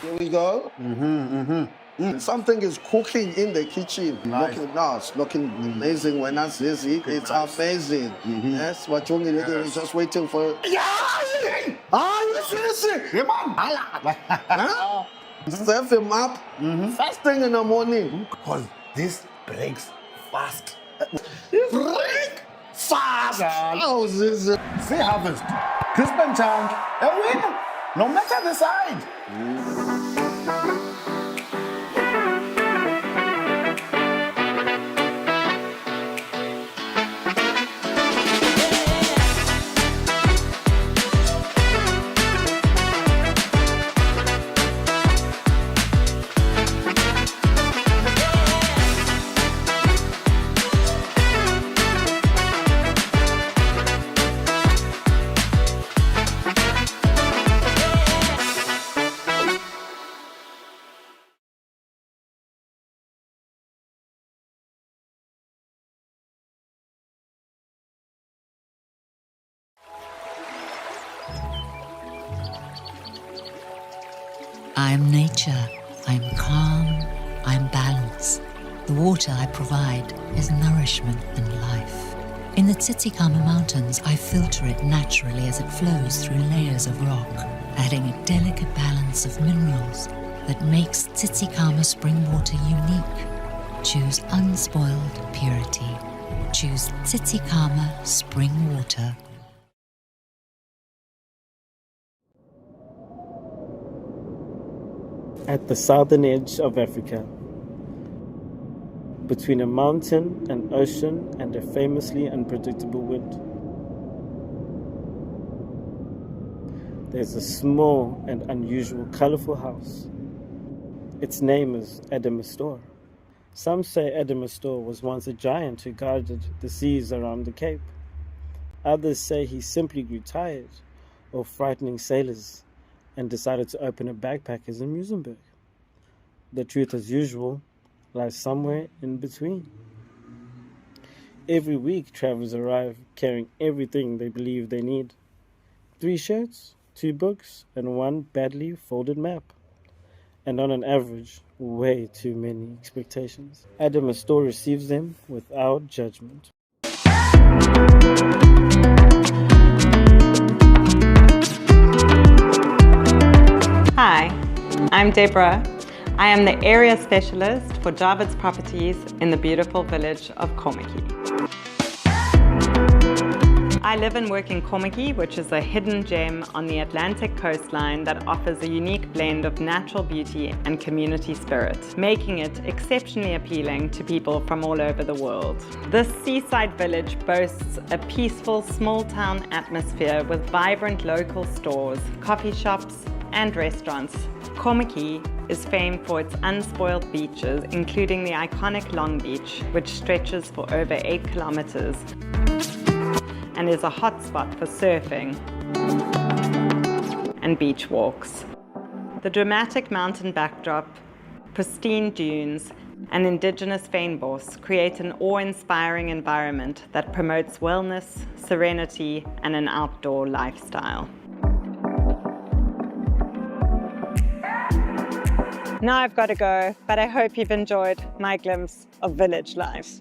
Here we go. Something is cooking in the kitchen. Nice. Looking amazing when I see it. It's amazing. Yes, what you is just waiting for. Serve him up first thing in the morning. Because this breaks fast. Break fast. Oh, this is Sea harvest, crisp and chunk, a winner, no matter the side. I'm nature, I'm calm, I'm balance. The water I provide is nourishment and life. In the Tsitsikamma Mountains, I filter it naturally as it flows through layers of rock, adding a delicate balance of minerals that makes Tsitsikamma spring water unique. Choose unspoiled purity. Choose Tsitsikamma spring water. At the southern edge of Africa, between a mountain, an ocean, and a famously unpredictable wind, there's a small and unusual colorful house. Its name is Adamastor. Some say Adamastor was once a giant who guarded the seas around the Cape. Others say he simply grew tired of frightening sailors and decided to open a backpackers in Muizenberg. The truth, as usual, lies somewhere in between. Every week, travelers arrive carrying everything they believe they need. 3 shirts, 2 books, and 1 badly folded map. And on an average, way too many expectations. Adamastor receives them without judgment. Hi, I'm Deborah. I am the area specialist for Jarvis Properties in the beautiful village of Kommetjie. I live and work in Kommetjie, which is a hidden gem on the Atlantic coastline that offers a unique blend of natural beauty and community spirit, making it exceptionally appealing to people from all over the world. This seaside village boasts a peaceful small-town atmosphere with vibrant local stores, coffee shops, and restaurants. Kommetjie is famed for its unspoiled beaches, including the iconic Long Beach, which stretches for over 8 kilometers and is a hotspot for surfing and beach walks. The dramatic mountain backdrop, pristine dunes, and indigenous fynbos create an awe-inspiring environment that promotes wellness, serenity, and an outdoor lifestyle. Now I've got to go, but I hope you've enjoyed my glimpse of village life.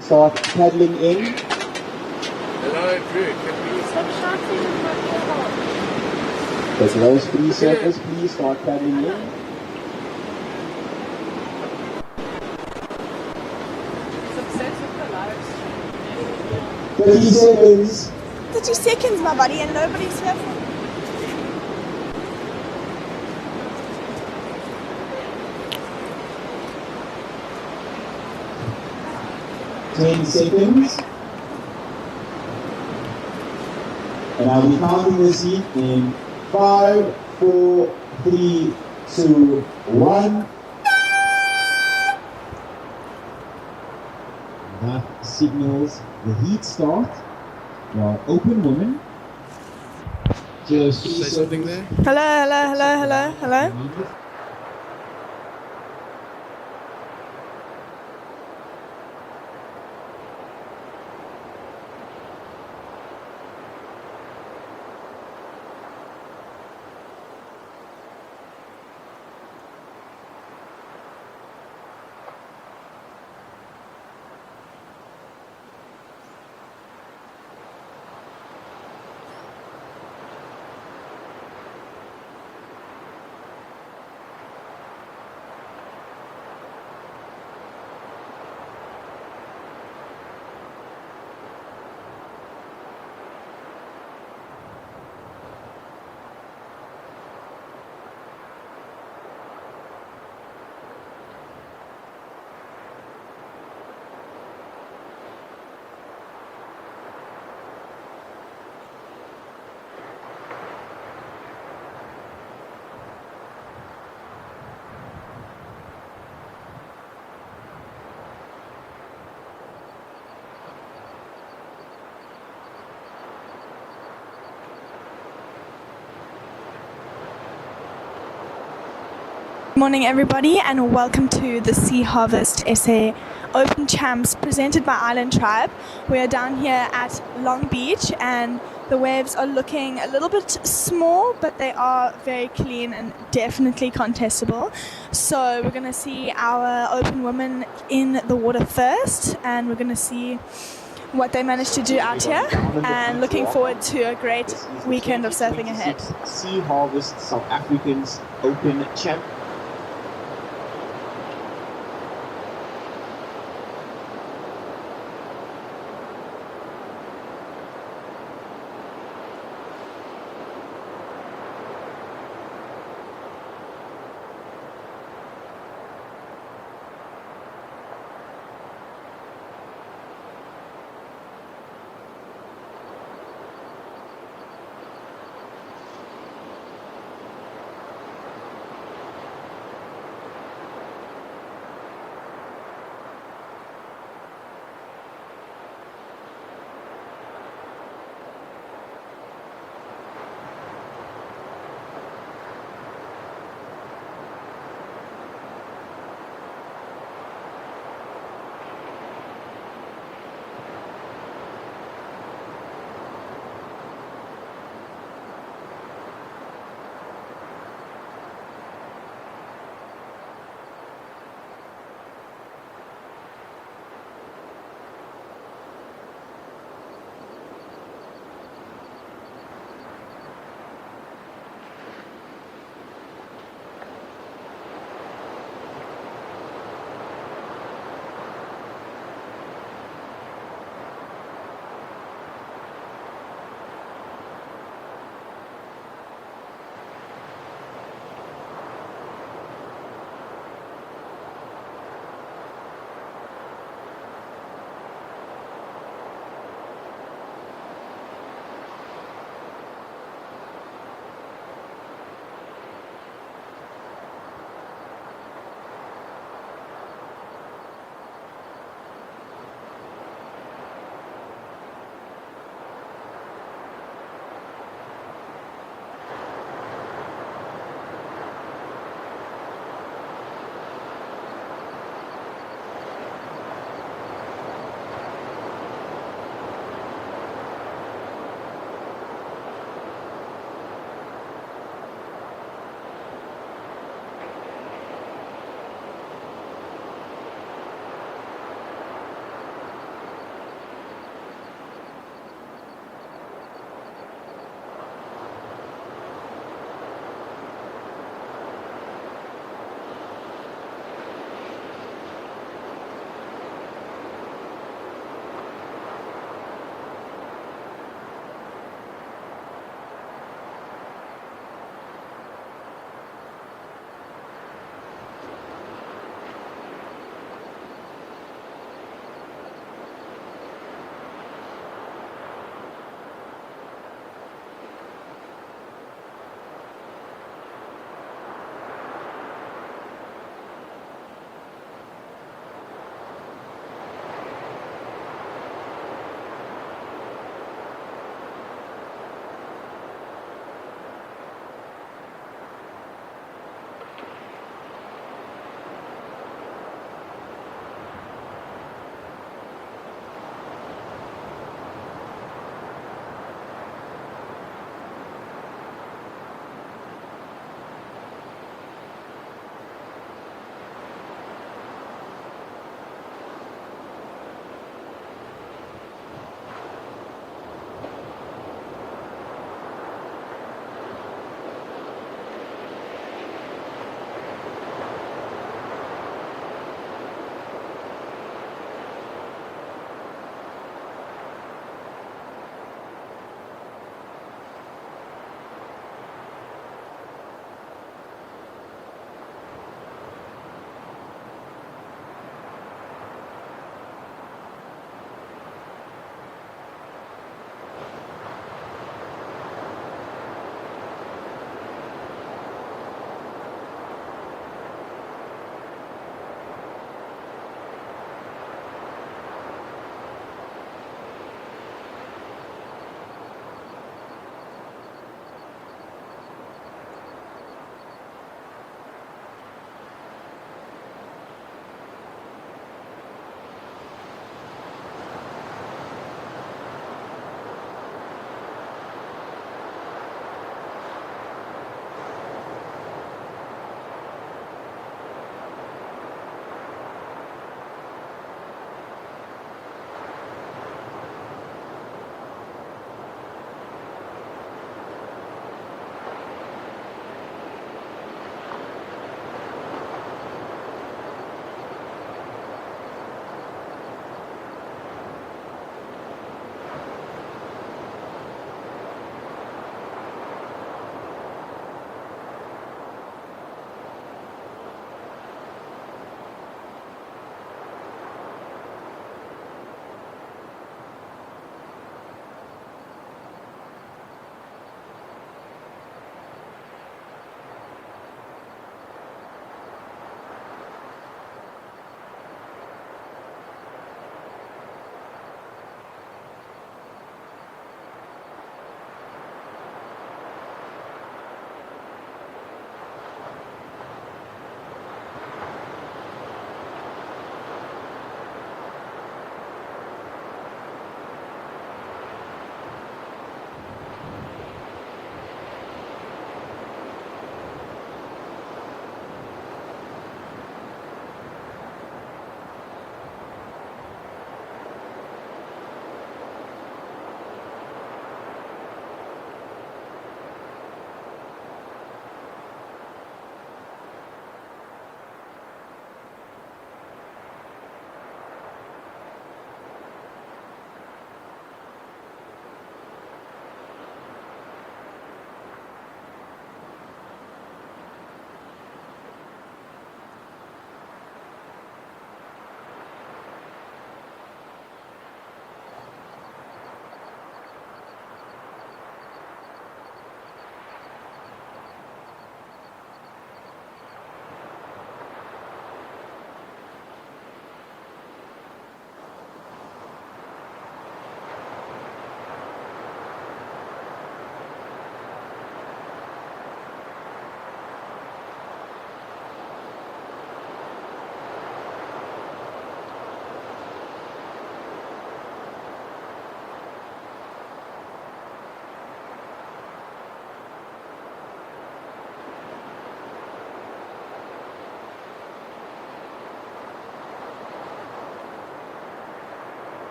start paddling in. Okay, so those 3 surfers, please start paddling in. 30 seconds. 30 seconds, my buddy, and nobody's here for 10 seconds. And I'll be counting this heat in 5, 4, 3, 2, 1. That signals the heat start. Now, open women. Just say something there. Hello. Good morning, everybody, and welcome to the Sea Harvest SA Open Champs presented by Island Tribe. We are down here at Long Beach, and the waves are looking a little bit small, but they are very clean and definitely contestable. So we're going to see our open women in the water first, and we're going to see what they managed to do out here, and looking forward to a great weekend of surfing ahead. Sea Harvest South Africans Open Champ.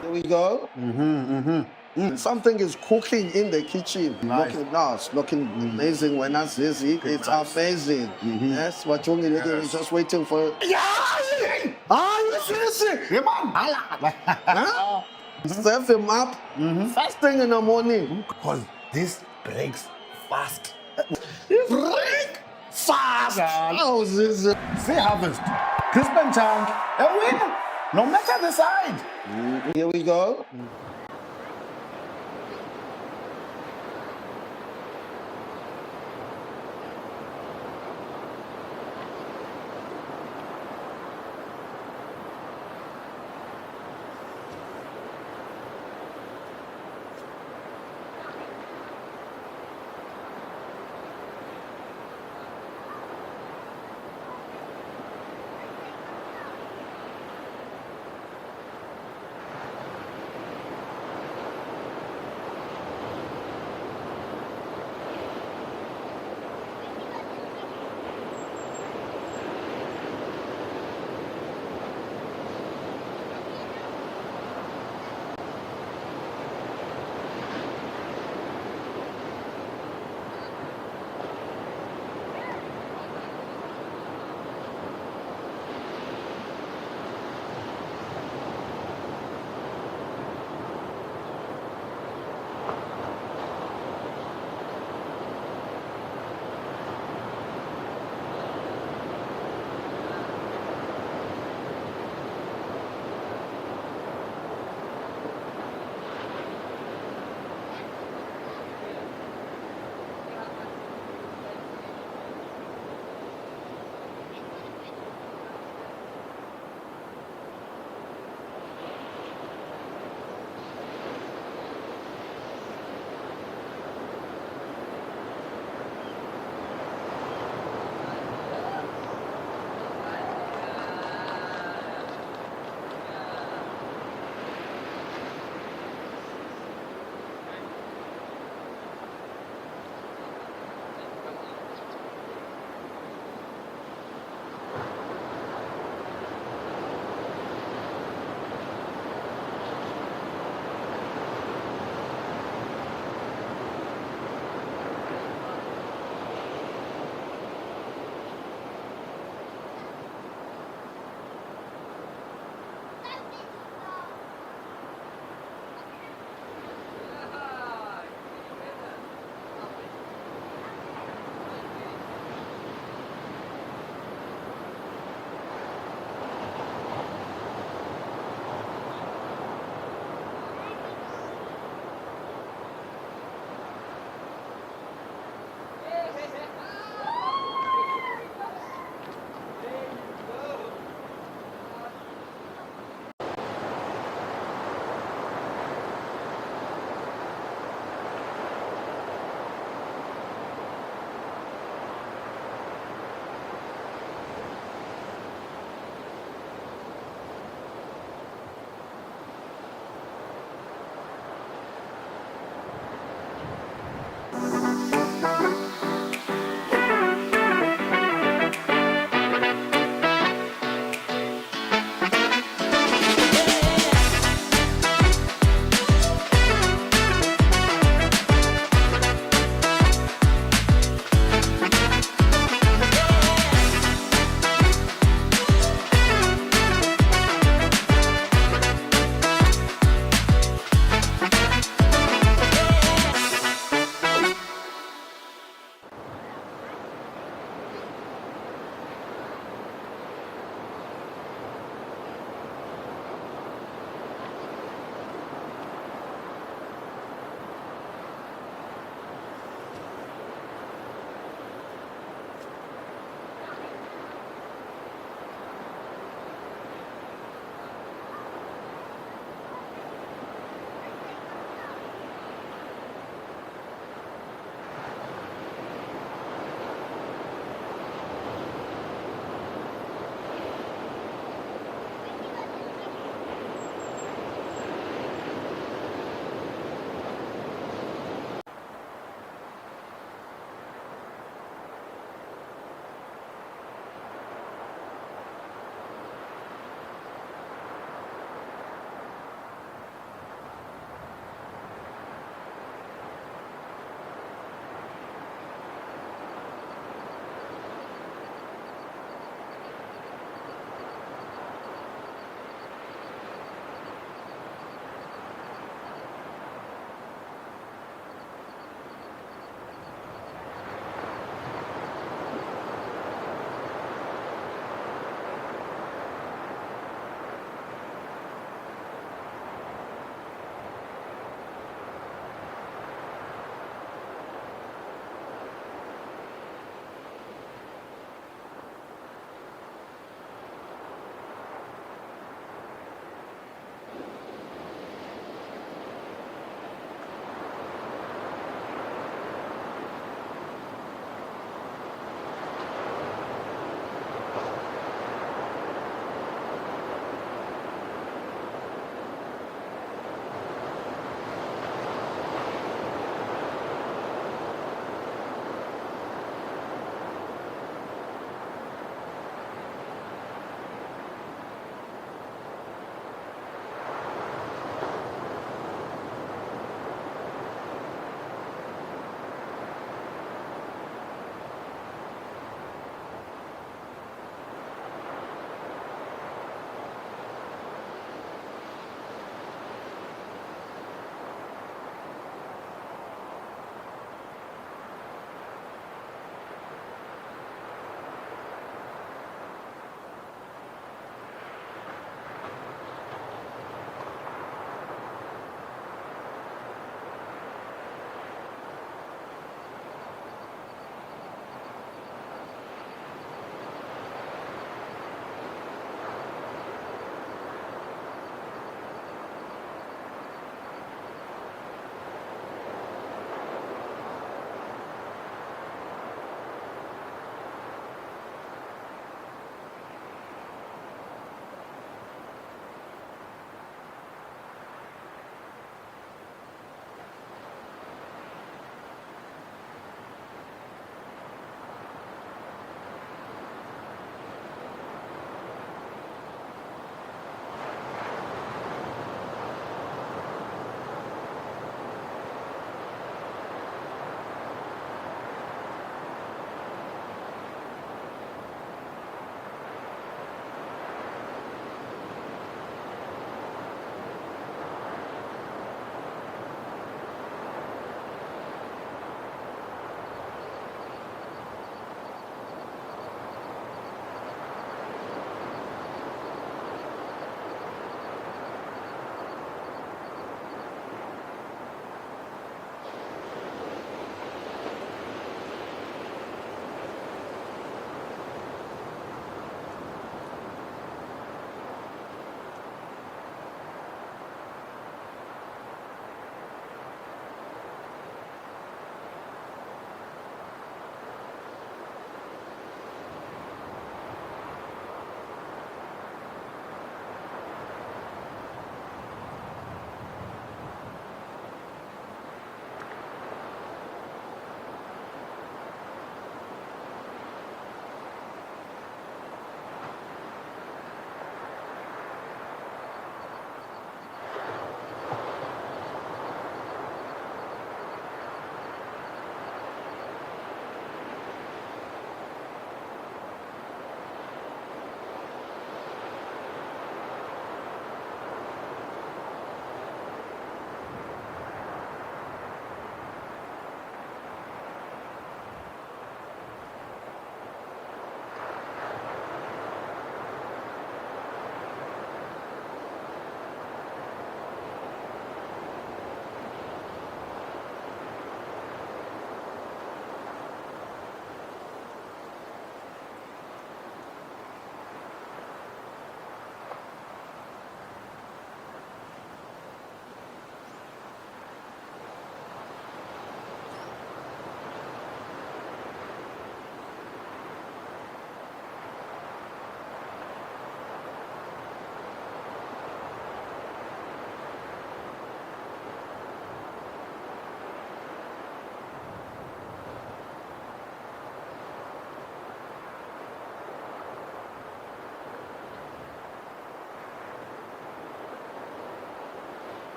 Here we go. Something is cooking in the kitchen. Nice. It's looking amazing when I see it. It's amazing. Yes, what you need we're just waiting for. Yeah! Yes. Yeah, man. Huh? Serve him up first thing in the morning. Because this breaks fast. Break fast. How is this? Sea Harvest, Crispin Chunk, a winner, no matter the side. Here we go.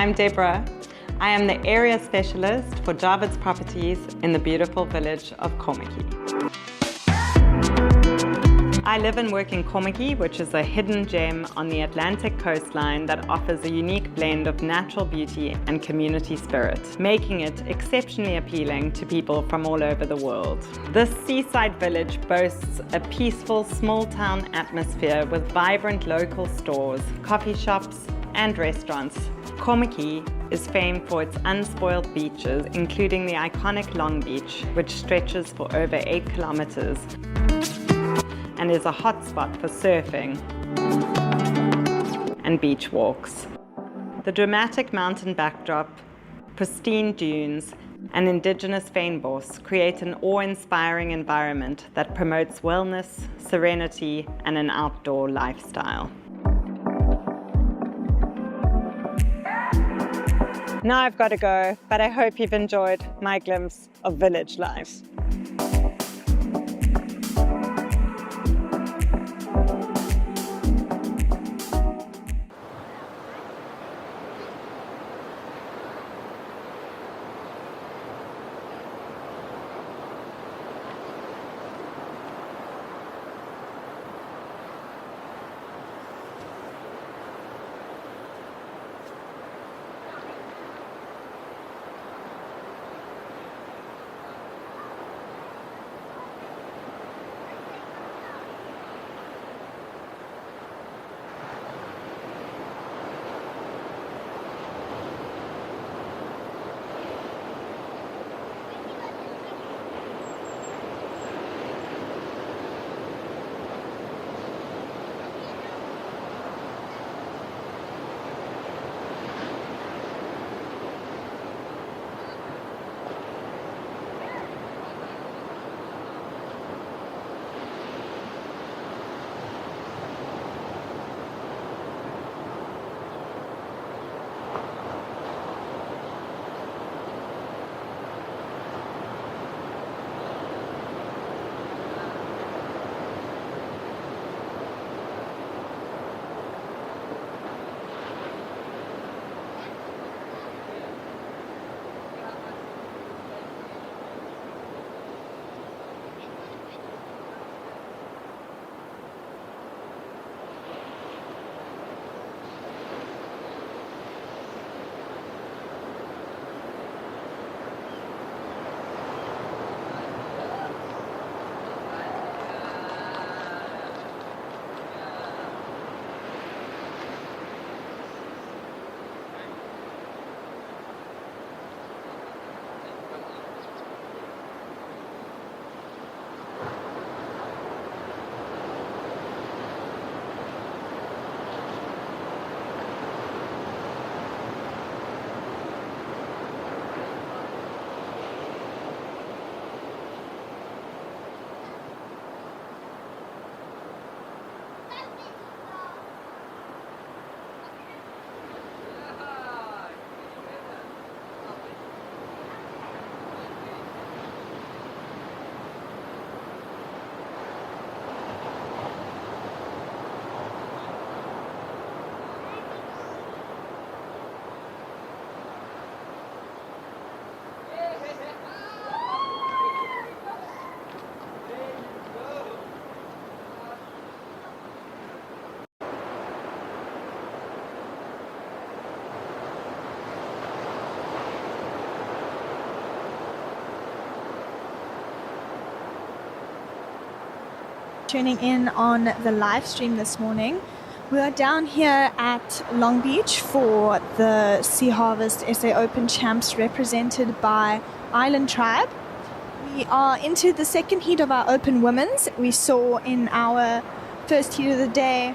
I'm Deborah. I am the area specialist for Jarvis Properties in the beautiful village of Kommetjie. I live and work in Kommetjie, which is a hidden gem on the Atlantic coastline that offers a unique blend of natural beauty and community spirit, making it exceptionally appealing to people from all over the world. This seaside village boasts a peaceful small town atmosphere with vibrant local stores, coffee shops, and restaurants. Kommetjie is famed for its unspoiled beaches, including the iconic Long Beach, which stretches for over 8 kilometers and is a hotspot for surfing and beach walks. The dramatic mountain backdrop, pristine dunes, and indigenous fynbos create an awe-inspiring environment that promotes wellness, serenity, and an outdoor lifestyle. Now I've got to go, but I hope you've enjoyed my glimpse of village life. Tuning in on the live stream this morning. We are down here at Long Beach for the Sea Harvest SA Open Champs represented by Island Tribe. We are into the second heat of our Open Women's. We saw in our first heat of the day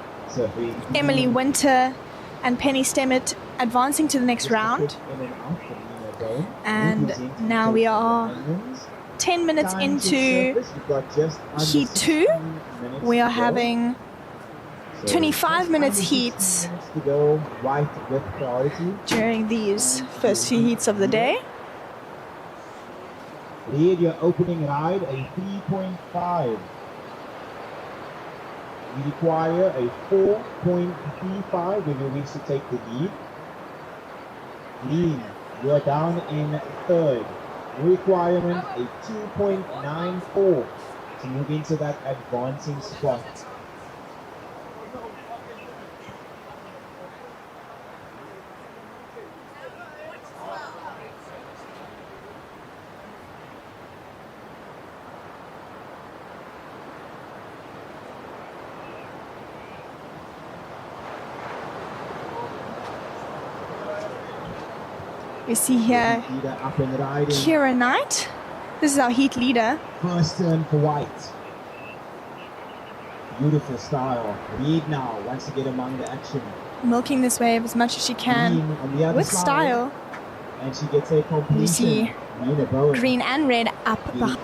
Emily Winter and Penny Stemmet advancing to the next round. And now we are 10 minutes into heat 2. We are having 25 minutes heats during these first few heats of the day. Lead your opening ride a 3.5. You require a 4.35 when you wish to take the lead. Green, you are down in third. Requirement a 2.94 to move into that advancing spot. We see here Leader up and riding. Kira Knight. This is our heat leader. First turn for White. Beautiful style. Reed now wants to get among the action. Milking this wave as much as she can Green on the other with side, style. and she gets a completion. You see Nina Bowen. green and red up behind.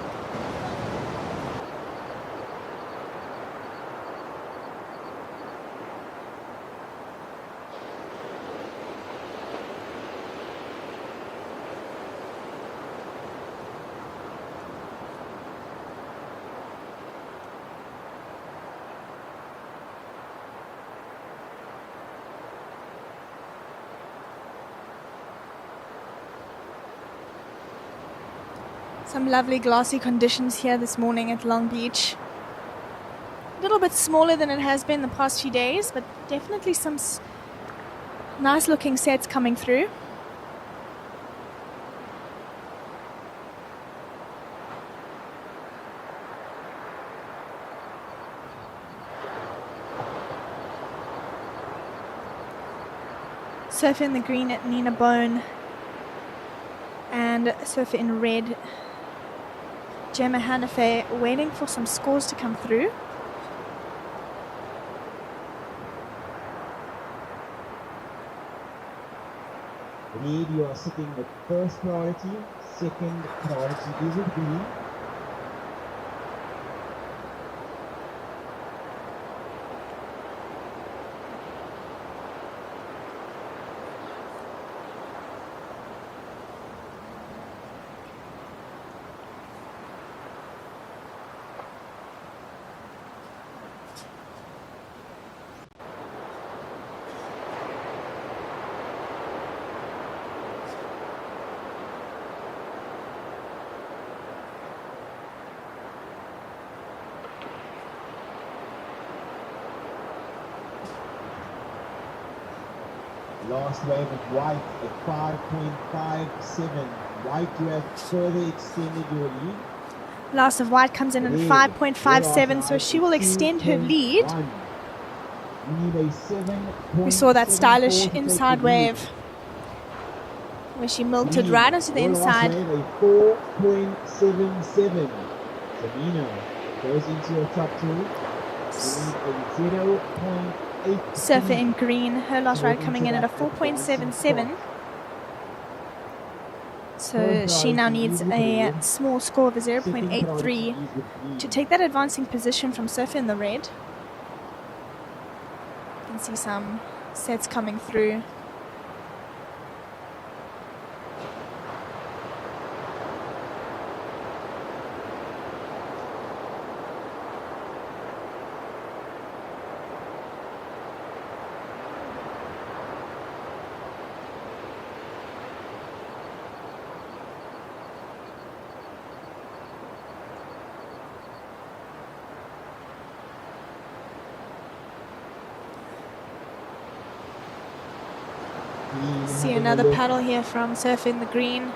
Some lovely glassy conditions here this morning at Long Beach. A little bit smaller than it has been the past few days, but definitely some nice looking sets coming through. Surfer in the green at Nina Bone, and surfer in red Gemma Hannafay, waiting for some scores to come through. Reed, you are sitting with first priority. Second priority is with green. Last wave of White at 5.57. White, you have further extended your lead. Last of White comes in at 5.57, so she will extend her lead. We saw that stylish inside wave where she milked it right onto the inside. 4.77. Sabina goes into your top two. You need a 0.8. Surfer in green, her last ride coming in at a 4.77. So she now needs a small score of a 0.83 to take that advancing position from Surfer in the red. You can see some sets coming through. See another paddle here from Surfer in the green.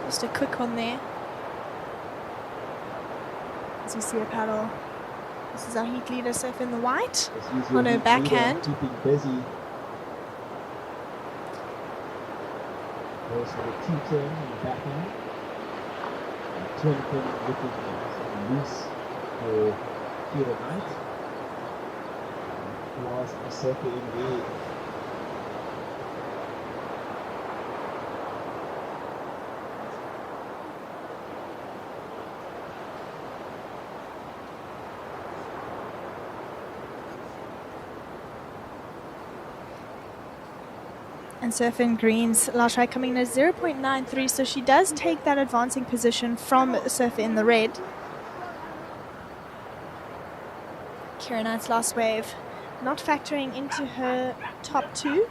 Just a quick one there. As you see a paddle. This is our heat leader, Surfer in the white, on her backhand. Keeping busy. Goes for a two-turn on the backhand. Twin fin looking loose for Kira Knight. Last Surfer in red. And Surfer in green's last ride coming in at 0.93, so she does take that advancing position from Surfer in the red. Kira Knight's last wave not factoring into her top two.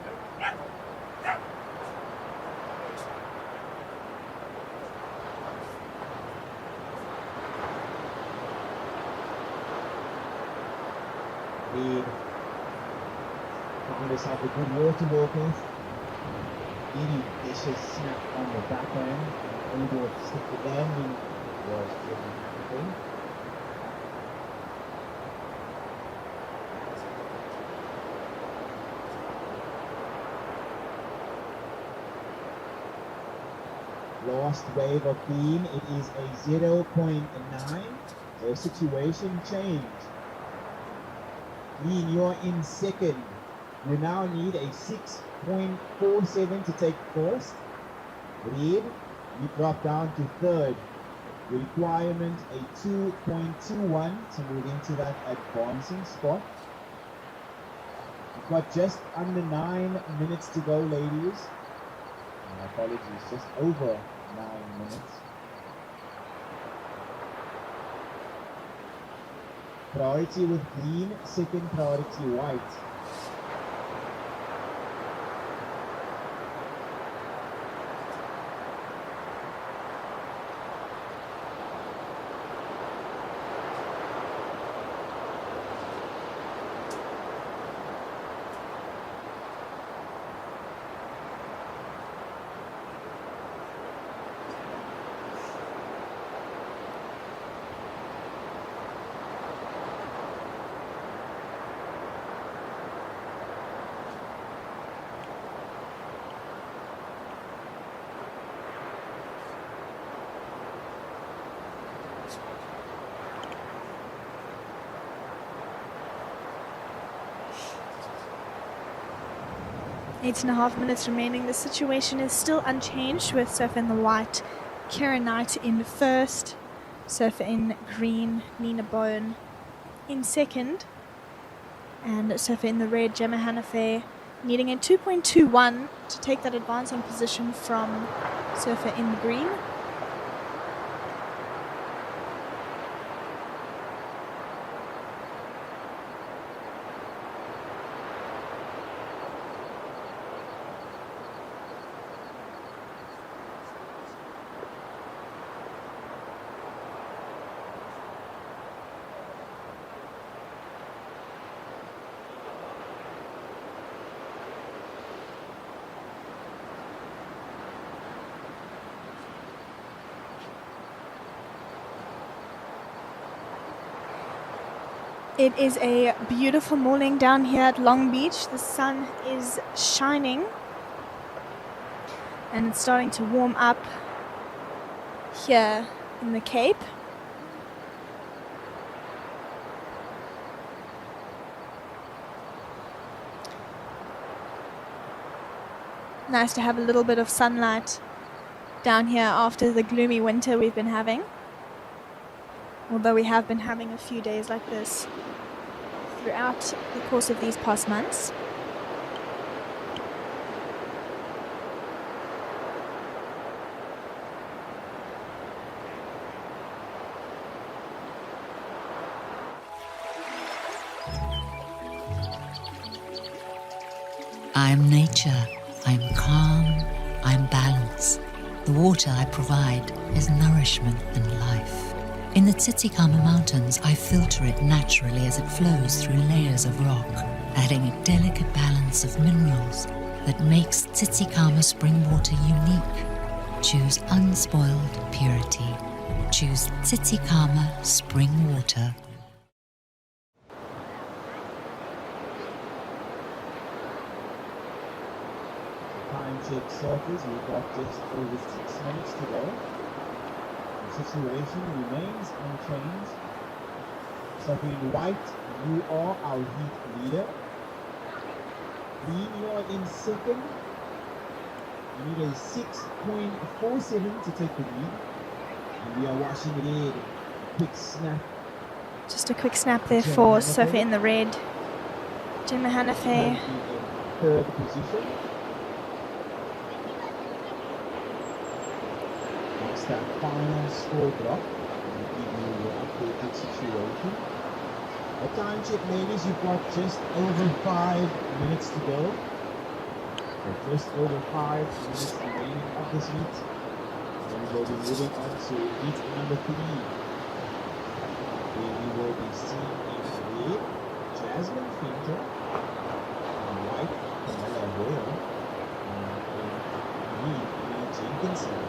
Lead. Find herself a good water walker. Really vicious snap on the backhand. Able to stick the landing was really happy. Last wave of beam, it is a 0.9, so situation change. Dean, you're in second. You now need a 6.47 to take first. Lead, you drop down to third. The requirement a 2.21 to move into that advancing spot. You've got just under 9 minutes to go, ladies. My apologies, just over 9 minutes. Priority with green, second priority white. Eight and a half minutes remaining. The situation is still unchanged with surfer in the white, Kira Knight in first, surfer in green, Nina Bone in second, and surfer in the red, Gemma Hanafe, needing a 2.21 to take that advancing position from surfer in the green. It is a beautiful morning down here at Long Beach. The sun is shining and it's starting to warm up here in the Cape. Nice to have a little bit of sunlight down here after the gloomy winter we've been having. Although we have been having a few days like this throughout the course of these past months. I'm nature, I'm calm, I'm balance. The water I provide is nourishment and life. In the Titicaca Mountains, I filter it naturally as it flows through layers of rock, adding a delicate balance of minerals that makes Titicaca spring water unique. Choose unspoiled purity. Choose Titicaca spring water. Time check surface, we've got just over 6 minutes to go. The situation remains unchanged. So in white, you are our heat leader. Green, you are in second. You need a 6.47 to take the lead. And we are washing it in. Quick snap. Just a quick snap there for surfer in the red, Gemma Hanafe. In third position. That final score drop will give you the updated situation. A time check, ladies. You've got just over 5 minutes to go. So just over 5 minutes remaining of this heat. Then we will be moving on to heat number 3. Where we will be seeing in red Jasmine Finter, in white Camilla Royal, and in green Emma Jenkinson.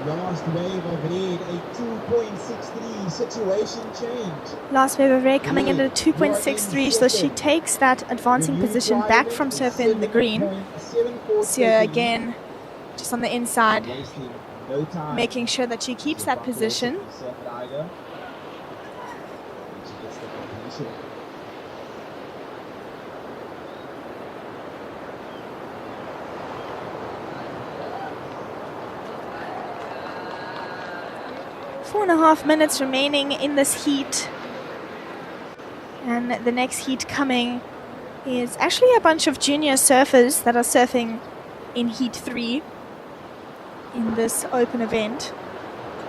Last wave of red, a 2.63 situation change. Last wave of red coming in at a 2.63, so she takes that advancing position back from surfer in the green. Sia again, just on the inside, making sure that she keeps that position. She gets the completion. Four and a half minutes remaining in this heat. And the next heat coming is actually a bunch of junior surfers that are surfing in Heat 3 in this open event.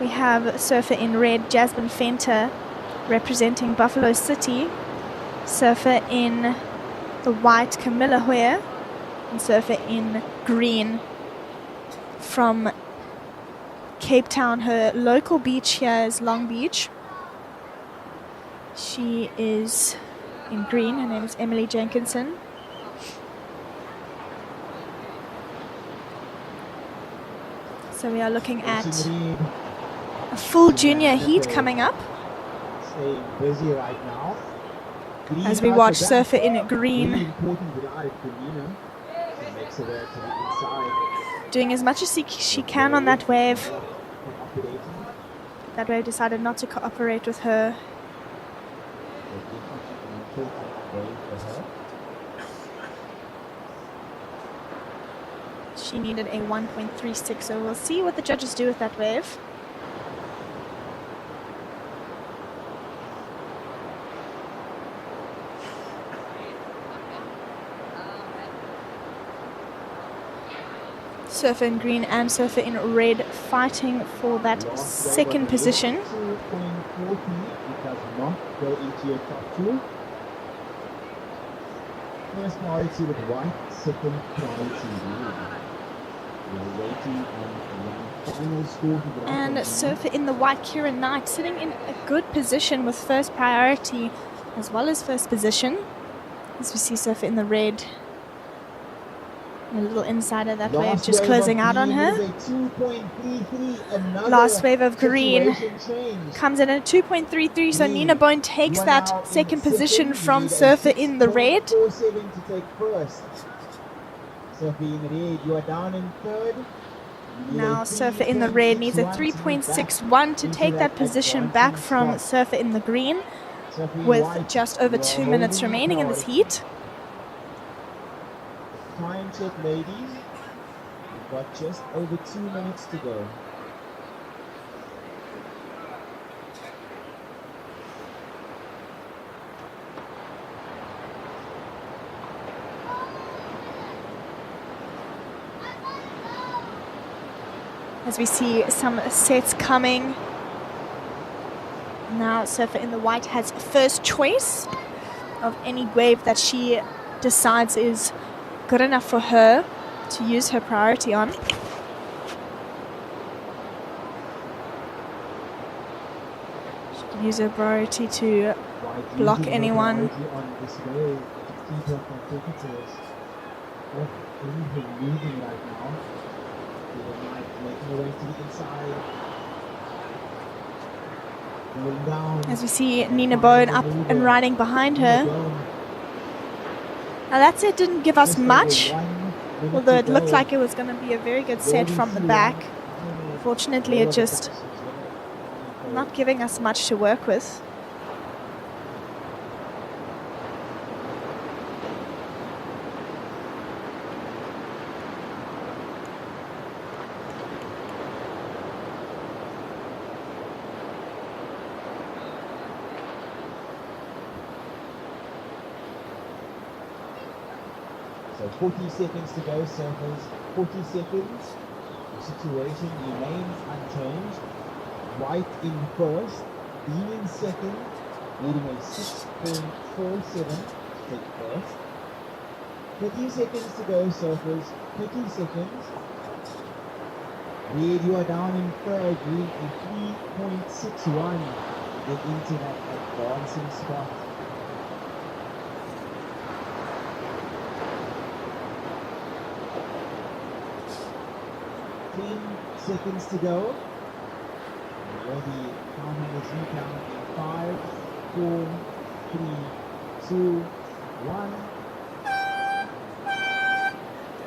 We have surfer in red Jasmine Fenter representing Buffalo City, surfer in the white Camilla Hoyer, and surfer in green from Cape Town. Her local beach here is Long Beach. She is in green. Her name is Emily Jenkinson. So we are looking at a full junior heat coming up Staying busy right now. as we watch surfer in green Really important ride for Nina. She makes it there to the inside. doing as much as she can on that wave. Operating. That wave decided not to cooperate with her. She needed a 1.36, so we'll see what the judges do with that wave. Surfer in green and surfer in red fighting for that second position. 2.40, it does not go into your top two. First priority with white, second priority blue. We are waiting on one final score to get And surfer in the white Kieran Knight sitting in a good position with first priority as well as first position. As we see surfer in the red. A little insider that wave just closing out on her. Last wave of green comes in at 2.33, so Nina Bone takes that second position from surfer in the red. 4-7 to take first. Surfer in the red, you are down in third. Now surfer in the red needs a 3.61 to take that position back from surfer in the green with just over 2 minutes remaining in this heat. Time check, ladies. We've got just over 2 minutes to go. As we see some sets coming. Now surfer in the white has first choice of any wave that she decides is good enough for her to use her priority on. She can use her priority to White block using anyone. priority on this wave to keep her competitors off anything moving right now. They might make their way to the inside. Going down. As we see Nina Bone up and riding behind her. Now that set didn't give us much, although it looked like it was going to be a very good set from the back. Fortunately, it just not giving us much to work with. So 40 seconds to go, surfers. 40 seconds. The situation remains unchanged. White in first, Dean in second, needing a 6.47 to take first. 30 seconds to go, surfers. 30 seconds. Reed, you are down in third. You need a 3.61 to get into that advancing spot. Seconds to go. Ready, counting as you count in 5, 4, 3, 2, 1.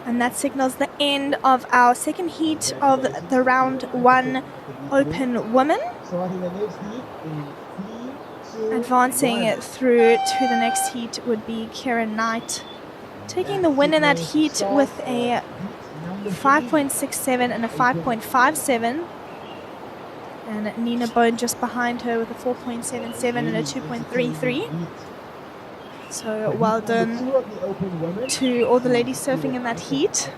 And that signals the end of our second heat of the round 1 open women. Starting the next heat in 3, 2, Advancing 1. through to the next heat would be Karen Knight, taking the win in that heat with a 5.67 and a 5.57. And Nina Bone just behind her with a 4.77 and a 2.33. So well done to all the ladies surfing in that heat.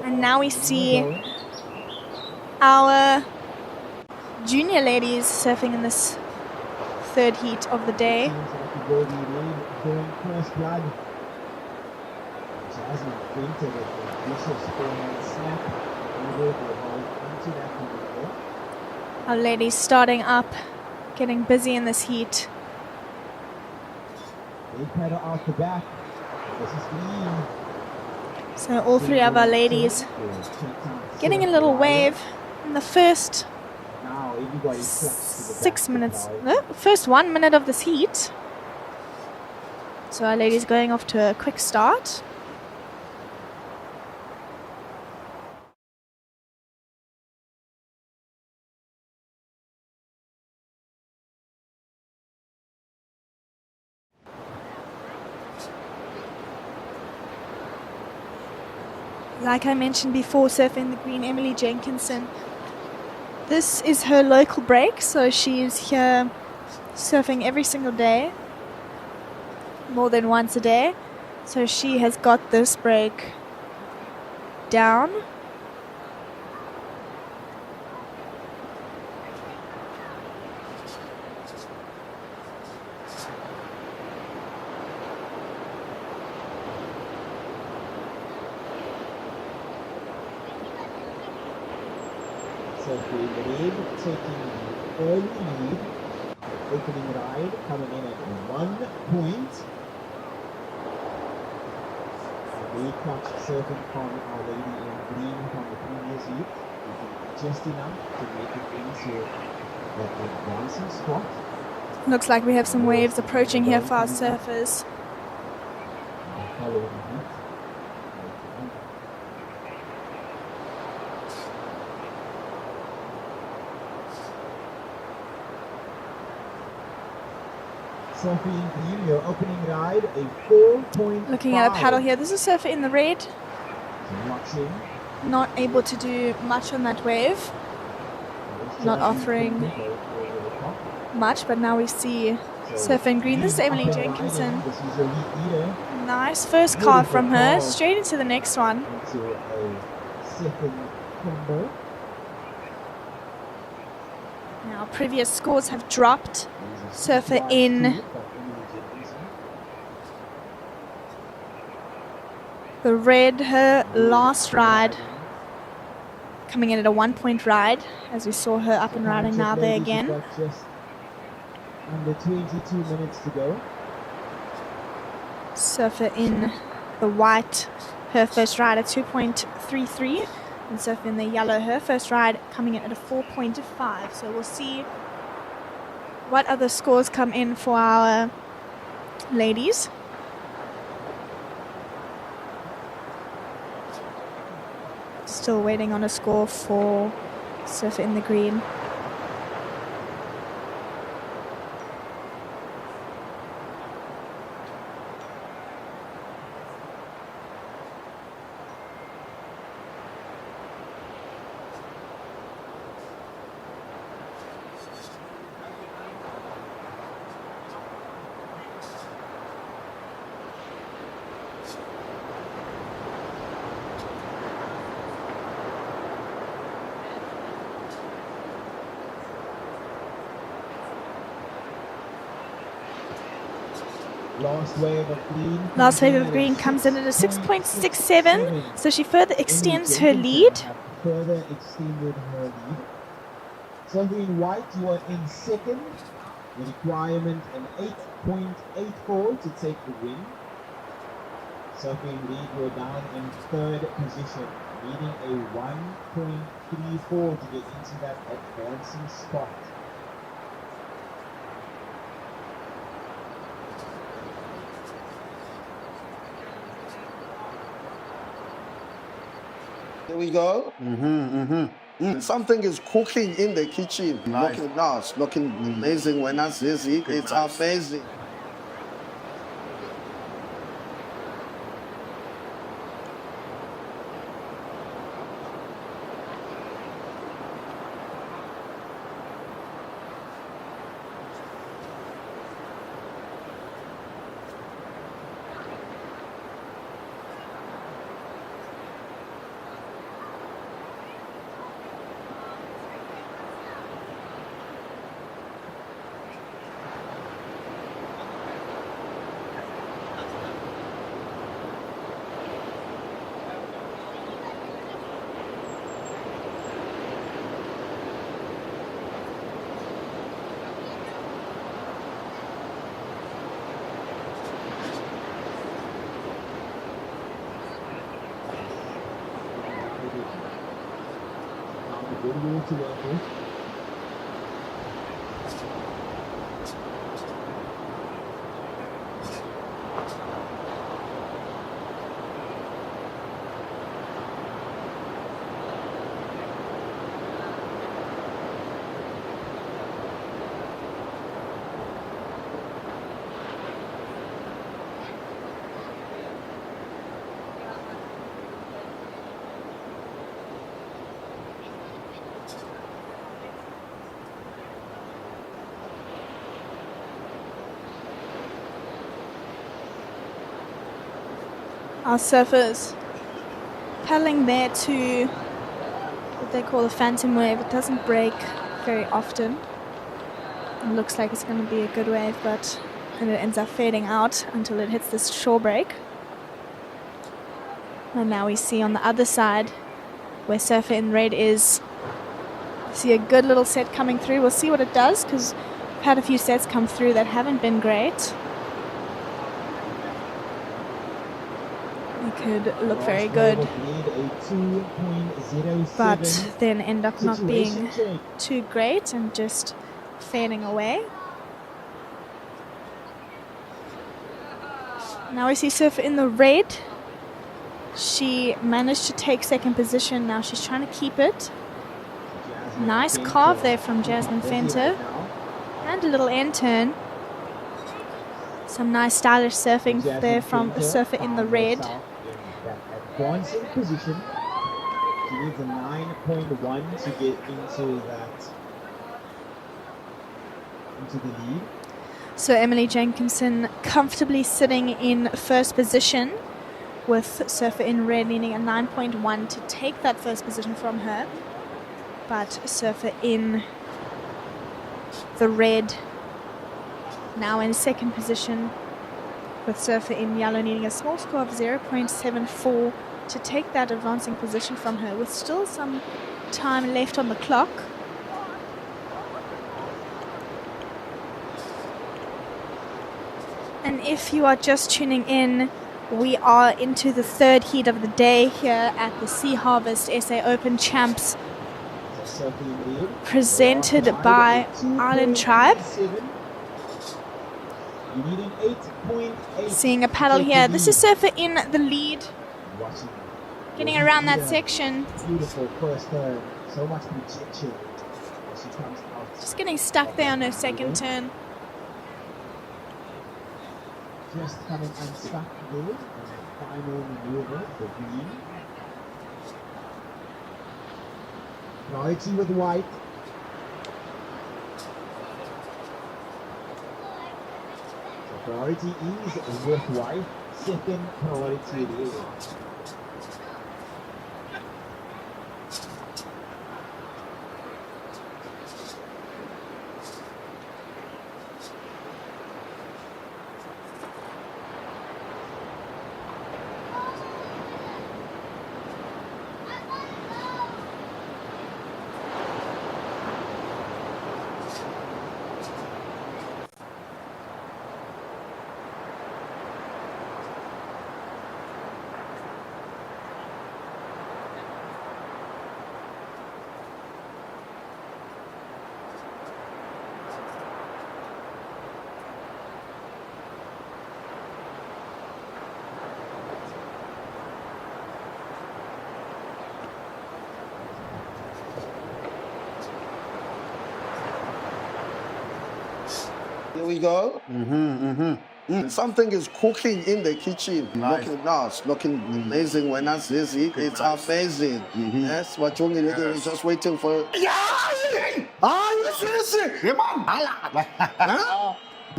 And now we see our junior ladies surfing in this third heat of the day. Our ladies starting up, getting busy in this heat. Big pedal out the back. This is green. So all three of our ladies getting a little wave in the first Now everybody flex to the 6 back minutes, of the no, first 1 minute of this heat. So our ladies going off to a quick start. Like I mentioned before, surfing the green, Emily Jenkinson. This is her local break, so she is here surfing every single day, more than once a day. So she has got this break down. Surfing Reed taking the early lead. Opening ride coming in at 1 point. Very clutch surfing from our lady in green from the previous heat. Just enough to make it into that advancing spot. Looks like we have some waves approaching here for our surfers. Follow the heat. Surfing green, your opening ride, a 4.5. Looking at a paddle here. This is a surfer in the red, Watching. not able to do much on that wave. Not offering much, but now we see surfer in green. This is Emily Jenkinson. This is a heat leader Nice first carve from her, straight into the next one. into a second combo. Now previous scores have dropped. Surfer in the red, her last ride, coming in at a 1 point ride, as we saw her up and riding now there again. Just under 22 minutes to go. Surfer in the white, her first ride at 2.33, and surfer in the yellow, her first ride coming in at a 4.5. So we'll see what other scores come in for our ladies. Still waiting on a score for surfer in the green. last wave of green. Last wave of green comes in at a 6.67, so she further extends her lead. Further extended her lead. Serving in white, you are in second. The requirement an 8.84 to take the win. Serving lead, you're down in third position, needing a 1.34 to get into that advancing spot. Here we go. Something is cooking in the kitchen. Nice. Looking nice, looking amazing when I see it. It's nice. amazing. Good win to work with. Our surfers paddling there to what they call a phantom wave. It doesn't break very often. It looks like it's going to be a good wave, but then it ends up fading out until it hits this shore break. And now we see on the other side where Surfer in Red is. See a good little set coming through. We'll see what it does, because we've had a few sets come through that haven't been great. Could look very good, but then end up not being too great and just fading away. Now we see Surfer in the red. She managed to take second position. Now she's trying to keep it. Nice carve there from Jasmine Fenter, and a little end turn. Some nice stylish surfing there from Surfer in the red. Advancing position. She needs a 9.1 to get into the lead. So Emily Jenkinson comfortably sitting in first position, with Surfer in red needing a 9.1 to take that first position from her. But Surfer in the red now in second position, with Surfer in yellow needing a small score of 0.74 to take that advancing position from her, with still some time left on the clock. And if you are just tuning in, we are into the third heat of the day here at the Sea Harvest SA Open Champs, presented by Island Tribe. Seeing a paddle here. This is Surfer in the lead, getting around that section. Beautiful first turn. So much projection as she comes out. Just getting stuck there on her second turn. Just coming unstuck there. And final maneuver for green. Priority with white. Priority is with white, second priority it is. Here we go. Something is cooking in the kitchen. Nice. Looking amazing. When I see it, it's amazing. Yes, what you need is just waiting for.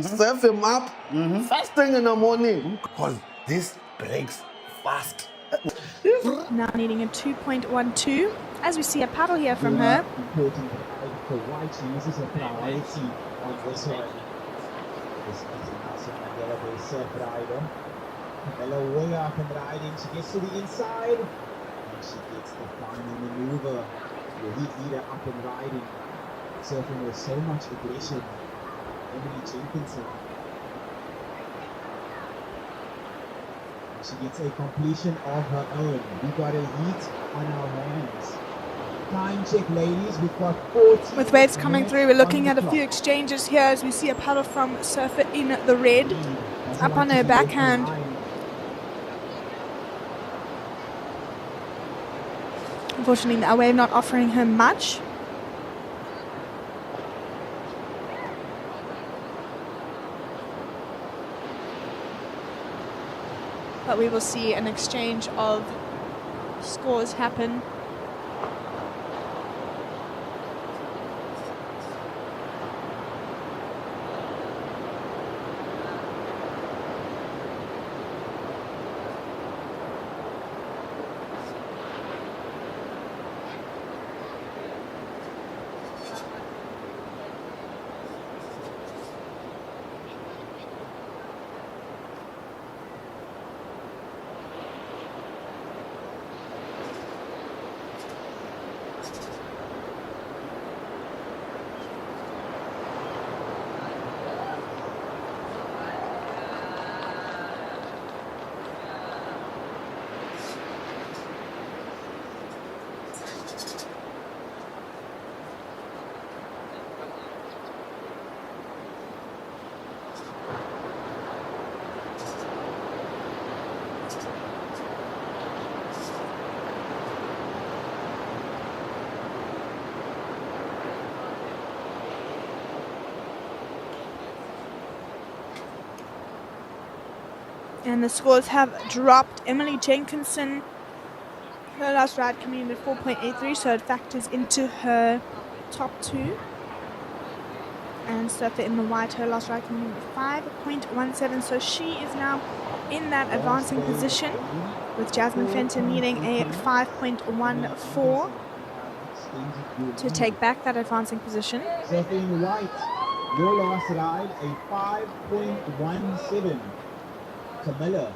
Serve him up first thing in the morning. Because this breaks fast. Now needing a 2.12. As we see a paddle here from her. Important for White. She uses a priority on this one. This is Nelson Mandela Bay surf rider. Camilla way up and riding. She gets to the inside. And she gets the final maneuver. The heat leader up and riding. Surfing with so much aggression. Emily Jenkinson. And she gets a completion of her own. We got a heat on our hands. Time check, ladies. We've got 40. With waves coming through, we're looking on at the a few clock. exchanges here as we see a paddle from Surfer in the red. Doesn't Up on like her to be left backhand. behind. Unfortunately, our wave not offering her much. But we will see an exchange of scores happen. And the scores have dropped. Emily Jenkinson, her last ride coming in at 4.83, so it factors into her top two. And Surfer in the white, her last ride coming in at 5.17, so she is now in that advancing position, with Jasmine Fenton needing a 5.14 to take back that advancing position. Surfing White, your last ride, a 5.17. Camilla,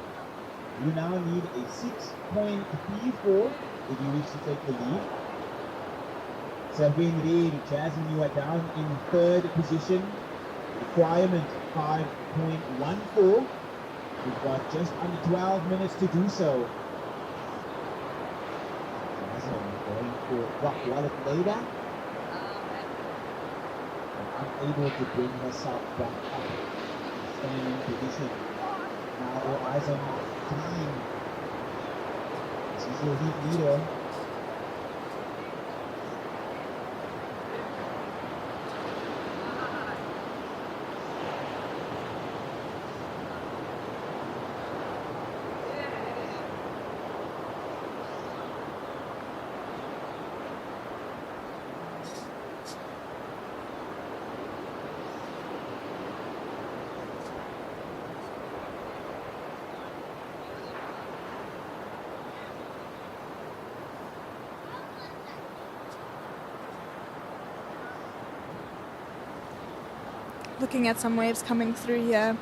you now need a 6.34 if you wish to take the lead. Surfing Red, Jasmine, you are down in third position. Requirement 5.14. We've got just under 12 minutes to do so. Jasmine going for rock wallet layback. And unable to bring herself back up. Staying in position. Now all eyes on Green. She's your lead leader. Looking at some waves coming through here.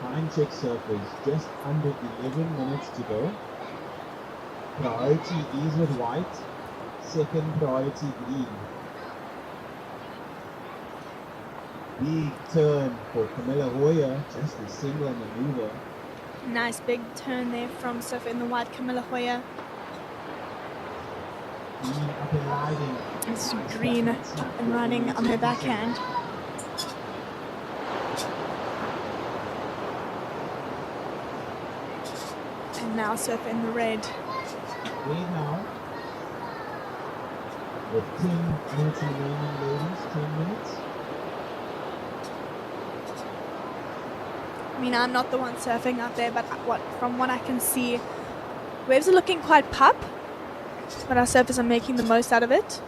Time check surfers, just under 11 minutes to go. Priority is with White, second priority Green. Big turn for Camilla Hoyer, just a single maneuver. Nice big turn there from Surfer in the white, Camilla Hoyer. Green up and riding. It's Green up and riding on her backhand. And now Surfer in the red. Right now, with 10 minutes remaining, ladies, 10 minutes. I mean, I'm not the one surfing out there, but from what I can see, waves are looking quite pup, but our surfers are making the most out of it.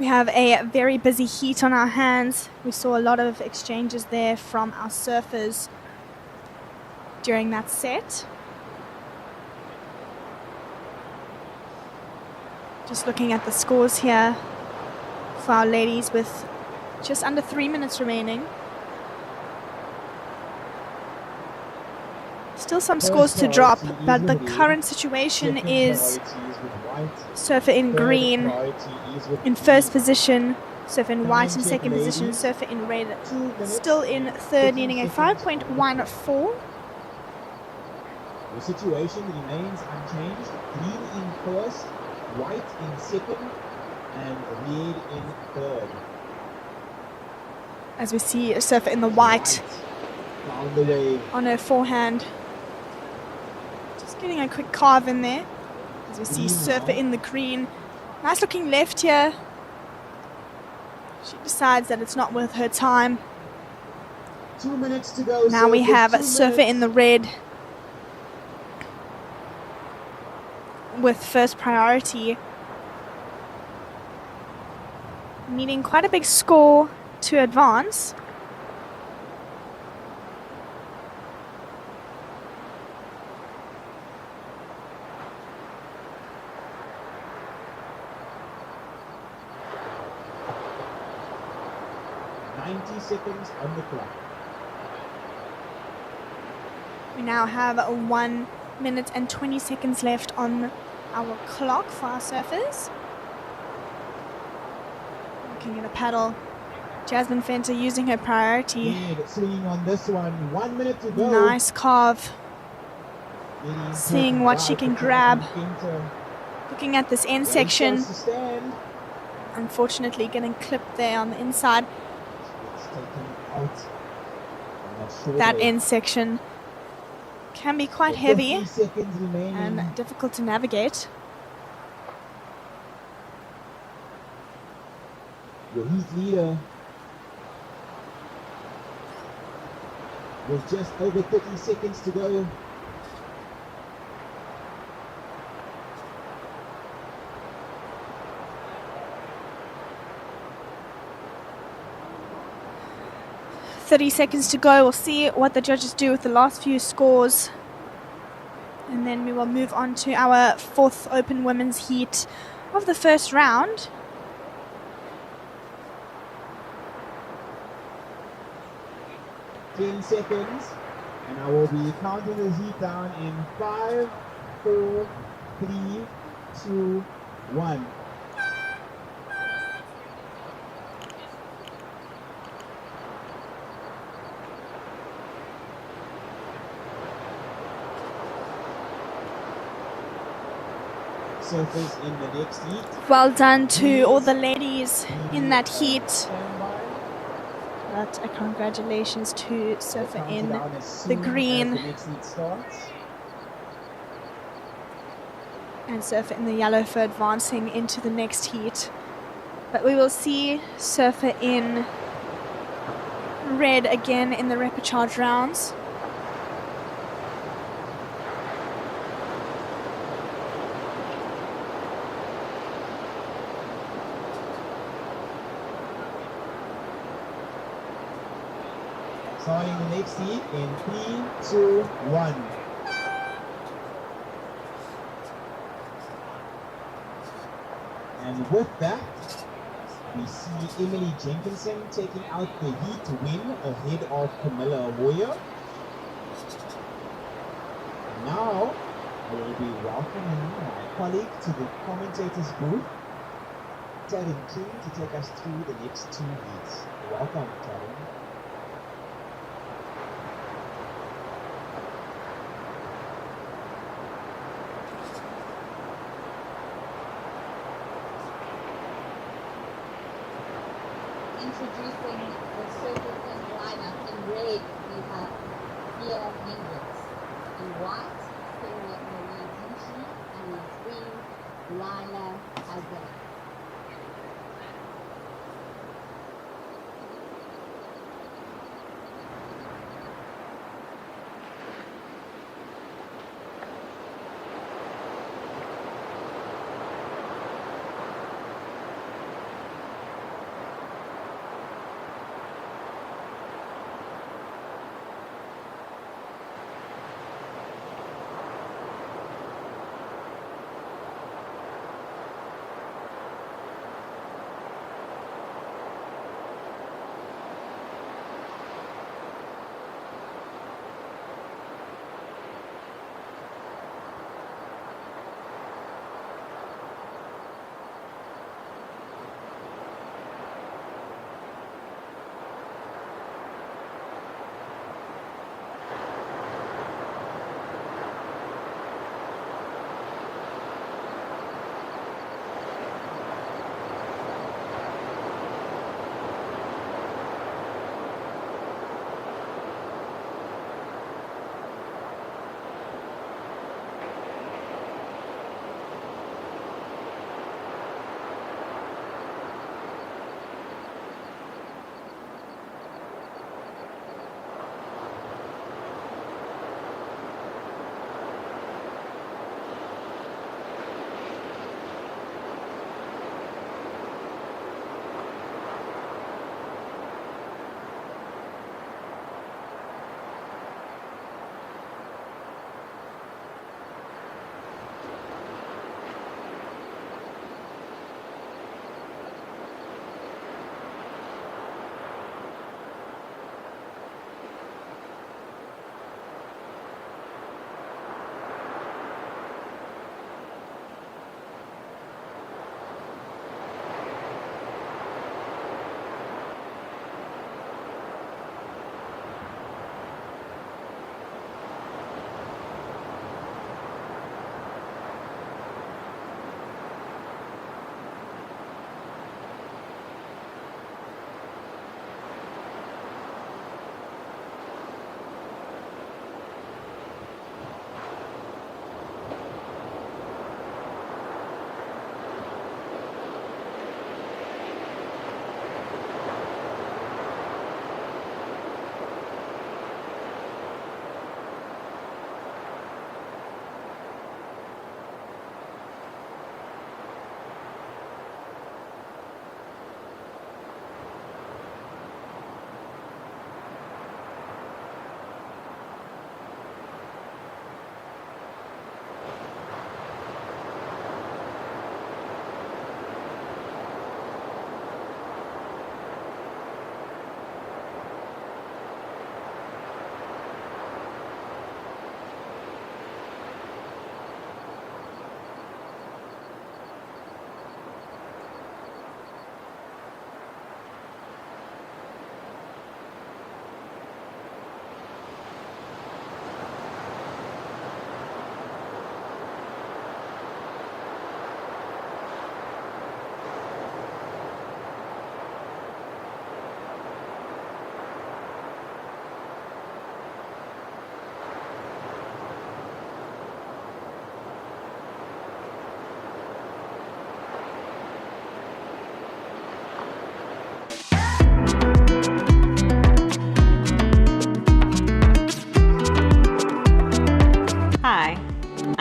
We have a very busy heat on our hands. We saw a lot of exchanges there from our surfers during that set. Just looking at the scores here for our ladies with just under 3 minutes remaining. Still some scores to drop, but the current situation is surfer in green in first position, surfer in white in second position, surfer in red still in third, needing a 5.14. The situation remains unchanged. Green in first, white in second, and red in third. As we see a surfer in the white Found the wave. on her forehand. Just getting a quick carve in there. As we see surfer in the green. Nice looking left here. She decides that it's not worth her time. 2 minutes to go. Now we have a surfer in the red with first priority. Needing quite a big score to advance. Seconds on the clock. We now have 1 minute and 20 seconds left on our clock for our surfers. Looking at a paddle. Jasmine Fenter using her priority. Swinging on this one. 1 minute to go. Nice carve. Seeing what she can grab. Looking at this end section. Unfortunately getting clipped there on the inside. That end section can be quite heavy and difficult to navigate. Your heat leader with just over 30 seconds to go. Seconds to go. We'll see what the judges do with the last few scores. And then we will move on to our fourth open women's heat of the first round. Ten seconds, and I will be counting the heat down in 5, 4, 3, 2, 1. Surfers in the next heat. Well done to all the ladies in that heat. But a congratulations to surfer in the green and surfer in the yellow for advancing into the next heat. But we will see surfer in red again in the repechage rounds. Starting the next heat in 3, 2, 1. And with that, we see Emily Jenkinson taking out the heat win ahead of Camilla Hoyer. Now, I will be welcoming my colleague to the commentators booth, Taryn King, to take us through the next two heats. Welcome, Taryn. Introducing the surfing lineup. In red, we have Thea Hendricks. In white, Sarah Marie Tinchi. And in green, Lila Azar.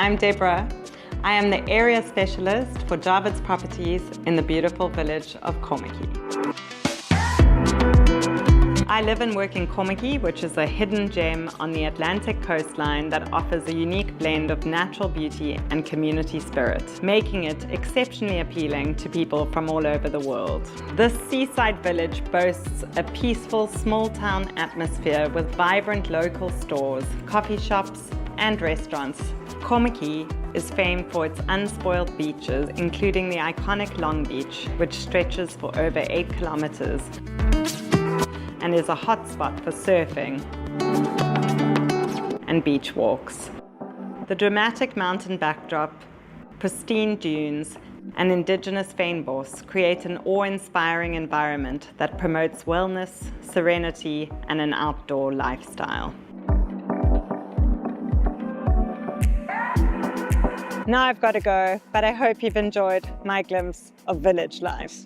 I'm Deborah. I am the area specialist for Jarvis Properties in the beautiful village of Kommetjie. I live and work in Kommetjie, which is a hidden gem on the Atlantic coastline that offers a unique blend of natural beauty and community spirit, making it exceptionally appealing to people from all over the world. This seaside village boasts a peaceful, small-town atmosphere with vibrant local stores, coffee shops, and restaurants. Kommetjie is famed for its unspoiled beaches, including the iconic Long Beach, which stretches for over 8 kilometers and is a hotspot for surfing and beach walks. The dramatic mountain backdrop, pristine dunes, and indigenous fynbos create an awe-inspiring environment that promotes wellness, serenity, and an outdoor lifestyle. Now I've got to go, but I hope you've enjoyed my glimpse of village life.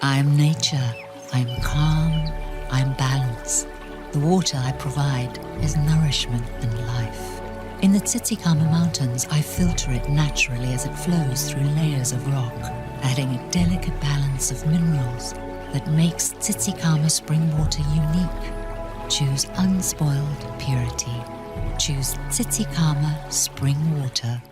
I'm nature. I'm calm. I'm balance. The water I provide is nourishment and life. In the Titicaca Mountains, I filter it naturally as it flows through layers of rock, adding a delicate balance of minerals that makes Titicaca spring water unique. Choose unspoiled purity. Choose Titicaca spring water.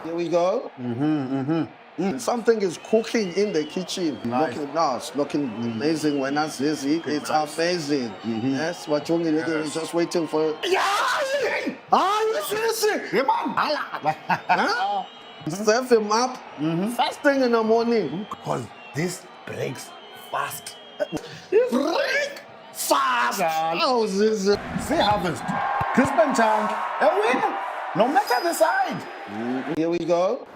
Here we go. Something is cooking in the kitchen. Nice. Looking amazing. When I see it, it's amazing. Yes, we're just waiting for. Hey, man. Serve him up first thing in the morning. Because this breaks fast. Break fast. Oh, this is- Sea Harvest, Crispin Chang, and win. No matter the side. Here we go.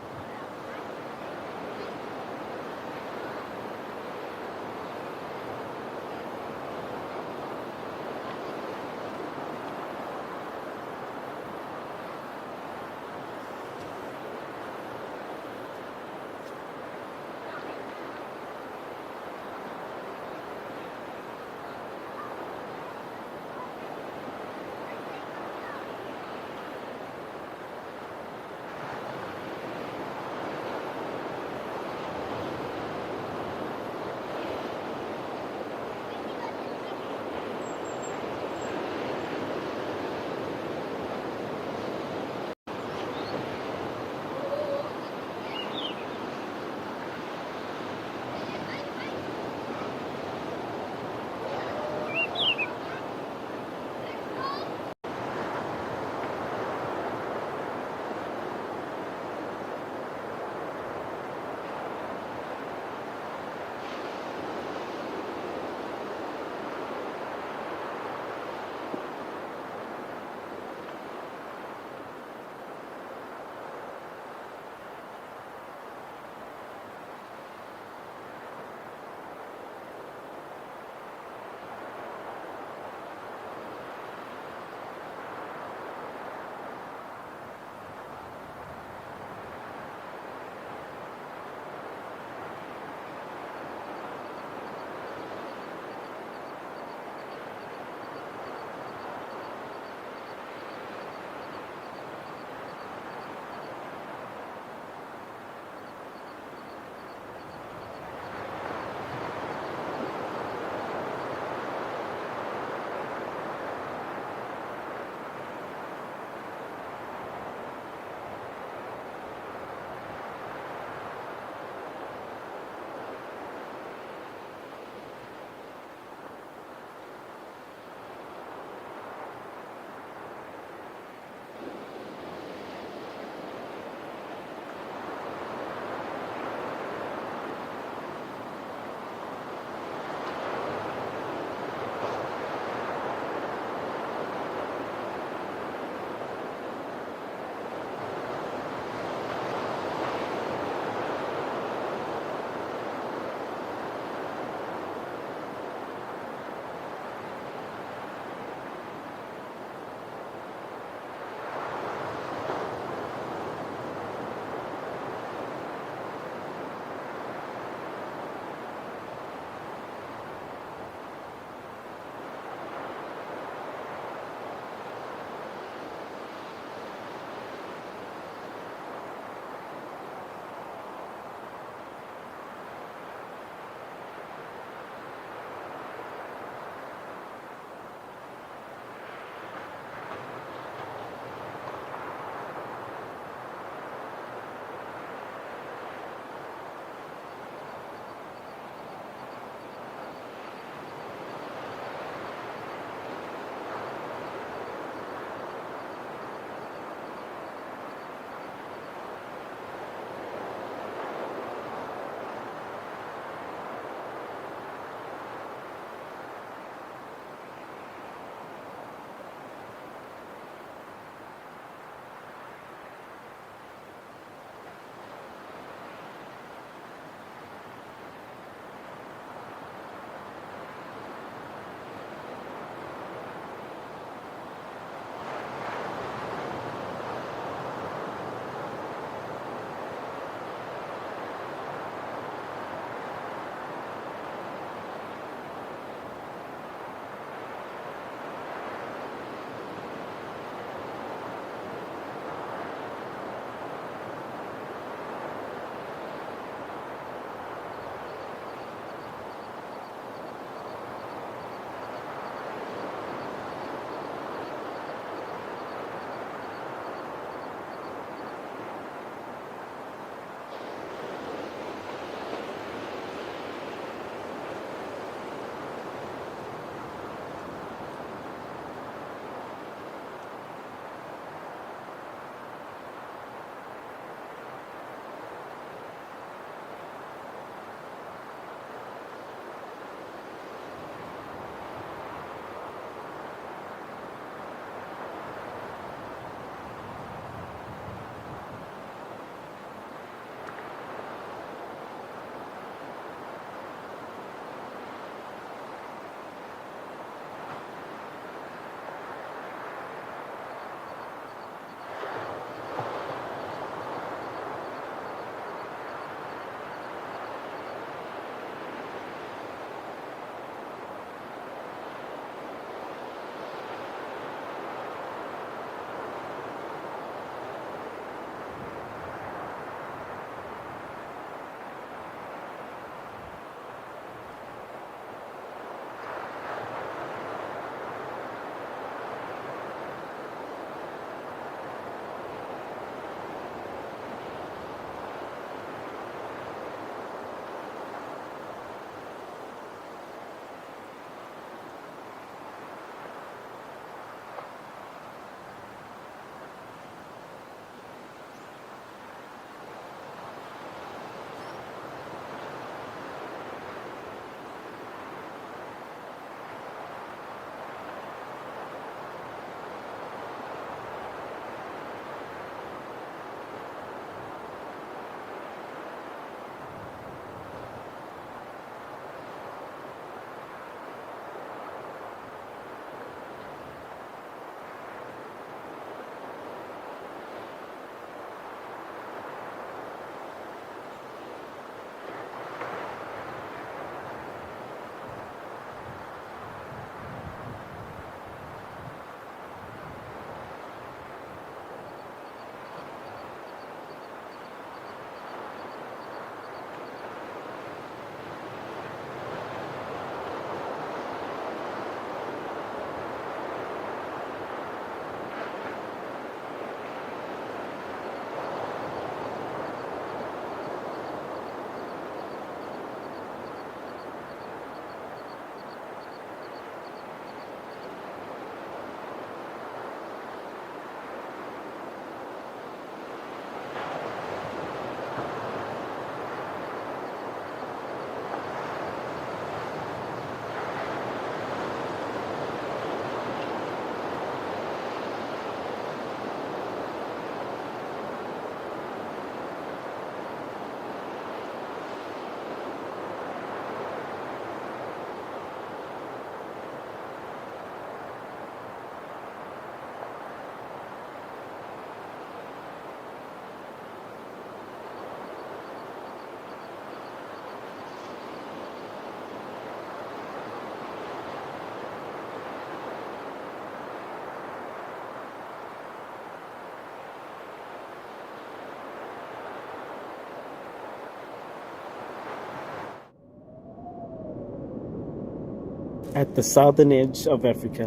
At the southern edge of Africa,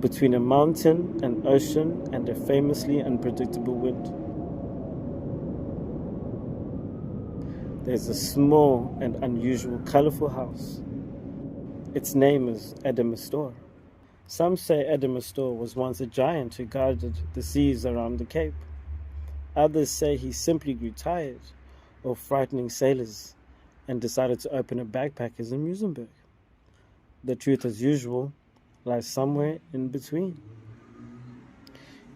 between a mountain, an ocean, and a famously unpredictable wind, there's a small and unusual colorful house. Its name is Adamastor. Some say Adamastor was once a giant who guarded the seas around the Cape. Others say he simply grew tired of frightening sailors and decided to open a backpackers in Muizenberg. The truth, as usual, lies somewhere in between.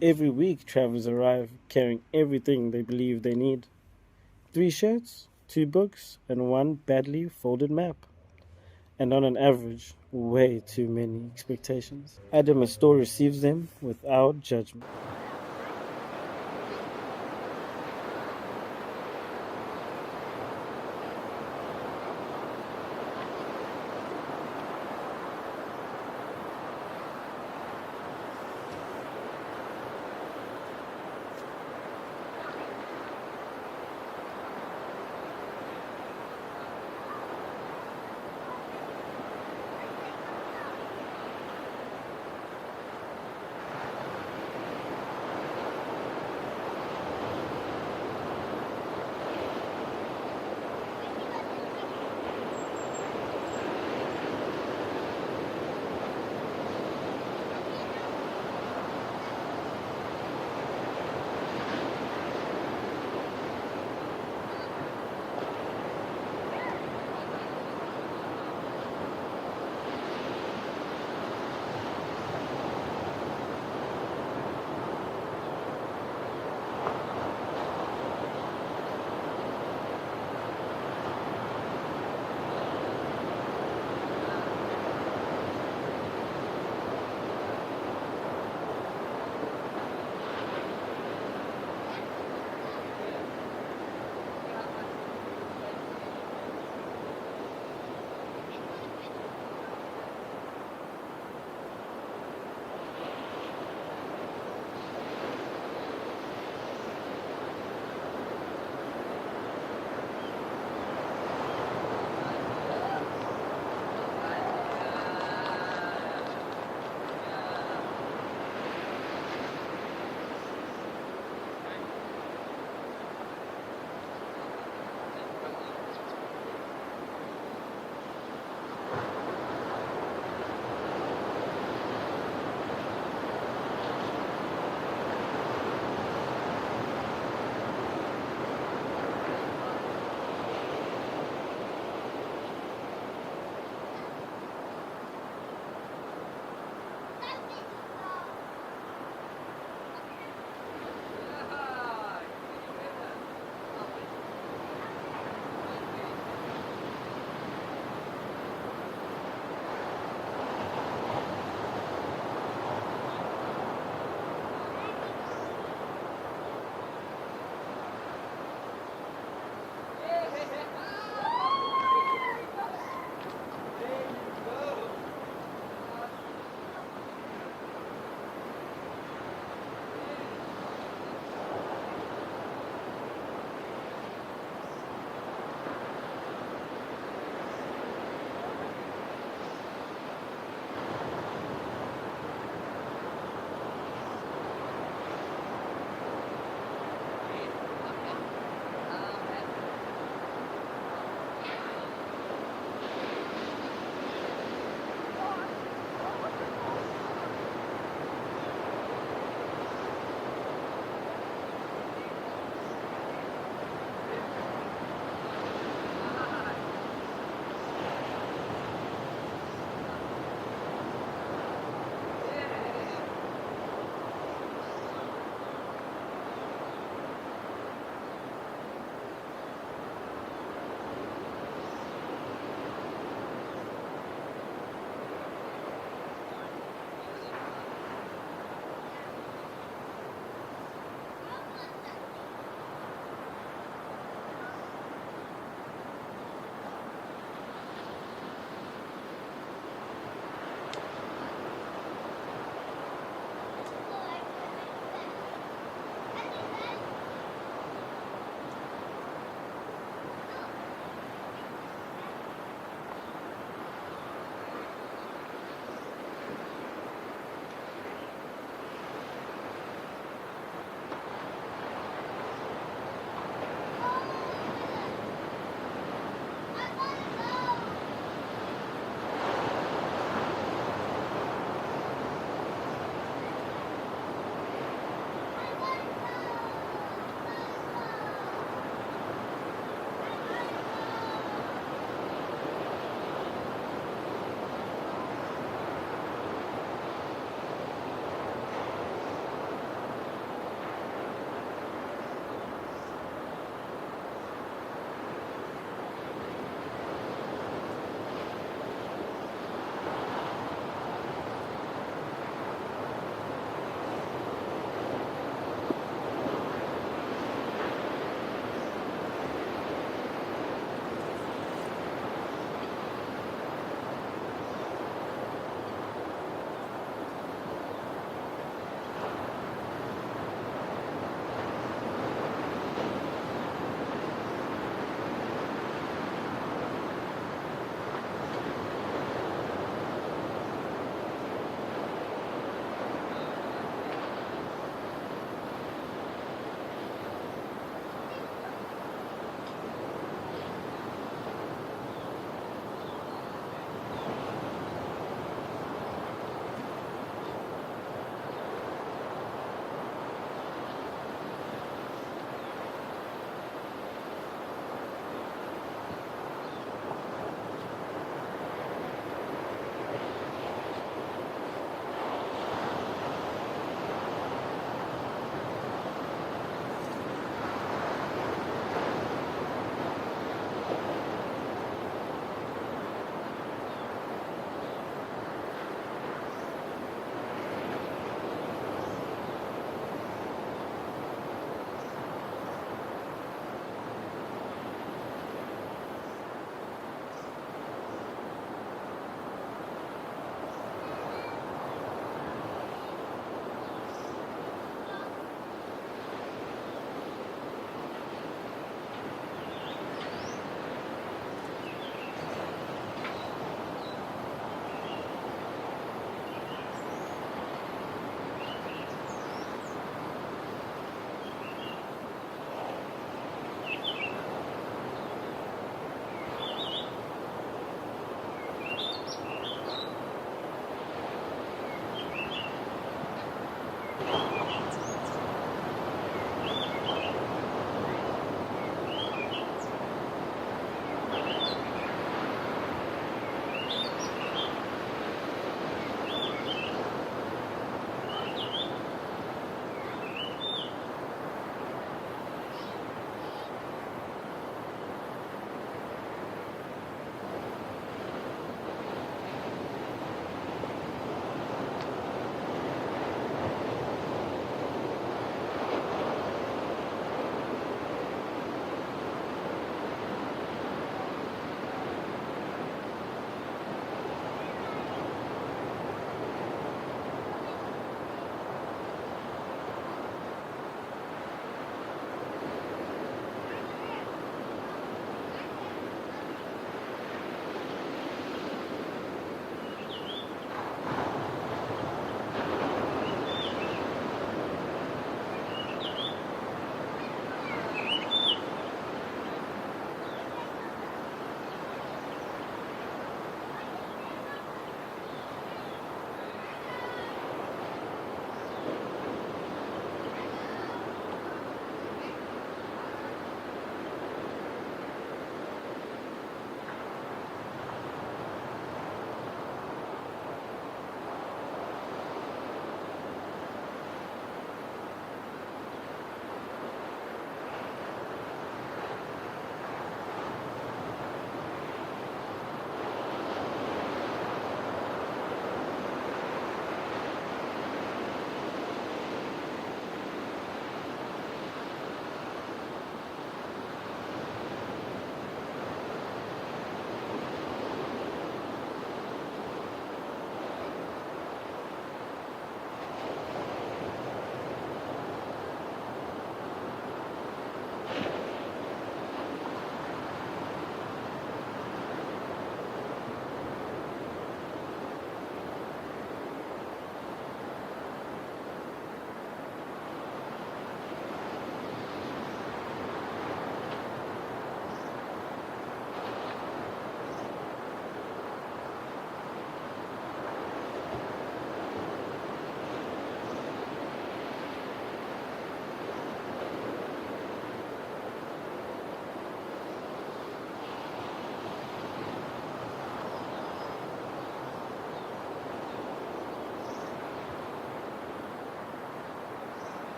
Every week, travelers arrive carrying everything they believe they need. 3 shirts, 2 books, and 1 badly folded map. And on an average, way too many expectations. Adamastor receives them without judgment.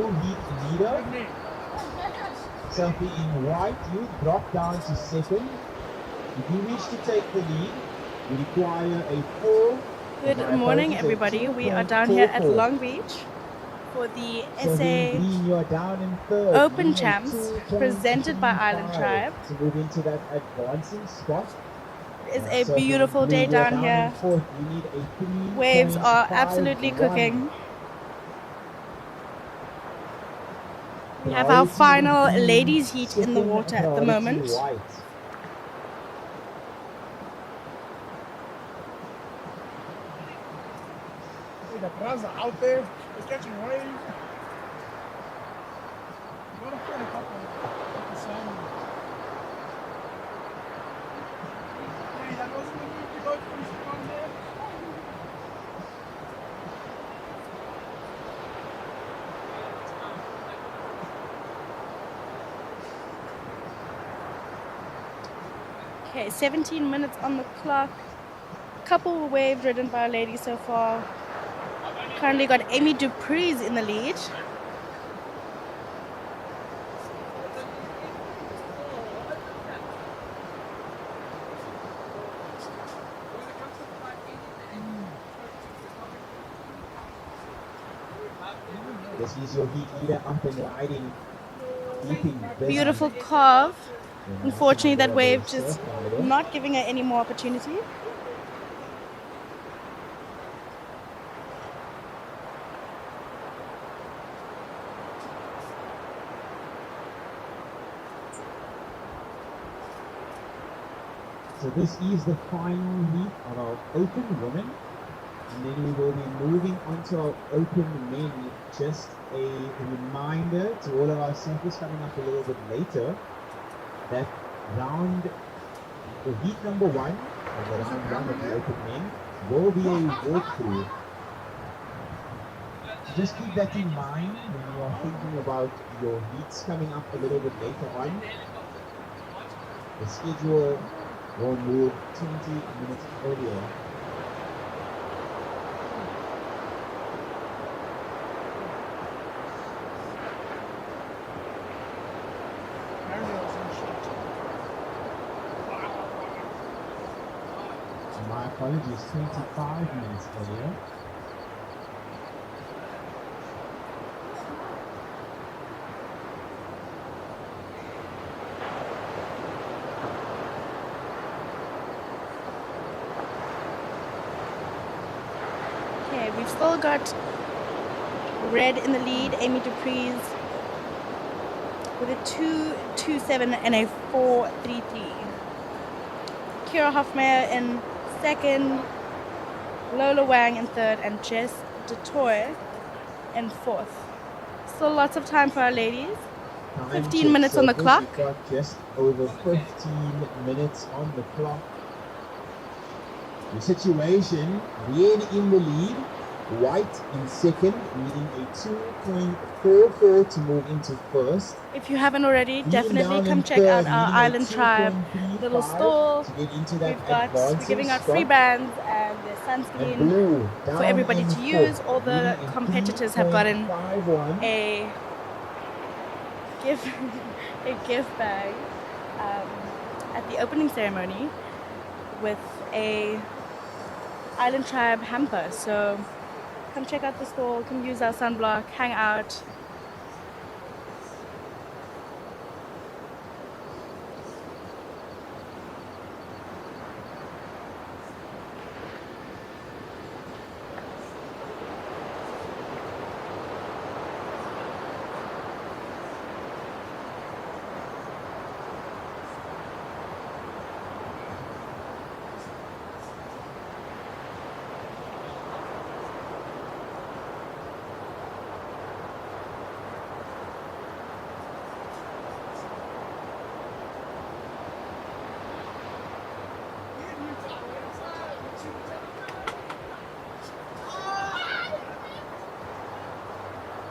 heat leader. Selfie in white, you drop down to second. If you wish to take the lead, you require a 4. Good morning, everybody. We are down here at Long Beach for the So SA in green, you are down in third. Open You need Champs 2.25 presented by Island Tribe. to move into that advancing spot. It's So a if in beautiful blue, day you are down in here. fourth. You need a 3.51. Waves are absolutely cooking. We have our final ladies heat in the water at the moment. White. The Brazza out there is catching waves. You want to put a couple salmon. Hey, that wasn't the move to go from there. Okay, 17 minutes on the clock. Couple waves ridden by a lady so far. Currently got Amy Dupree's in the lead. This is your heat leader up and riding. Keeping busy. Beautiful carve. Unfortunately, that wave just not giving her any more opportunity. So this is the final heat of our open women. And then we will be moving on to our open men. Just a reminder to all of our surfers coming up a little bit later that round, the heat number 1, or the round 1 of the open men, will be a walkthrough. So just keep that in mind when you are thinking about your heats coming up a little bit later on. The schedule will move 20 minutes earlier. My apologies, 25 minutes earlier. Okay, we've still got Red in the lead, Amy Dupree's with a 2.27 and a 4.33. Kira Hofmeyer in second, Lola Wang in third, and Jess DeToy in fourth. Still lots of time for our ladies. 15 minutes on the clock. We've got just over 15 minutes on the clock. The situation, Red in the lead, White in second, needing a 2.44 to move into first. If you haven't already, Green definitely down come in check out third, our needing a Island Tribe 2.35 little store. to get into that We're advancing giving out spot. free bands and there's And sunscreen blue for down everybody in to use. fourth, All the needing a competitors have gotten 3.51. a gift bag at the opening ceremony with a Island Tribe hamper. So come check out the store, come use our sunblock, hang out.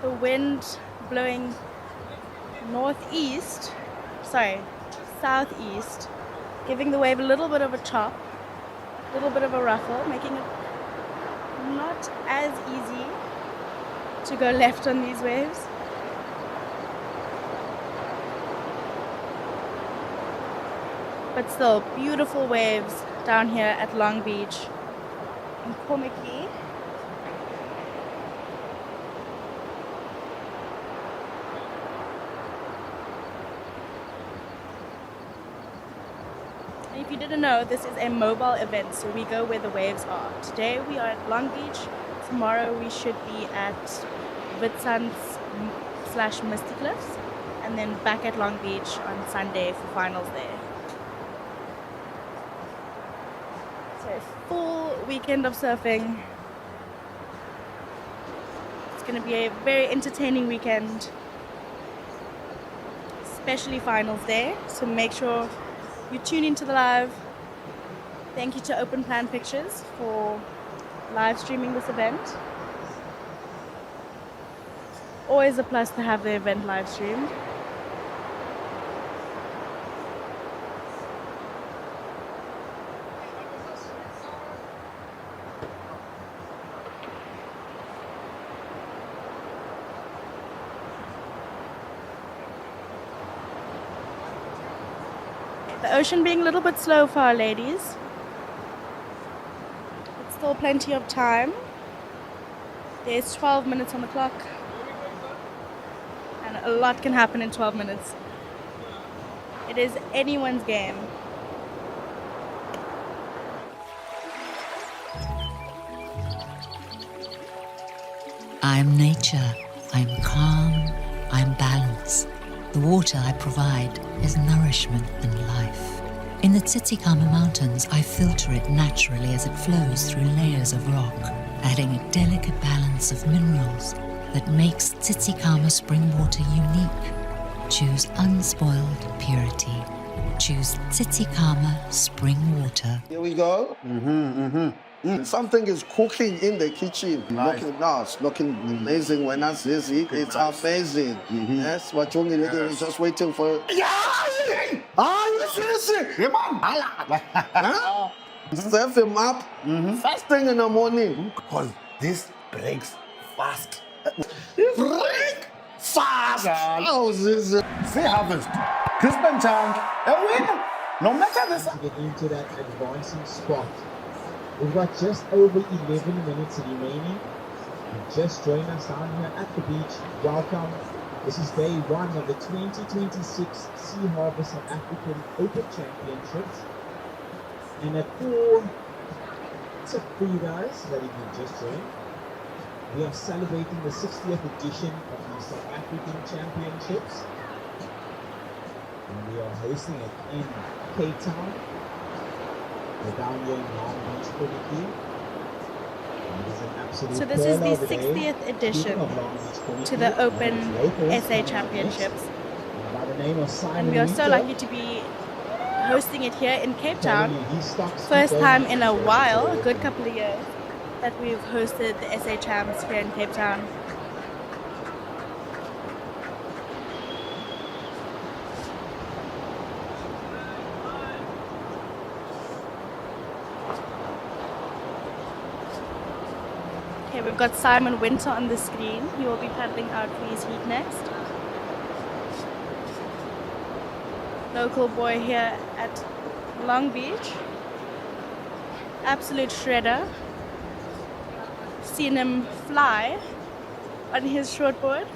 The wind blowing southeast, giving the wave a little bit of a chop, a little bit of a ruffle, making it not as easy to go left on these waves. But still, beautiful waves down here at Long Beach in Kommetjie. And if you didn't know, this is a mobile event, so we go where the waves are. Today we are at Long Beach. Tomorrow we should be at Witsunds/Misty Cliffs, and then back at Long Beach on Sunday for finals there. So a full weekend of surfing. It's going to be a very entertaining weekend, especially finals day. So make sure you tune into the live. Thank you to Open Plan Pictures for live streaming this event. Always a plus to have the event live streamed. The ocean being a little bit slow for our ladies. But still plenty of time. There's 12 minutes on the clock. And a lot can happen in 12 minutes. It is anyone's game. I'm nature, I'm calm, I'm balance. The water I provide is nourishment and life. In the Tsitsikamma Mountains, I filter it naturally as it flows through layers of rock, adding a delicate balance of minerals that makes Tsitsikamma spring water unique. Choose unspoiled purity. Choose Tsitsikamma spring water. Here we go. Something is cooking in the kitchen. Nice. Looking amazing when I see it. It's amazing. Yes, what you need to do is just waiting for. Hey, man. Huh? Serve him up first thing in the morning. Because this breaks fast. Break fast. How is this? Sea Harvest, Crispin Chang, a winner. No matter the size. Get into that advancing spot. We've got just over 11 minutes remaining. You just joined us down here at the beach. Welcome. This is day one of the 2026 Sea Harvest South African Open Championships. And a cool tip for you guys that you can just join. We are celebrating the 60th edition of the South African Championships. And we are hosting it in Cape Town. We're down here in Long Beach, Kommetjie. So this is the 60th edition to the Open SA Championships. And we are so lucky to be hosting it here in Cape Town. First time in a while, a good couple of years, that we've hosted the SA Champs here in Cape Town. Okay, we've got Simon Winter on the screen. He will be paddling out for his heat next. Local boy here at Long Beach. Absolute shredder. Seen him fly on his shortboard.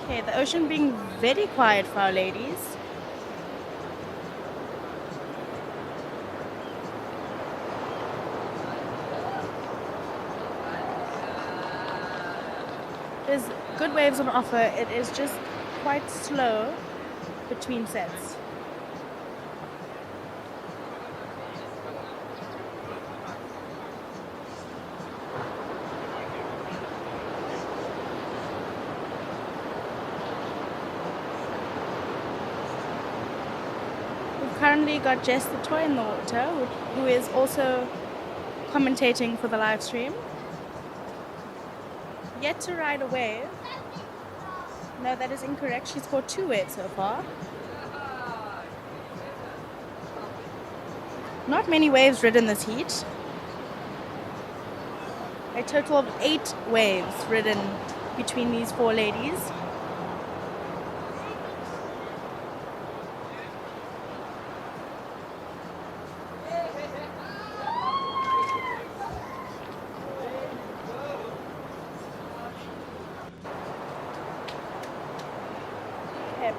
Okay, the ocean being very quiet for our ladies. There's good waves on offer. It is just quite slow between sets. We've currently got Jess the Toy in the water, who is also commentating for the live stream. Yet to ride a wave. No, that is incorrect. She's caught 2 waves so far. Not many waves ridden this heat. A total of 8 waves ridden between these 4 ladies.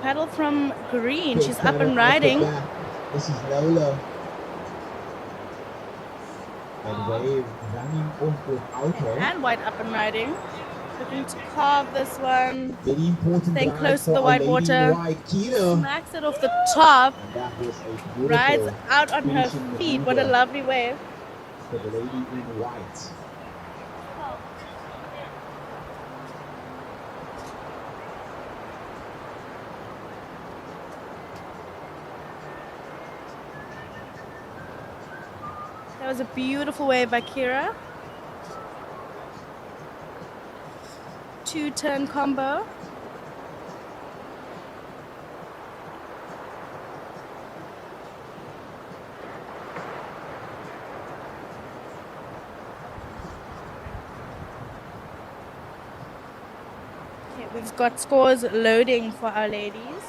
paddle from Green. Big She's up paddle and off the riding. back. This is Lola. And Wave running off without her. And White up and riding. Looking to carve this one. Very important Staying drive close to for the our white lady in water. white, Kina. Smacks it off the top. And that was a beautiful Rides out on her finishing feet. What a maneuver lovely wave. for the lady in white. That was a beautiful wave by Kira. 2-turn combo. Okay, we've got scores loading for our ladies.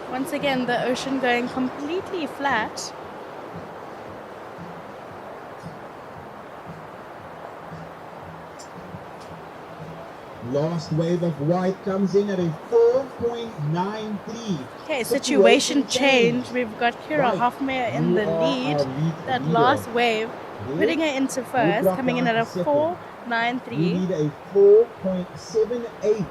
Once again, the ocean going completely flat. Last wave of white comes in at a 4.93. Okay, situation change. We've got Kira Right. Hoffmeyer in You the are lead. our lead That leader. last wave, Okay? putting her into You first, drop coming in down at a to second. 4.93. You need a 4.78 to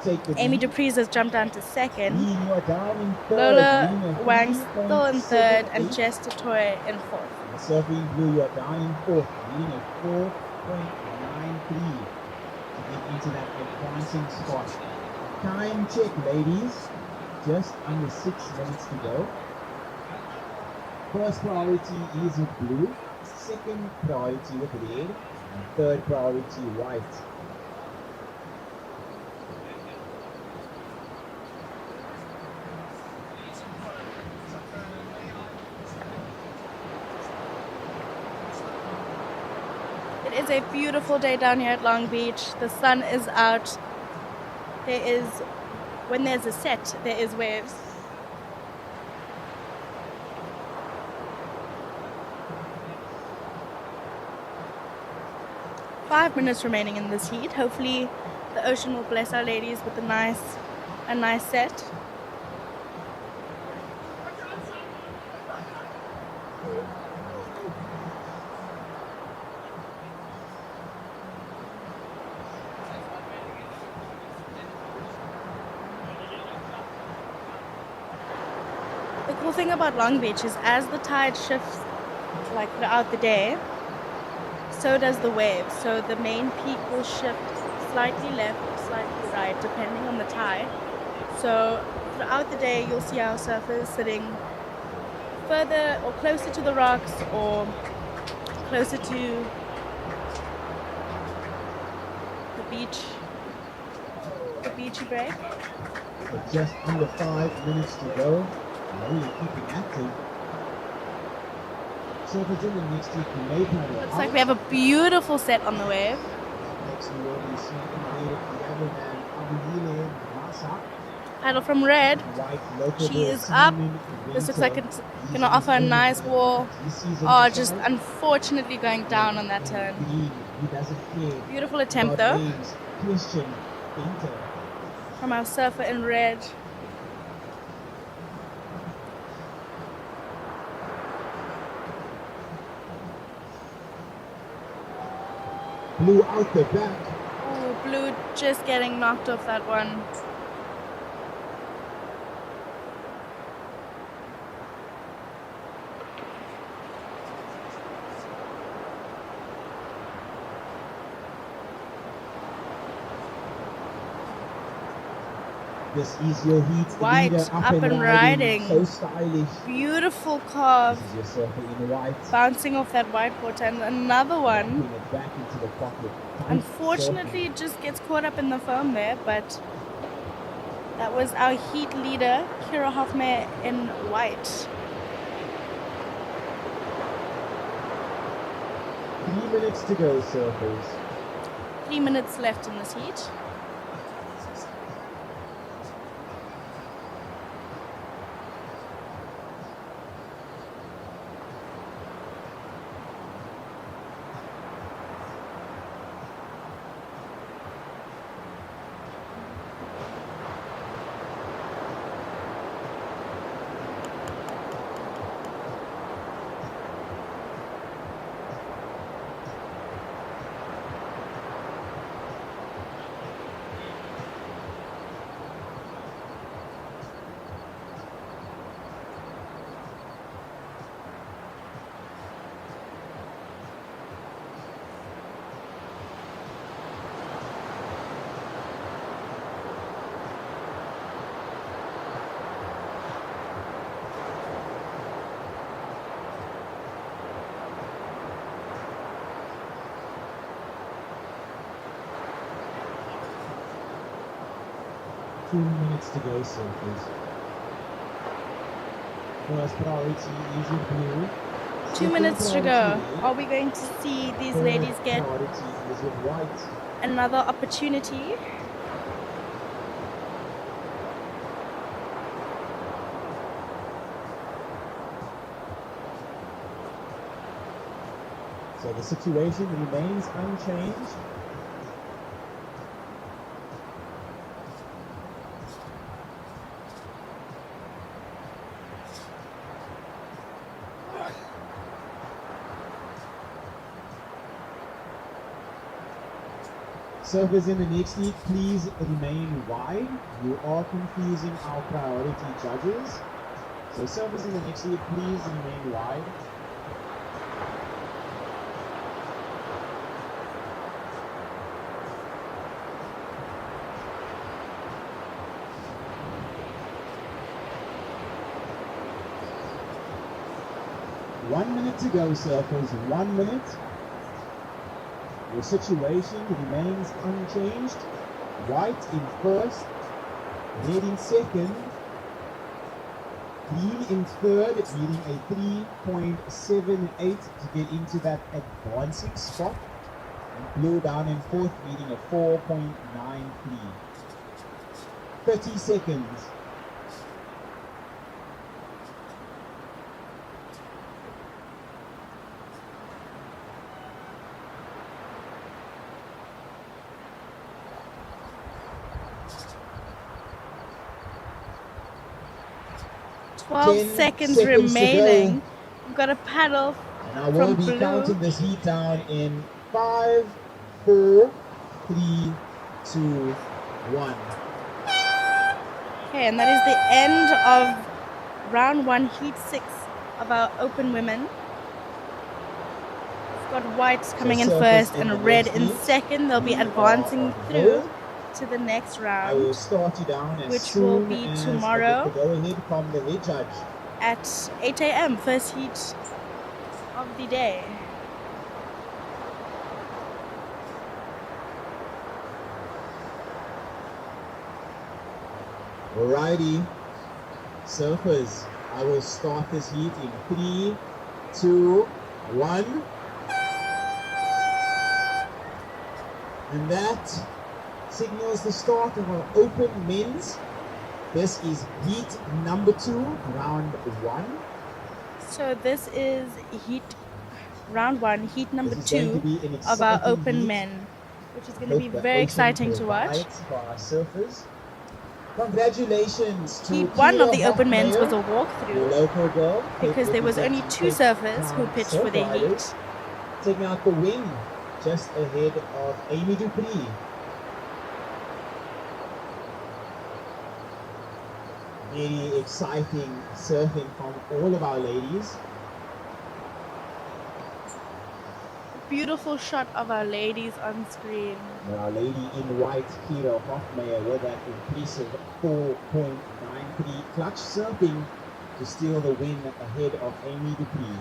take the Amy lead. Dupreez has jumped down to second. Lee, you are down in third. Lola Leading a Wang still in third, and 3.78. Jess Totoy in fourth. And Surfing Blue, you are down in fourth, leading a 4.93 to get into that advancing spot. Time check, ladies. Just under 6 minutes to go. First priority is with blue, second priority with red, and third priority white. It is a beautiful day down here at Long Beach. The sun is out. When there's a set, there is waves. Five minutes remaining in this heat. Hopefully the ocean will bless our ladies with a nice set. The cool thing about Long Beach is as the tide shifts like throughout the day, so does the wave. So the main peak will shift slightly left, slightly right, depending on the tide. So throughout the day, you'll see our surfers sitting further or closer to the rocks or closer to the beachy break. With just under 5 minutes to go. Really keeping active. Surfers in the next heat may paddle Looks out. like we have a beautiful set on the wave. Next we will be seeing the Yaman Abuyile Masa. Paddle from red. White local She boy is up. Simon This looks Winter. like it's He's gonna on offer a his nice own wall. this season Oh, to just try. unfortunately going down on that turn. Green, he doesn't care Beautiful attempt about though names. Christian Winter. from our surfer in red. Blew out the back. Ooh, blue just getting knocked off that one. This is your heat White, leader, up and riding. So stylish. Beautiful carve, This is your surfer in white. bouncing off that white water, and another one. Putting it back into the pocket. Unfortunately, it just gets caught up in the foam there, but that was our heat leader, Kira Hofmeyr in white. 3 minutes to go, surfers. 3 minutes left in this heat. Two minutes to go, surfers. First priority is in blue. 2 minutes to go. Are we going to see these ladies get Priority is in white. another opportunity? So the situation remains unchanged. Surfers in the next heat, please remain wide. You are confusing our priority judges. So surfers in the next heat, please remain wide. One minute to go, surfers. 1 minute. Your situation remains unchanged. White in first, red in second, green in third, needing a 3.78 to get into that advancing spot. And blue down in fourth, needing a 4.93. 30 seconds. Twelve 10 seconds seconds to remaining. go. We've got a paddle And I will from be blue. counting this heat down in 5, 4, 3, 2, 1. Okay, and that is the end of round one, heat 6 of our open women. We've got whites coming in surfers first in the and red next in heat. second. They'll be We are advancing on through hold. to the next I round will start you down as which soon will be as tomorrow. I get the go-ahead from the head judge. at 8 a.m. First heat of the day. Alrighty, surfers, I will start this heat in 3, 2, 1. And that signals the start of our open men's. This is heat number 2, round 1. So this is heat round 1, heat number This is going 2 to be an of our exciting open heat. men, which is going to be Hope the very ocean exciting to watch. provides for our surfers. Congratulations to Heat 1 of Kira the open men's was a Hofmeyr, your walkthrough local girl, because there was only 2 representing surfers who Cape pitched Town for their Surf Riders, heat. taking out the win just ahead of Amy Dupree. Very exciting surfing from all of our ladies. beautiful shot of our ladies on screen. And our lady in white, Kira Hoffmeyer, with that impressive 4.93 clutch surfing to steal the win ahead of Amy Dupree.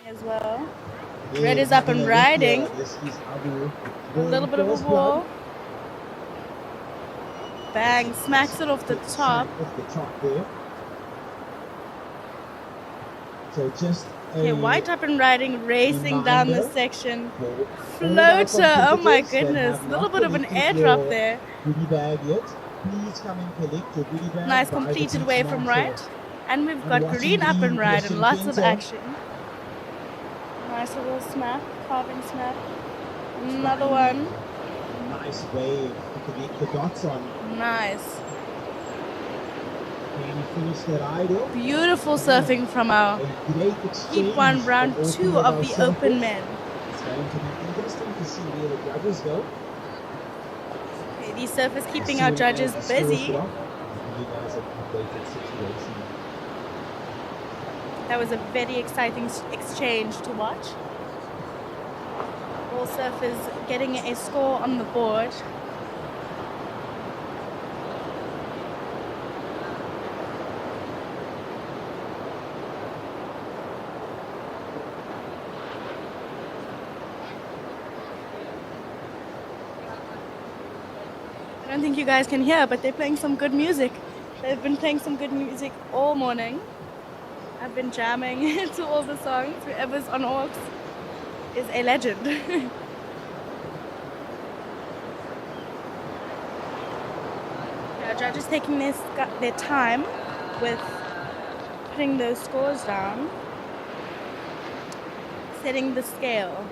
As well. Red is up and riding. This is Abu. A little bit of a wall. Bang, smacks it off the top. Off the top there. So just Okay, white up and riding, racing down the section. for all our Floater, oh my competitors that goodness. have A little not bit of an collected airdrop your there. Goodie bag yet. Please come and collect your goodie bag. Nice by the completed beach wave from launcher. right. And we've And got watching green up the and ride and Christian lots of Pinto. action. Nice little snap, carving snap. Another one. Nice wave to connect the dots on. Nice. Can we finish the ride off? Beautiful surfing from our A great exchange Heat 1 round from all 2 three of our the Open surfers. Men. It's going to be interesting to see where the judges go. Okay, these surfers keeping As our soon judges as the scores busy. drop, we'll give you guys an updated situation. That was a very exciting exchange to watch. All surfers getting a score on the board. I don't think you guys can hear, but they're playing some good music. They've been playing some good music all morning. I've been jamming to all the songs. Whoever's on aux is a legend. Our judges taking their time with putting those scores down, setting the scale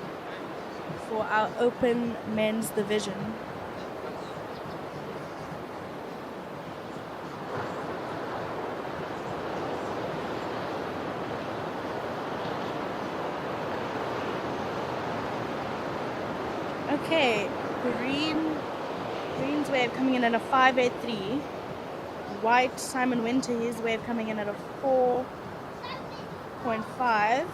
for our Open Men's Division. Okay, Green's wave coming in at a 5.83. White, Simon Winter, his wave coming in at a 4.5.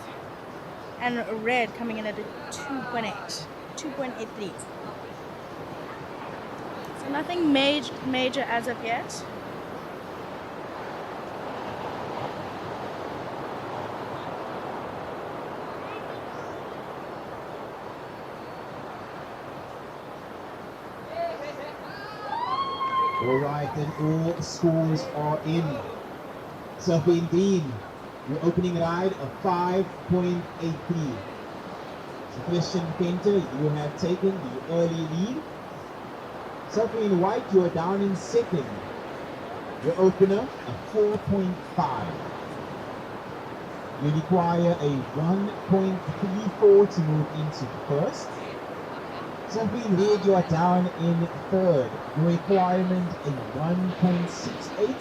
And red coming in at a 2.83. So nothing major as of yet. All right, then all scores are in. Surfer in green, your opening ride of 5.83. So Christian Painter, you have taken the early lead. Surfer in white, you are down in second. Your opener, a 4.5. You require a 1.34 to move into first. Surfing red, you are down in third. Your requirement a 1.68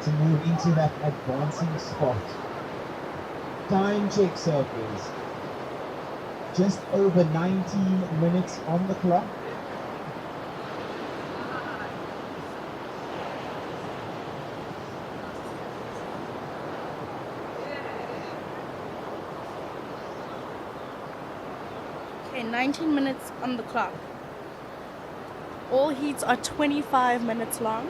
to move into that advancing spot. Time check, surfers. Just over 19 minutes on the clock. 19 minutes on the clock. All heats are 25 minutes long,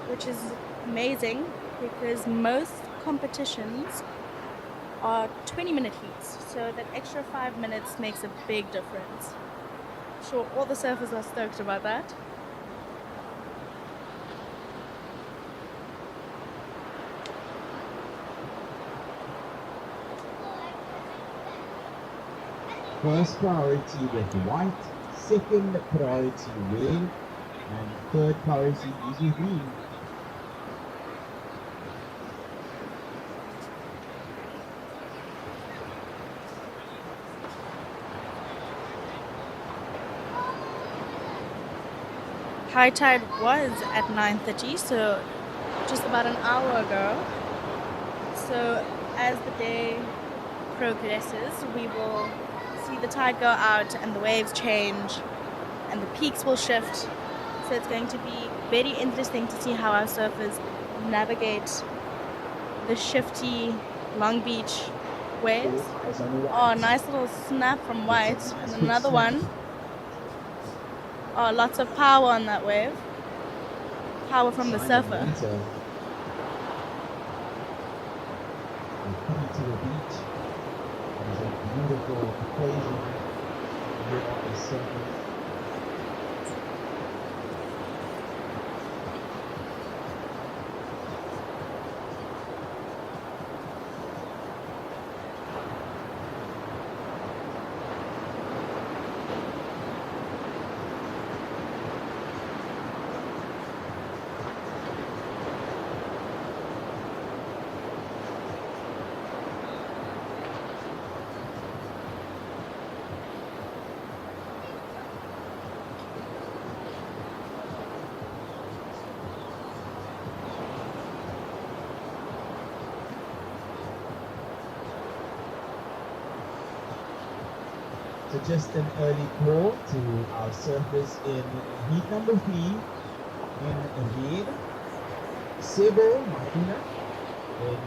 which is amazing because most competitions are 20-minute heats, so that extra 5 minutes makes a big difference. I'm sure all the surfers are stoked about that. First priority with white, second priority red, and third priority is with green. High tide was at 9:30, so just about an hour ago. So as the day progresses, we will see the tide go out and the waves change and the peaks will shift. So it's going to be very interesting to see how our surfers navigate the shifty Long Beach waves. Oh, nice little snap from White. And another one. Oh, lots of power on that wave. Power from the surfer. Coming to the beach. There's a beautiful equation here on the surface. So just an early call to our surfers in heat number 3 in red, Sebo Martina, in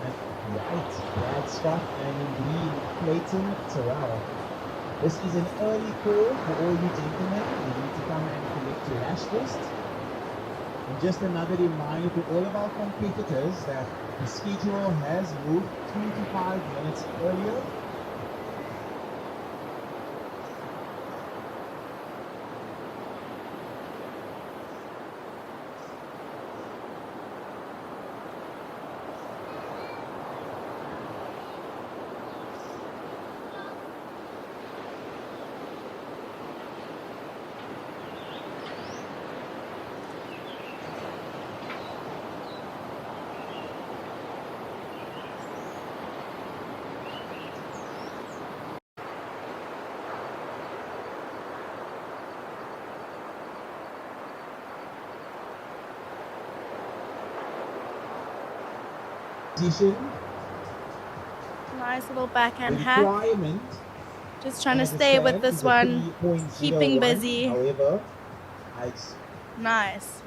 white, Brad Scott, and in green, Clayton Terrell. This is an early call for all you gentlemen. You need to come and collect your rash list. And just another reminder to all of our competitors that the schedule has moved 25 minutes earlier. Nice little backhand The hack. requirement, Just trying to as it stay with stands, this is a one. 3.01. Keeping busy. However, Nice.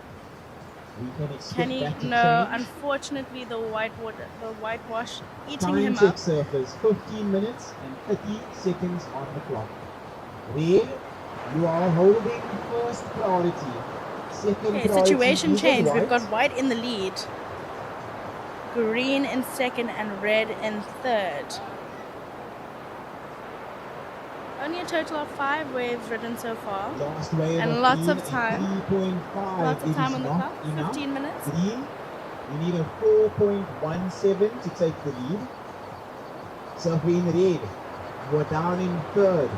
we can expect Can he? that to No, change. unfortunately the whitewash eating Time him check up. surfers, 15 minutes and 30 seconds on the clock. Red, you are holding first priority. Second Okay, priority situation is change. white. We've got white in the lead, green in second, and red in third. Only a total of 5 waves ridden so far. Last wave and of lots green, of time. 3.5. Lots of It time is on the not clock. enough. 15 minutes. Green, you need a 4.17 to take the lead. Surfer in red, you are down in third.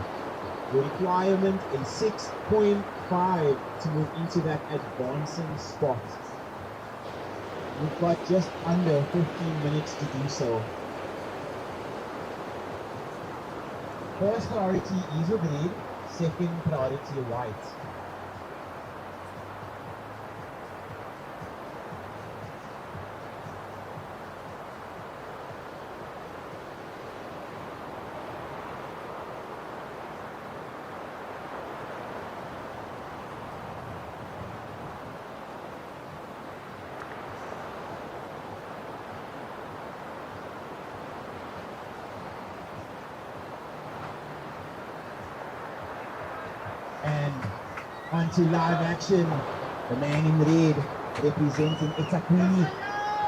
The requirement is 6.5 to move into that advancing spot. You've got just under 15 minutes to do so. First priority is red, second priority white. And onto live action. The man in red representing Etakuni.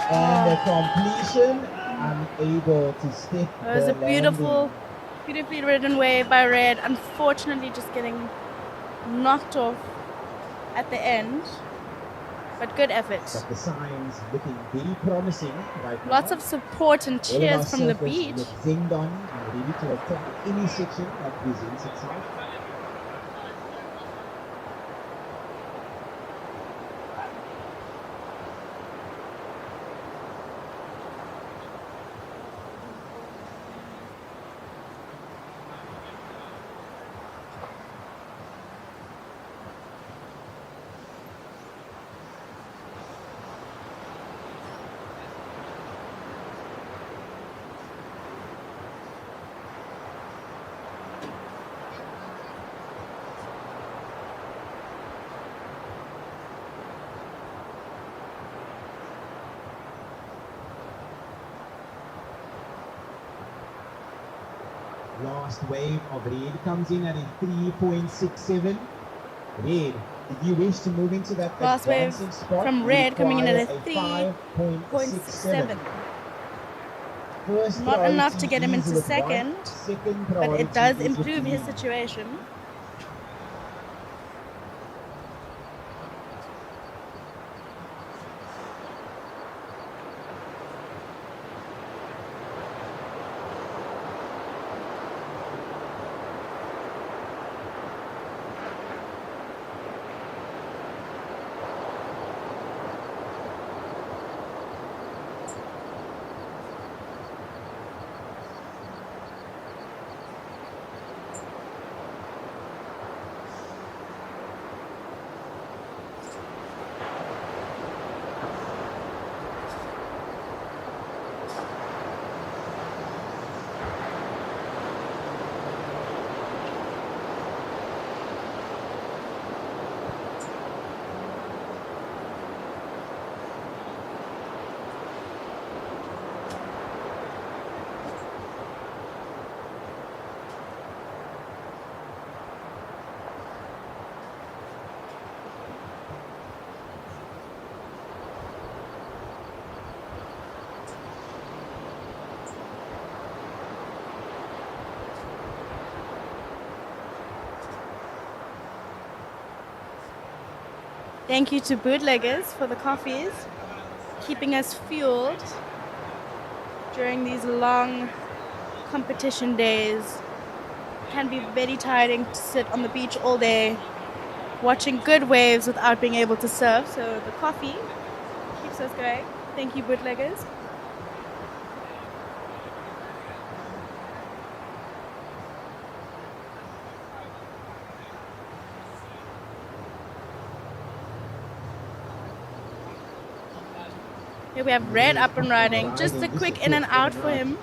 And the completion, unable to step It was the a beautiful, landing. beautifully ridden wave by Red. Unfortunately, just getting knocked off at the end. But good effort. But the signs looking very promising right now. Lots of support and All of cheers our from the surfers beach. look zinged on and ready to attack any section that presents itself. Last wave of Red comes in at a 3.67. Red, if you wish to move into that Last wave advancing spot, from you Red coming in at a require 3.67. First Not enough to priority get him is into with second, white. Second but priority it does is with improve his green. situation. Thank you to Bootleggers for the coffees, keeping us fueled during these long competition days. Can be very tiring to sit on the beach all day, watching good waves without being able to surf. So the coffee keeps us going. Thank you, Bootleggers. Here we have Red up and riding. Just a quick in and out for him.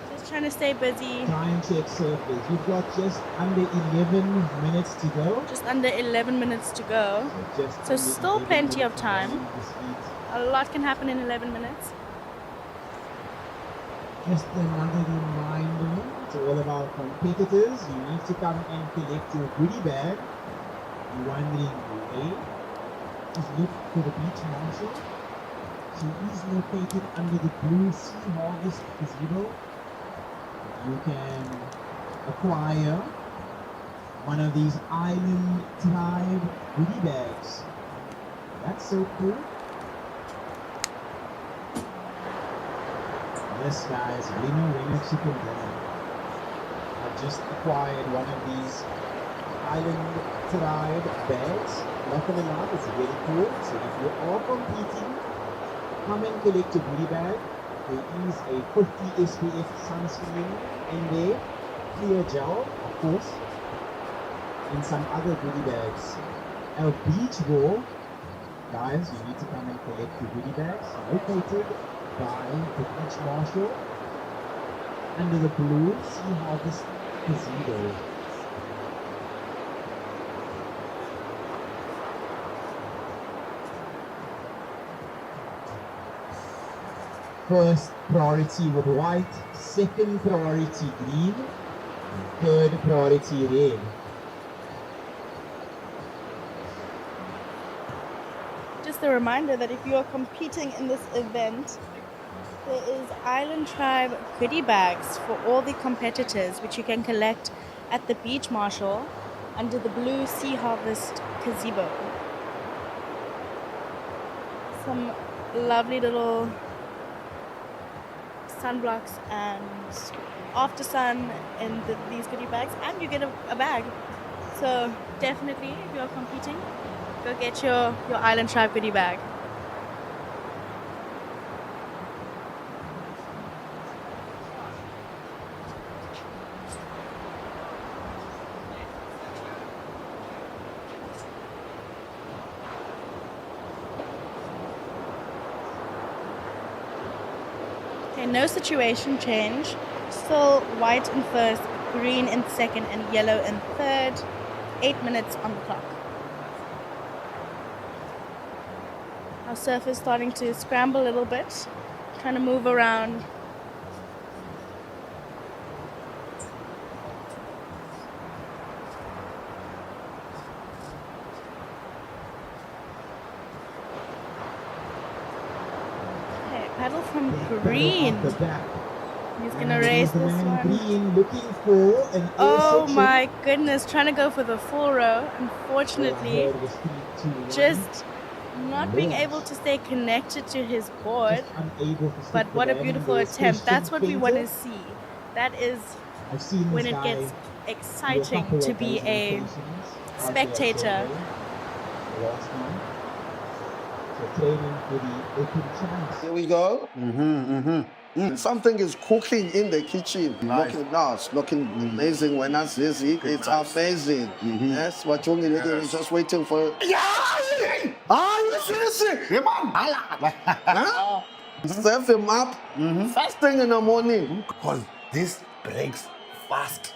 Just trying to stay busy. Time check surfers. You've got just under 11 minutes to go. Just under 11 minutes to go. Just So under still 11 plenty of minutes time. to go this heat. A lot can happen in 11 minutes. Just another reminder to all of our competitors, you need to come and collect your goodie bag. You're wondering where? Just look for the beach marshal. She is located under the blue Sea Harvest gazebo. You can acquire one of these Island Tribe goodie bags. That's so cool. Yes, guys, winner chicken dinner. I've just acquired one of these Island Tribe bags. Not gonna lie, it's very cool. So if you are competing, come and collect your goodie bag. There is a 50 SPF sunscreen in there, clear gel, of course, and some other goodie bags. Our beach ball, guys, you need to come and collect your goodie bags, located by the beach marshal under the blue Sea Harvest gazebo. First priority with white, second priority green, and third priority red. Just a reminder that if you are competing in this event, there is Island Tribe goodie bags for all the competitors, which you can collect at the Beach Marshal under the blue Sea Harvest gazebo. Some lovely little sunblocks and after sun in these goodie bags, and you get a bag. So definitely, if you're competing, go get your Island Tribe goodie bag. Okay, no situation change. Still white in first, green in second, and yellow in third. 8 minutes on the clock. Our surf is starting to scramble a little bit, trying to move around. Okay, paddle from green. He's gonna race this one. Green looking for an Oh my goodness, trying to go for the full row. Unfortunately, just not being able to stay connected to his board. But what a beautiful attempt. That's what we want to see. That is when it gets exciting to be a spectator. Here we go. Something is cooking in the kitchen. Nice. Looking amazing when I see it. It's amazing. Yes, we're just waiting for. Serve him up first thing in the morning. Because this breaks fast.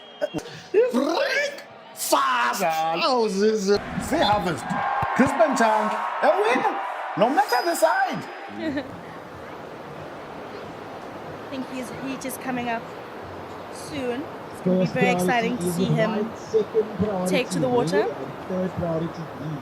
Break fast. How is this? Sea Harvest, Crispin Chang, a winner, no matter the side. I think his heat is coming up soon. It's going to be very exciting to see him take to the water. Third priority lead.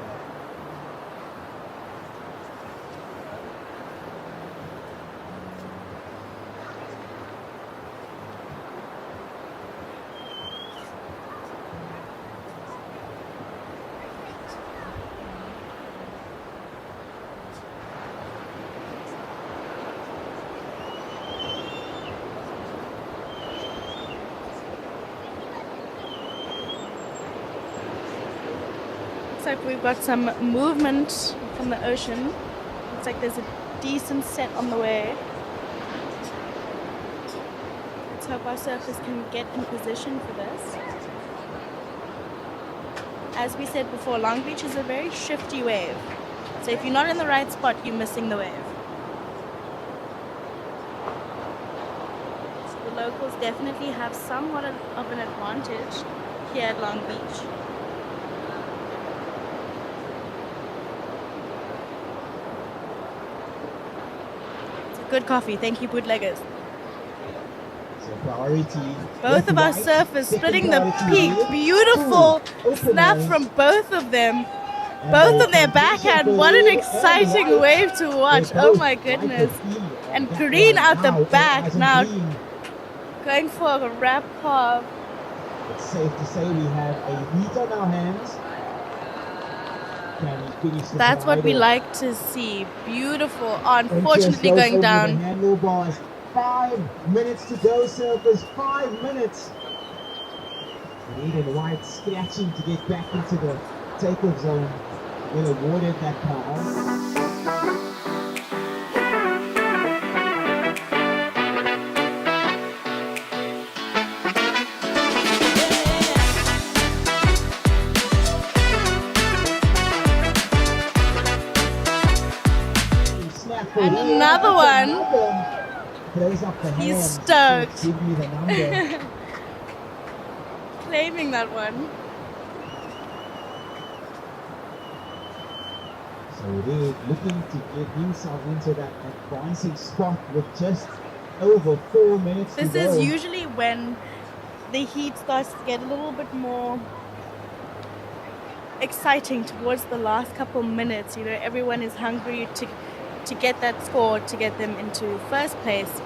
Looks like we've got some movement from the ocean. Looks like there's a decent set on the way. Let's hope our surfers can get in position for this. As we said before, Long Beach is a very shifty wave. So if you're not in the right spot, you're missing the wave. The locals definitely have somewhat of an advantage here at Long Beach. Good coffee. Thank you, bootleggers. So priority. Both of our surfers splitting the peak. Beautiful snap from both of them. Both on their backhand. What an exciting wave to watch. Oh my goodness. And Green out the back now. Going for a wrap carve. It's safe to say we have a heat on our hands. Can he finish the That's what we final? like to see. Beautiful. Unfortunately going down. Handlebars. 5 minutes to go, surfers. 5 minutes. Green and white scratching to get back into the takeoff zone. They awarded that power. And another one. Close up the He's hands. stoked. Give me the number. Claiming that one. So they're looking to get himself into that advancing spot with just over 4 minutes This to go. is usually when the heat starts to get a little bit more exciting towards the last couple minutes. You know, everyone is hungry to get that score, to get them into first place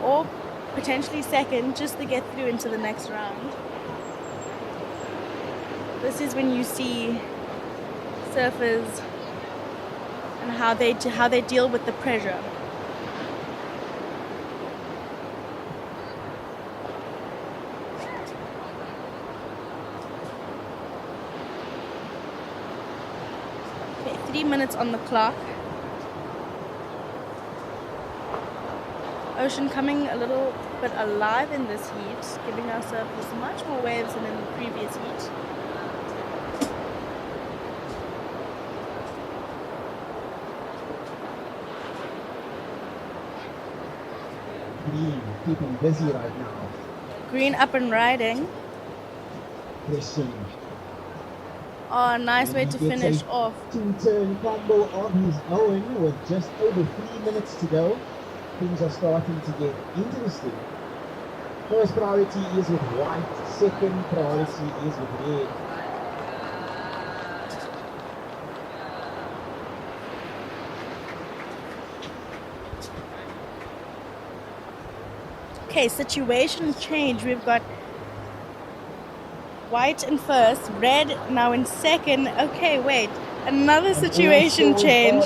or potentially second, just to get through into the next round. This is when you see surfers and how they deal with the pressure. Okay, 3 minutes on the clock. Ocean coming a little bit alive in this heat, giving our surfers much more waves than in the previous heat. Green keeping busy right now. Green up and riding. Pressing. Oh, nice way to finish off. Two-turn combo of his own with just over 3 minutes to go. Things are starting to get interesting. First priority is with white, second priority is with red. Okay, situation change. We've got white in first, red now in second. Okay, wait, another situation change.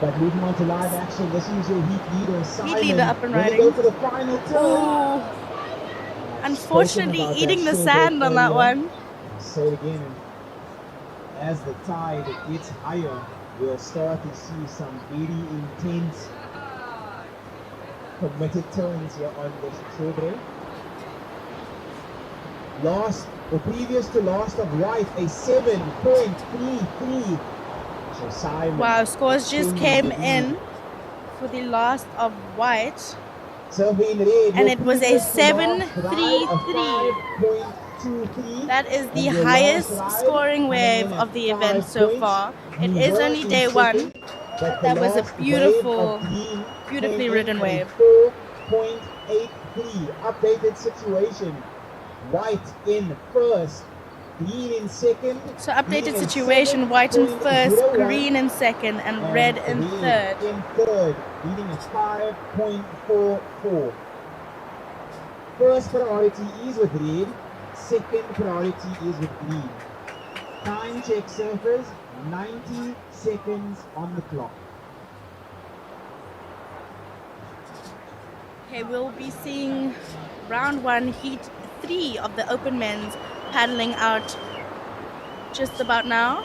But moving on to live action, this is your heat leader, Simon. Heat leader up and Ready to riding. go for the final turn. Unfortunately, Spoken about eating the that so sand bit on that earlier. one. Say it again. As the tide gets higher, we'll start to see some very intense committed turns here on this shore. Last or previous to last of white, a 7.33. So Simon. Wow, scores just extending came the lead. in for the last of white. Surfing red, And your it was a previous to last 7.33. ride, a 5.23. That is the And your highest last ride scoring coming wave in of at the 5 event so points. far. It You is were only in day second, one. but That the was a last beautiful, wave of green beautifully came ridden in wave. at 4.83. Updated situation. White in first, green in second. So green updated in situation, white in first, 7.01, green in second, and red in third. in third, leading at 5.44. First priority is with red, second priority is with green. Time check surfers, 90 seconds on the clock. Okay, we'll be seeing round one, heat 3 of the open men's paddling out just about now.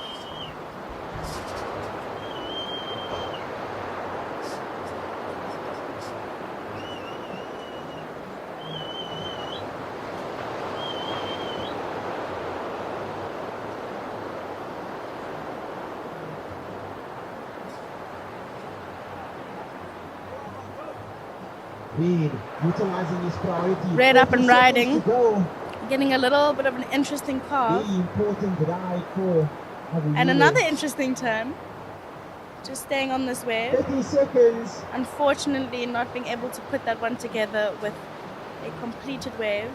Red, utilizing his priority. Red up and 30 seconds riding. to go. Getting a little bit of an interesting carve. Very important ride for And another interesting turn. Just staying on this wave. 30 seconds. Unfortunately, not being able to put that one together with a completed wave.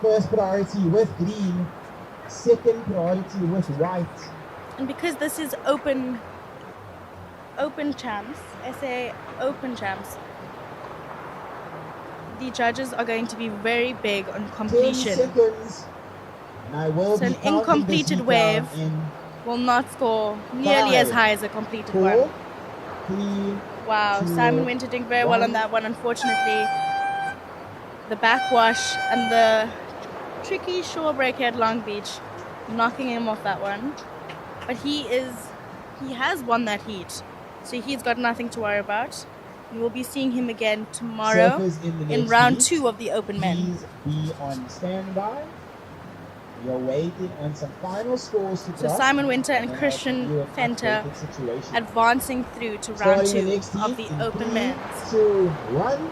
First priority with green, second priority with white. And because this is open champs, SA open champs, the judges are going to be very big on 10 completion. seconds. And I will So be an counting incompleted this heat wave down in will not score nearly as 5, high as a completed 4, one. 3, Wow, 2, Simon Winter doing very well on 1. that one. Unfortunately, the backwash and the tricky shore break here at Long Beach knocking him off that one. But he has won that heat, so he's got nothing to worry about. We will be seeing him again tomorrow Surfers in the in next round heat, 2 of the open men. Please be on standby. You're waiting on some final scores to So drop. Simon Winter and I'll Christian give you an Fenter updated situation. advancing through to round Starting 2 next of the heat in open 3, men. 2, 1.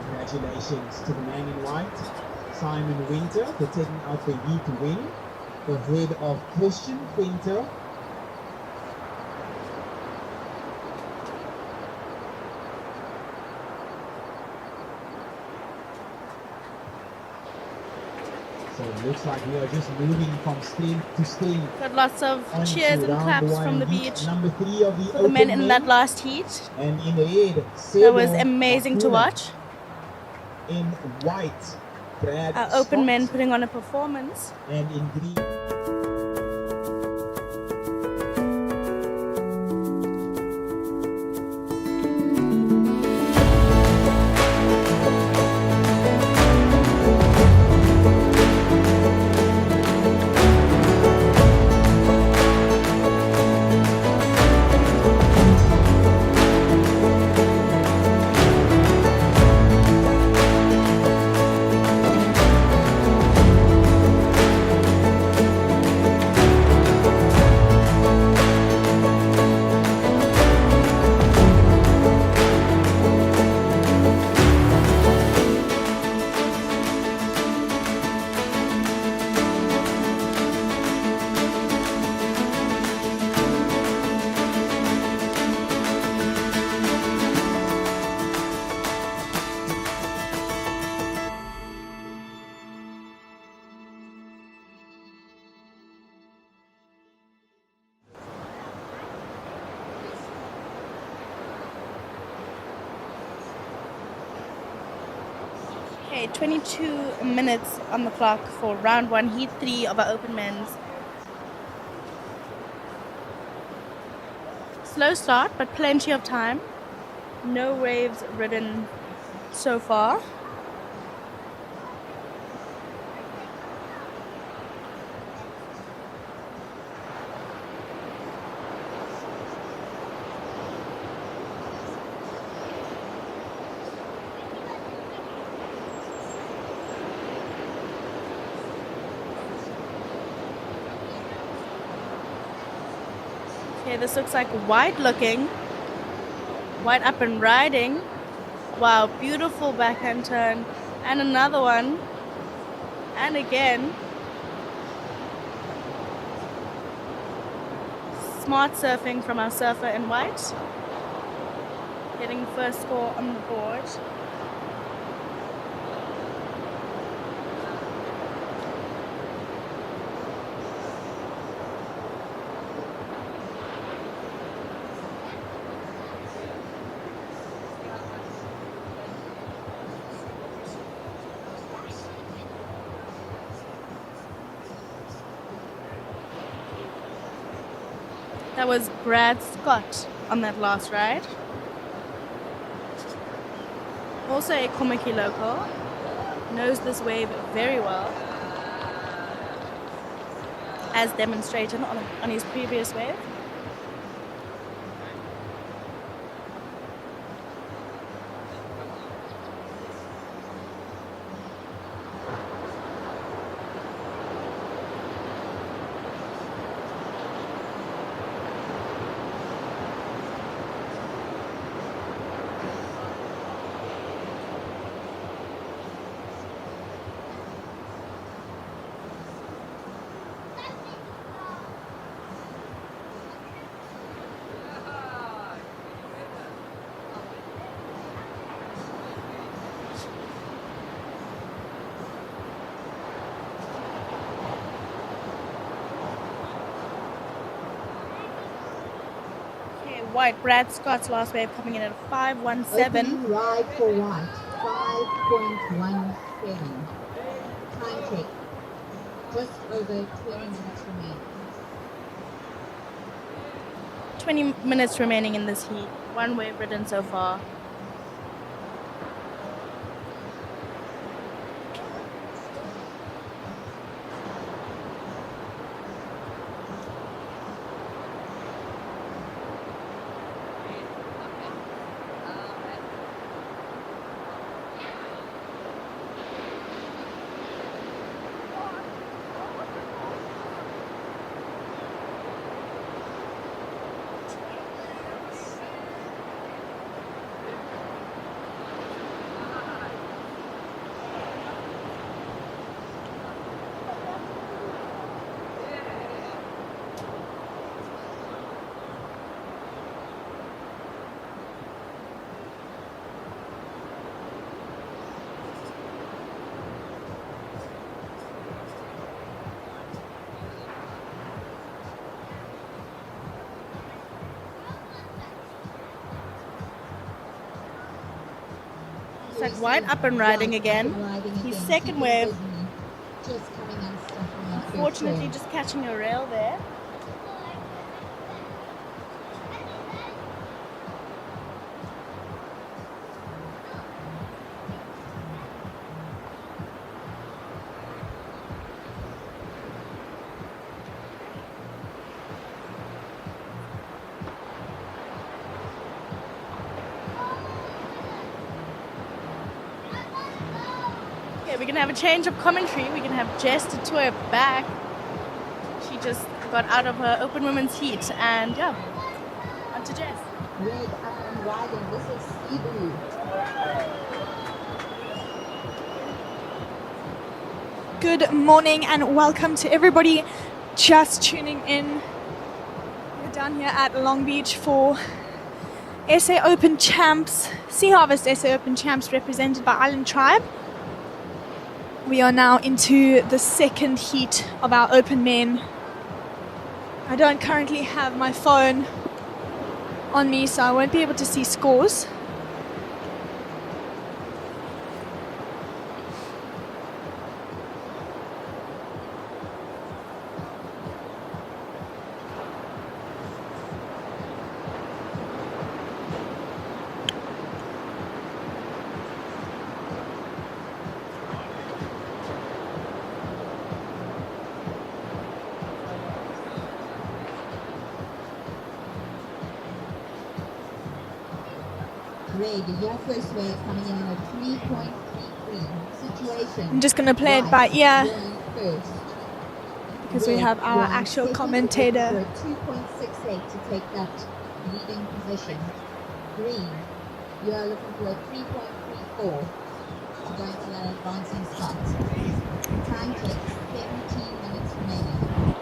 Congratulations to the man in white, Simon Winter for taking out the heat win ahead of Christian Winter. So it looks like we are just moving from stain to stain. Got lots of cheers and claps from the beach Number 3 of the for the men in open that last heat. And in the head, That was Sebo amazing to Makula. watch. In white, Brad Our open Scott. men putting on a performance. And in green. Okay, 22 minutes on the clock for round 1, heat 3 of our open men's. Slow start, but plenty of time. No waves ridden so far. Okay, this looks like white looking. White up and riding. Wow, beautiful backhand turn. And another one. And again. Smart surfing from our surfer in white. Getting the first score on the board. That was Brad Scott on that last ride. Also a Komaki local. Knows this wave very well. As demonstrated on his previous wave. White, Brad Scott's last wave coming in at 5:17. Opening ride for white, 5.17. Time check. Just over 20 minutes remaining. 20 minutes remaining in this heat. One wave ridden so far. Outside White up and riding again. His second wave. Just coming unstuck on that first Unfortunately, turn. just catching a rail there. Okay, we're gonna have a change of commentary. We're gonna have Jess de Tour back. She just got out of her open women's heat, and yeah, on to Jess. Red up and riding. This is Ibu. Good morning and welcome to everybody just tuning in. We're down here at Long Beach for SA Open Champs, Sea Harvest SA Open Champs represented by Island Tribe. We are now into the second heat of our open men. I don't currently have my phone on me, so I won't be able to see scores. Red, your first wave coming in at 3.33. Situation. I'm just going to play it by ear Going first. because we have our actual Second, commentator. looking for a 2.68 to take that leading position. Green, you are looking for a 3.34 to go into that advancing spot. Time check, 17 minutes remaining.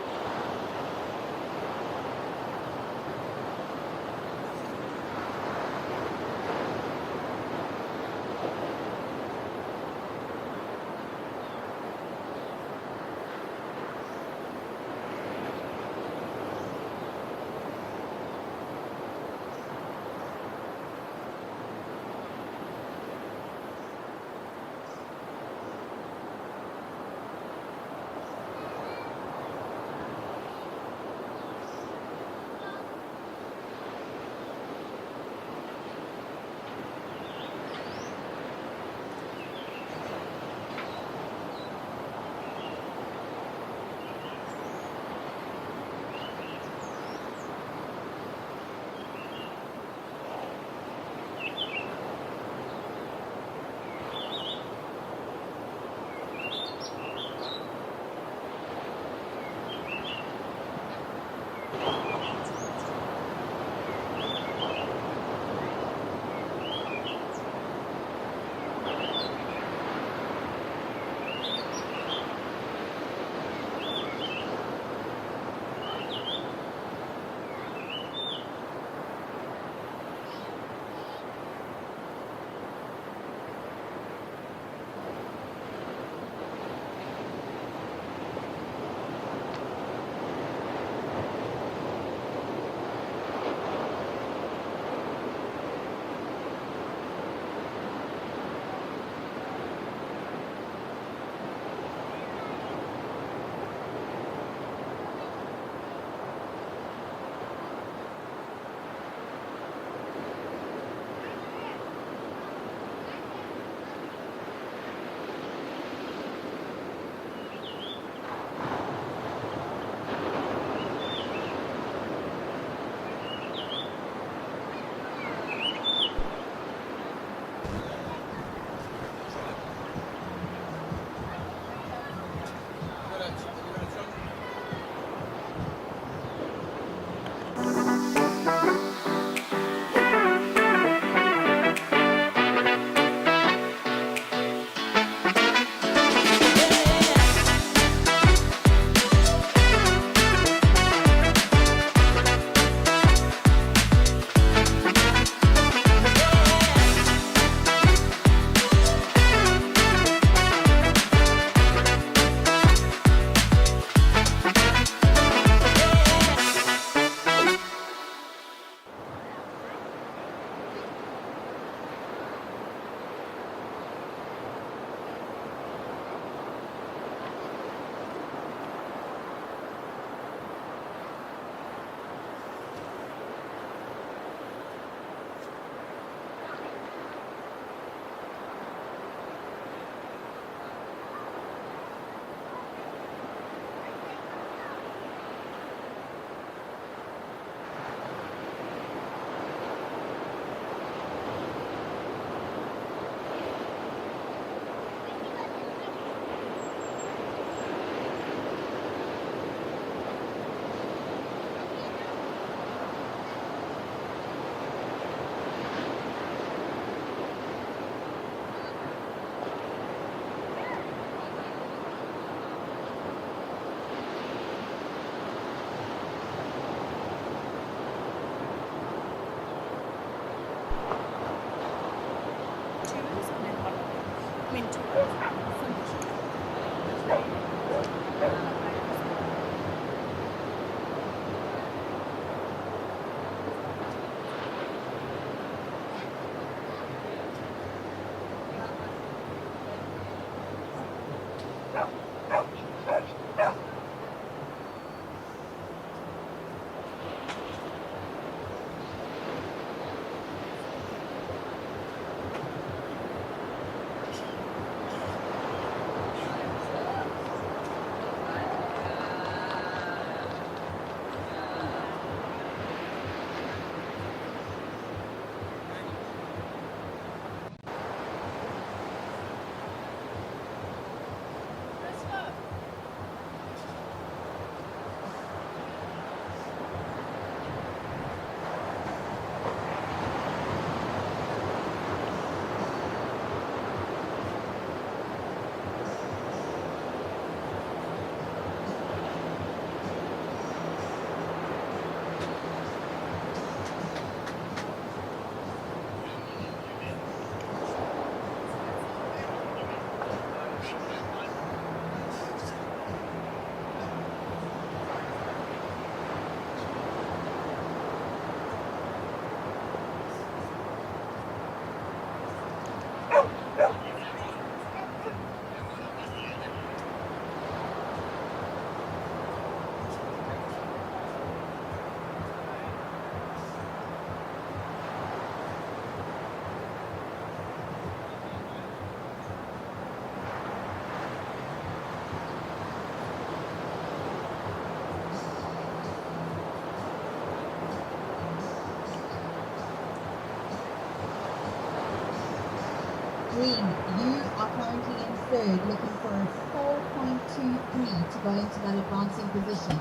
Green, you are currently in third, looking for a 4.23 to go into that advancing position. A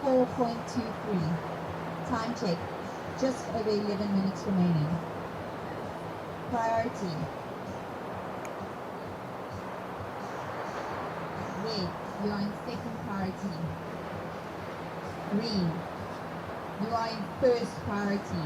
4.23. Time check. Just over 11 minutes remaining. Priority. Red, you are in second priority. Green, you are in first priority.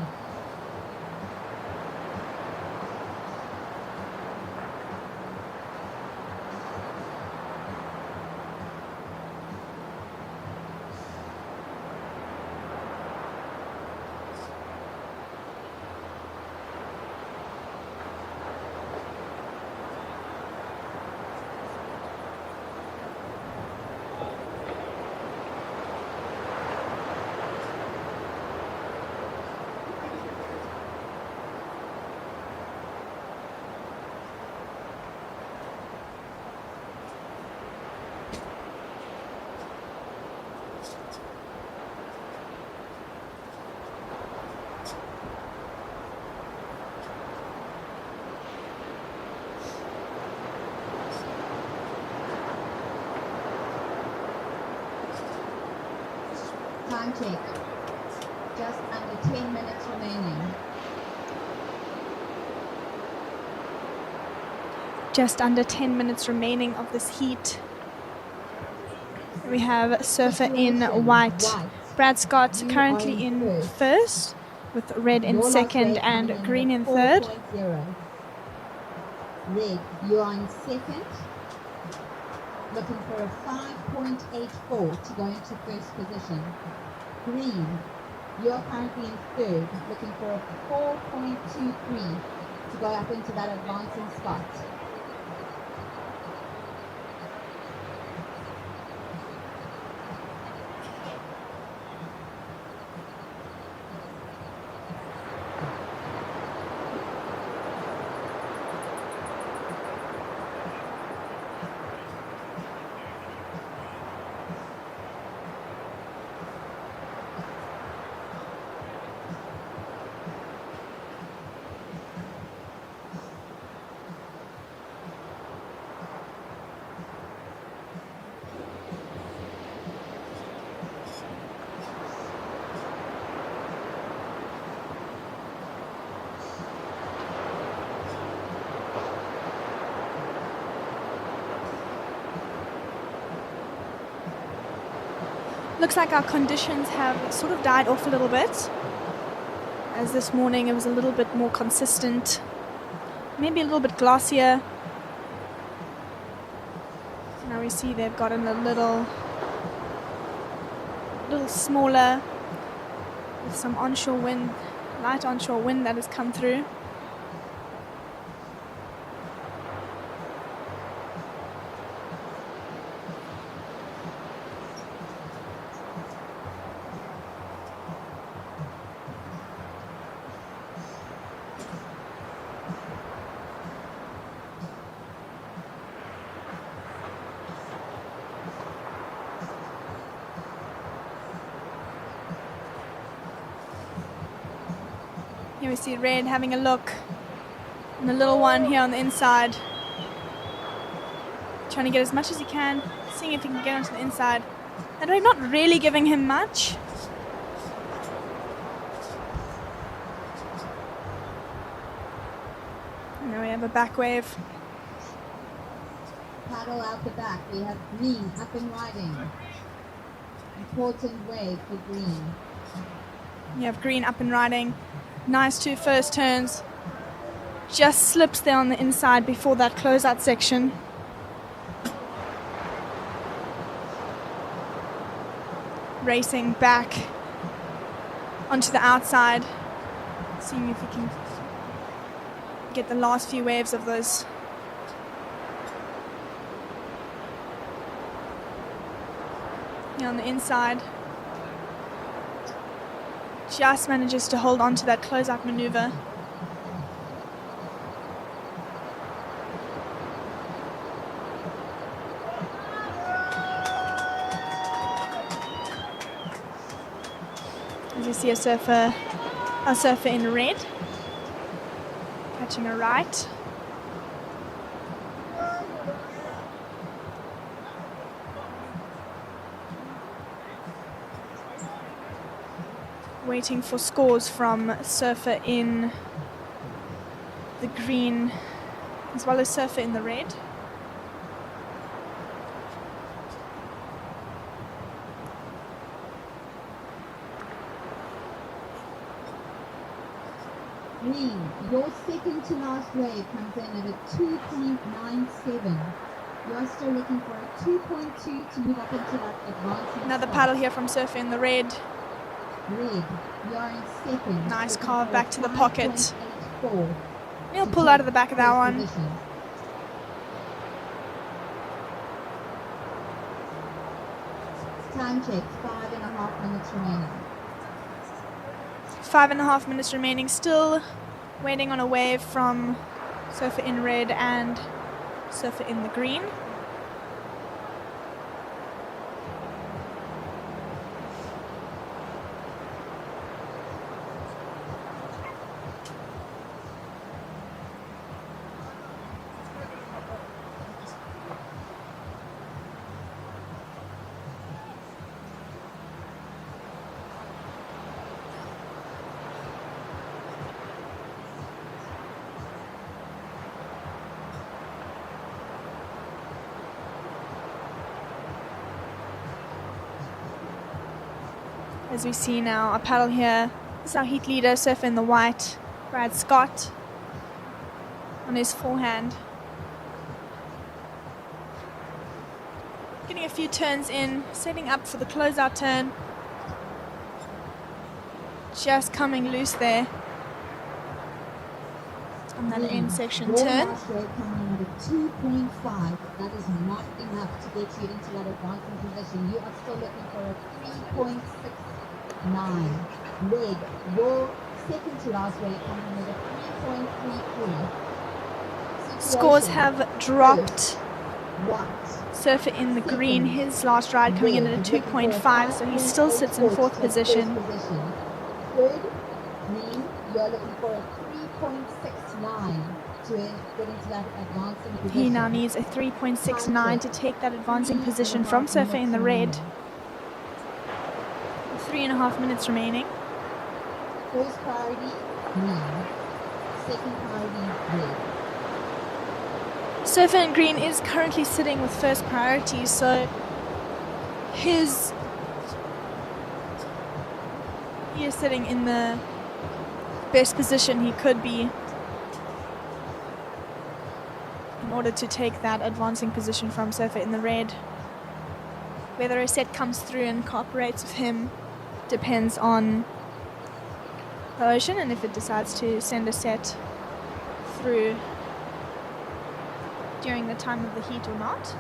Time check. Just under 10 minutes remaining. Just under 10 minutes remaining of this heat. We have Surfer in white. Brad Scott currently in first, with red in second and green in third. 4.0. Red, you are in second. Looking for a 5.84 to go into first position. Green, you are currently in third, looking for a 4.23 to go up into that advancing spot. Looks like our conditions have sort of died off a little bit, as this morning it was a little bit more consistent, maybe a little bit glossier. Now we see they've gotten a little smaller, with some onshore wind, light onshore wind that has come through. Here we see Red having a look. And the little one here on the inside. Trying to get as much as he can. Seeing if he can get onto the inside. And we're not really giving him much. And now we have a back wave. Paddle out the back. We have green up and riding. Important wave for green. You have green up and riding. Nice 2 first turns. Just slips there on the inside before that closeout section. Racing back onto the outside. Seeing if he can get the last few waves of those. Here on the inside. Just manages to hold on to that closeout maneuver. As you see a surfer in red, catching a right. Waiting for scores from surfer in the green as well as surfer in the red. Green, your second to last wave comes in at a 2.97. You are still looking for a 2.2 to move up into that advancing Another spot. paddle here from surfer in the red. Red, you are in second. Nice looking carve for back a to the pocket. 5.84 He'll to pull take out of the back of that first one. position. Time check, 5.5 minutes remaining. 5.5 minutes remaining. Still waiting on a wave from surfer in red and surfer in the green. As we see now, a paddle here. This is our heat leader, surfer in the white, Brad Scott, on his forehand. Getting a few turns in, setting up for the closeout turn. Just coming loose there on that end section Your turn. last wave coming in at a 2.5. That is not enough to get you into that advancing position. You are still looking for a 3.69. Red, your second to last wave coming in at a 3.33. Scores have dropped. White. Surfer in the green, his last ride coming in at a 2.5, so he still sits in fourth position. Third, green, you're looking for a 3.69 to get into that advancing position. He now needs a 3.69 to take that advancing position from surfer in the red. 3.5 minutes remaining. First priority, green. Second priority, red. Surfer in green is currently sitting with first priority, so he is sitting in the best position he could be in order to take that advancing position from surfer in the red. Whether a set comes through and cooperates with him depends on the ocean, and if it decides to send a set through during the time of the heat or not.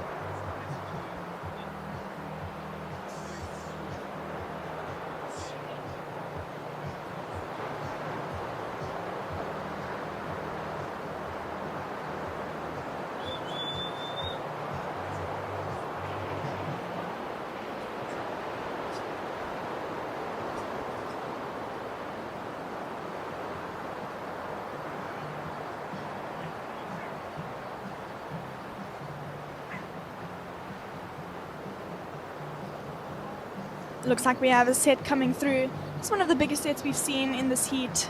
Looks like we have a set coming through. It's one of the biggest sets we've seen in this heat.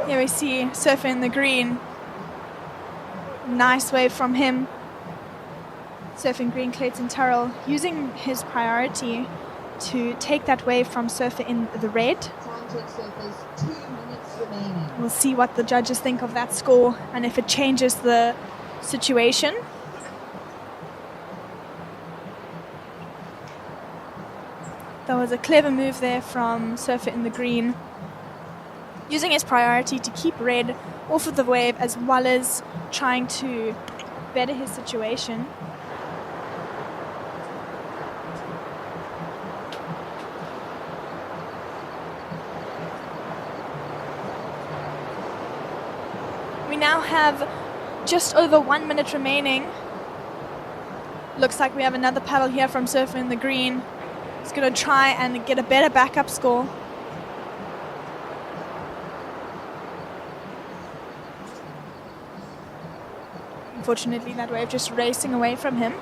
Here we see Surfer in the green. Nice wave from him. Surfing green, Clayton Turrell using his priority to take that wave from Surfer in the red. Time check surfers, 2 minutes remaining. We'll see what the judges think of that score and if it changes the situation. That was a clever move there from Surfer in the green, using his priority to keep red off of the wave as well as trying to better his situation. We now have just over 1 minute remaining. Looks like we have another paddle here from Surfer in the green. He's going to try and get a better backup score. Unfortunately, that wave just racing away from him.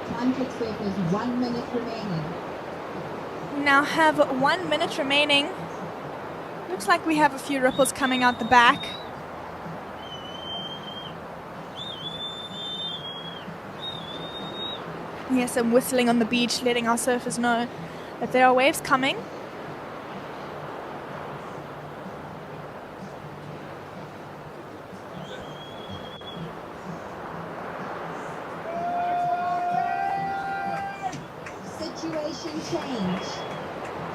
Time check surfers, 1 minute remaining. We now have 1 minute remaining. Looks like we have a few ripples coming out the back. Yes, some whistling on the beach, letting our surfers know that there are waves coming. Situation change.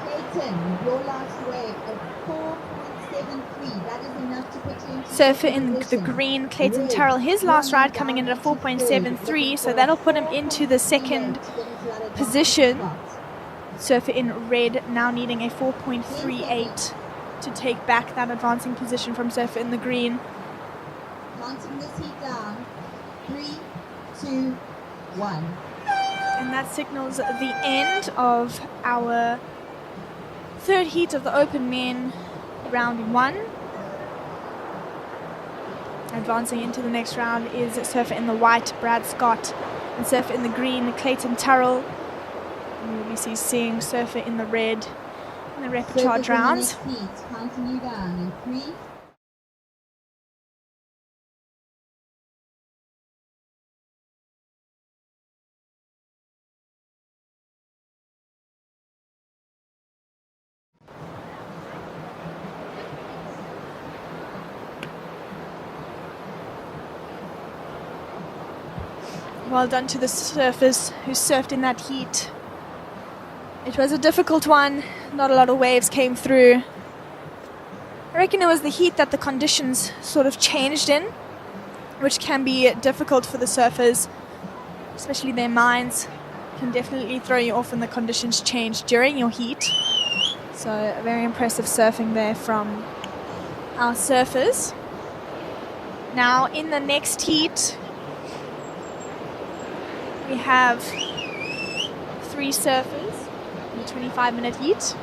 Clayton, your last wave of 4.73. That is enough to put you into Surfer in the position. green, Clayton Turrell, his last ride coming in at a 4.73, so that'll put him into the second position. Surfer in red now needing a 4.38 to take back that advancing position from Surfer in the green. Counting this heat down. 3, 2, 1. And that signals the end of our third heat of the Open Men, round 1. Advancing into the next round is Surfer in the white, Brad Scott, and Surfer in the green, Clayton Turrell. And we see seeing Surfer in the red in the repechage rounds. Heat, counting you down in 3, Well done to the surfers who surfed in that heat. It was a difficult one. Not a lot of waves came through. I reckon it was the heat that the conditions sort of changed in, which can be difficult for the surfers, especially their minds. Can definitely throw you off when the conditions change during your heat. So very impressive surfing there from our surfers. Now in the next heat, we have 3 surfers in a 25-minute heat.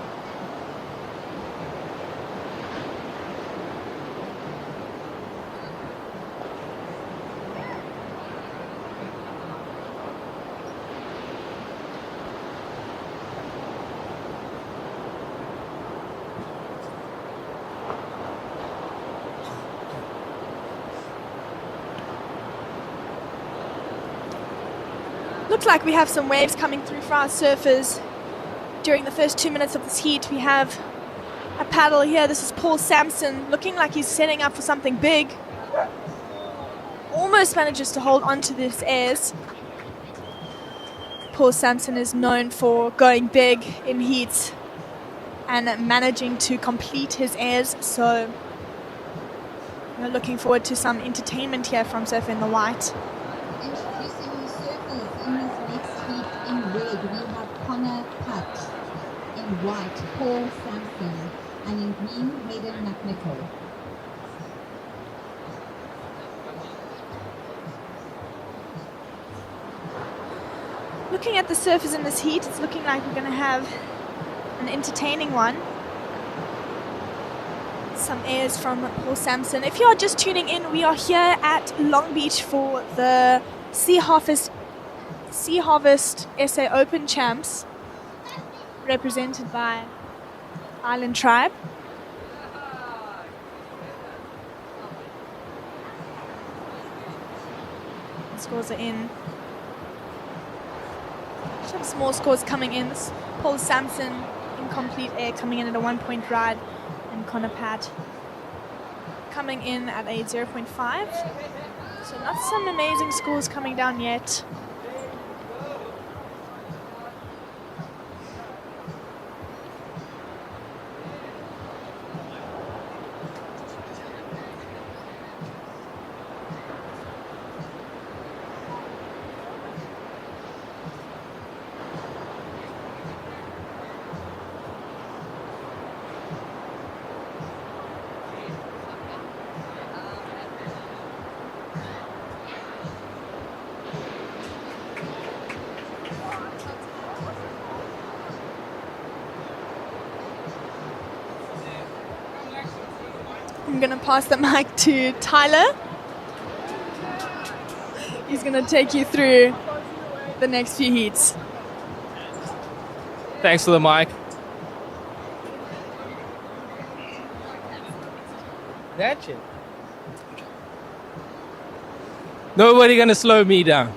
Looks like we have some waves coming through for our surfers during the first 2 minutes of this heat. We have a paddle here. This is Paul Sampson, looking like he's setting up for something big. Almost manages to hold onto this airs. Paul Sampson is known for going big in heats and managing to complete his airs, so we're looking forward to some entertainment here from Surfer in the White. introducing new surfers in this next heat in red. We have Connor Putt, in white Paul Sampson, and in green Hayden McNichol. Looking at the surfers in this heat, it's looking like we're going to have an entertaining one. some airs from Paul Sampson. If you are just tuning in, we are here at Long Beach for the Sea Harvest SA Open Champs, represented by Island Tribe. Scores are in. Some small scores coming in. Paul Sampson, incomplete air, coming in at a 1-point ride, and Connor Pat coming in at a 0.5. So not some amazing scores coming down yet. I'm going to pass the mic to Tyler. He's going to take you through the next few heats. Thanks for the mic. That's it. Nobody gonna slow me down.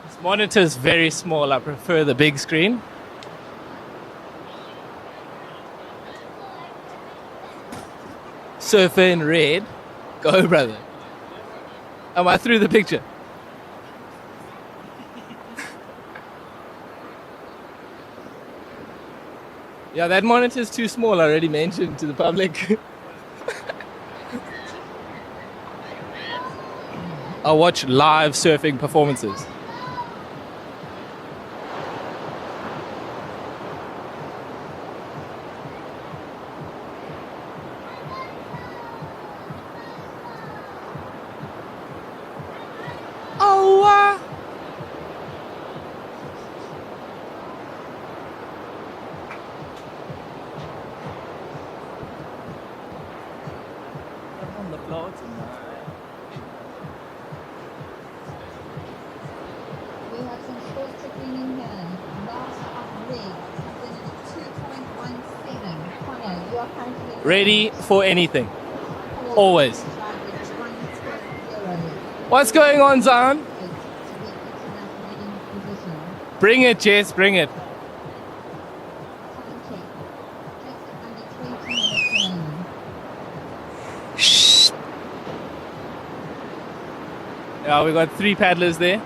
This monitor is very small. I prefer the big screen. Surfer in red. Go, brother. Am I through the picture? Yeah, that monitor is too small. I already mentioned to the public. I watch live surfing performances. We have some scores trickling in here. Last of leg, something at 2.17. Connor, you are currently Ready for anything. Always. What's going on, Zan? Bring it, Jess, bring it. Yeah, we got 3 paddlers there.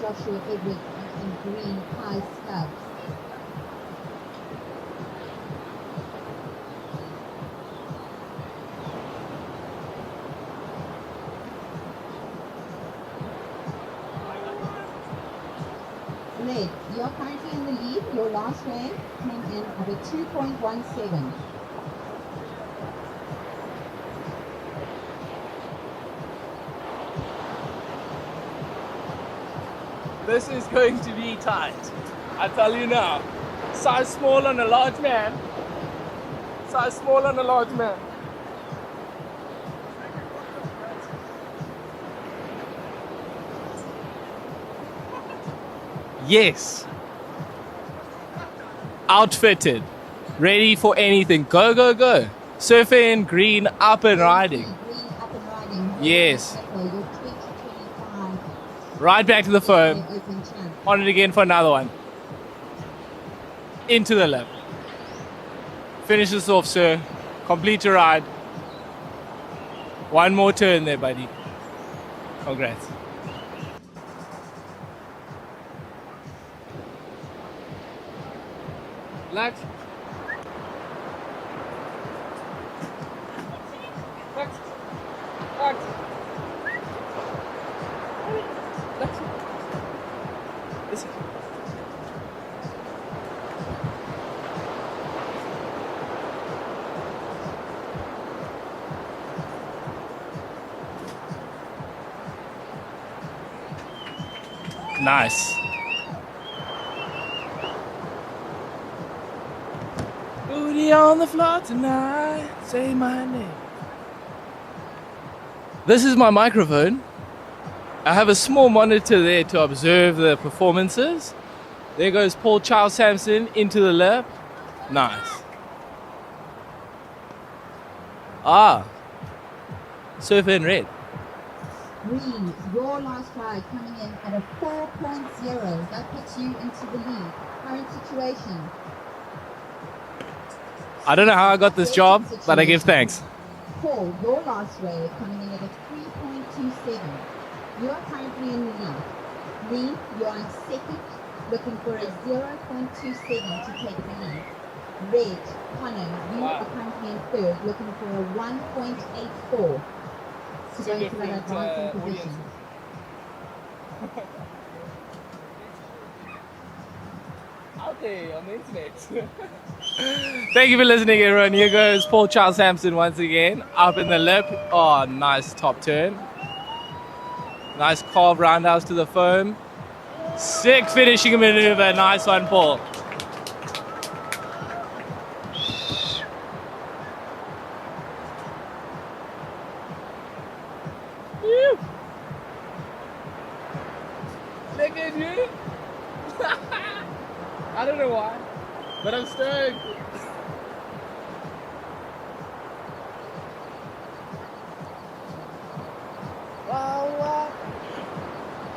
Joshua Edwards and green Kai Stubbs. Led, you're currently in the lead. Your last wave came in at a 2.17. This is going to be tight. I tell you now. Size small on a large man. Size small on a large man. Yes. Outfitted. Ready for anything. Go, go, go. Surfing, green, up and riding. Green up and riding. Yes. Your 2025 Right back to the foam. Open Champ. On it again for another one. Into the lip. Finish this off, sir. Complete your ride. One more turn there, buddy. Congrats. Relax. Relax. Relax. Relax. Listen. Nice. Booty on the floor tonight. Say my name. This is my microphone. I have a small monitor there to observe the performances. There goes Paul Charles Sampson into the lap. Nice. Ah. Surfer in red. Green, your last try coming in at a 4.0. That puts you into the lead. Current situation. I don't know how I got this job, but I give thanks. Paul, your last wave coming in at a 3.27. You are currently in the lead. Green, you are in second, looking for a 0.27 to take the lead. Red, Connor, you are currently in third, looking for a 1.84 to go into that advancing position. Out there on the internet. Thank you for listening, everyone. Here goes Paul Charles Sampson once again, up in the lip. Oh, nice top turn. Nice carve roundhouse to the foam. Sick finishing maneuver. Nice one, Paul. Woo. Look at you. I don't know why, but I'm stoked.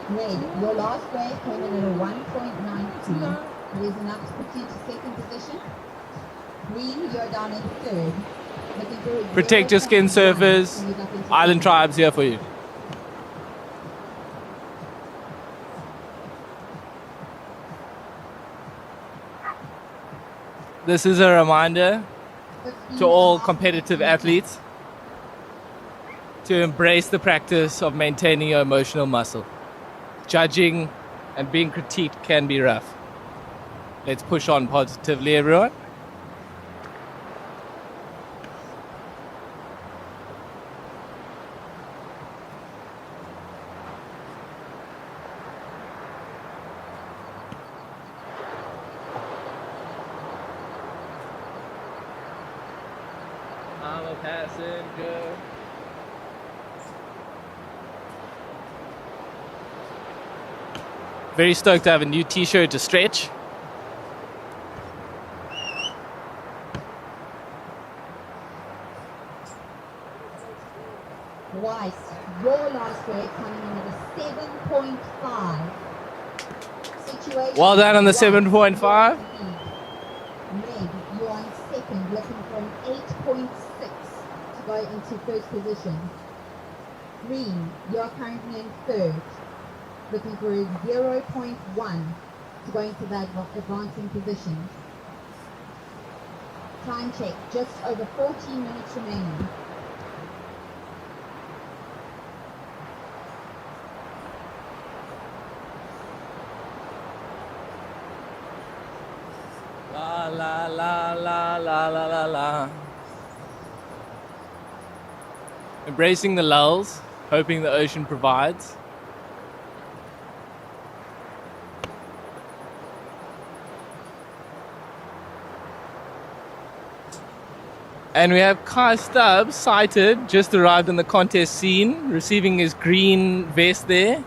Red, your last wave came in at a 1.92. It is enough to put you to second position. Green, you're down in third. Looking for a Protect your skin, 0.1 surfers. to move up into Island second. Tribes here for you. This is a reminder to all competitive athletes to embrace the practice of maintaining your emotional muscle. Judging and being critiqued can be rough. Let's push on positively, everyone. I'm a passenger. Very stoked to have a new t-shirt to stretch. Weiss, your last wave coming in at a 7.5. Situation. Well done on the one, 7.5. Red, you are in second, looking for an 8.6 to go into first position. Green, you are currently in third, looking for a 0.1 to go into that advancing position. Time check, just over 14 minutes remaining. La la la la la la la la. Embracing the lulls, hoping the ocean provides. And we have Kai Stubbs sighted, just arrived on the contest scene, receiving his green vest there.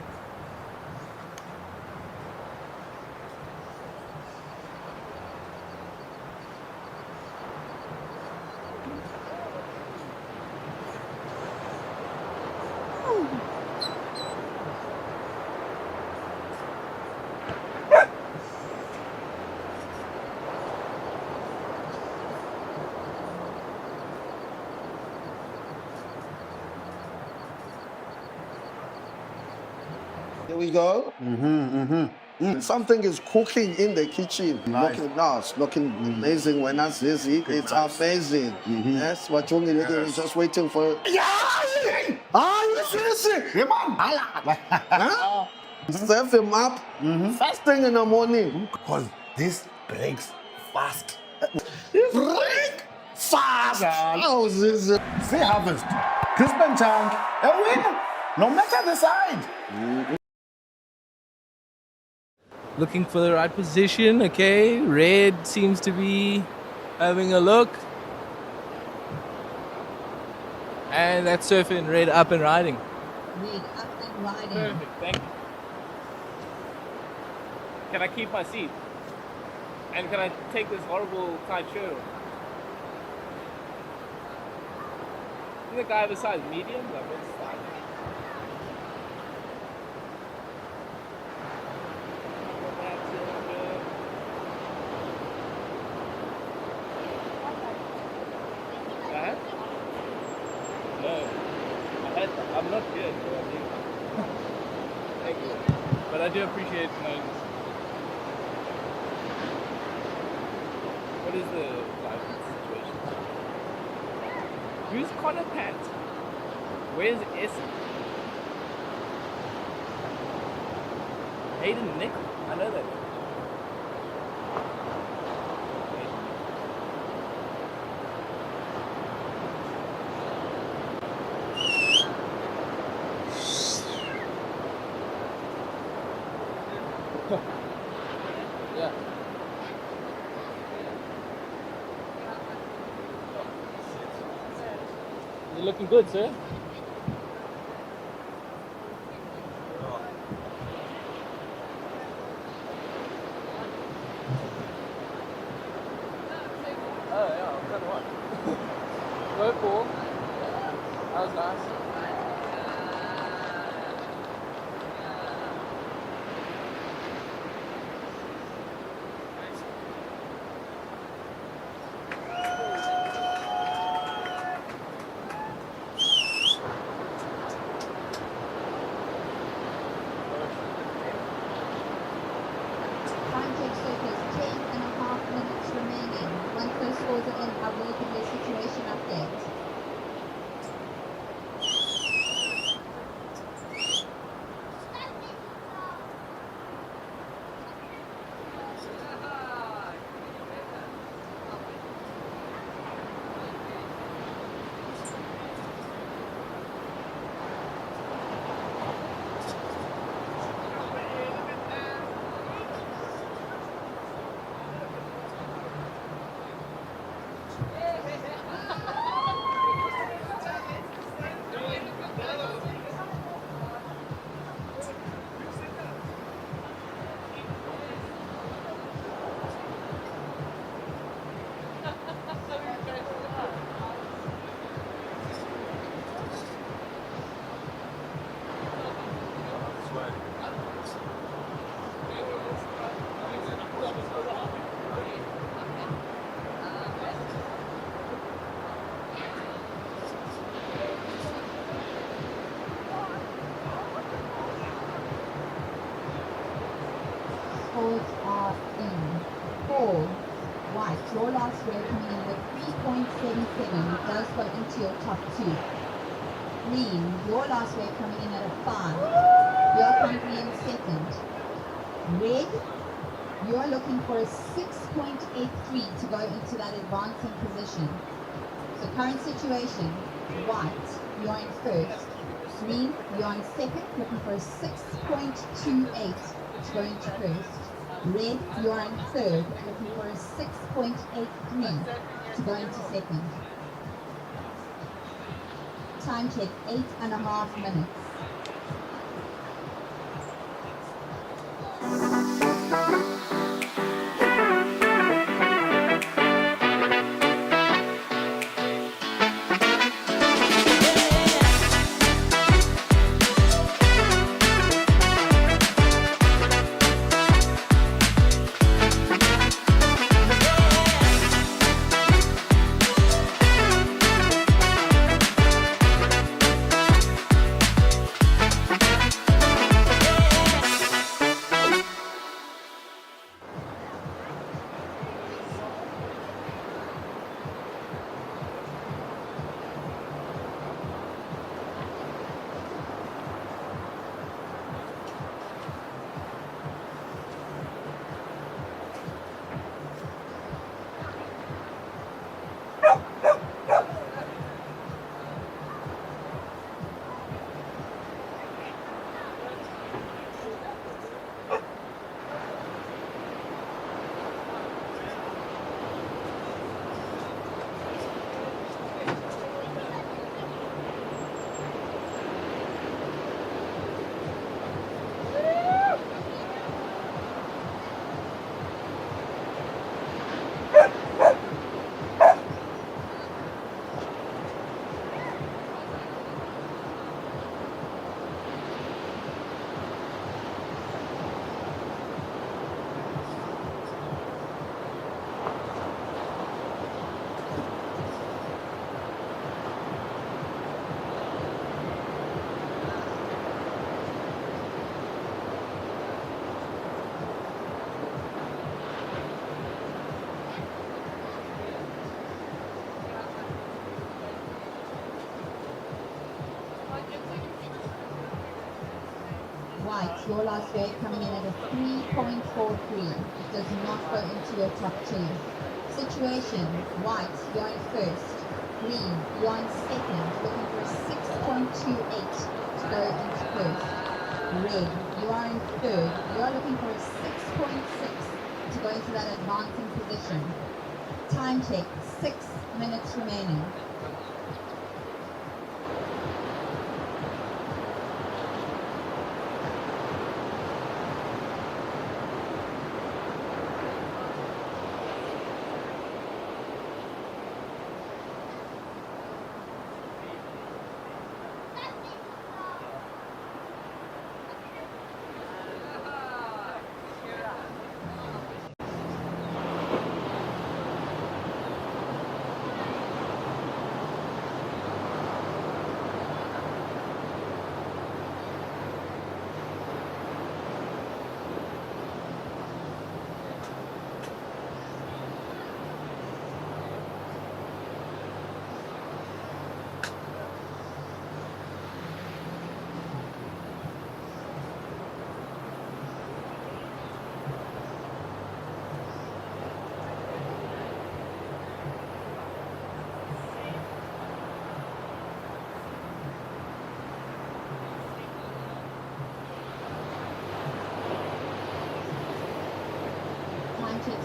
Here we go. Something is cooking in the kitchen. Nice. Looking nice, looking amazing when I see it. It's amazing. Yes, what you is just waiting for. Huh? Serve him up first thing in the morning. Because this breaks fast. Break fast. Oh, this is Sea Harvest, Crispin Chang, a winner, no matter the side. looking for the right position. Okay, red seems to be having a look. And that's surfing, red up and riding. Red up and riding. Perfect, thank you. Can I keep my seat? And can I take this horrible tight shirt off? Isn't the guy have a size medium? Like, what's the size? I'm not good, so I do. Thank you. But I do appreciate knowing this. What is the license situation? Who's Connor Pat? Where's Essie? Hayden Nick? I know that. Yeah. You're looking good, sir. Oh yeah, I'm kind of what? Go Paul. That was nice. Time check circles, 10.5 minutes remaining. Once those scores are in, I will give you a situation update. Scores are in. Paul White, your last row coming in with 3.77 does go into your top two. Green, your last row coming in at a 5. You are currently in second. Red, you are looking for a 6.83 to go into that advancing position. So current situation, white, you are in first. Green, you are in second, looking for a 6.28 to go into first. Red, you are in third, looking for a 6.83 to go into second. Time check, 8.5 minutes. white, your last grade coming in at a 3.43. It does not go into your top two. Situation, white, you're in first. Green, you're in second, looking for a 6.28 to go into first. Red, you are in third. You are looking for a 6.6 to go into that advancing position. Time check, 6 minutes remaining.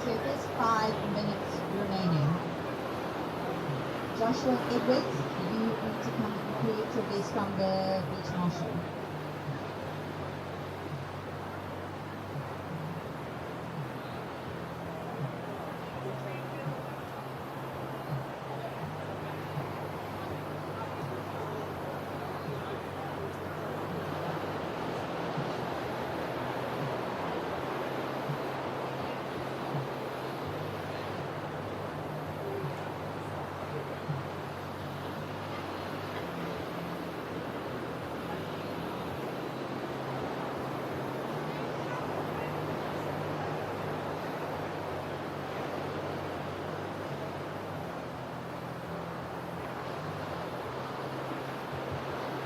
Circus, 5 minutes remaining. Joshua Edwards, you need to come complete your base from the beach marshal.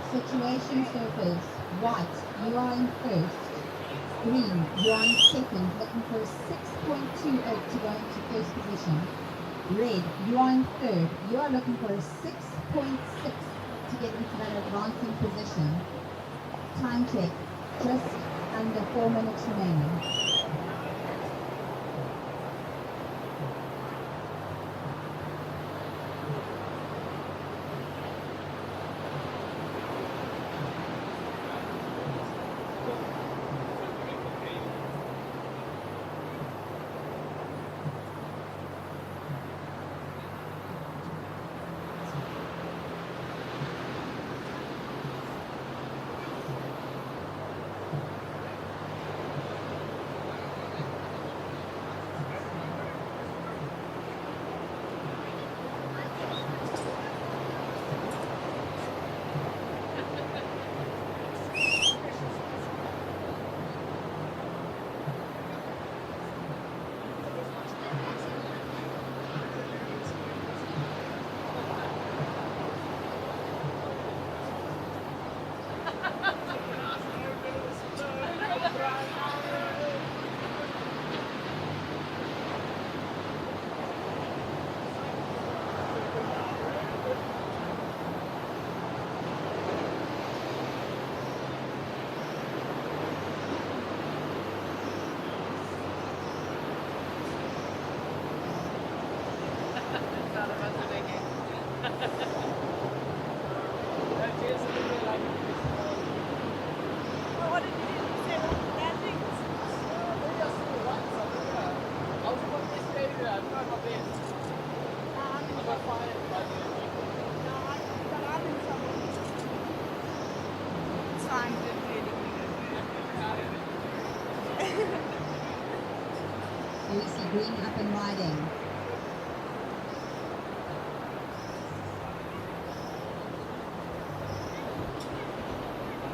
Situation surface, white, you are in first. Green, you are in second, looking for a 6.28 to go into first position. Red, you are in third. You are looking for a 6.6 to get into that advancing position. Time check, just under 4 minutes remaining. Green up and riding.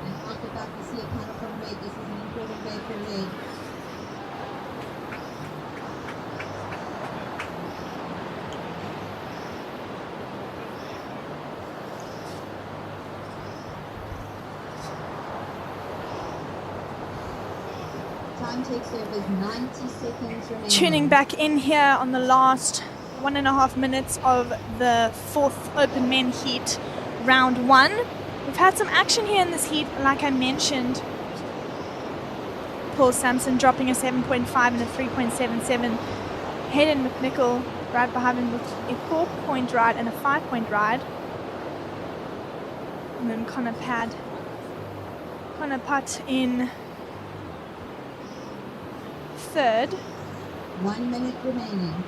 And out the back we see a panel from red. This is an important day for red. Time check surface 90 seconds remaining. Tuning back in here on the last 1.5 minutes of the fourth open men heat, round 1. We've had some action here in this heat, like I mentioned. Paul Sampson dropping a 7.5 and a 3.77. Hayden McNichol right behind him with a 4-point ride and a 5-point ride. And then Connor Putt in third. 1 minute remaining.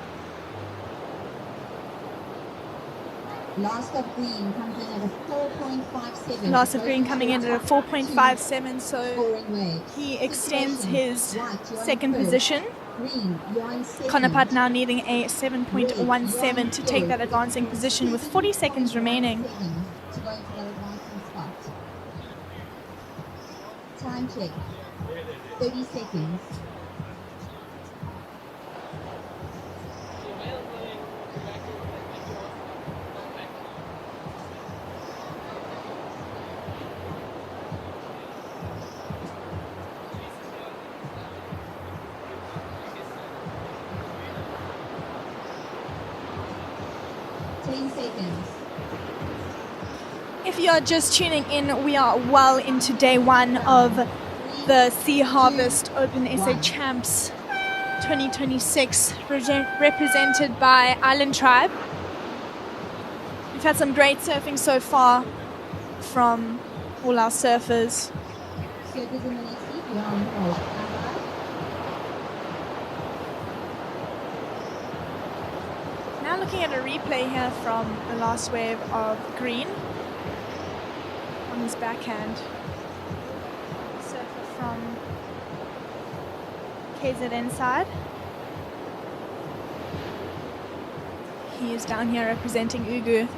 Last of Green comes in at a 4.57. Last of Green coming in at a 4.57, so Scoring way. he extends his White, you're in second first. position. Green, you're in second. Connor Putt now needing a 7.17 to take that advancing position with 40 seconds remaining. To go into that advancing spot. Time check. 30 seconds. If you're just tuning in, we are well into day 1 of the Sea Harvest Open SA Champs 2026, represented by Island Tribe. We've had some great surfing so far from all our surfers. Surfers in the next heat, you're on hold. Now looking at a replay here from the last wave of Green on his backhand. Surfer from KZN side. He is down here representing Ugu.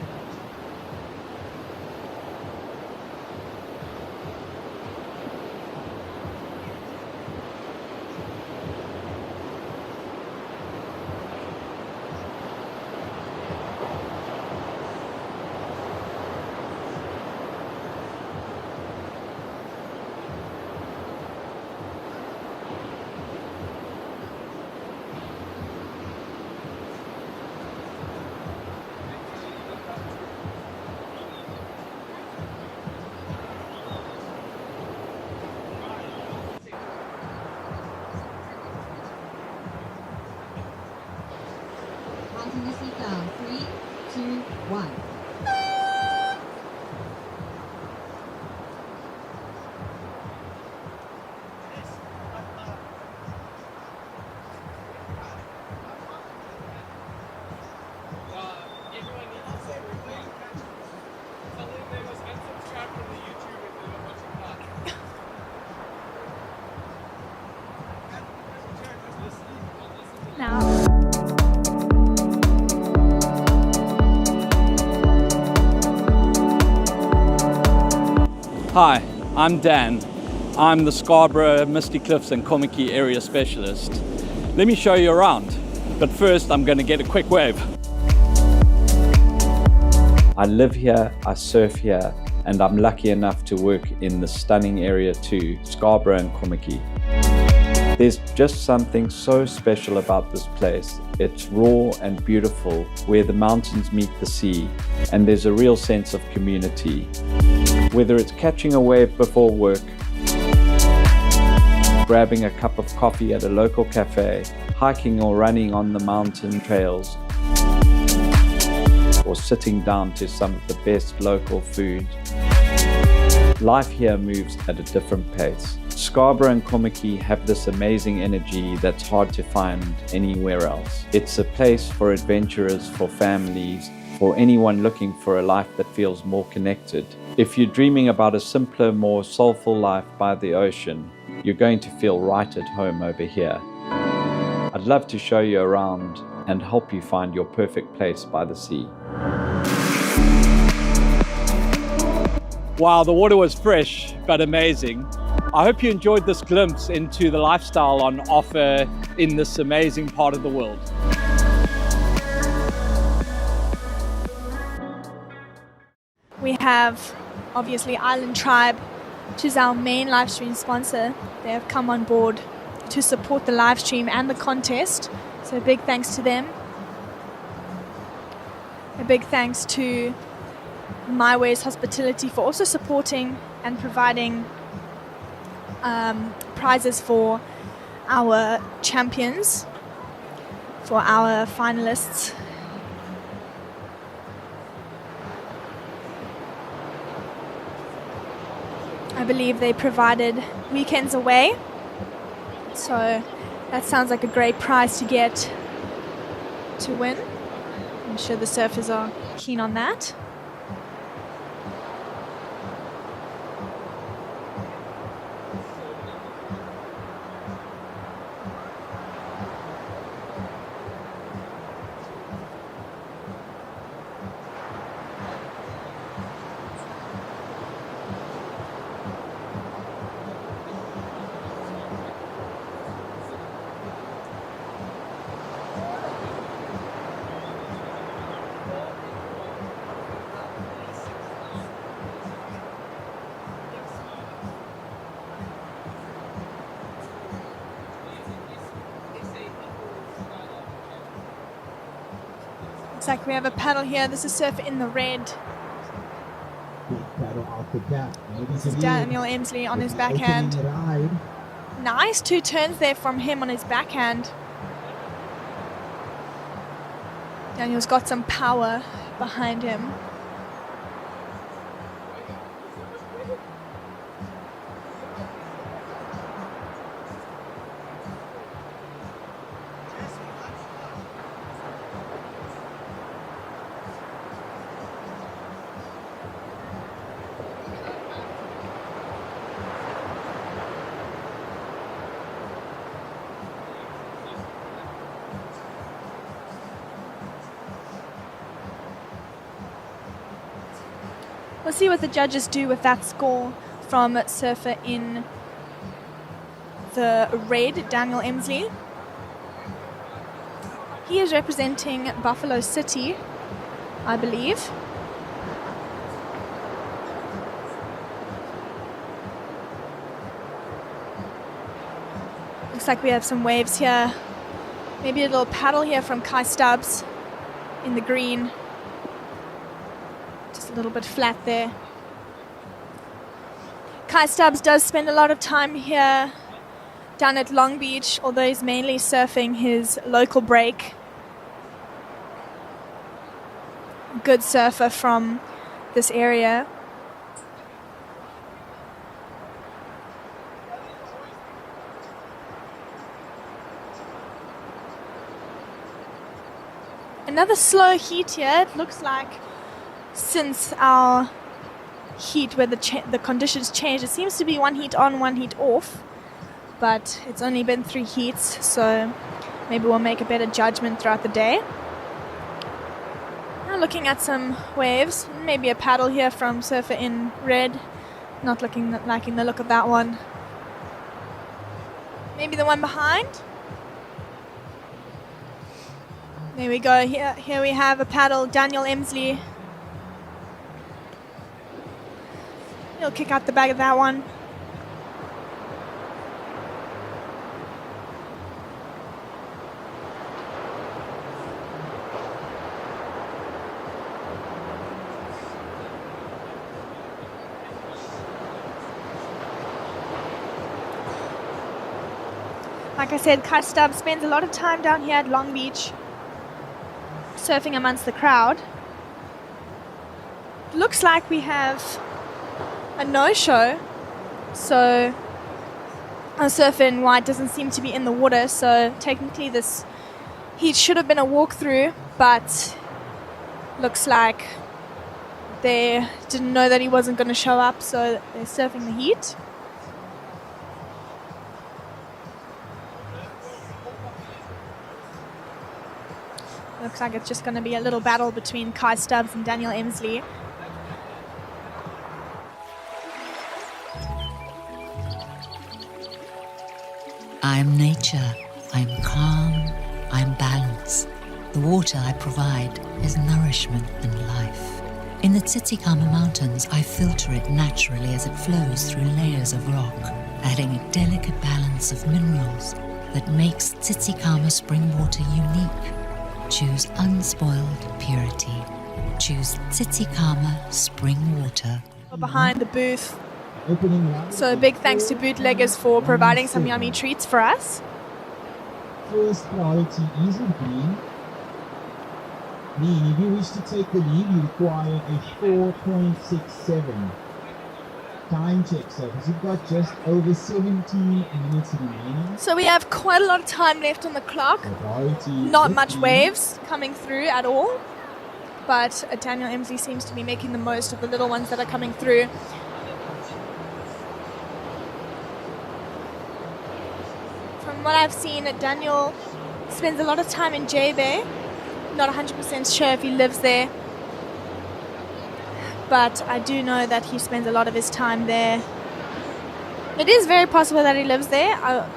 Counting the seat down. 3, 2, 1. Now, Hi, I'm Dan. I'm the Scarborough, Misty Cliffs and Komiki area specialist. Let me show you around, but first I'm going to get a quick wave. I live here, I surf here, and I'm lucky enough to work in the stunning area too, Scarborough and Komiki. There's just something so special about this place. It's raw and beautiful, where the mountains meet the sea, and there's a real sense of community. Whether it's catching a wave before work, grabbing a cup of coffee at a local cafe, hiking or running on the mountain trails, or sitting down to some of the best local food, life here moves at a different pace. Scarborough and Komiki have this amazing energy that's hard to find anywhere else. It's a place for adventurers, for families, for anyone looking for a life that feels more connected. If you're dreaming about a simpler, more soulful life by the ocean, you're going to feel right at home over here. I'd love to show you around and help you find your perfect place by the sea. Wow, the water was fresh but amazing. I hope you enjoyed this glimpse into the lifestyle on offer in this amazing part of the world. we have obviously Island Tribe, which is our main live stream sponsor. They have come on board to support the live stream and the contest. So big thanks to them. A big thanks to My Ways Hospitality for also supporting and providing prizes for our champions, for our finalists. I believe they provided weekends away, so that sounds like a great prize to get to win. I'm sure the surfers are keen on that. Looks like we have a paddle here. This is surfer in the red. This is Daniel Emsley on his backhand. Nice 2 turns there from him on his backhand. Daniel's got some power behind him. We'll see what the judges do with that score from surfer in the red, Daniel Emsley. He is representing Buffalo City, I believe. Looks like we have some waves here. Maybe a little paddle here from Kai Stubbs in the green. Just a little bit flat there. Kai Stubbs does spend a lot of time here down at Long Beach, although he's mainly surfing his local break. Good surfer from this area. Another slow heat here. It looks like since our heat where the conditions changed, it seems to be 1 heat on, 1 heat off, but it's only been 3 heats, so maybe we'll make a better judgment throughout the day. Now looking at some waves, maybe a paddle here from surfer in red. Not liking the look of that one. Maybe the one behind. There we go. Here we have a paddle, Daniel Emsley. He'll kick out the bag of that one. Like I said, Kai Stubbs spends a lot of time down here at Long Beach, surfing amongst the crowd. Looks like we have a no-show, so our surfer in white doesn't seem to be in the water, so technically this heat should have been a walkthrough, but looks like they didn't know that he wasn't going to show up, so they're surfing the heat. Looks like it's just going to be a little battle between Kai Stubbs and Daniel Emsley. I am nature, I am calm, I am balance. The water I provide is nourishment and life. In the Tsitsikamma Mountains, I filter it naturally as it flows through layers of rock. adding a delicate balance of minerals that makes Tsitsikamma spring water unique. Choose unspoiled purity. Choose Tsitsikamma spring water. Behind the booth. Opening round. So big thanks to Bootleggers for providing some yummy treats for us. First priority is in green. Green, if you wish to take the lead, you require a 4.67 time check. So because you've got just over 17 minutes remaining. So we have quite a lot of time left on the clock. So priority Not is much green. waves coming through at all. But Daniel Emsley seems to be making the most of the little ones that are coming through. From what I've seen, Daniel spends a lot of time in J-Bay. Not 100% sure if he lives there. But I do know that he spends a lot of his time there. It is very possible that he lives there. I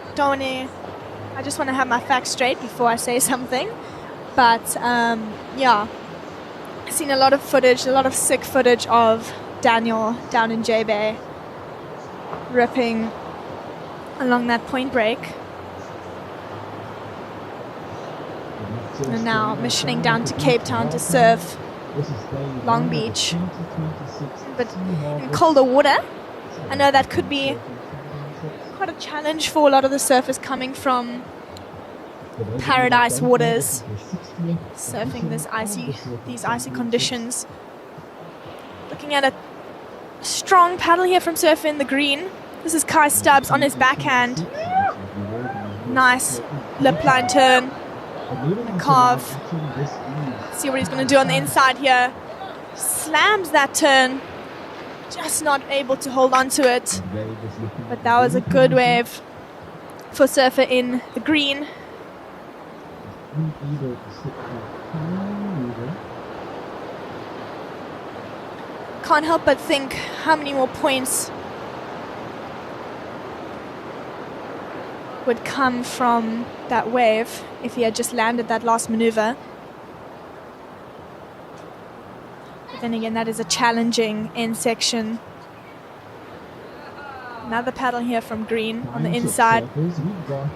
just want to have my facts straight before I say something. But yeah, I've seen a lot of footage, a lot of sick footage of Daniel down in J-Bay ripping along that point break. And now missioning down to Cape Town to surf Long Beach. But in colder water, I know that could be quite a challenge for a lot of the surfers coming from paradise waters, surfing these icy conditions. Looking at a strong paddle here from Surfer in the green. This is Kai Stubbs on his backhand. Nice lip line turn. Carve. See what he's going to do on the inside here. Slams that turn. Just not able to hold on to it. But that was a good wave for Surfer in the green. Can't help but think how many more points would come from that wave if he had just landed that last maneuver. But then again, that is a challenging end section. Another paddle here from green on the inside. We've got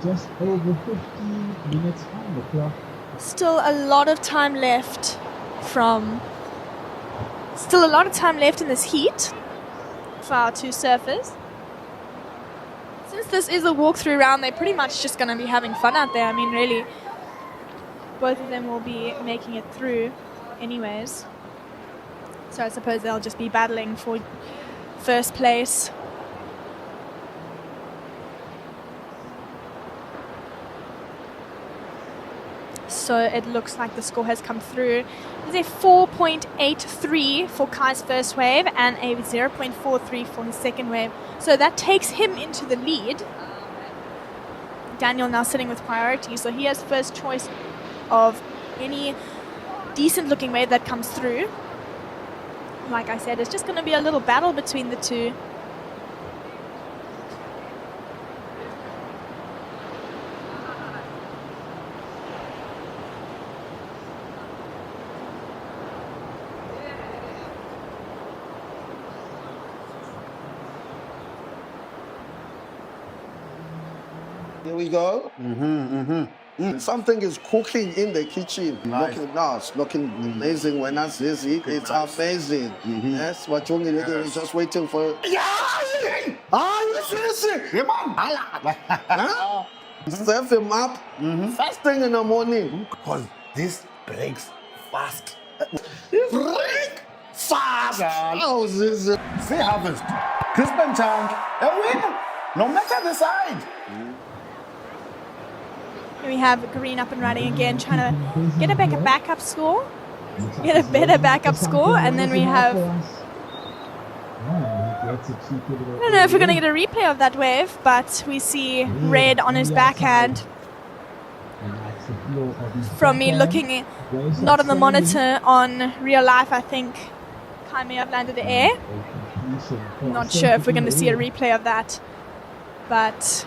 just over 15 minutes on the clock. Still a lot of time left in this heat for our two surfers. Since this is a walkthrough round, they're pretty much just going to be having fun out there. I mean, really, both of them will be making it through anyways. So I suppose they'll just be battling for first place. So it looks like the score has come through. There's a 4.83 for Kai's first wave and a 0.43 for his second wave. So that takes him into the lead. Daniel now sitting with priority, so he has first choice of any decent looking wave that comes through. Like I said, it's just going to be a little battle between the two. Here we go. Something is cooking in the kitchen. Nice. It's looking amazing when I see it. It's amazing. Yes, what you need to do is just waiting for. Serve him up first thing in the morning. Because this breaks fast. Break fast. How is this? Sea Harvest, Crispin Chang, a winner, no matter the side. Here we have green up and running again, trying to get a better backup score. Get a better backup score, and then we have... I don't know if we're going to get a replay of that wave, but we see red on his backhand. From me looking not on the monitor, on real life, I think Kai may have landed the air. I'm not sure if we're going to see a replay of that, but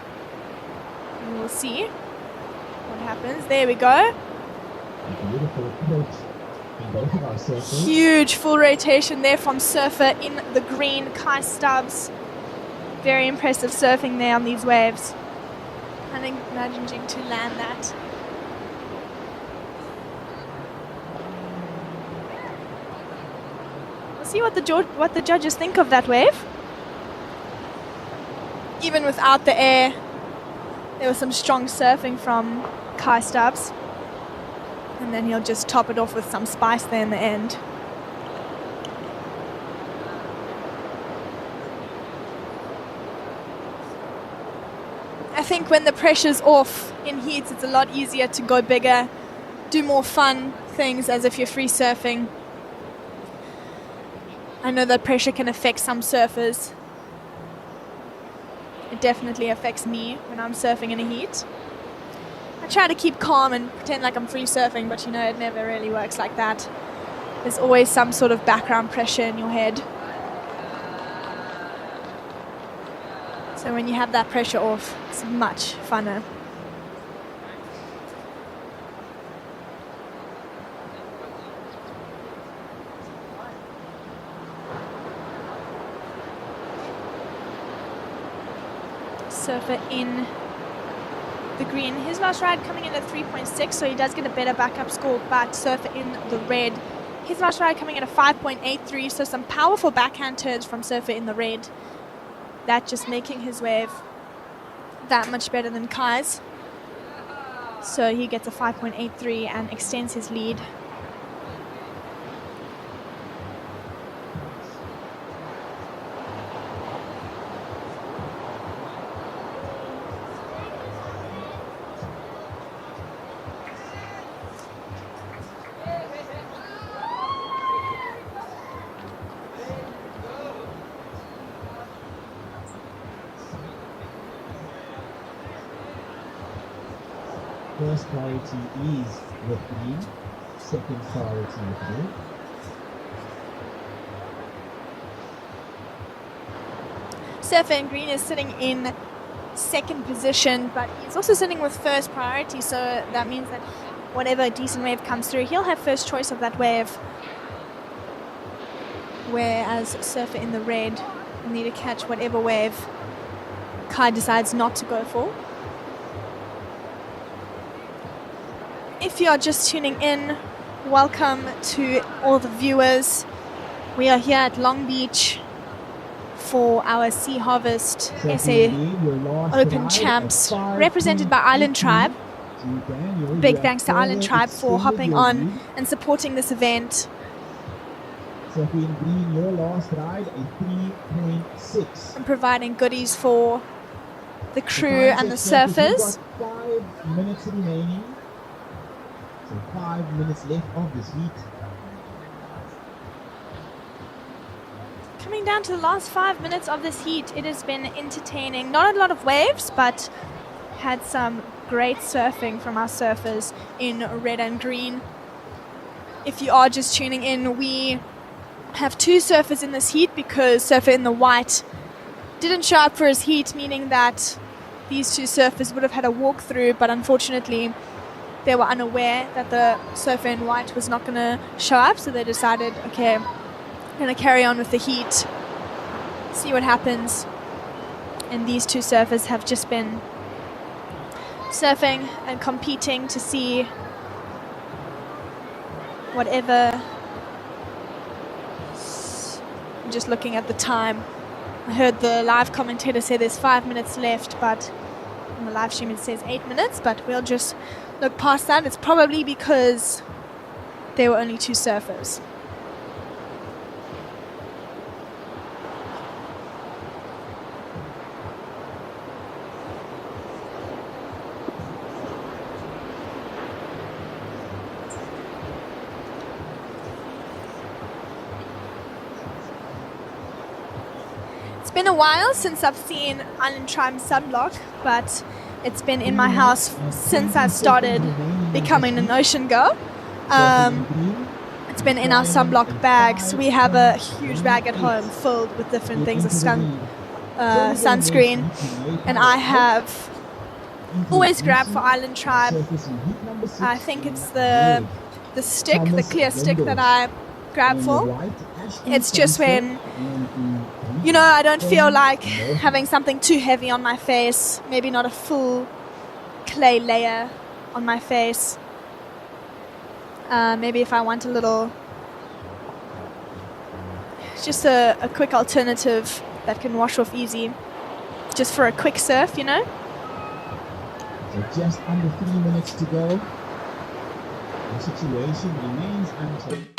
we will see what happens. There we go. Huge full rotation there from Surfer in the green. Kai Stubbs Very impressive surfing there on these waves. I think managing to land that. We'll see what the judges think of that wave. Even without the air, there was some strong surfing from Kai Stubbs. And then he'll just top it off with some spice there in the end. I think when the pressure's off in heats, it's a lot easier to go bigger, do more fun things as if you're free surfing. I know that pressure can affect some surfers. It definitely affects me when I'm surfing in a heat. I try to keep calm and pretend like I'm free surfing, but you know, it never really works like that. There's always some sort of background pressure in your head. So when you have that pressure off, it's much funner. Surfer in the green. His last ride coming in at 3.6, so he does get a better backup score, but surfer in the red. His last ride coming in at 5.83, so some powerful backhand turns from surfer in the red. That just making his wave that much better than Kai's. So he gets a 5.83 and extends his lead. First priority is with green, second priority with blue. Surfer in green is sitting in second position, but he's also sitting with first priority, so that means that whatever decent wave comes through, he'll have first choice of that wave. Whereas surfer in the red will need to catch whatever wave Kai decides not to go for. If you are just tuning in, welcome to all the viewers. We are here at Long Beach for our Sea Harvest SA Open Champs, represented by Island Tribe. Big thanks to Island Tribe for hopping on and supporting this event. Surfer in green, your last ride, a 3.6. And providing goodies for the crew and the surfers. 5 minutes remaining. So 5 minutes left of this heat. Coming down to the last 5 minutes of this heat, it has been entertaining. Not a lot of waves, but had some great surfing from our surfers in red and green. If you are just tuning in, we have two surfers in this heat because surfer in the white didn't show up for his heat, meaning that these two surfers would have had a walkthrough, but unfortunately they were unaware that the surfer in white was not going to show up, so they decided, okay, I'm going to carry on with the heat, see what happens. And these two surfers have just been surfing and competing to see whatever. I'm just looking at the time. I heard the live commentator say there's 5 minutes left, but on the live stream it says 8 minutes, but we'll just look past that. It's probably because there were only two surfers. It's been a while since I've seen Island Tribe Sunblock, but it's been in my house since I've started becoming an ocean girl. It's been in our sunblock bags. We have a huge bag at home filled with different things of sunscreen, and I have always grabbed for Island Tribe. I think it's the stick, the clear stick that I grab for. It's just when You know, I don't feel like having something too heavy on my face. Maybe not a full clay layer on my face. Maybe if I want a little, just a quick alternative that can wash off easy, just for a quick surf, you know. So just under 3 minutes to go. The situation remains unchanged.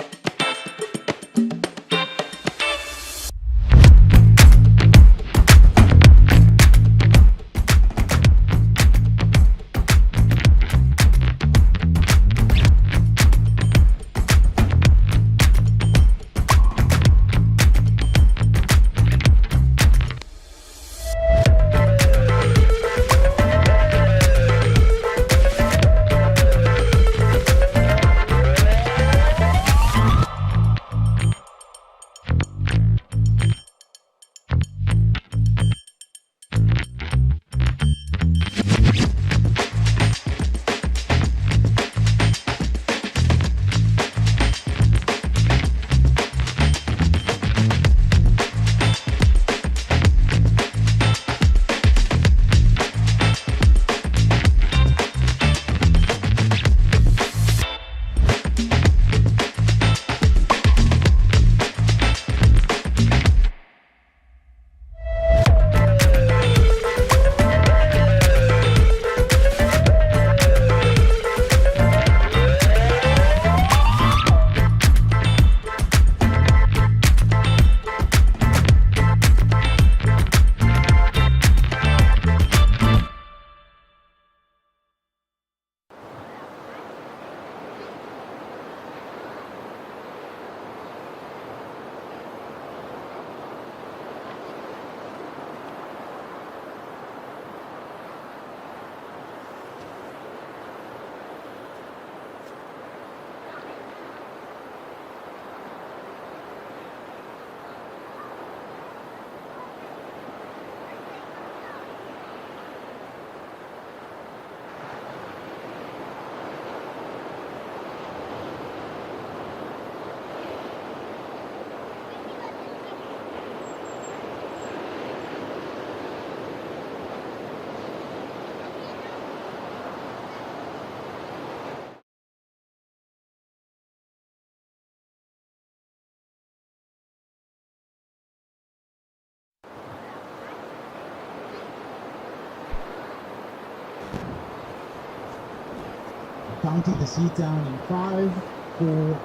Counting the seat down in 5, 4,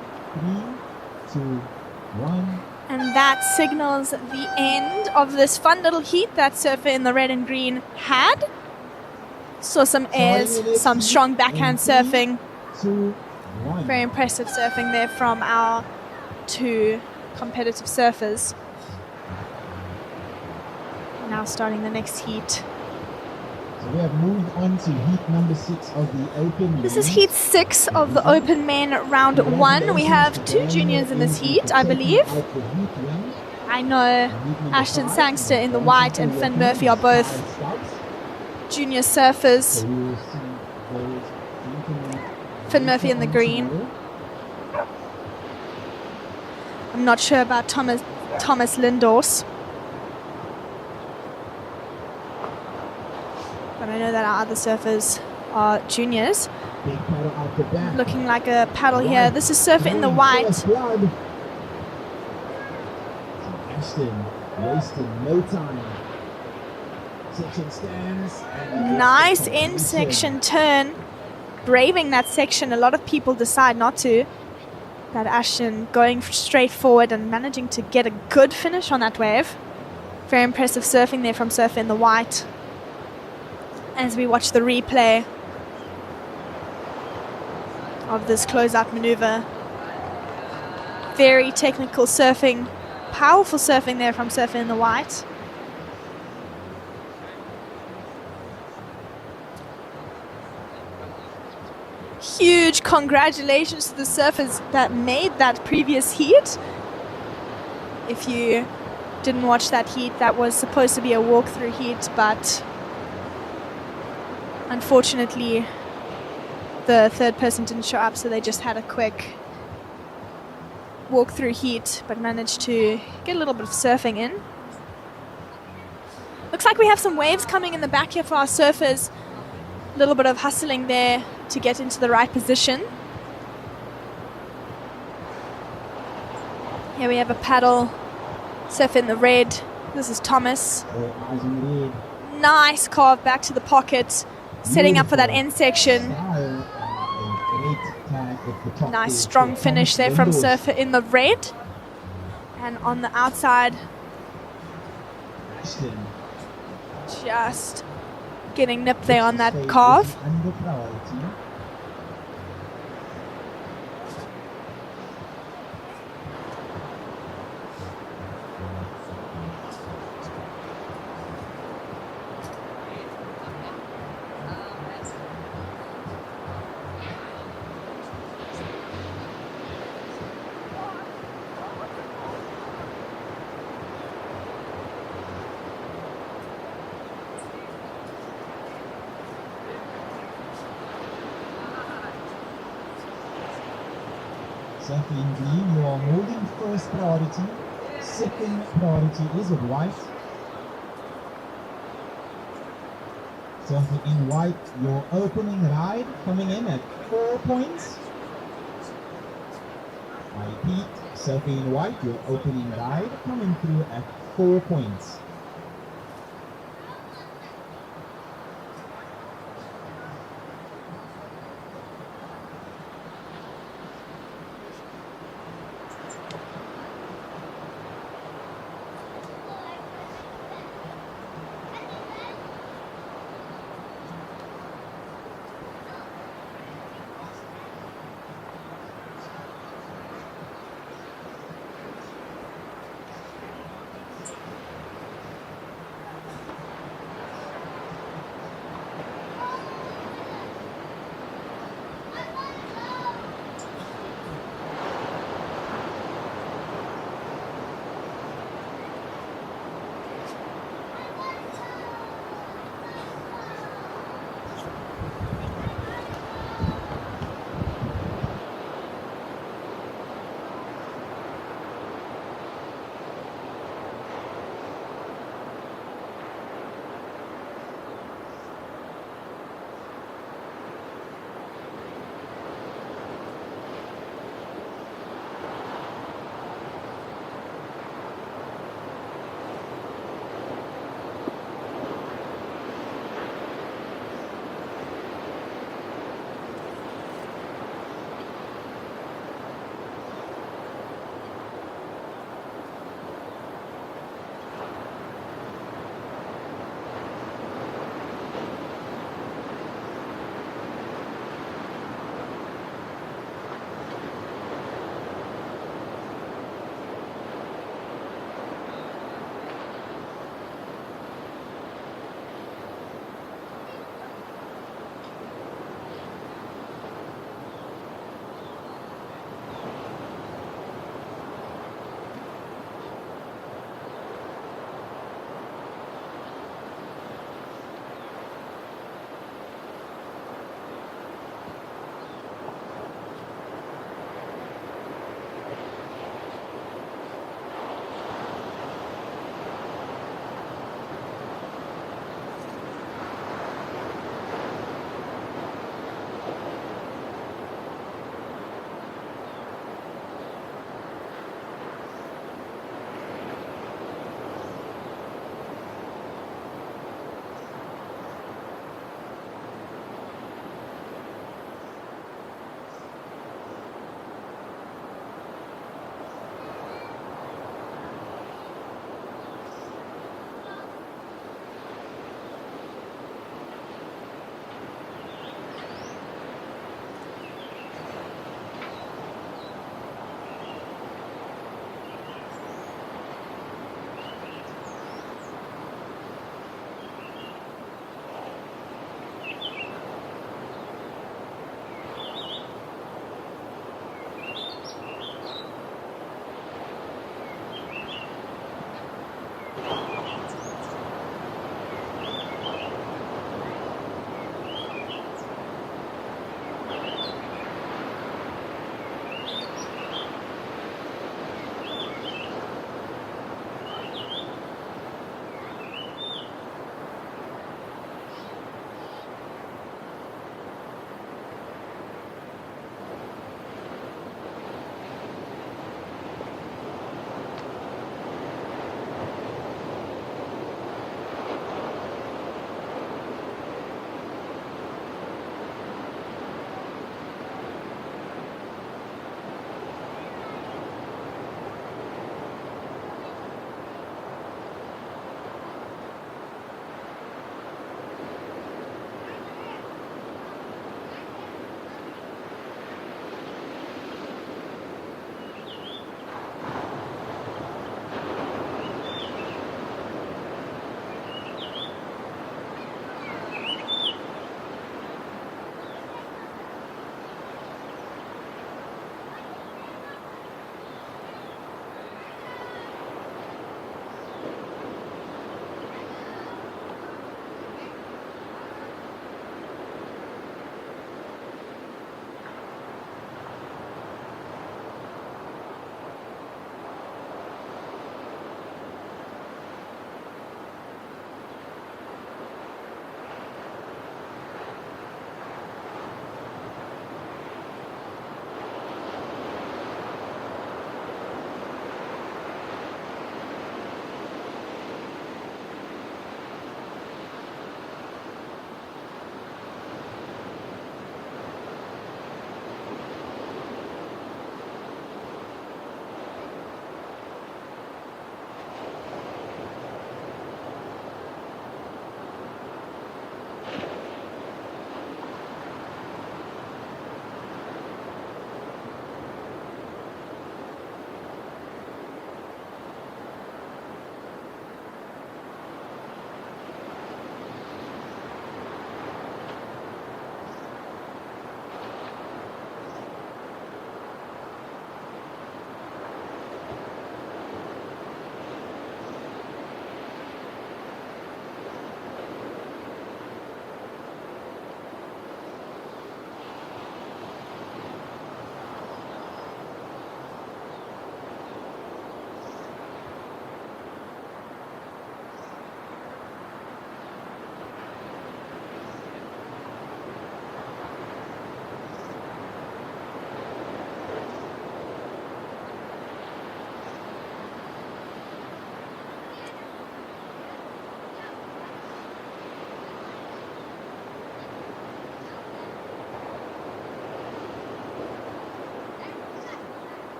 3, 2, 1. And that signals the end of this fun little heat that surfer in the red and green had. Saw some airs, some strong backhand surfing. 2, 1. Very impressive surfing there from our two competitive surfers. Now starting the next heat. So we have moved on to heat number 6 of the open. This is heat 6 of the open men round 1. We have 2 juniors in this heat, I believe. I know Ashton Sangster in the white and Finn Murphy are both junior surfers. Finn Murphy in the green. I'm not sure about Thomas Lindors. But I know that our other surfers are juniors. Looking like a paddle here. This is surfer in the white. Ashton wasting no time. Section stands. Nice end section turn. Braving that section. A lot of people decide not to. That Ashton going straight forward and managing to get a good finish on that wave. Very impressive surfing there from surfer in the white. As we watch the replay of this closeout maneuver. Very technical surfing, powerful surfing there from surfer in the white. Huge congratulations to the surfers that made that previous heat. If you didn't watch that heat, that was supposed to be a walkthrough heat, but unfortunately, the third person didn't show up, so they just had a quick walk-through heat, but managed to get a little bit of surfing in. looks like we have some waves coming in the back here for our surfers. A little bit of hustling there to get into the right position. Here we have a paddle surf in the red. This is Thomas. Nice carve back to the pocket, setting up for that end section. Nice strong finish there from surfer in the red. And on the outside, just getting nipped there on that carve. Surfing in green, you are holding first priority. Second priority is with white. Surfing in white, your opening ride coming in at 4 points. I repeat, surfing in white, your opening ride coming through at 4 points.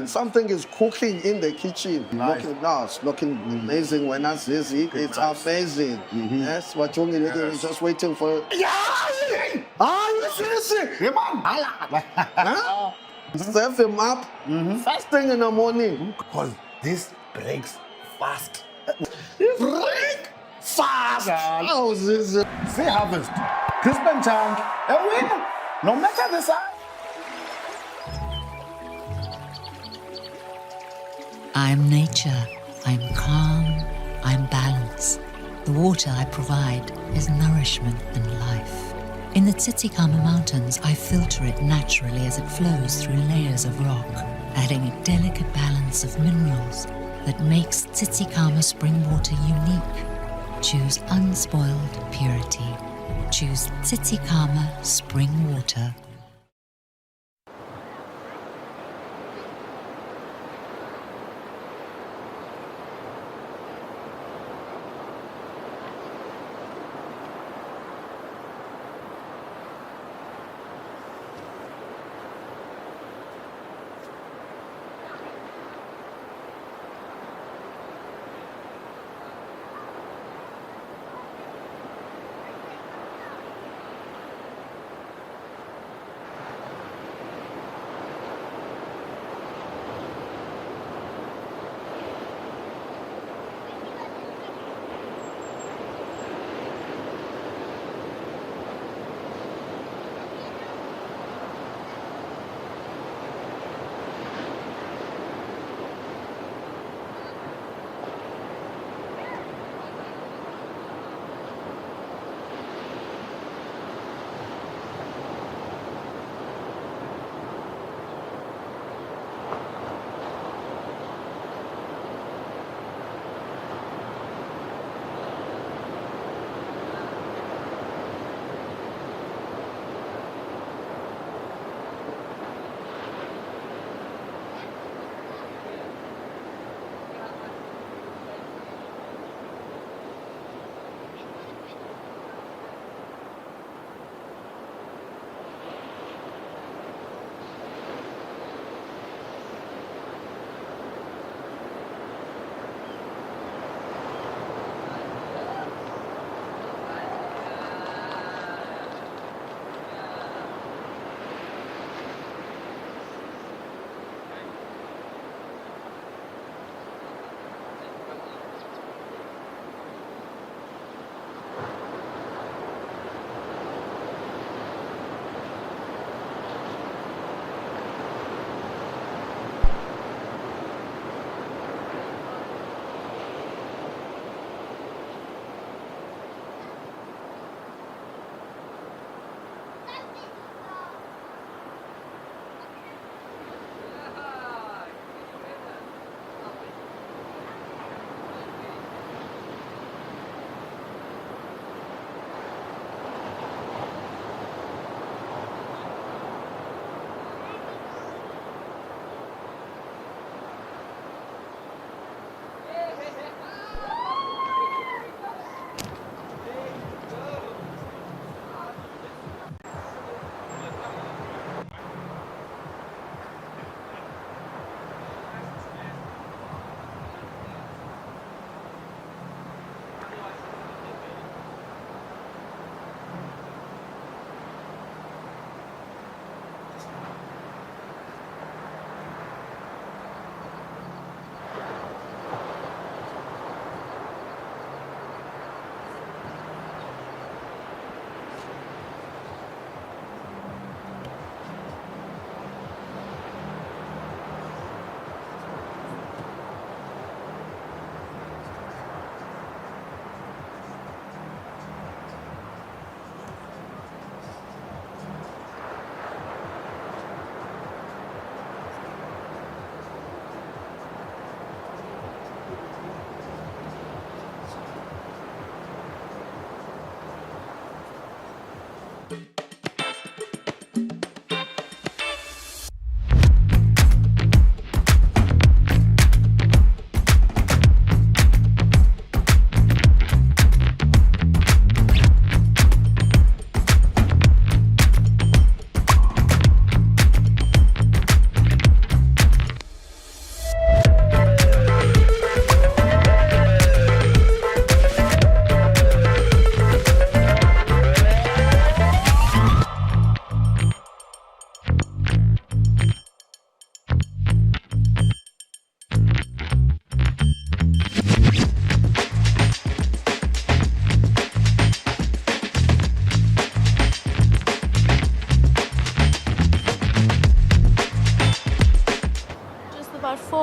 Something is cooking in the kitchen. Nice. It's looking amazing when I see it. It's amazing. Yes, we're just waiting for. Yes. Serve him up first thing in the morning. Because this breaks fast. Break fast. Oh, this is. Sea Harvest, Crispin Chang, a winner, no matter the size. I'm nature, I'm calm, I'm balance. The water I provide is nourishment and life. In the Tsitsikamma Mountains, I filter it naturally as it flows through layers of rock, adding a delicate balance of minerals that makes Tsitsikamma spring water unique. Choose unspoiled purity. Choose Tsitsikamma spring water.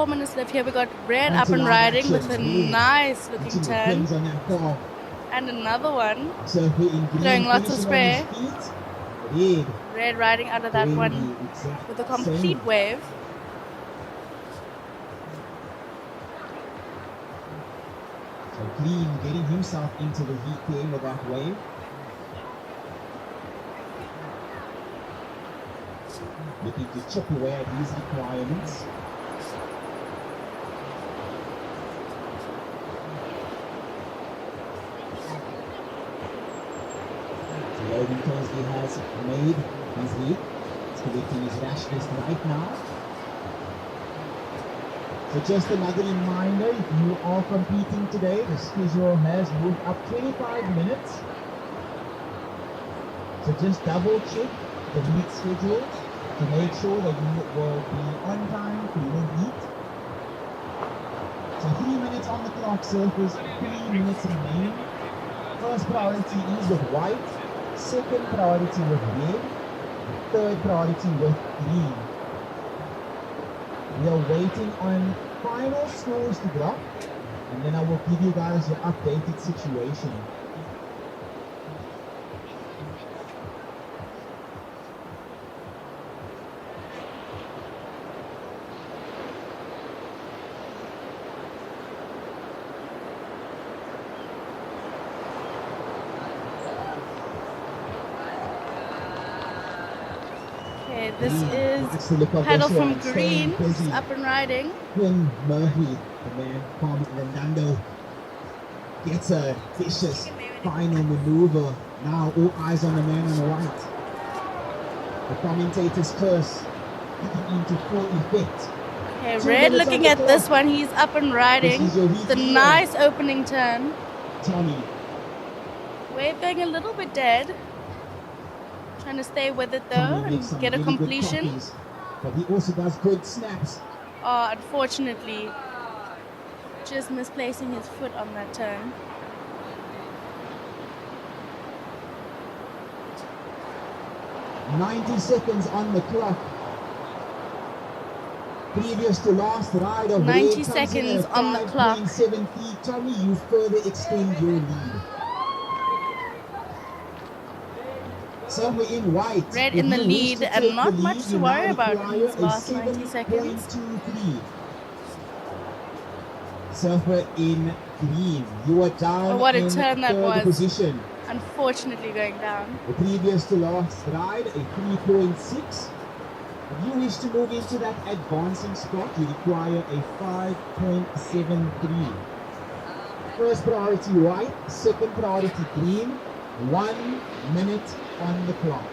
4 minutes left here. We got Red up Onto and line riding action, with a Red. nice looking Watching the turn. pins on that form. And another one. Surfer in green, Throwing lots of finishing on spray. his feet. Red. Red riding out of that doing one the exact with a complete same. wave. So Green getting himself into the heat there with that wave. Looking to chip away at these requirements. So Logan Kersley has made his heat. He's collecting his rash list right now. So just another reminder, if you are competing today, the schedule has moved up 25 minutes. So just double check the heat schedule to make sure that you will be on time for your heat. So 3 minutes on the clock, surfers, 3 minutes remaining. First priority is with white, second priority with red, third priority with green. We are waiting on final scores to drop, and then I will give you guys your updated situation. Okay, this That's is the look of Paddle this from one, staying Green, busy. up and riding. Quinn Murphy, the man from Renando, gets a vicious final maneuver. Now all eyes on the man on the right. The commentator's curse kicking into full effect. Okay, 2 Red minutes looking on at the this clock. one. He's up and riding. This is your heat The leader. nice opening turn. Tommy. Wave going a little bit dead. Trying to stay with it though Tommy makes and some get a really good completion. copies, but he also does good snaps. Oh, unfortunately, just misplacing his foot on that turn. .90 seconds on the clock. Previous to last ride of 90 Red comes in seconds at on the clock. 5.73. Tommy, you further extend your lead. Somewhere in white. Red If in the you wish lead to and take not the much lead, to you worry now about in require these a last 90 seconds. 7.23. Surfer in green. You are down Oh, what a in turn that third was. position. Unfortunately going down. The previous to last ride, a 3.6. If you wish to move into that advancing spot, you require a 5.73. First priority white, second priority green, 1 minute on the clock.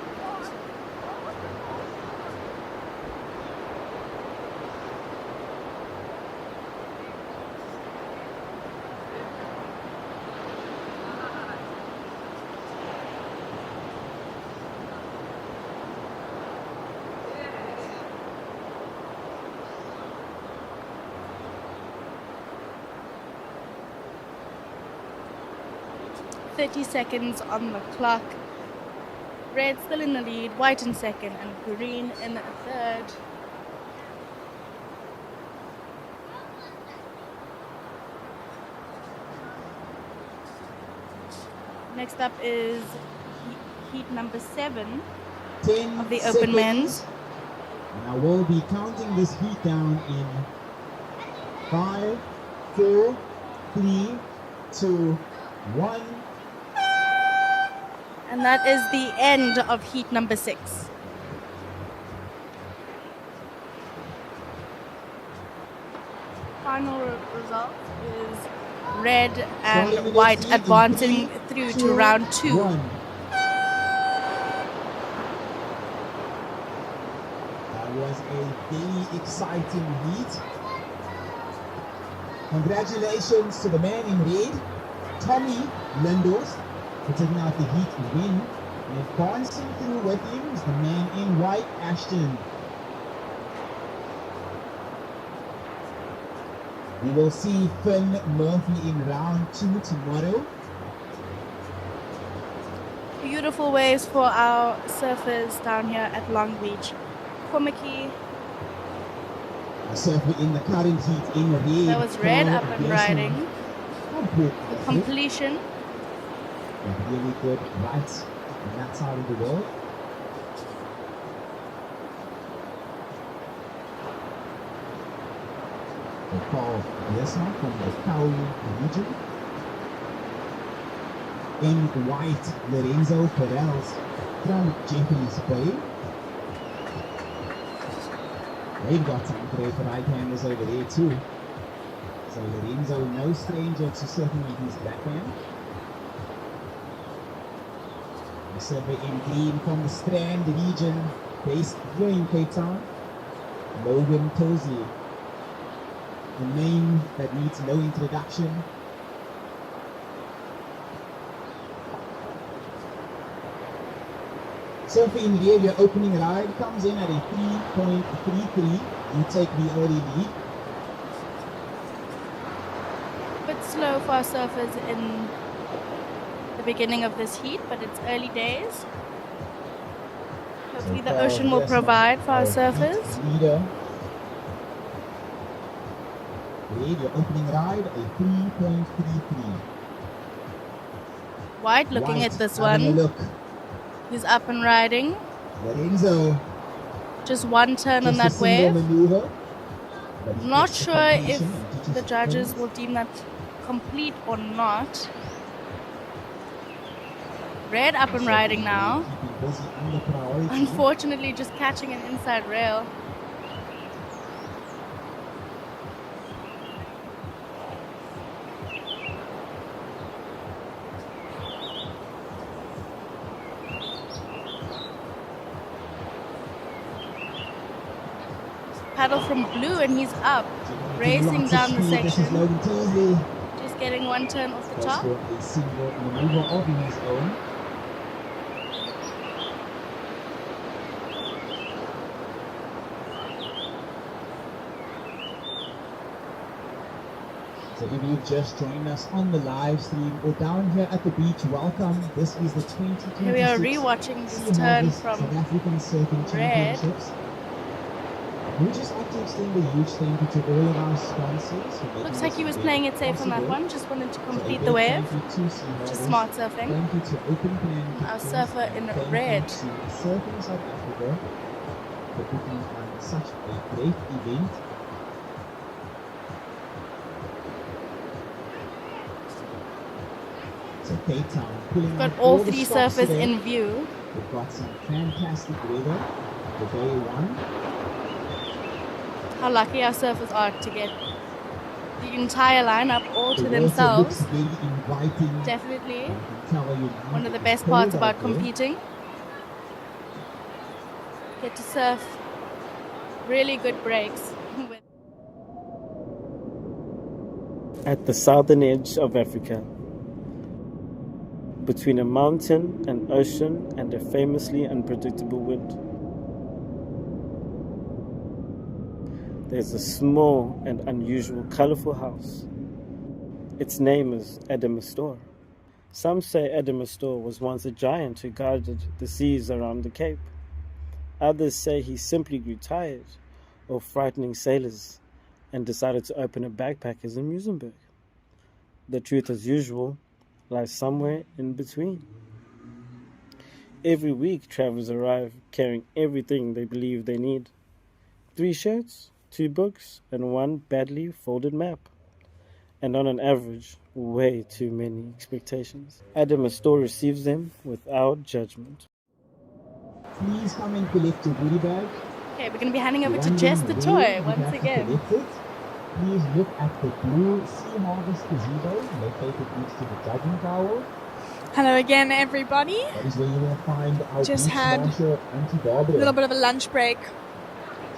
.30 seconds on the clock. Red still in the lead, white in second, and green in third. Next up is heat number 7 10 of the open seconds. men's. And I will be counting this heat down in 5, 4, 3, 2, 1. And that is the end of heat number 6. Final result is red and white advancing through to round 2. That was a very exciting heat. Congratulations to the man in red, Tommy Lindors, for taking out the heat win. And advancing through with him is the man in white, Ashton. We will see Finn Murphy in round 2 tomorrow. Beautiful waves for our surfers down here at Long Beach. Komaki A surfer in the current heat in red. That was red up and riding. The Complete. completion. A really good right on that side of the world. Paul Biesma from the Kauri region. In white, Lorenzo Perez from Jeffreys Bay. They've got some great right-handers over there too. So Lorenzo, no stranger to surfing with his backhand. The surfer in green from the Strand region, based here in Cape Town, Logan Tozy. A name that needs no introduction. Surfer in rear, your opening ride comes in at a 3.33. You take the early lead. Bit slow for our surfers in the beginning of this heat, but it's early days. Hopefully the ocean will provide for our surfers. Leader. Your opening ride, a 3.33. White looking White, at this having a one. look. He's up and riding. Lorenzo. Just one turn on Just a that single wave. maneuver, but he Not gets the sure if completion and teaches the judges points. will deem that complete or not. Red up and riding now. Keeping busy under priority. Unfortunately, just catching an inside rail. Paddle from blue and he's up, racing down the This is section. Logan Tozy. Just getting one turn off the Goes top. for a single maneuver of his own. So if you've just joined us on the live stream or down here at the beach, welcome. This is the 2026 Here we are rewatching this Sea turn Harvest from South African Surfing red. Championships. We just like to extend a huge thank you to all of our sponsors. for making Looks like this he was event playing it safe on that possible. one. Just wanted to So a complete big the wave. thank you to Sea Just Harvest. smart surfing. Thank you to Open Plan. Our Kitchens. surfer in Thank you red. to Surfing South Africa for putting on such a great event. So Cape Town pulling Got out all the three stops surfers today. in view. We've got some fantastic weather for day one. How lucky our surfers are to get the entire lineup all to The water themselves. looks very inviting. Definitely You can tell you one of the it's best cold parts out about there. competing. Get to surf really good breaks. with At the southern edge of Africa, between a mountain, an ocean, and a famously unpredictable wind, there's a small and unusual colorful house. Its name is Adamastor. Some say Adamastor was once a giant who guarded the seas around the Cape. Others say he simply grew tired of frightening sailors and decided to open a backpackers in Muizenberg. The truth, as usual, lies somewhere in between. Every week, travelers arrive carrying everything they believe they need. 3 shirts, 2 books, and 1 badly folded map. And on an average, way too many expectations. Adamastor receives them without judgment. Please come and collect your goodie bag. Okay, we're going to be handing over to Wondering Jess the where toy you once have to again. collect it? Please look at the blue Sea Harvest gazebo located next to the judging tower. Hello again, everybody. That is where you will find our Just beach had marshal, Auntie A Barbara. little bit of a lunch break.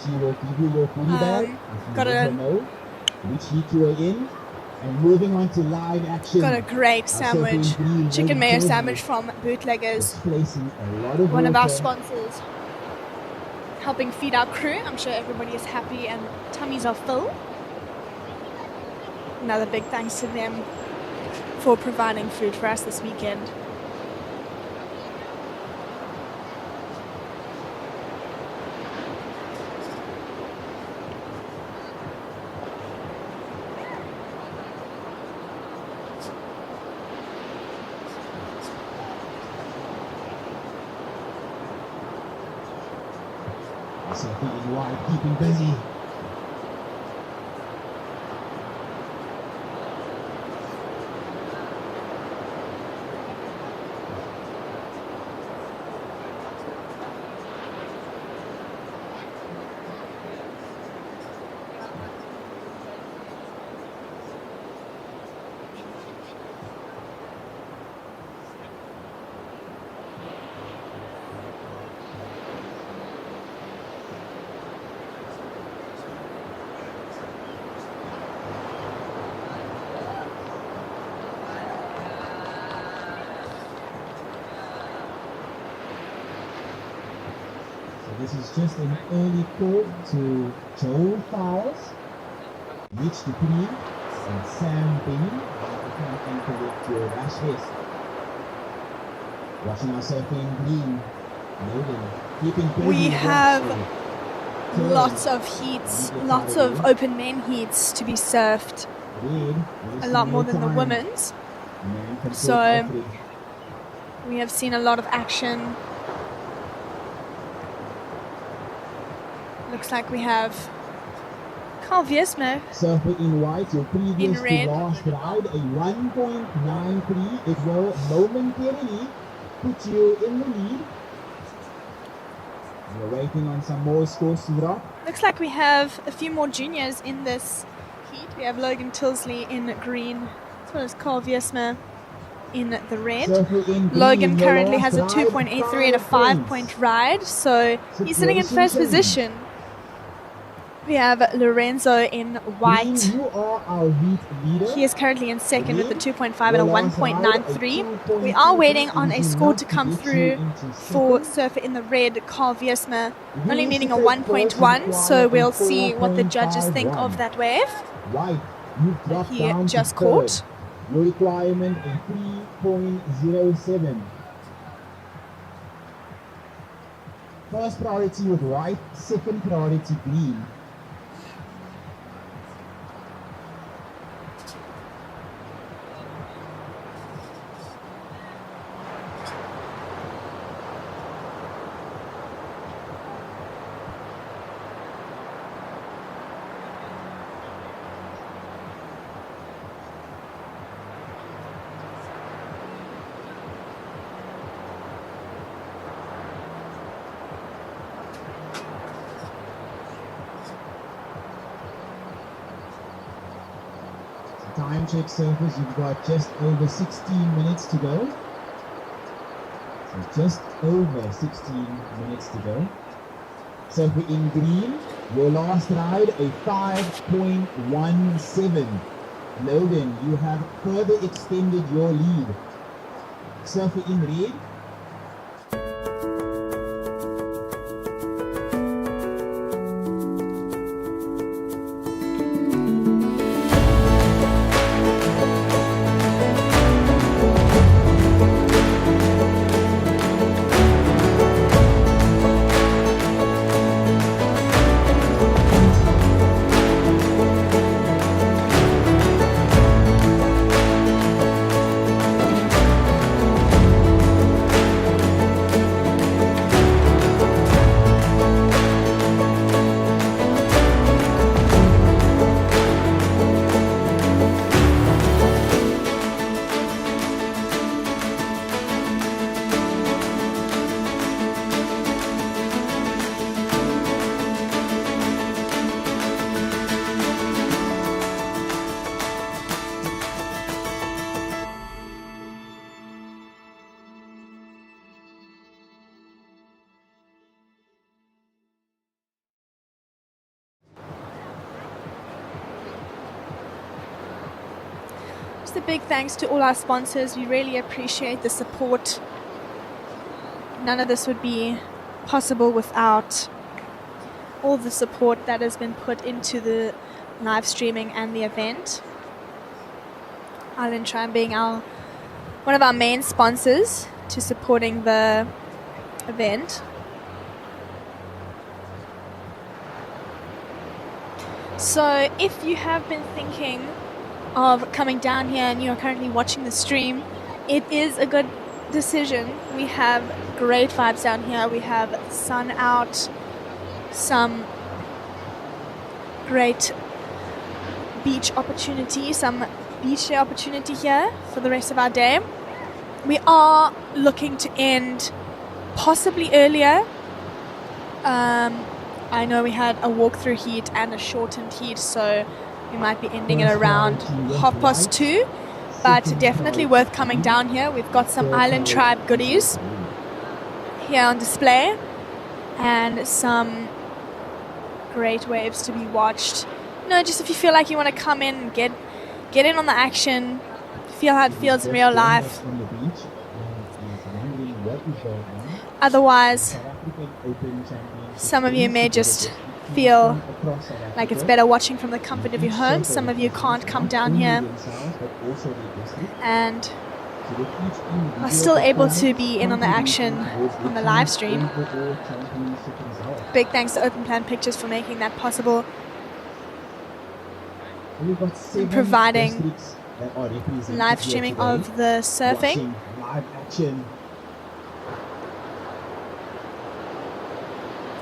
She will give you your goodie bag. If you got let a- her know which heat you are in. And moving on to live action. Got a great Our sandwich, surfing green chicken Logan mayo Tozy sandwich from Bootleggers, is placing a lot of one of our water. sponsors, helping feed our crew. I'm sure everybody is happy and tummies are full. Another big thanks to them for providing food for us this weekend. Surfing in white, keeping busy. This is just an early call to Joel Fowles, Mitch Dupree, and Sam Benny. Become anchor with your Rash West. Watching our surfing green. Logan keeping busy. We have so lots of heats, lots of open men heats to be surfed. A lot more than the women's. So we have seen a lot of action. Looks like we have Carl Wiersma Surfer in white, your previous in red. to last ride, a 1.93. It will momentarily put you in the lead. We're waiting on some more scores to drop. Looks like we have a few more juniors in this heat. We have Logan Tilsley in green, as well as Carl Wiersma in the red. Logan currently has a 2.83 and a 5-point ride, so he's sitting in first position. We have Lorenzo in white. You are our heat leader. He is currently in second with a 2.5 and a 1.93. We are waiting on a score to come through for surfer in the red, Carl Wiersma, only needing a 1.1, so we'll see what the judges think of that wave. Right, you've dropped He down just to caught. third. Your requirement a 3.07. First priority with white, second priority green. Time check surfers, you've got just over 16 minutes to go. So just over 16 minutes to go. Surfer in green, your last ride a 5.17. Logan, you have further extended your lead. Surfer in red. Just a big thanks to all our sponsors. We really appreciate the support. None of this would be possible without all the support that has been put into the live streaming and the event. Island Tribe being one of our main sponsors to supporting the event. So if you have been thinking of coming down here and you are currently watching the stream, it is a good decision. We have great vibes down here. We have sun out, some great beach opportunity, some beach day opportunity here for the rest of our day. We are looking to end possibly earlier. I know we had a walk-through heat and a shortened heat, so we might be ending at around 2:30, but definitely worth coming down here. We've got some Island Tribe goodies here on display and some great waves to be watched. You know, just if you feel like you want to come in and get in on the action, feel how it feels in real life. Otherwise, some of you may just feel like it's better watching from the comfort of your home. Some of you can't come down here and are still able to be in on the action on the live stream. Big thanks to Open Plan Pictures for making that possible and providing live streaming of the surfing.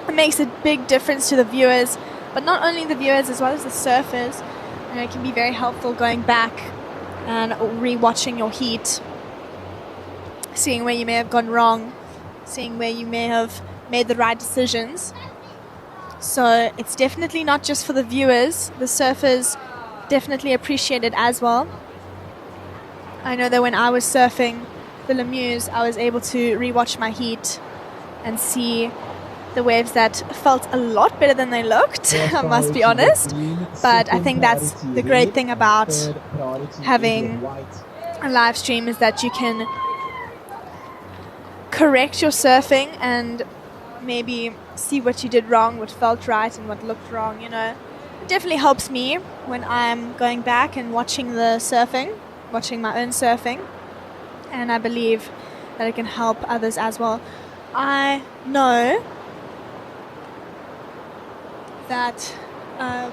It makes a big difference to the viewers, but not only the viewers as well as the surfers. You know, it can be very helpful going back and re-watching your heat, seeing where you may have gone wrong, seeing where you may have made the right decisions. So it's definitely not just for the viewers. The surfers definitely appreciate it as well. I know that when I was surfing the Lemurs, I was able to re-watch my heat and see the waves that felt a lot better than they looked, I must be honest. But I think that's the great thing about having a live stream, is that you can correct your surfing and maybe see what you did wrong, what felt right and what looked wrong. You know, it definitely helps me when I'm going back and watching the surfing, watching my own surfing, and I believe that it can help others as well. I know that I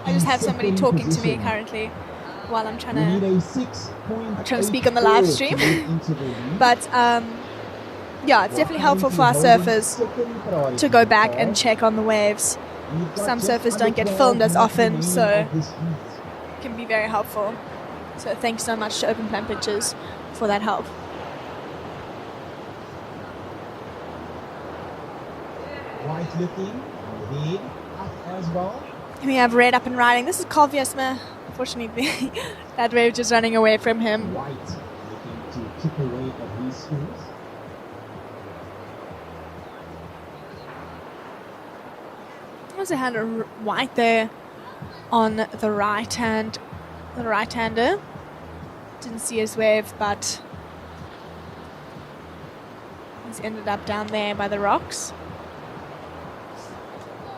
just have somebody talking to me currently while I'm trying to speak on the live stream. But yeah, it's definitely helpful for our surfers to go back and check on the waves. Some surfers don't get filmed as often, so it can be very helpful. So thanks so much to Open Plan Pictures for that help. White looking, red up as well. We have red up and riding. This is Carl Viesma. Unfortunately, that wave just running away from him. White looking to keep away of these schools. Also had a white there on the right hand, the right-hander. Didn't see his wave, but he's ended up down there by the rocks.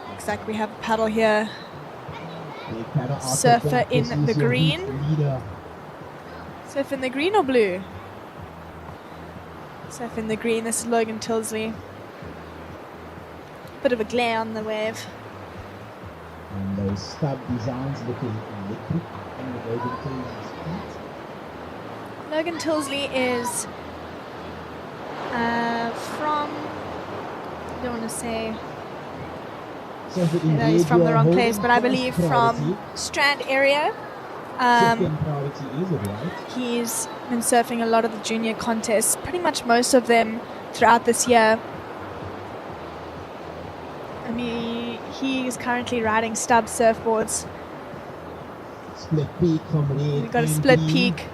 Looks like we have a paddle here. Surfer in the green. Surfer in the green or blue? Surfer in the green. This is Logan Tilsley. Bit of a glare on the wave. And those stub designs looking electric on the Logan Tilsley's feet. Logan Tilsley is from, I don't want to say, he's from the wrong place, but I believe from Strand area. He's been surfing a lot of the junior contests, pretty much most of them throughout this year. I mean, he is currently riding stub surfboards. Split peak from red. We've got a split peak.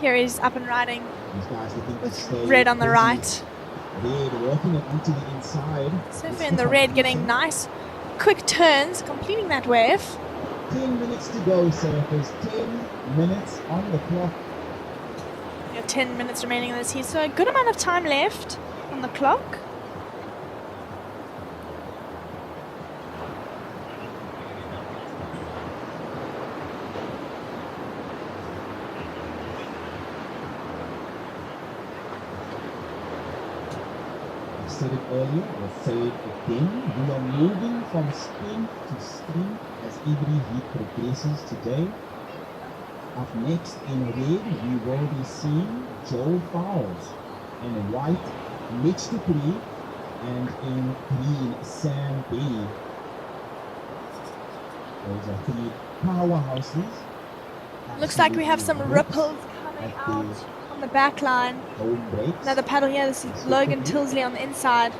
Here he's up and riding with red on the right. Red working it onto the inside. Surfer in the red, getting nice quick turns, completing that wave. 10 minutes to go, surfers. 10 minutes on the clock. We have 10 minutes remaining in this heat, so a good amount of time left on the clock. I said it earlier, I'll say it again. We are moving from sprint to sprint as every heat progresses today. Up next in red, we will be seeing Joel Fowles. And in white, Mitch Dupree And in green, Sam B. Those are three powerhouses. Looks like we have some ripples coming out on the back line. Home breaks. Another paddle here. This is Logan Tilsley on the inside.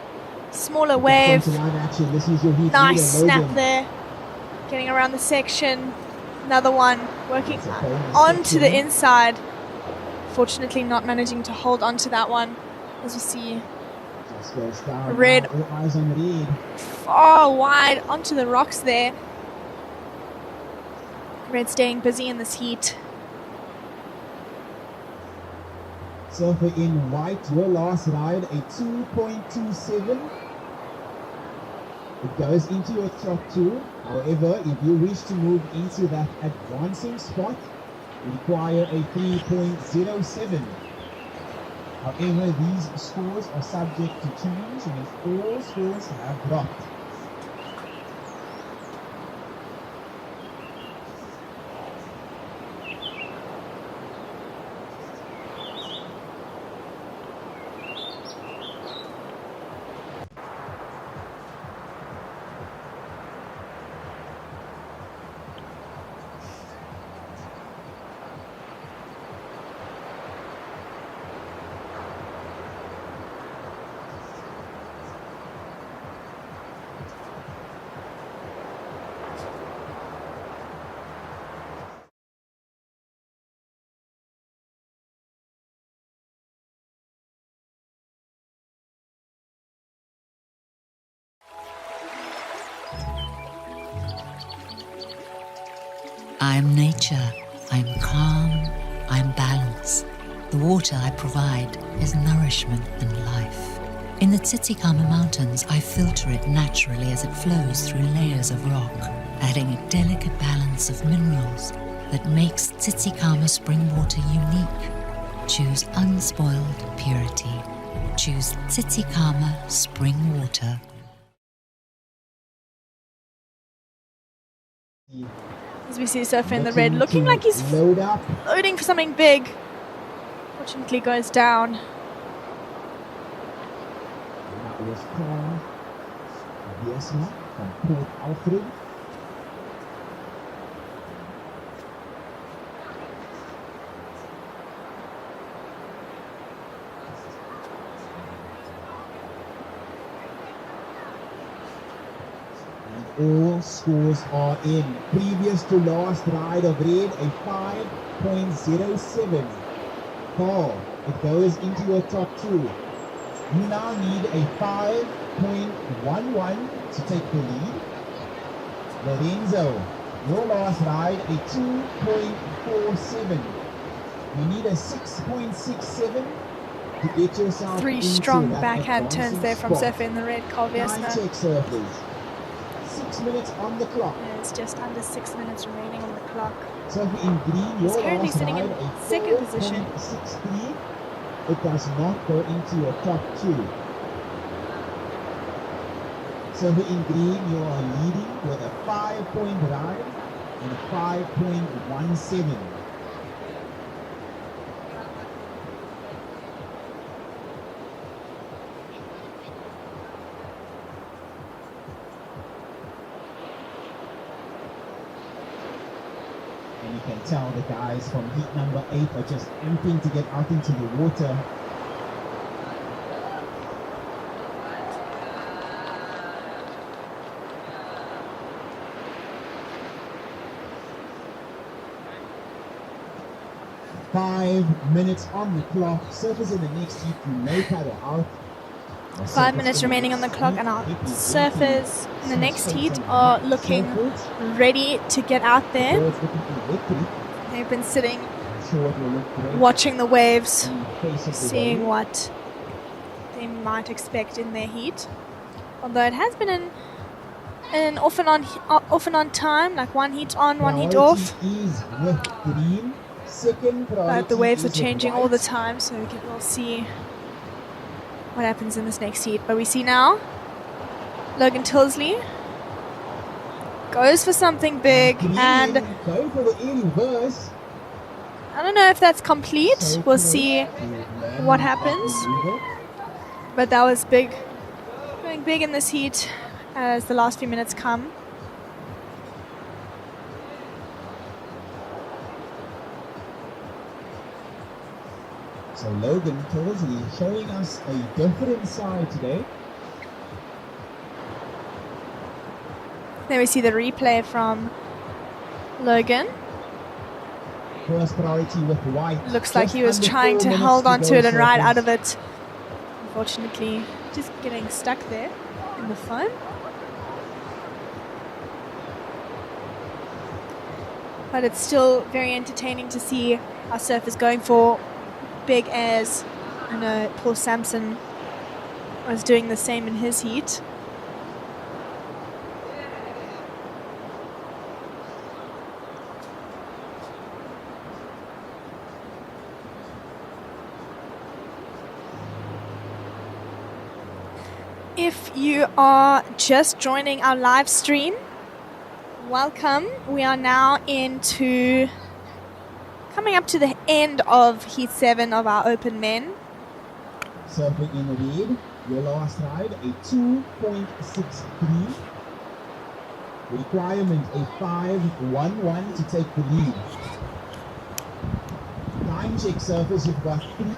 Smaller wave. Front-line action. This is your heat Nice leader, snap Logan. there. Getting around the section. Another one working onto the inside. Fortunately not managing to hold onto that one. As you see, Just goes down. Red. Now, all eyes on Red. far wide onto the rocks there. Red staying busy in this heat. Surfer in white, your last ride, a 2.27. It goes into your top two. However, if you wish to move into that advancing spot, you require a 3.07. However, these scores are subject to change, and if all scores have dropped, I'm nature, I'm calm, I'm balance. The water I provide is nourishment and life. In the Tsitsikamma Mountains, I filter it naturally as it flows through layers of rock, adding a delicate balance of minerals that makes Tsitsikamma spring water unique. Choose unspoiled purity. Choose Tsitsikamma spring water. As we see Surfer in the red, looking like he's load up. loading for something big. Fortunately goes down. That was Carl Biesma from Port Alfred. All scores are in. Previous to last ride of Red, a 5.07. Paul, it goes into your top two. You now need a 5.11 to take the lead. Lorenzo, your last ride, a 2.47. You need a 6.67 to get yourself Three into strong that backhand turns advancing there from spot. Surfer in the red, Carl Time Biesma. check, surfers. 6 minutes on the clock. There's just under 6 minutes remaining on the clock. Surfer in green, He's your currently last sitting in ride, a second position. 4.63. It does not go into your top two. Surfer in green, you are leading with a 5-point ride and a 5.17. And you can tell the guys from heat number 8 are just amping to get out into the water. Five minutes on the clock. Surfers in the next heat, you may paddle out. 5 minutes remaining on the clock, and our surfers in the next heat are looking ready to get out there. They've been sitting, watching the waves, seeing what they might expect in their heat. Although it has been an off and on time, like one heat on, one heat off. But the waves are changing all the time, so we'll see what happens in this next heat. But we see now Logan Tilsley goes for something big, and I don't know if that's complete. We'll see what happens. But that was big Going big in this heat as the last few minutes come. So Logan Torsley showing us a different side today. There we see the replay from Logan. First priority with white. Looks like Just he was under trying 4 to minutes hold on go, to it and ride Surfers. out of it. Unfortunately, just getting stuck there in the foam. But it's still very entertaining to see our surfers going for big airs. I know Paul Sampson was doing the same in his heat. If you are just joining our live stream, welcome. We are now coming up to the end of Heat 7 of our Open Men. Surfing in the lead, your last ride, a 2.63. Requirement, a 5.11 to take the lead. Time check, surfers, you've got 3.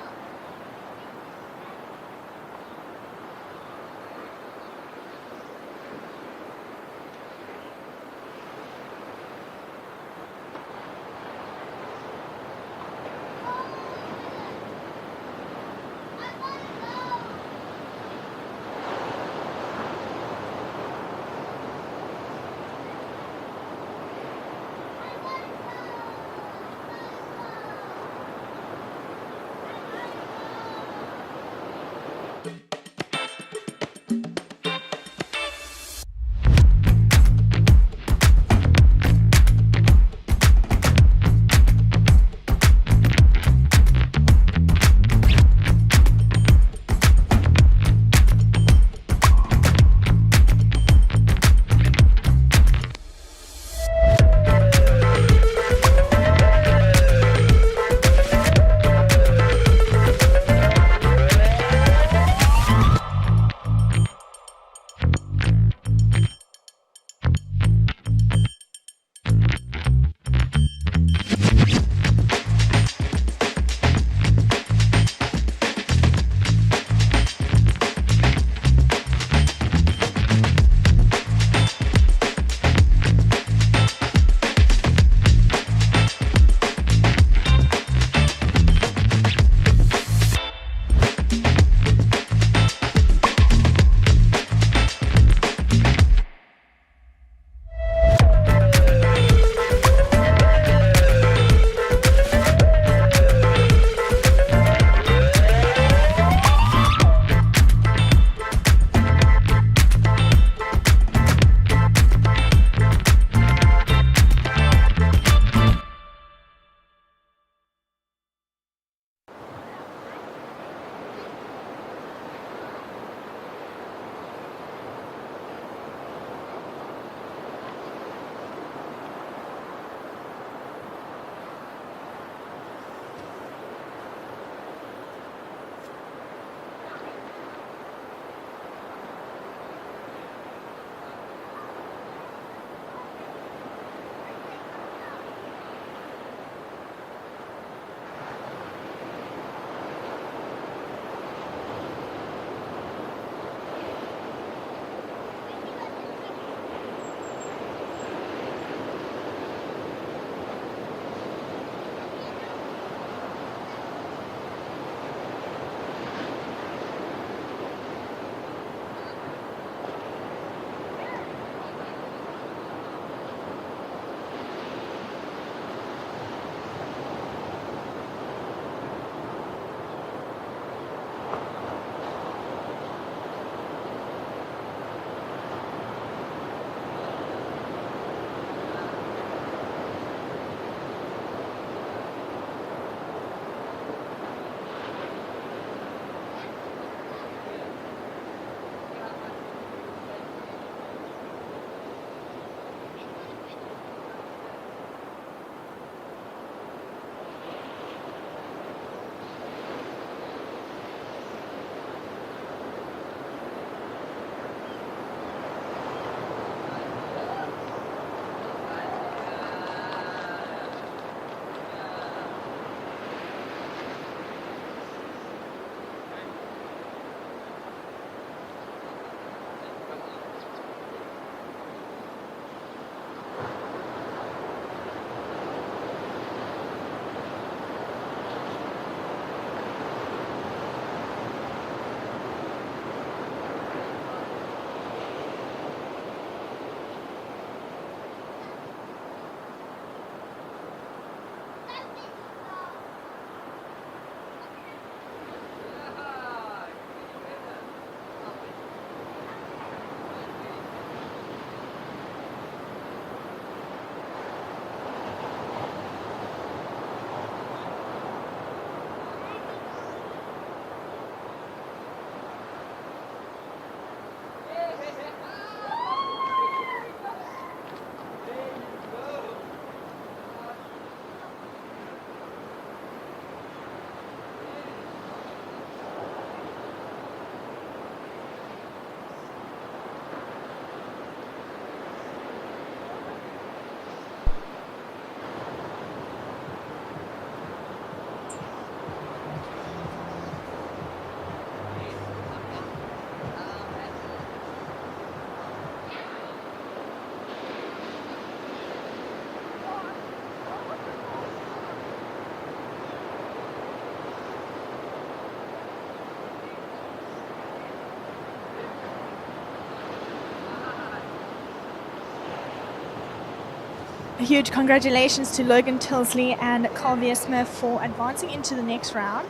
huge congratulations to Logan Tilsley and Carl Viesmer for advancing into the next round.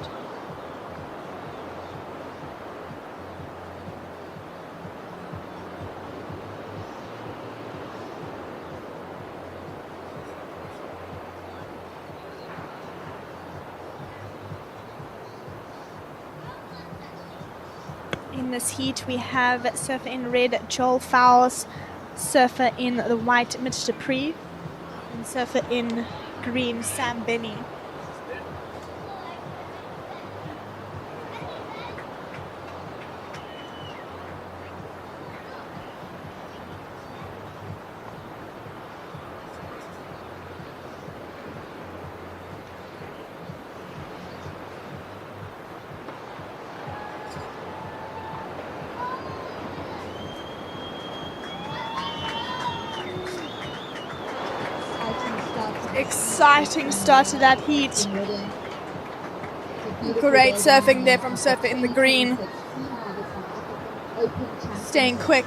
In this heat, we have surfer in red, Joel Fowles, surfer in the white, Mitch Dupree, and surfer in green, Sam Benny. Exciting start to that heat. Great surfing there from surfer in the green. Staying quick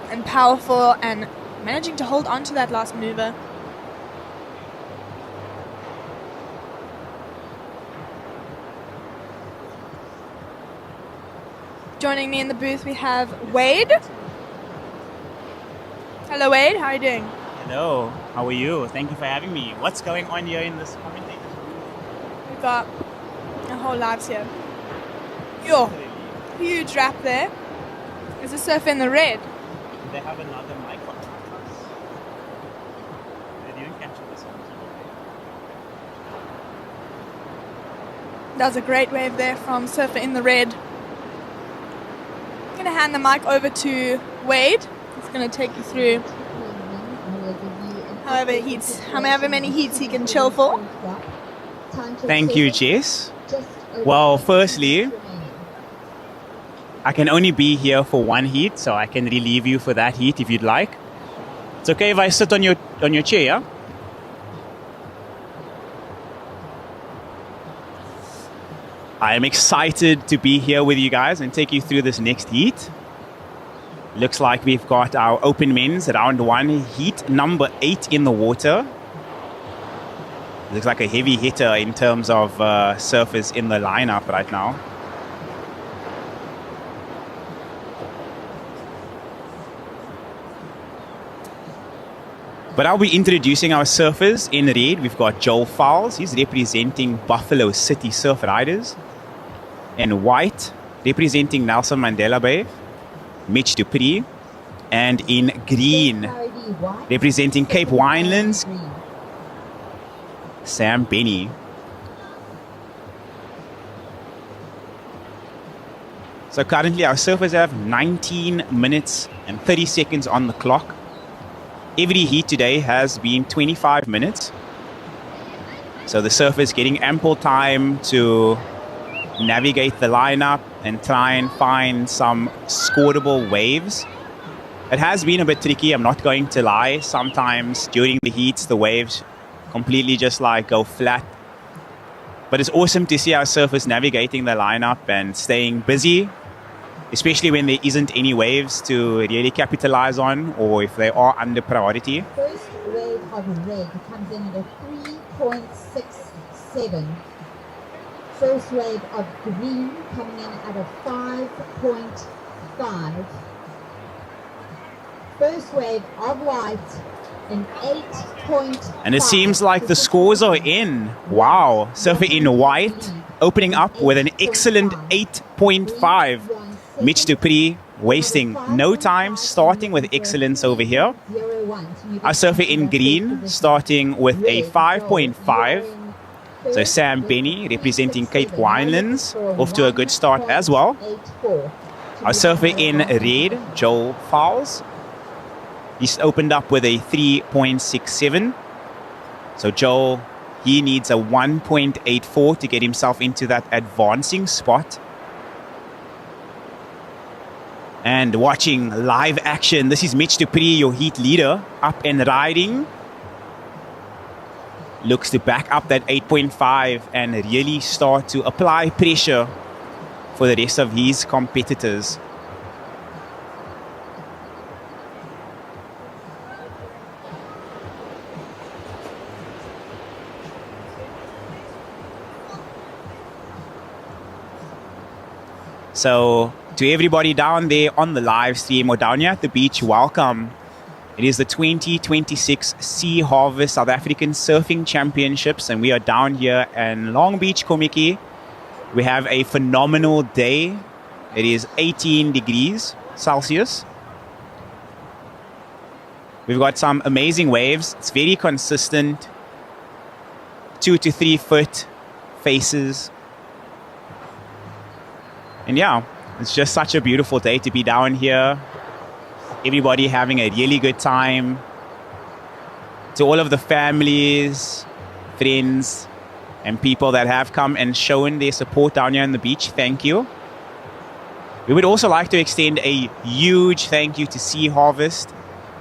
and powerful and managing to hold on to that last maneuver. Joining me in the booth we have Wade. Hello Wade, how are you doing? Hello, how are you? Thank you for having me. What's going on here in this commentator's room? We've got our whole lives here. Yo, huge wrap there. There's a surfer in the red. Do they have another mic on us? They didn't capture this one. That was a great wave there from surfer in the red. I'm going to hand the mic over to Wade. He's going to take you through however many heats he can chill for. Thank you, Jess. Well, firstly, I can only be here for one heat, so I can relieve you for that heat if you'd like. It's okay if I sit on your chair, yeah? I am excited to be here with you guys and take you through this next heat. Looks like we've got our open men's round 1, heat number 8 in the water. Looks like a heavy hitter in terms of surfers in the lineup right now. But I'll be introducing our surfers. In red, we've got Joel Fowles. He's representing Buffalo City Surf Riders. In white, representing Nelson Mandela Bay, Mitch Dupree. And in green, representing Cape Winelands, Sam Benny. So currently our surfers have 19 minutes and 30 seconds on the clock. Every heat today has been 25 minutes. So the surfers getting ample time to navigate the lineup and try and find some scoreable waves. It has been a bit tricky, I'm not going to lie. Sometimes during the heats, the waves completely just like go flat. But it's awesome to see our surfers navigating the lineup and staying busy, especially when there isn't any waves to really capitalize on or if they are under priority. First wave of red comes in at a 3.67. First wave of green coming in at a 5.5. First wave of white an 8.5. And it seems like the scores are in. Wow. Surfer in white opening up with an excellent 8.5. Mitch Dupree wasting no time, starting with excellence over here. Our surfer in green starting with a 5.5. So Sam Benny representing Cape Winelands off to a good start as well. Our surfer in red, Joel Fowles. He's opened up with a 3.67. So Joel, he needs a 1.84 to get himself into that advancing spot. And watching live action, this is Mitch Dupree, your heat leader, up and riding. Looks to back up that 8.5 and really start to apply pressure for the rest of his competitors. So to everybody down there on the live stream or down here at the beach, welcome. It is the 2026 Sea Harvest South African Surfing Championships, and we are down here in Long Beach, Kommetjie. We have a phenomenal day. It is 18 degrees Celsius. We've got some amazing waves. It's very consistent. 2 to 3 foot faces. And yeah, it's just such a beautiful day to be down here. Everybody having a really good time. To all of the families, friends, and people that have come and shown their support down here on the beach, thank you. We would also like to extend a huge thank you to Sea Harvest,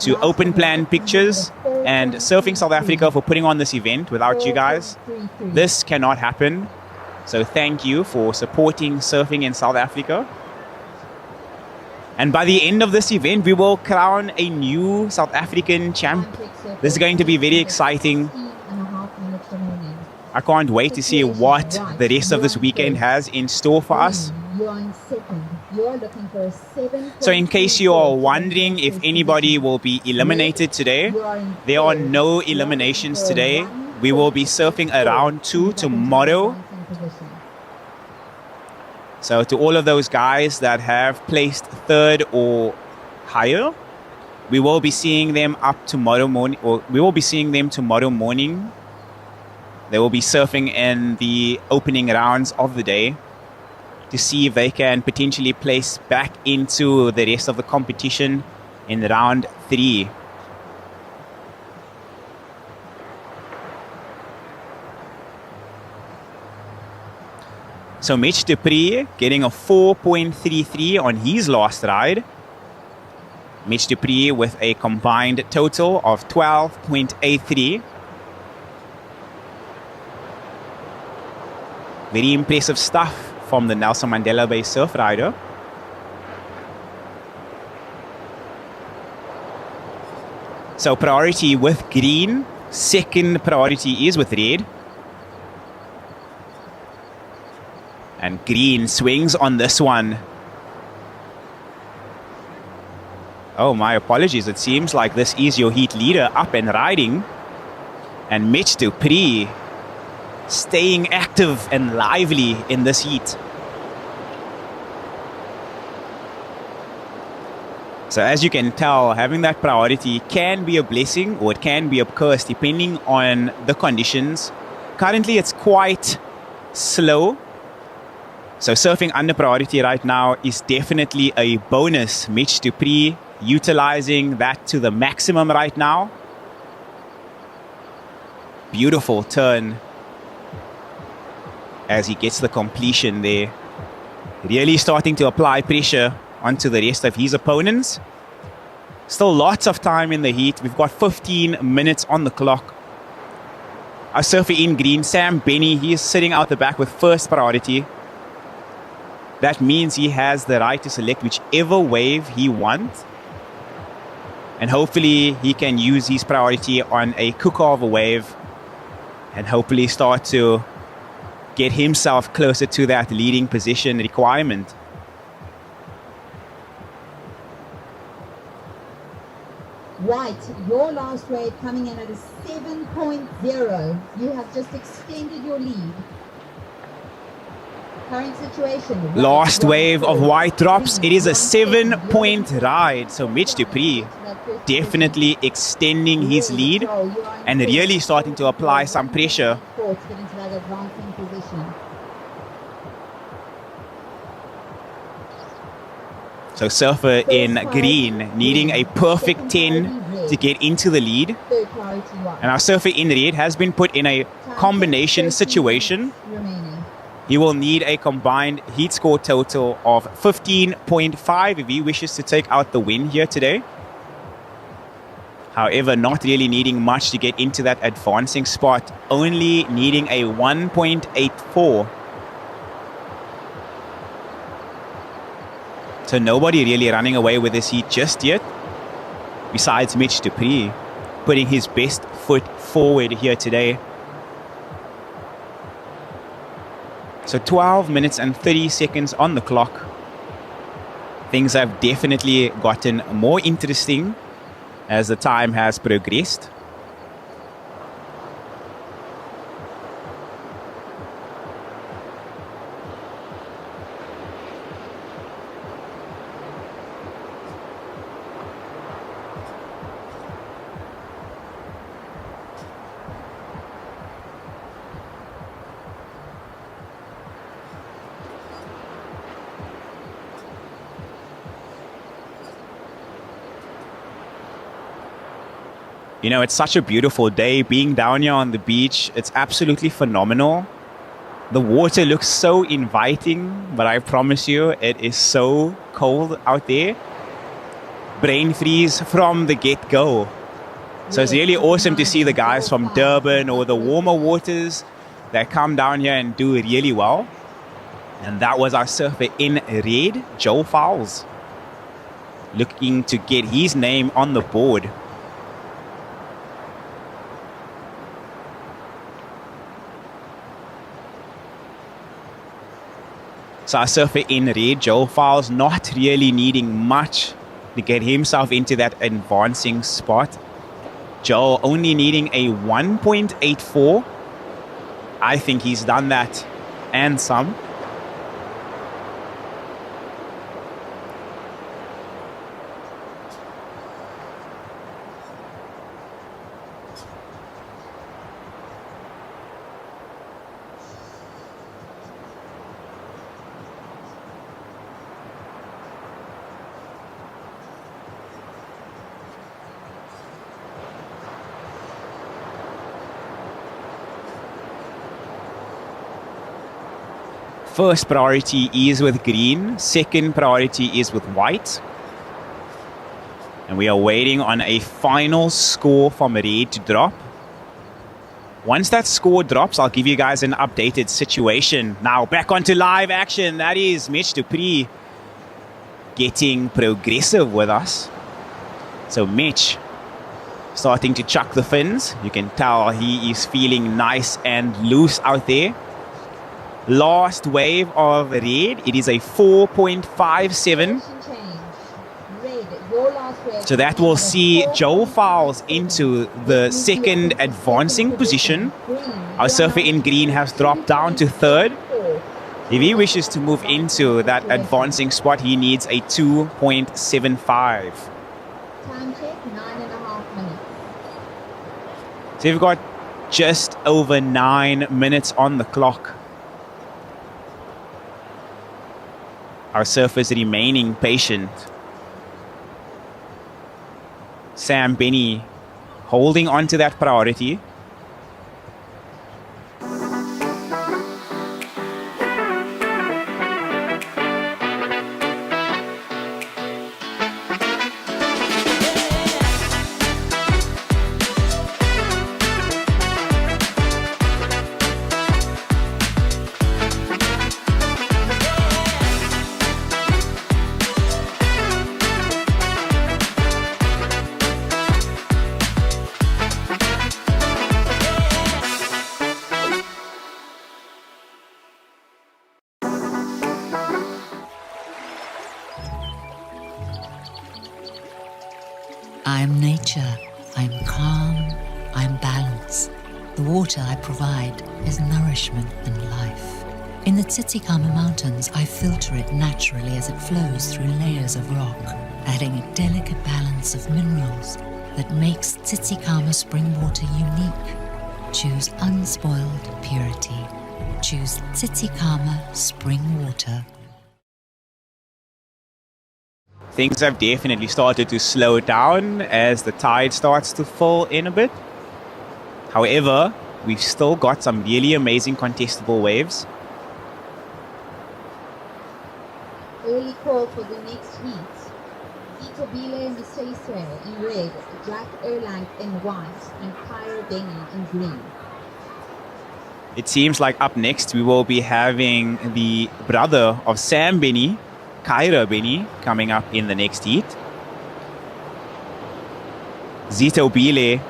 to Open Plan Pictures, and Surfing South Africa for putting on this event. Without you guys, this cannot happen. So thank you for supporting surfing in South Africa. And by the end of this event, we will crown a new South African champ. This is going to be very exciting. I can't wait to see what the rest of this weekend has in store for us. So in case you are wondering if anybody will be eliminated today, there are no eliminations today. We will be surfing a round 2 tomorrow. So to all of those guys that have placed 3rd or higher, we will be seeing them up tomorrow morning, or we will be seeing them tomorrow morning. They will be surfing in the opening rounds of the day to see if they can potentially place back into the rest of the competition in round 3. So Mitch du Preez getting a 4.33 on his last ride. Mitch du Preez with a combined total of 12.83. Very impressive stuff from the Nelson Mandela Bay surf rider. So priority with green, second priority is with red. And green swings on this one. Oh, my apologies. It seems like this is your heat leader up and riding. And Mitch du Preez staying active and lively in this heat. So as you can tell, having that priority can be a blessing or it can be a curse depending on the conditions. Currently it's quite slow. So surfing under priority right now is definitely a bonus. Mitch du Preez utilizing that to the maximum right now. Beautiful turn as he gets the completion there. Really starting to apply pressure onto the rest of his opponents. Still lots of time in the heat. We've got 15 minutes on the clock. Our surfer in green, Sam Benny, he is sitting out the back with first priority. That means he has the right to select whichever wave he wants. And hopefully he can use his priority on a cookover wave and hopefully start to get himself closer to that leading position requirement. White, your last wave coming in at a 7.0. You have just extended your lead. Current situation. Last wave of white drops. It is a 7-point ride. So Mitch du Preez definitely extending his lead and really starting to apply some pressure. So surfer in green needing a perfect 10 to get into the lead. And our surfer in red has been put in a combination situation. He will need a combined heat score total of 15.5 if he wishes to take out the win here today. However, not really needing much to get into that advancing spot, only needing a 1.84. So nobody really running away with this heat just yet, besides Mitch du Preez, putting his best foot forward here today. So 12 minutes and 30 seconds on the clock. Things have definitely gotten more interesting as the time has progressed. You know, it's such a beautiful day being down here on the beach. It's absolutely phenomenal. The water looks so inviting, but I promise you, it is so cold out there. Brain freeze from the get-go. So it's really awesome to see the guys from Durban or the warmer waters that come down here and do really well. And that was our surfer in red, Joe Fowles, looking to get his name on the board. So our surfer in red, Joe Fowles, not really needing much to get himself into that advancing spot. Joe only needing a 1.84. I think he's done that and some. First priority is with green, second priority is with white. And we are waiting on a final score from red to drop. Once that score drops, I'll give you guys an updated situation. Now back onto live action. That is Mitch du Preez getting progressive with us. So Mitch starting to chuck the fins. You can tell he is feeling nice and loose out there. Last wave of red, it is a 4.57. So that will see Joe Fowles into the second advancing position. Our surfer in green has dropped down to third. If he wishes to move into that advancing spot, he needs a 2.75. Time check, 9.5 minutes. So we've got just over 9 minutes on the clock. Our surfers remaining patient. Sam Benny holding on to that priority. I'm nature, I'm calm, I'm balance. The water I provide is nourishment and life. In the Tsitsikamma Mountains, I filter it naturally as it flows through layers of rock, adding a delicate balance of minerals that makes Tsitsikamma spring water unique. Choose unspoiled purity. Choose Tsitsikamma spring water. Things have definitely started to slow down as the tide starts to fall in a bit. However, we've still got some really amazing contestable waves. Early call for the next heat. Itabile Miseswe in red, Jack Erlang in white, and Kyra Benny in green. It seems like up next we will be having the brother of Sam Benny, Kyra Benny, coming up in the next heat. Zitobile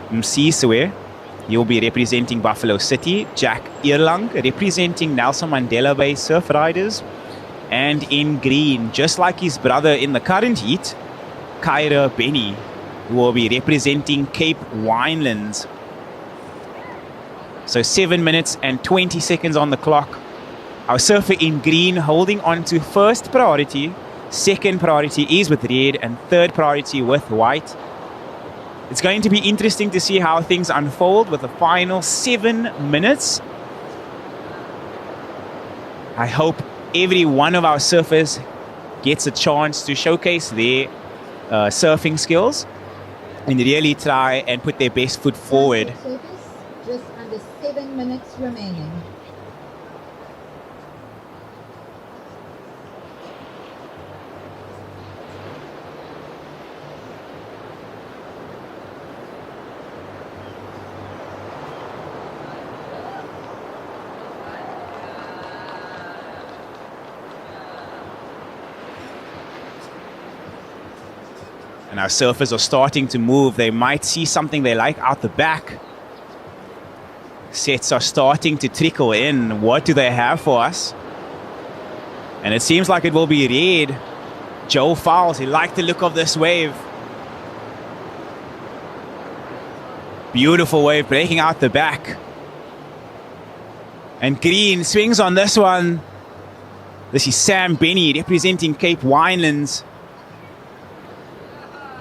Msiswe, he'll be representing Buffalo City. Jack Erlang representing Nelson Mandela Bay Surf Riders. And in green, just like his brother in the current heat, Kyra Benny, who will be representing Cape Winelands. So 7 minutes and 20 seconds on the clock. Our surfer in green holding on to first priority. Second priority is with red and third priority with white. It's going to be interesting to see how things unfold with the final 7 minutes. I hope every one of our surfers gets a chance to showcase their surfing skills and really try and put their best foot forward. Just under 7 minutes remaining. And our surfers are starting to move. They might see something they like out the back. Sets are starting to trickle in. What do they have for us? And it seems like it will be red. Joe Fowles, he liked the look of this wave. Beautiful wave breaking out the back. And green swings on this one. This is Sam Benny representing Cape Winelands.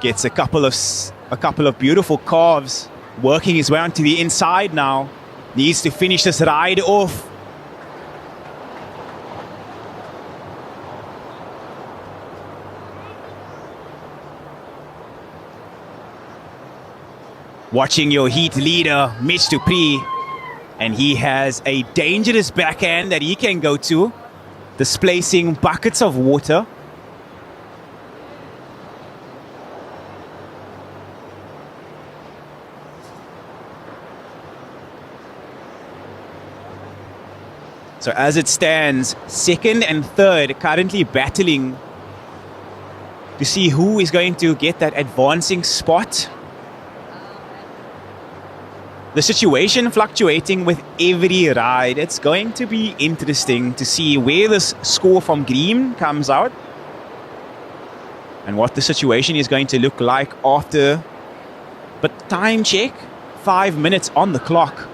Gets a couple of beautiful carves, working his way onto the inside now. Needs to finish this ride off. Watching your heat leader, Mitch Dupree, and he has a dangerous backhand that he can go to, displacing buckets of water. So as it stands, second and third currently battling to see who is going to get that advancing spot. The situation fluctuating with every ride. It's going to be interesting to see where this score from green comes out and what the situation is going to look like after. But time check, 5 minutes on the clock.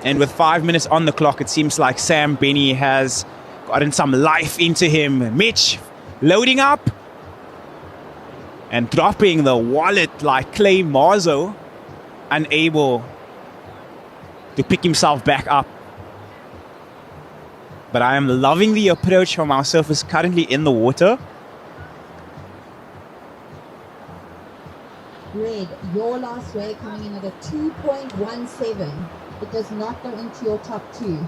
And with 5 minutes on the clock, it seems like Sam Benny has gotten some life into him. Mitch loading up and dropping the wallet like Clay Marzo, unable to pick himself back up. But I am loving the approach from our surfers currently in the water. Red, your last wave coming in at a 2.17. It does not go into your top two.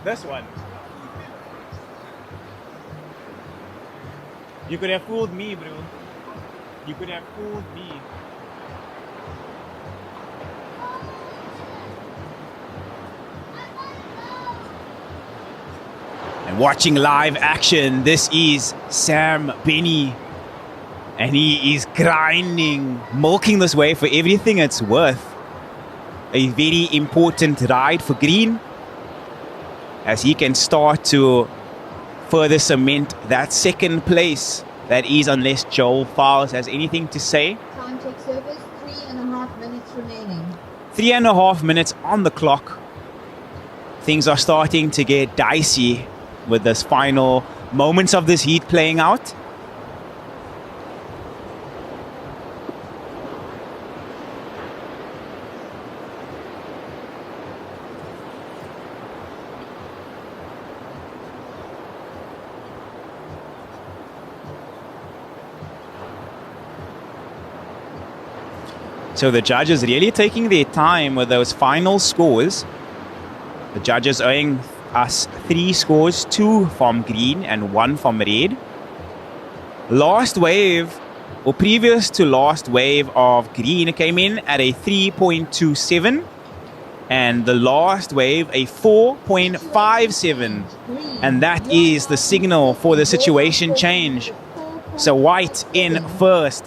This one. You could have fooled me, bro. You could have fooled me. And watching live action, this is Sam Benny. And he is grinding, milking this wave for everything it's worth. A very important ride for green, as he can start to further cement that second place that is, unless Joel Fowles has anything to say. Time check service, 3.5 minutes remaining. 3.5 minutes on the clock. Things are starting to get dicey with this final moments of this heat playing out. So the judges really taking their time with those final scores. The judges owing us 3 scores, 2 from green and 1 from red. Last wave, or previous to last wave of green, came in at a 3.27. And the last wave, a 4.57. And that is the signal for the situation change. So white in first,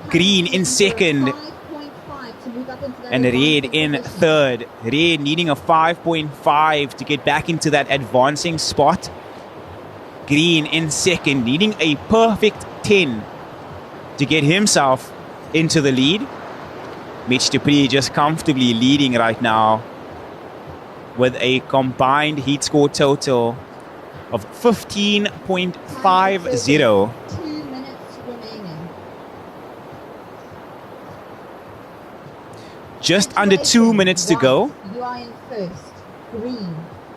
green in second, and red in third. Red needing a 5.5 to get back into that advancing spot. Green in second, needing a perfect 10 to get himself into the lead. Mitch du Preez just comfortably leading right now with a combined heat score total of 15.50. 2 minutes remaining. Just under 2 minutes to go. You are in first. Green.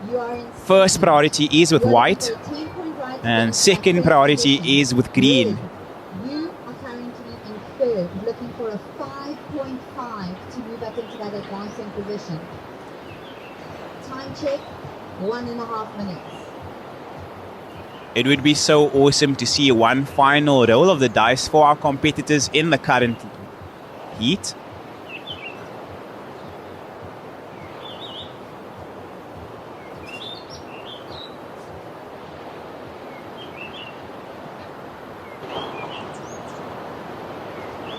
You are in First priority is with white, and second priority is with green. You are currently in third, looking for a 5.5 to move up into that advancing position. Time check, 1.5 minutes. It would be so awesome to see one final roll of the dice for our competitors in the current heat.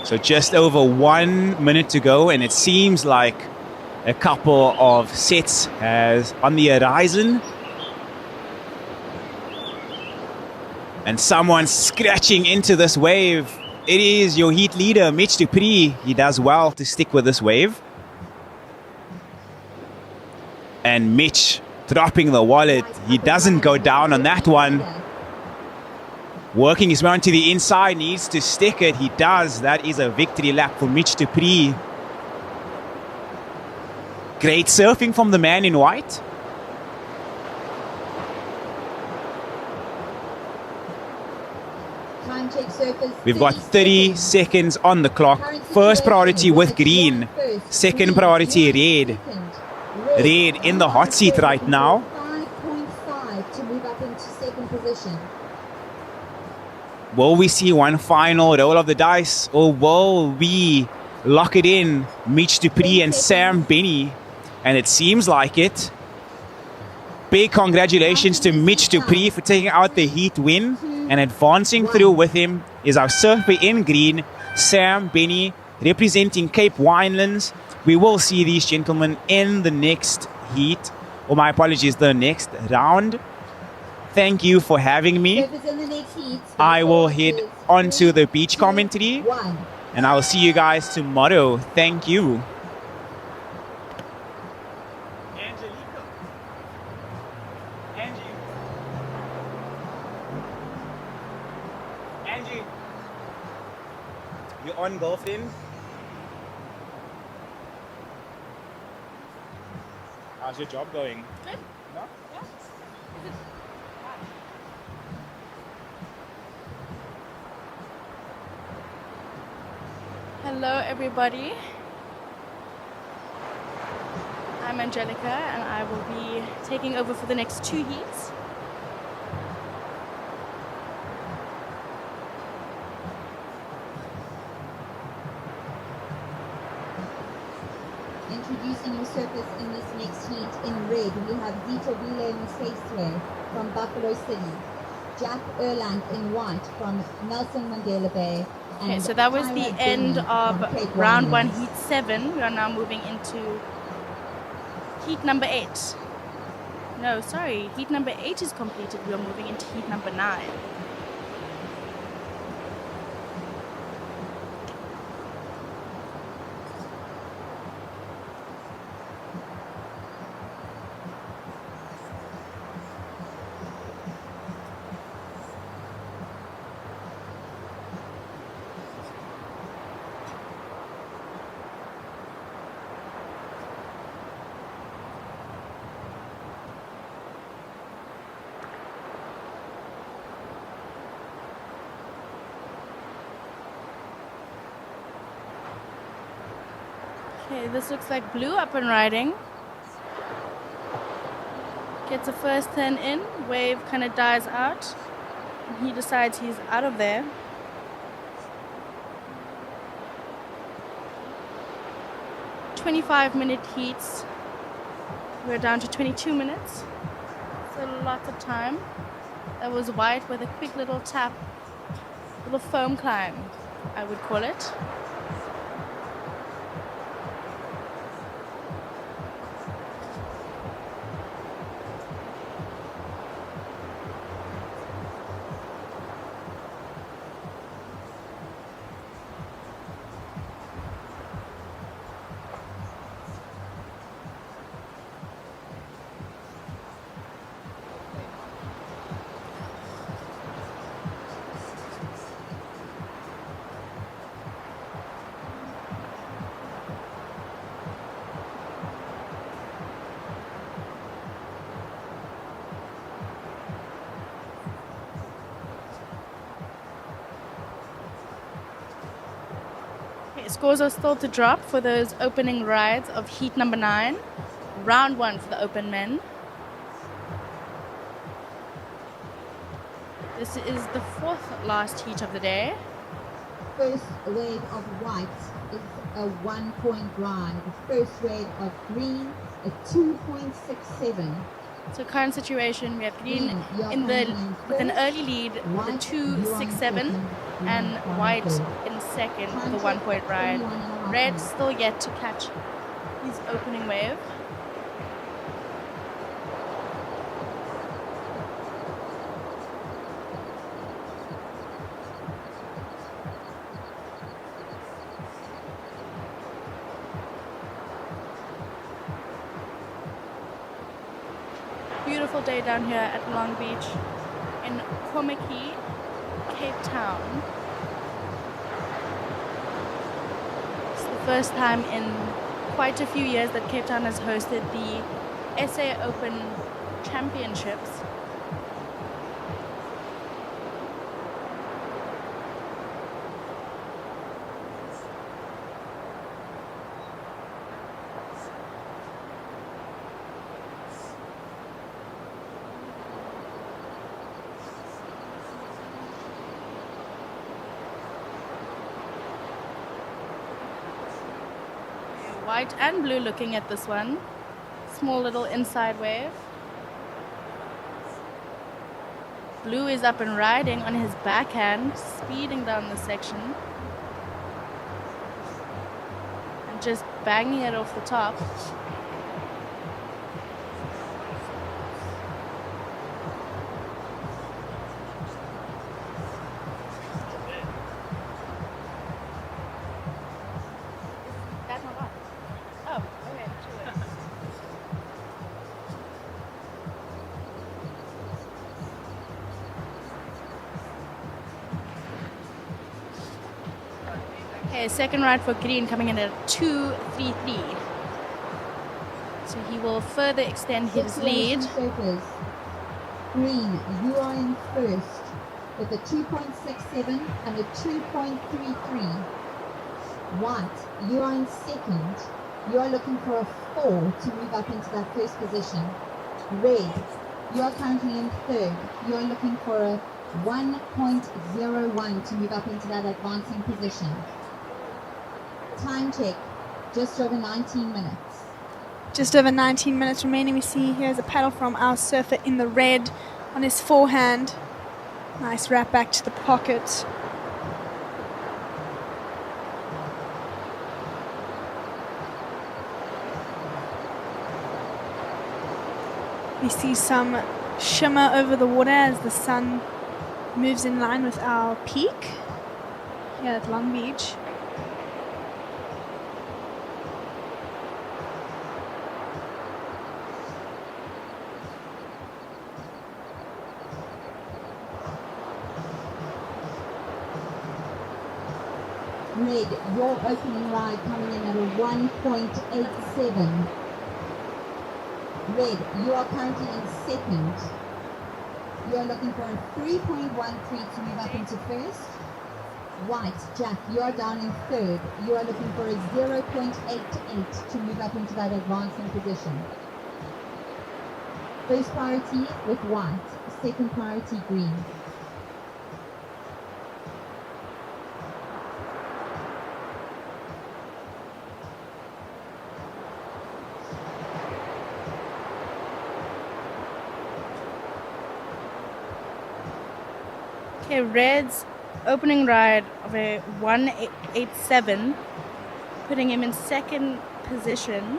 So just over 1 minute to go, and it seems like a couple of sets has on the horizon. And someone scratching into this wave. It is your heat leader, Mitch du Preez. He does well to stick with this wave. And Mitch dropping the wallet. He doesn't go down on that one. Working his way onto the inside, needs to stick it. He does. That is a victory lap for Mitch du Preez. Great surfing from the man in white. Time check surface. We've got 30 seconds on the clock. First priority with green. Second priority red. Red in the hot seat right now. 5.5 to move up into second position. Will we see one final roll of the dice, or will we lock it in? Mitch du Preez and Sam Benny. And it seems like it. Big congratulations to Mitch du Preez for taking out the heat win. And advancing through with him is our surfer in green, Sam Benny, representing Cape Winelands. We will see these gentlemen in the next heat, or my apologies, the next round. Thank you for having me. I will head onto the beach commentary, and I will see you guys tomorrow. Thank you. Angie, you on, girlfriend? How's your job going? Good. No? Yeah. Hello everybody. I'm Angelica and I will be taking over for the next 2 heats. Introducing your surface in this next heat in red, we have Zito Vile Mseswe from Buffalo City, Jack Erland in white from Nelson Mandela Bay. Okay, so that was the end of round 1, heat 7. We are now moving into heat number 8. No, sorry, heat number 8 is completed. We are moving into heat number 9. Okay, this looks like blue up and riding. Gets a first turn in, wave kind of dies out. And he decides he's out of there. 25-minute heats. We're down to 22 minutes. So lots of time. That was white with a quick little tap, little foam climb, I would call it. Scores are still to drop for those opening rides of heat number 9, round 1 for the open men. This is the 4th last heat of the day. First wave of white is a 1-point ride. First wave of green, a 2.67. So current situation, we have green in with an early lead with a 2.67 and white in second with a 1-point ride. Red still yet to catch his opening wave. Beautiful day down here at Long Beach in Kommetjie, Cape Town. It's the first time in quite a few years that Cape Town has hosted the SA Open Championships. White and blue looking at this one. Small little inside wave. Blue is up and riding on his backhand, speeding down the section. And just banging it off the top. Okay, second ride for green coming in at 2.33. So he will further extend his lead. Green, you are in first with a 2.67 and a 2.33. White, you are in second. You are looking for a 4 to move up into that first position. Red, you are currently in third. You are looking for a 1.01 to move up into that advancing position. Time check, just over 19 minutes. Just over 19 minutes remaining. We see here's a paddle from our surfer in the red on his forehand. Nice wrap back to the pocket. We see some shimmer over the water as the sun moves in line with our peak here at Long Beach. Red, your opening ride coming in at a 1.87. Red, you are currently in second. You are looking for a 3.13 to move up into first. White, Jack, you are down in third. You are looking for a 0.88 to move up into that advancing position. First priority with white, second priority green. Okay, Red's opening ride of a 187, putting him in second position.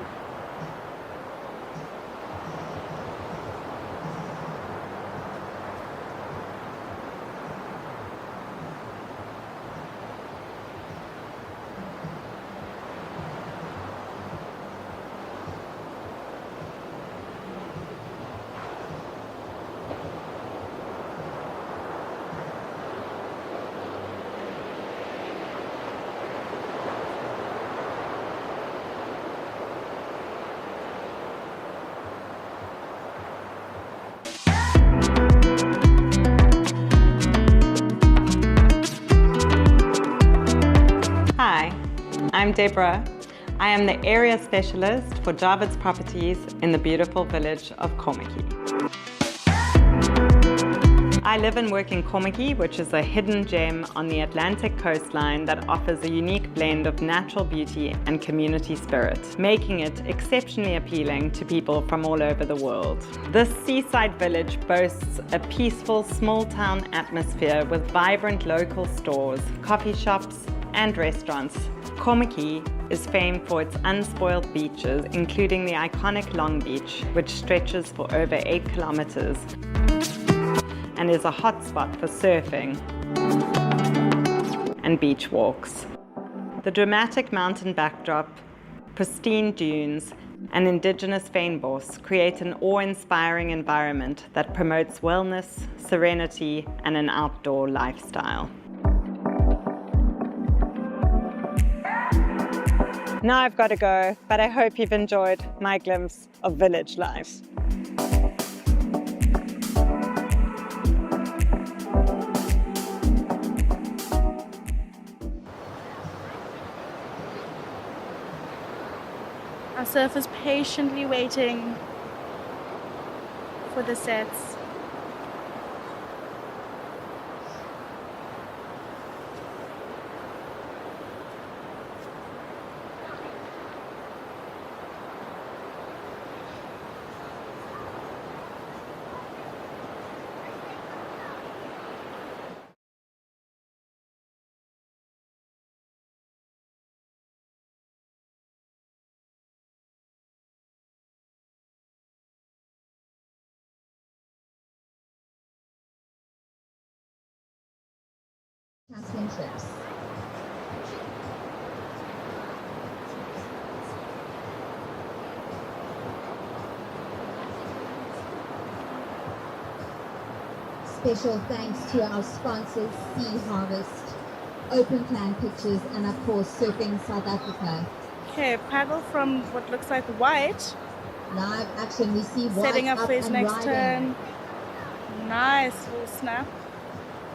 Hi, I'm Deborah. I am the area specialist for Jarvis Properties in the beautiful village of Kommetjie. I live and work in Kommetjie, which is a hidden gem on the Atlantic coastline that offers a unique blend of natural beauty and community spirit, making it exceptionally appealing to people from all over the world. This seaside village boasts a peaceful small-town atmosphere with vibrant local stores, coffee shops, and restaurants. Kommetjie is famed for its unspoiled beaches, including the iconic Long Beach, which stretches for over 8 kilometers and is a hotspot for surfing and beach walks. The dramatic mountain backdrop, pristine dunes, and indigenous fynbos create an awe-inspiring environment that promotes wellness, serenity, and an outdoor lifestyle. Now I've got to go, but I hope you've enjoyed my glimpse of village life. Our surfer's patiently waiting for the sets. Championships. Special thanks to our sponsors, Sea Harvest, Open Plan Pictures, and of course Surfing South Africa. Okay, paddle from what looks like White. Live action, we see White Setting up for his and next riding. turn. Nice little snap.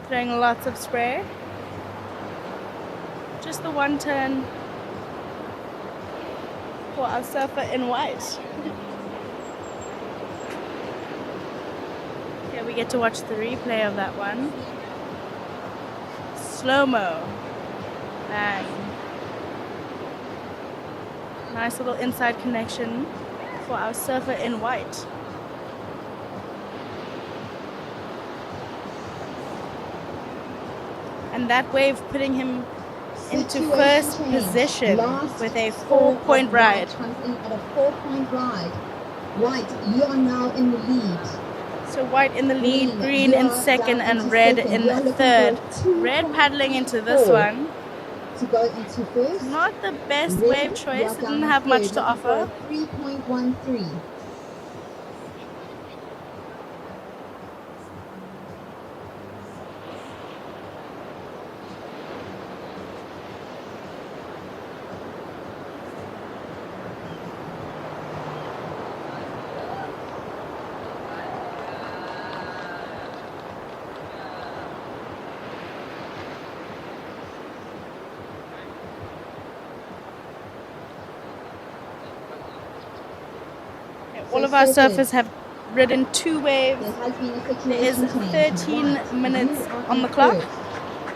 Throwing lots of spray. Just the one turn for our surfer in White. Okay, we get to watch the replay of that one. Slow-mo. Bang. Nice little inside connection for our surfer in White. And that wave putting him into Situation first change. position Last with a score 4-point of ride. White comes in at a 4-point ride. White, you are now in the lead. So White in the lead, Green you in are second, down and into Red second. in You are looking third. for 2 Red paddling into this four one. to go into first. Not the best Red, wave you choice. are It down didn't in have much third, to looking for offer. a 3.13. All of our surfers have ridden 2 waves. There has been a situation There is change. 13 White, minutes you are on in the clock. first.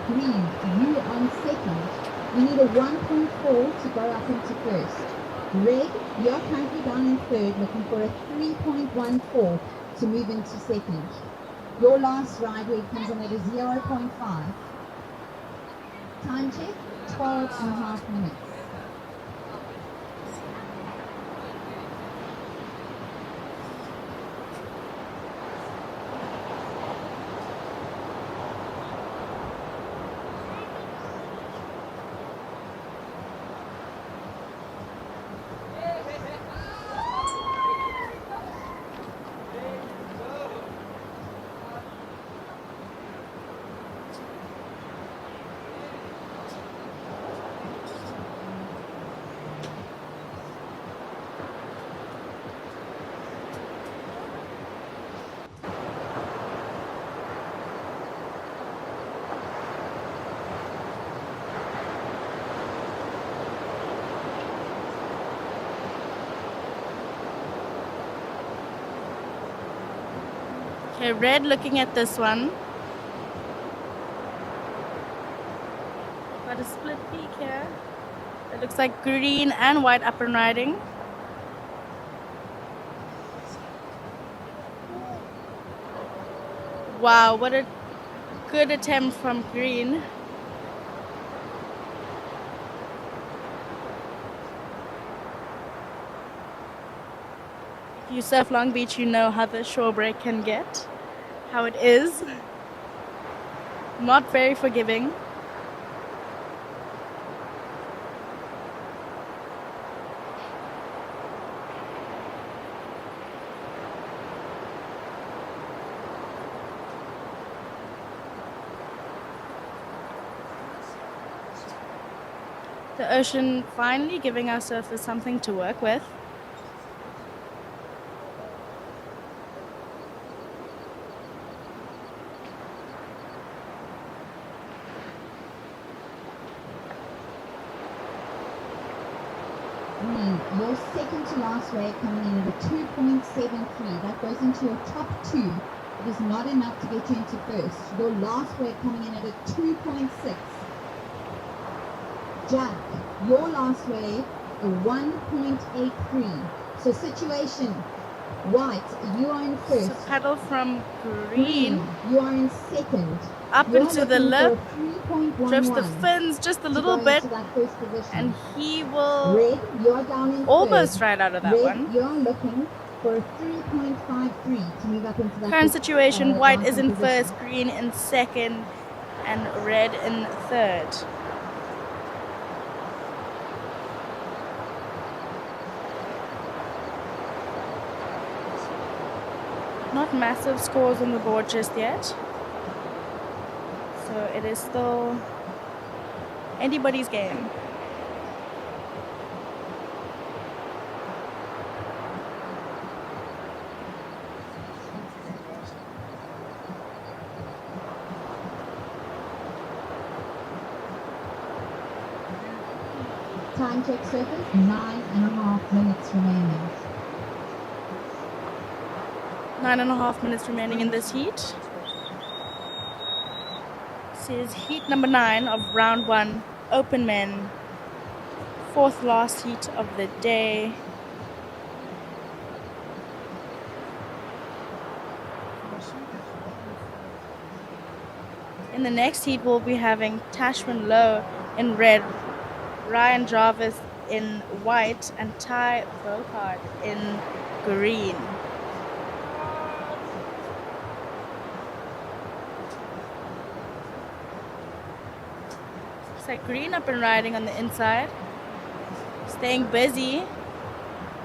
Green, you on second. You need a 1.4 to go up into first. Red, you're currently down in third, looking for a 3.14 to move into second. Your last ride weight comes in at a 0.5. Time check, 12.5 minutes. Okay, Red looking at this one. Got a split peak here. It looks like Green and White up and riding. Wow, what a good attempt from Green. If you surf Long Beach, you know how the shore break can get. How it is. Not very forgiving. The ocean finally giving our surfers something to work with. Your second to last wave coming in at a 2.73. That goes into your top two. It is not enough to get you into first. Your last wave coming in at a 2.6. Jack, your last wave, a 1.83. So situation, White, you are in first. So paddle from Green. You are in second. Up You're into the looking lip. for 3.11 Drifts the fins just a little to go bit. into that first position. And he will Red, you're down in almost third. ride out of that Red, one. You're looking for a 3.53 to move up into that Current first, situation, White last is in position. first, Green in second, and Red in third. Not massive scores on the board just yet. So it is still anybody's game. Time check surface, 9.5 minutes remaining. 9.5 minutes remaining in this heat. This is heat number 9 of round 1, open men. Fourth last heat of the day. In the next heat, we'll be having Tashman Lowe in red, Ryan Jarvis in white, and Ty Brocard in green. Looks like Green up and riding on the inside, staying busy.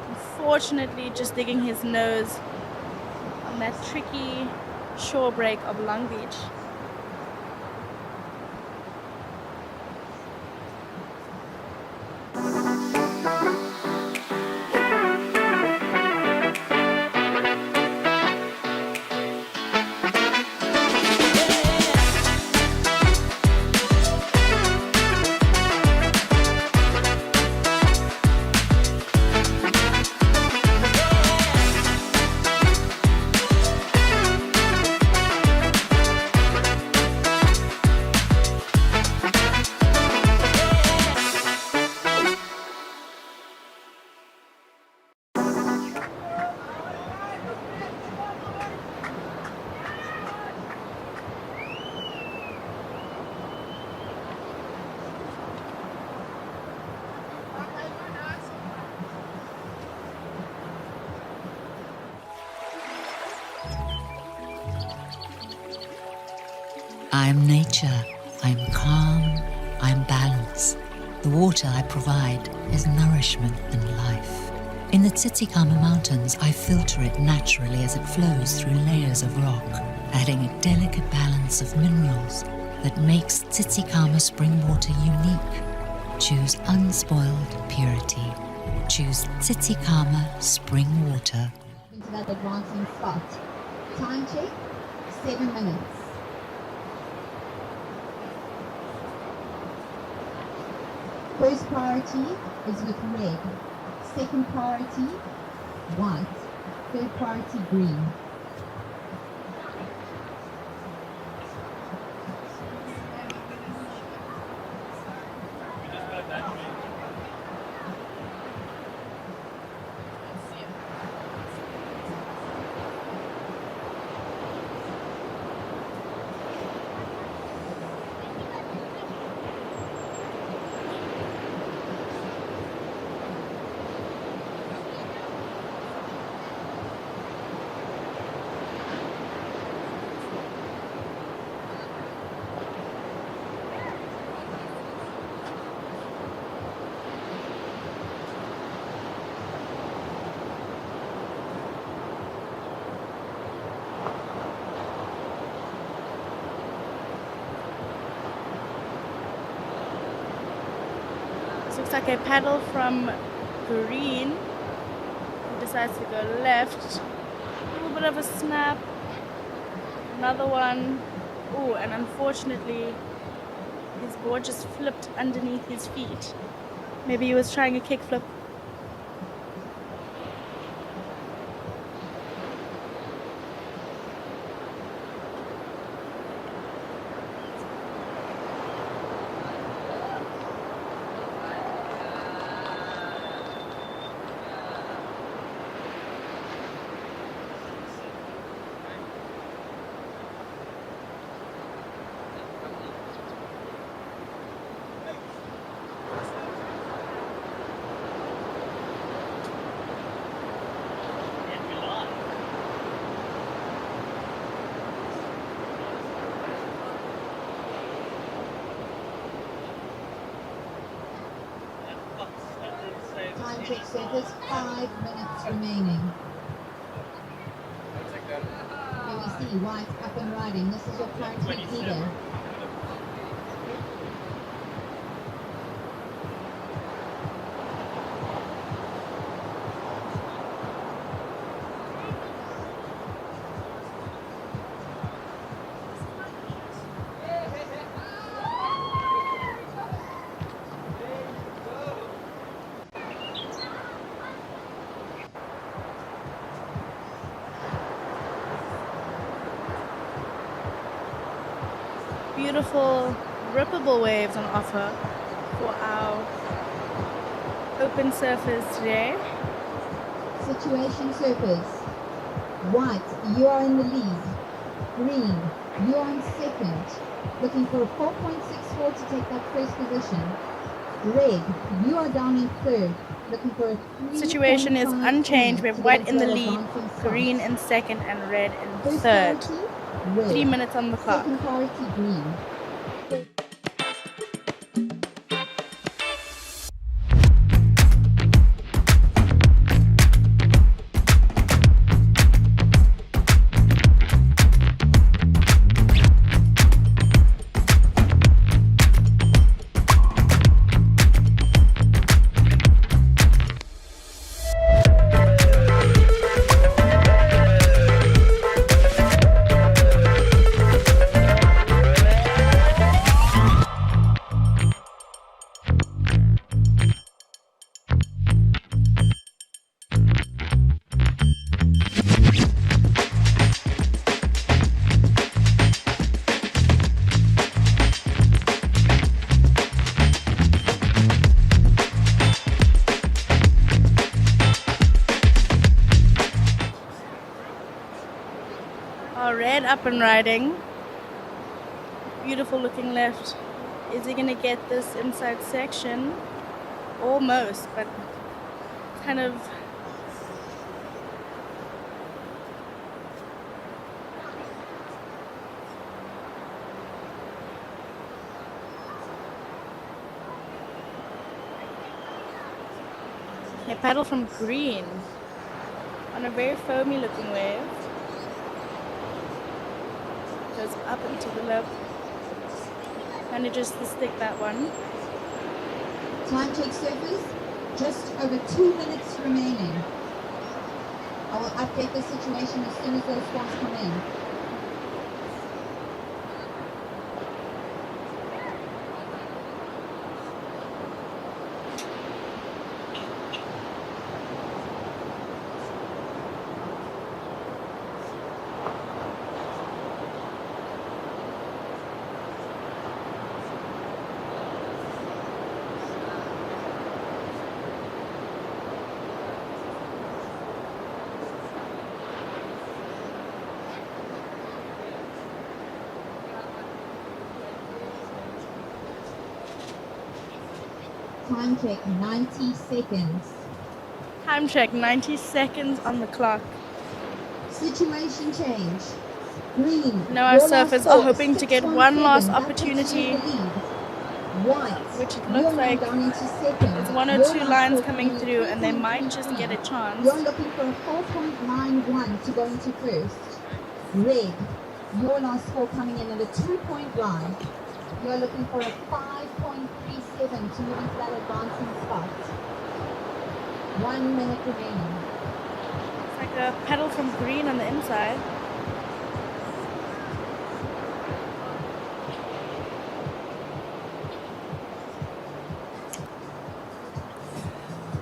Unfortunately, just digging his nose on that tricky shore break of Long Beach. I am nature. I am calm. I am balance. The water I provide is nourishment and life. In the Tsitsikamma Mountains, I filter it naturally as it flows through layers of rock, adding a delicate balance of minerals that makes Tsitsikamma spring water unique. Choose unspoiled purity. Choose Tsitsikamma spring water. Into that advancing spot. Time check, 7 minutes. First priority is with red. Second priority, white. Third priority, green. This looks like a paddle from green. He decides to go left. A little bit of a snap. Another one. Oh, and unfortunately, his board just flipped underneath his feet. Maybe he was trying a kickflip. Time check said there's 5 minutes remaining. Here we see white up and riding. This is your current heat leader. Beautiful rippable waves on offer for our open surfers today. Situation surfers. White, you are in the lead. Green, you are in second. Looking for a 4.64 to take that first position. Red, you are down in third. Looking for a 3. Situation is unchanged. We have white in the lead, green in second, and red in third. 3 minutes on the clock. Second priority, green. Red up and riding. Beautiful looking left. Is he gonna get this inside section? Almost, but kind of They paddle from green on a very foamy looking wave. Goes up into the lip. Manages to stick that one. Time check surfers, just over 2 minutes remaining. I will update the situation as soon as those swans come in. Time check, 90 seconds. Time check, 90 seconds on the clock. Situation change. Green. Now our your surfers last are ball, hoping to get 6.7. one last That puts you opportunity, in the lead. White. which it You're looks now like down into second. there's one or Your two last lines ball coming in the through and they might 3.33. just get a chance. You're looking for a 4.91 to go into first. Red. Your last score coming in at a 2.1. You're looking for a 5.37 to move into that advancing spot. 1 minute remaining. It's like a pedal from green on the inside.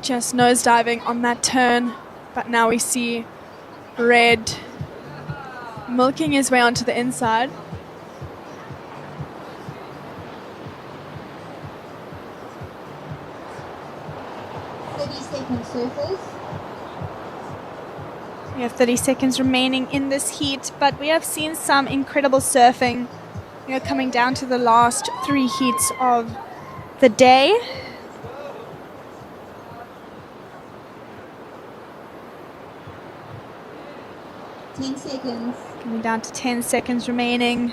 Just nosediving on that turn, but now we see Red milking his way onto the inside. Surfers. We have 30 seconds remaining in this heat, but we have seen some incredible surfing. We are coming down to the last 3 heats of the day. Seconds. Coming down to 10 seconds remaining.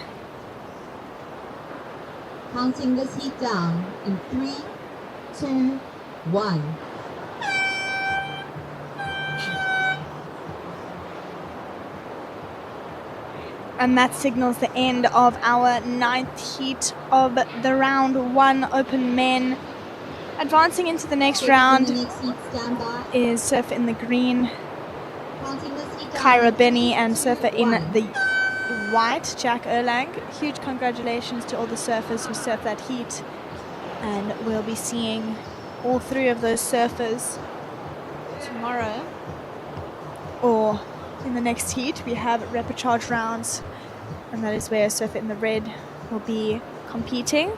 Counting this heat down in 3, 2, 1. And that signals the end of our 9th heat of the round 1 open men. Advancing into the next round is Surfer in the green, Kyra Benny, and Surfer in the white, Jack Erlang. Huge congratulations to all the surfers who surfed that heat. And we'll be seeing all 3 of those surfers tomorrow, or in the next heat. We have repechage rounds, and that is where Surfer in the red will be competing.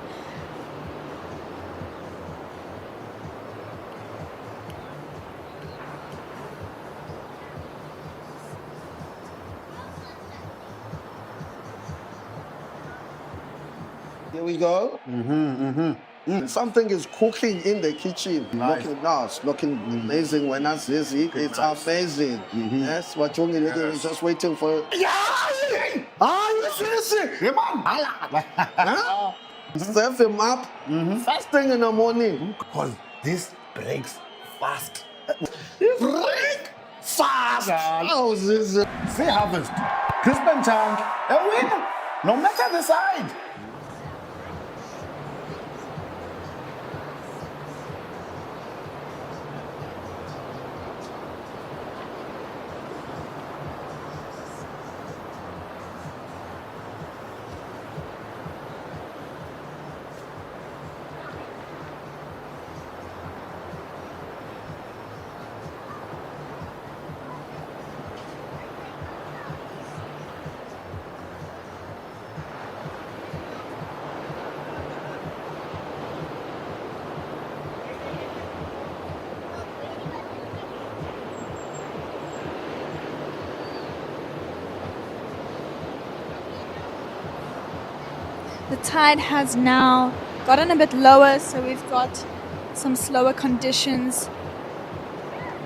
Here we go. Something is cooking in the kitchen. Nice. Looking amazing when I see it. It's amazing. Yes, what you we're just waiting for. Serve him up first thing in the morning. Because this breaks fast. Break fast. How's this? Sea Harvest, Crispin Chang, a winner, no matter the side. The tide has now gotten a bit lower, so we've got some slower conditions.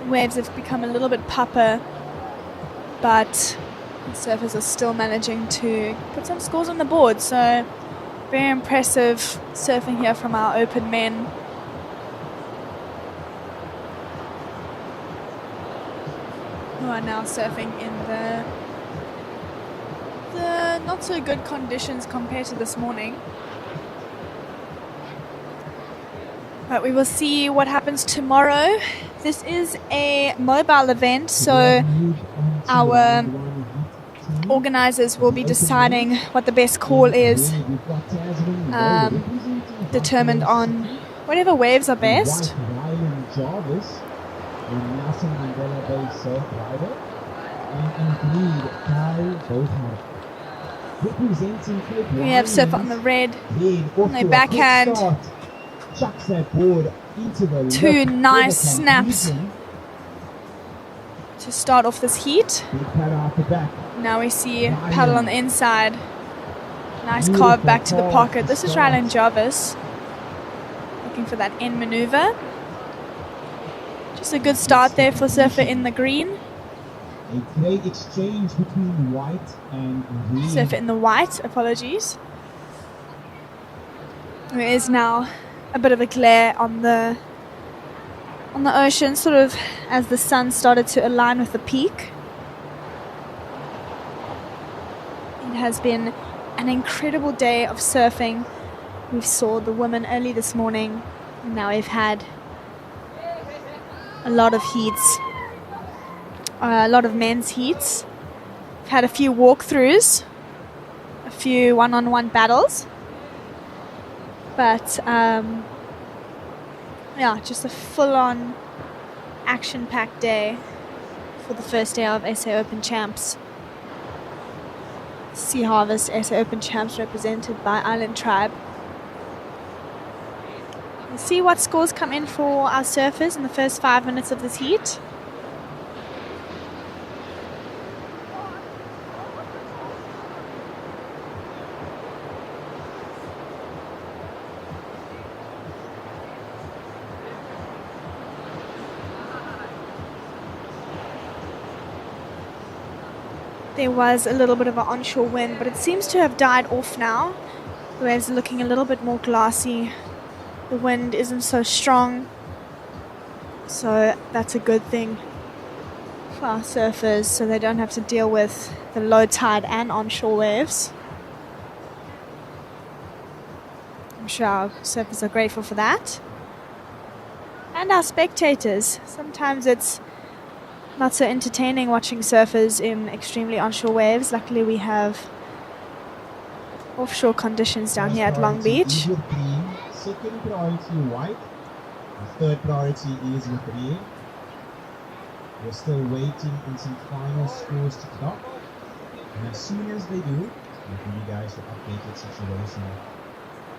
Waves have become a little bit pupper, but the surfers are still managing to put some scores on the board. So very impressive surfing here from our open men. are now surfing in the not so good conditions compared to this morning. But we will see what happens tomorrow. This is a mobile event, so our organizers will be deciding what the best call is, determined on whatever waves are best. Ryland Jarvis, a Nelson Mandela Bay surf rider, and indeed Kai Bothman. Representing Cape We have surf on the red, on the backhand. Chucks that board into the Two left nice overhand snaps region. to start off this heat. Big paddle off the back. Now we see paddle on the inside. Nice carve back to the pocket. This is Ryland Jarvis looking for that end maneuver. Just a good start there for surfer in the green. A great exchange between white and green. Surfer in the white, apologies. There is now a bit of a glare on the ocean, sort of as the sun started to align with the peak. It has been an incredible day of surfing. We saw the women early this morning, and now we've had a lot of heats, a lot of men's heats. We've had a few walkthroughs, a few one-on-one battles, but yeah, just a full-on action-packed day for the first day of SA Open Champs. Sea Harvest SA Open Champs represented by Island Tribe. We'll see what scores come in for our surfers in the first 5 minutes of this heat. There was a little bit of an onshore wind, but it seems to have died off now. The waves are looking a little bit more glassy. The wind isn't so strong, so that's a good thing for our surfers, so they don't have to deal with the low tide and onshore waves. I'm sure our surfers are grateful for that. And our spectators. Sometimes it's not so entertaining watching surfers in extremely onshore waves. Luckily we have offshore conditions down here at Long Beach. Second priority white. The third priority is with red. We're still waiting on some final scores to clock. And as soon as they do, we'll give you guys the updated situation.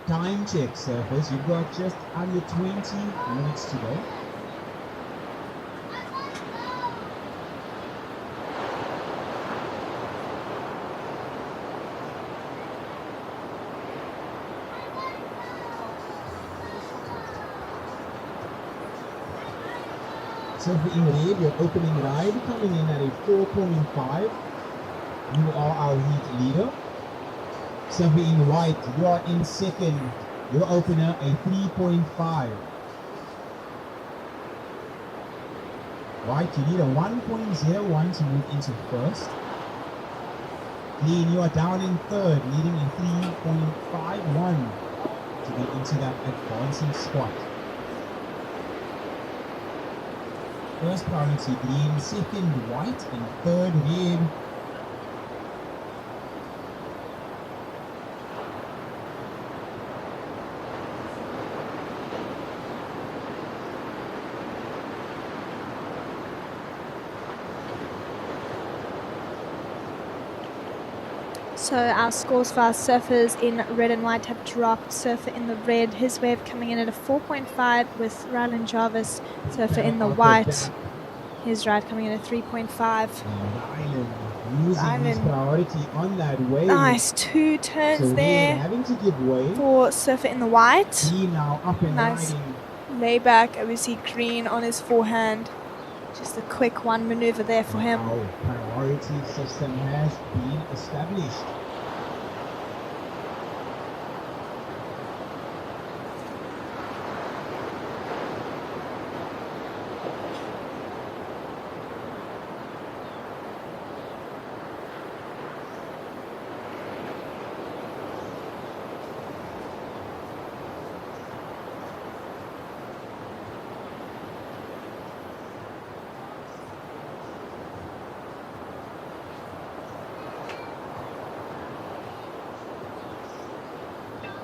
Time check, surfers. You've got just under 20 minutes to go. Surfer in red, your opening ride coming in at a 4.5. You are our heat leader. Surfer in white, you are in second. Your opener a 3.5. White, you need a 1.01 to move into first. Green, you are down in third, needing a 3.51 to get into that advancing spot. First priority green, second white, and third red. So our scores for our surfers in red and white have dropped. Surfer in the red, his wave coming in at a 4.5 with Ryland Jarvis. Surfer in the white, his ride coming in at 3.5. Using his priority on that wave. Nice, two turns so there having to give way for surfer in the white. Now up and nice riding. layback, and we see green on his forehand. Just a quick one maneuver there for him. Our priority system has been established.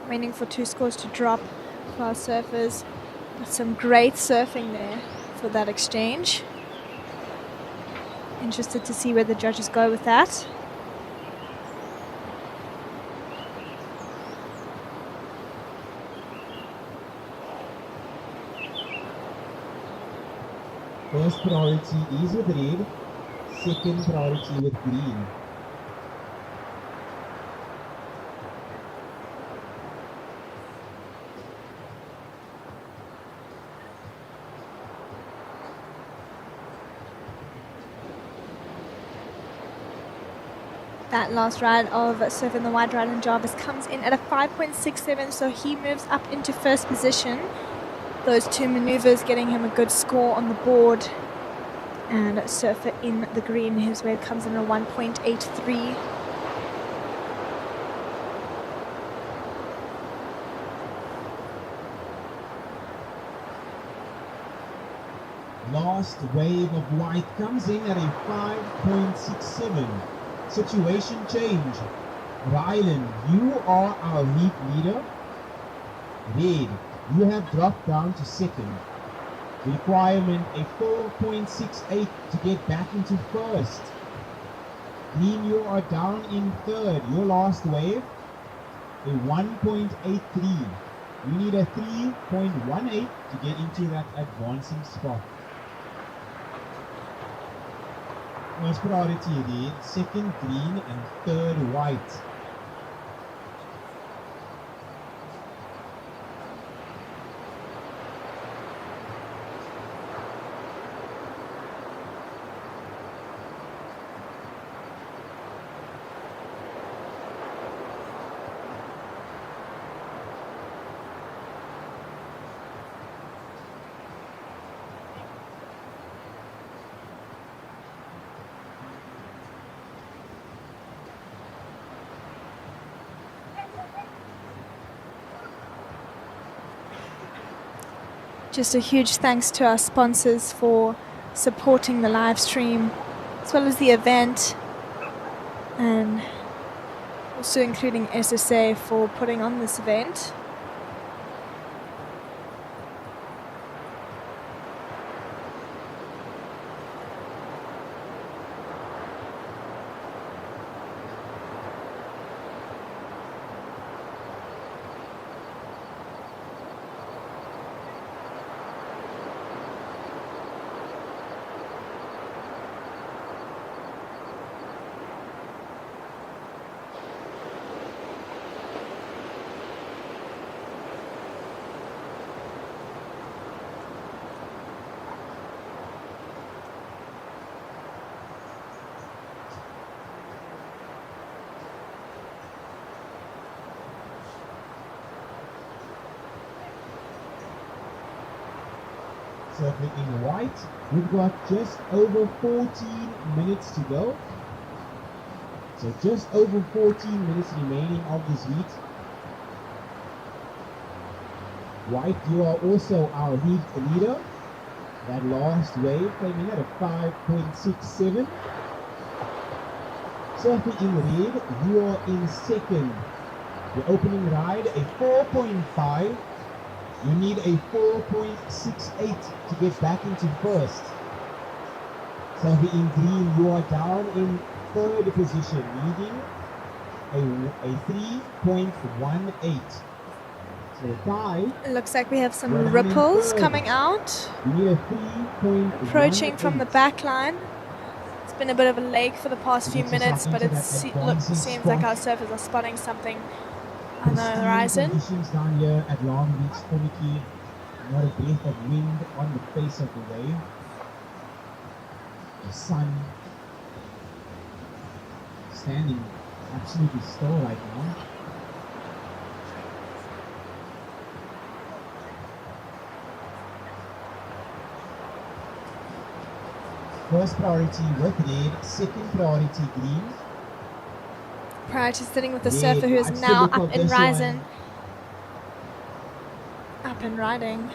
waiting for 2 scores to drop for our surfers. Some great surfing there for that exchange. Interested to see where the judges go with that. First priority is with red, second priority with green. That last ride of Surfing the White Ride and Jarvis comes in at a 5.67, so he moves up into first position. Those 2 maneuvers getting him a good score on the board. And Surfer in the green, his wave comes in at a 1.83. Last wave of white comes in at a 5.67. Situation change. Rylan, you are our heat leader. Red, you have dropped down to second. Requirement a 4.68 to get back into first. Green, you are down in third. Your last wave, a 1.83. You need a 3.18 to get into that advancing spot. First priority red, second green, and third white. Just a huge thanks to our sponsors for supporting the live stream as well as the event, and also including SSA for putting on this event. Surfing in white, we've got just over 14 minutes to go. So just over 14 minutes remaining of this heat. White, you are also our heat leader. That last wave came in at a 5.67. Surfing in red, you are in second. The opening ride, a 4.5. You need a 4.68 to get back into first. Surfing in green, you are down in third position, needing a 3.18. So tie. It looks like we have some ripples coming out. You need a 3.18. Approaching from the back line. It's been a bit of a lake for the past few minutes, but it seems like our surfers are spotting something on the horizon. Conditions down here at Long Beach, Komiki. Not a breath of wind on the face of the wave. The sun standing absolutely still right now. First priority with red, second priority green. Prior to sitting with the surfer who is now up and rising. Up and riding.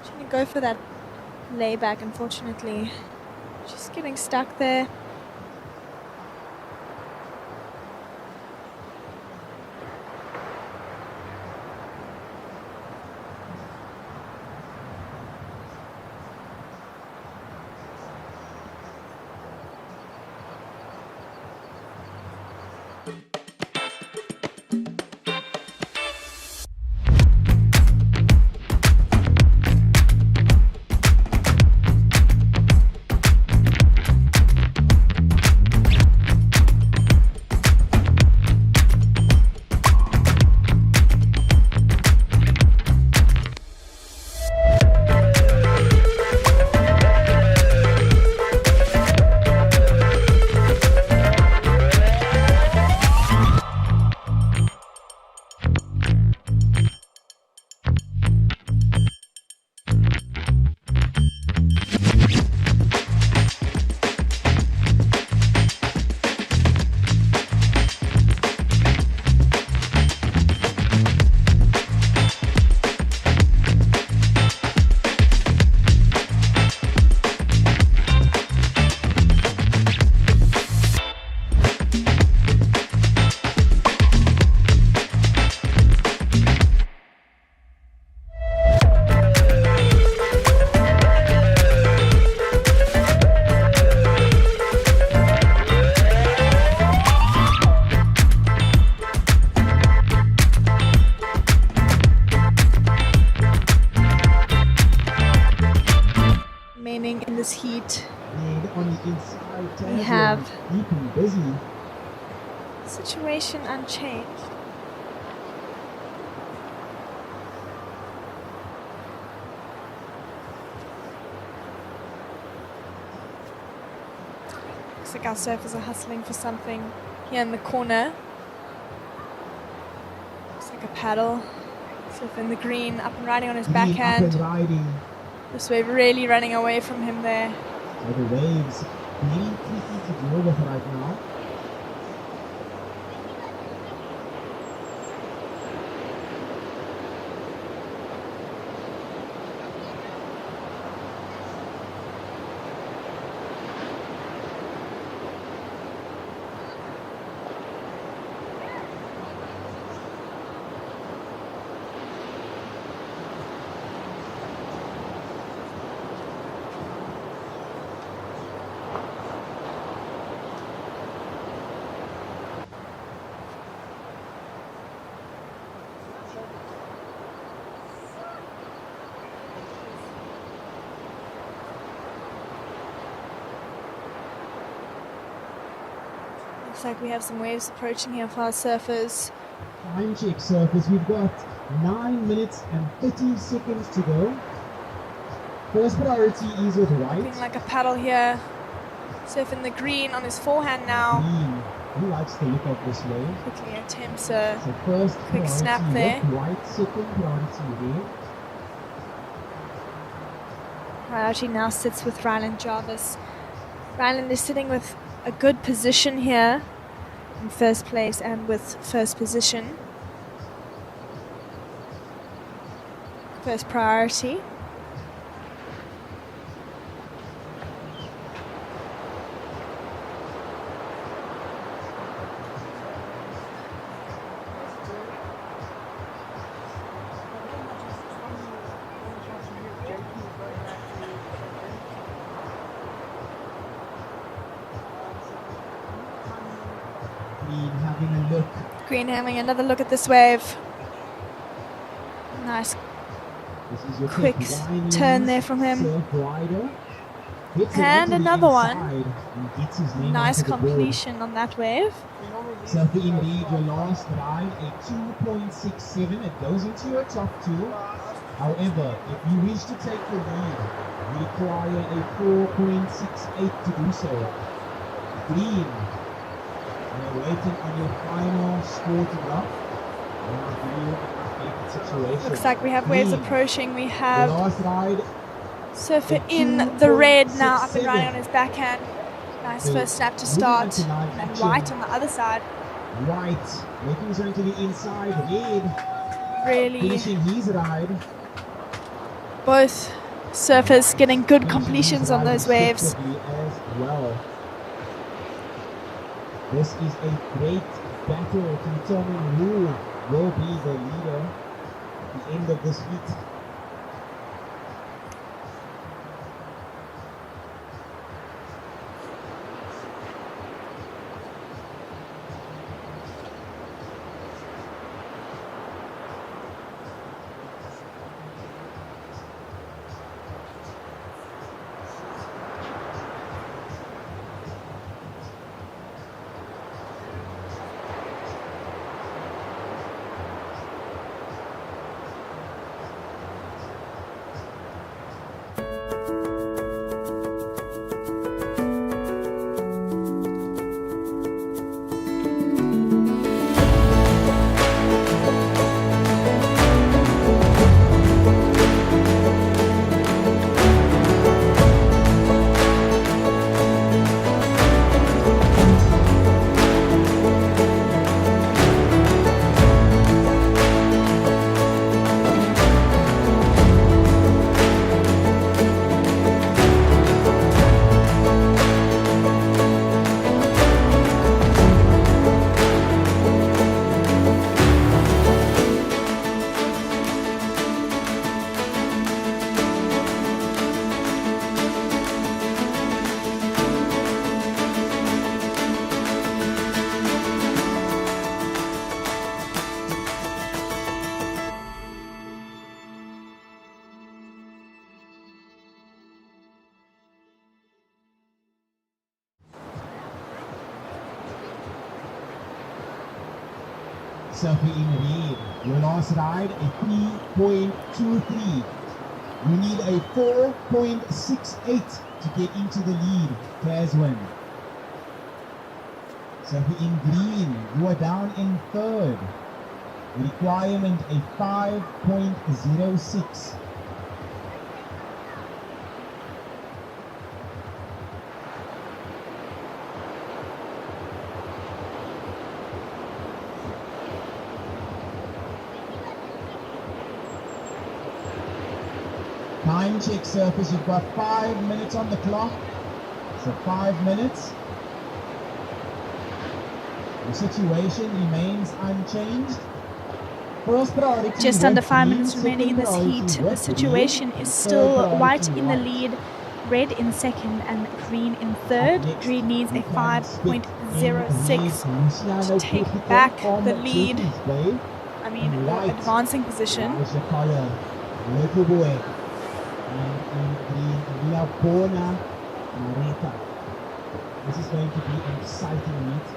Trying to go for that layback, unfortunately. Just getting stuck there. looking busy. Situation unchanged. Looks like our surfers are hustling for something here in the corner. Looks like a paddle. Surfer in the green, up and riding on his Green backhand. Up and riding. This wave really running away from him there. So the waves very tricky to deal with right now. Looks like we have some waves approaching here for our surfers. Time check, surfers. We've got 9 minutes and 30 seconds to go. First priority is with white. Looking like a paddle here. Surfing the green on his forehand now. Green. He likes the look of this wave. Quickly attempts a So first quick snap priority there. with white, second priority red. Priority now sits with Ryland Jarvis. Ryland is sitting with a good position here in first place and with first position. First priority. Green having a look. Green having another look at this wave. Nice This is your quick winding turn there from him. surf rider. Hits it And into the another one. inside and gets his name Nice onto the board. completion on that wave. Surfer indeed, your last ride, a 2.67. It goes into your top two. However, if you wish to take the lead, you require a 4.68 to do so. Green, we're waiting on your final score to drop. And I'll give you an updated situation. Looks like we have waves Green, approaching. We the have last ride, Surfer in the red now, up and riding on his backhand. Nice first snap to start. And white on the other side. white, making his way to the inside, red, Really, finishing his ride. both surfers getting good completions on those waves. As well. This is a great battle to determine who will be the leader at the end of this heat. Surfer in Reed. Your last ride, a 3.23. You need a 4.68 to get into the lead. Players win. Surfer in Green, you are down in third. Requirement a 5.06. Time check, surfers. You've got 5 minutes on the clock. So 5 minutes. The situation remains unchanged. First priority. Just under 5 minutes remaining in this heat. The situation is still white in the lead, red in second, and green in third. Green needs a 5.06 to take back the lead. I mean, advancing position. Little boy. And in green, Leopona Mareta. This is going to be an exciting meet.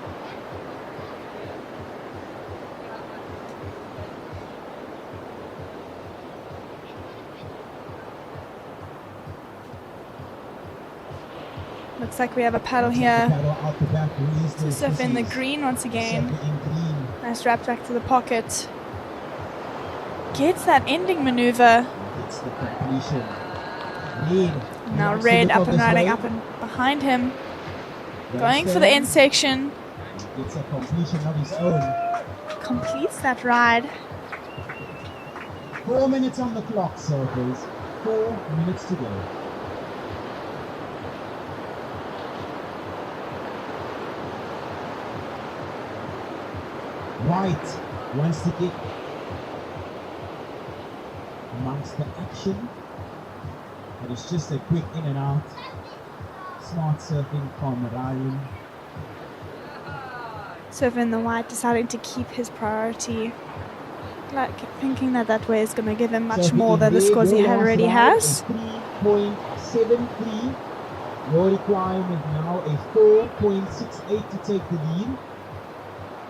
Looks like we have a paddle here to surf in the green once again. Nice wrap back to the pocket. Gets that ending maneuver. It's the completion. Now Red up and riding up and behind him. Going for the end section. It's a completion of his own. Completes that ride. 4 minutes on the clock, surfers. 4 minutes to go. White wants to get amongst the action, but it's just a quick in and out. Smart surfing from Riley. Surfing the white, deciding to keep his priority, like thinking that that way is going to give him much more than the scores he already has. 3.73. Your requirement now a 4.68 to take the lead.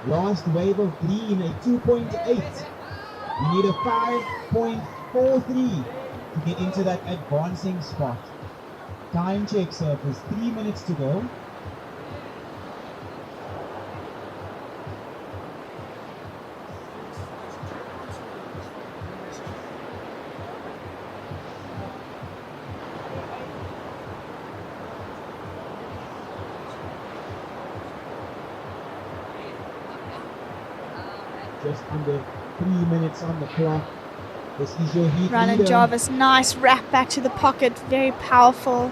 Last wave of green, a 2.8. You need a 5.43 to get into that advancing spot. Time check, surfers. 3 minutes to go. Just under 3 minutes on the clock. This is your heat Rylan leader. Jarvis, nice wrap back to the pocket, very powerful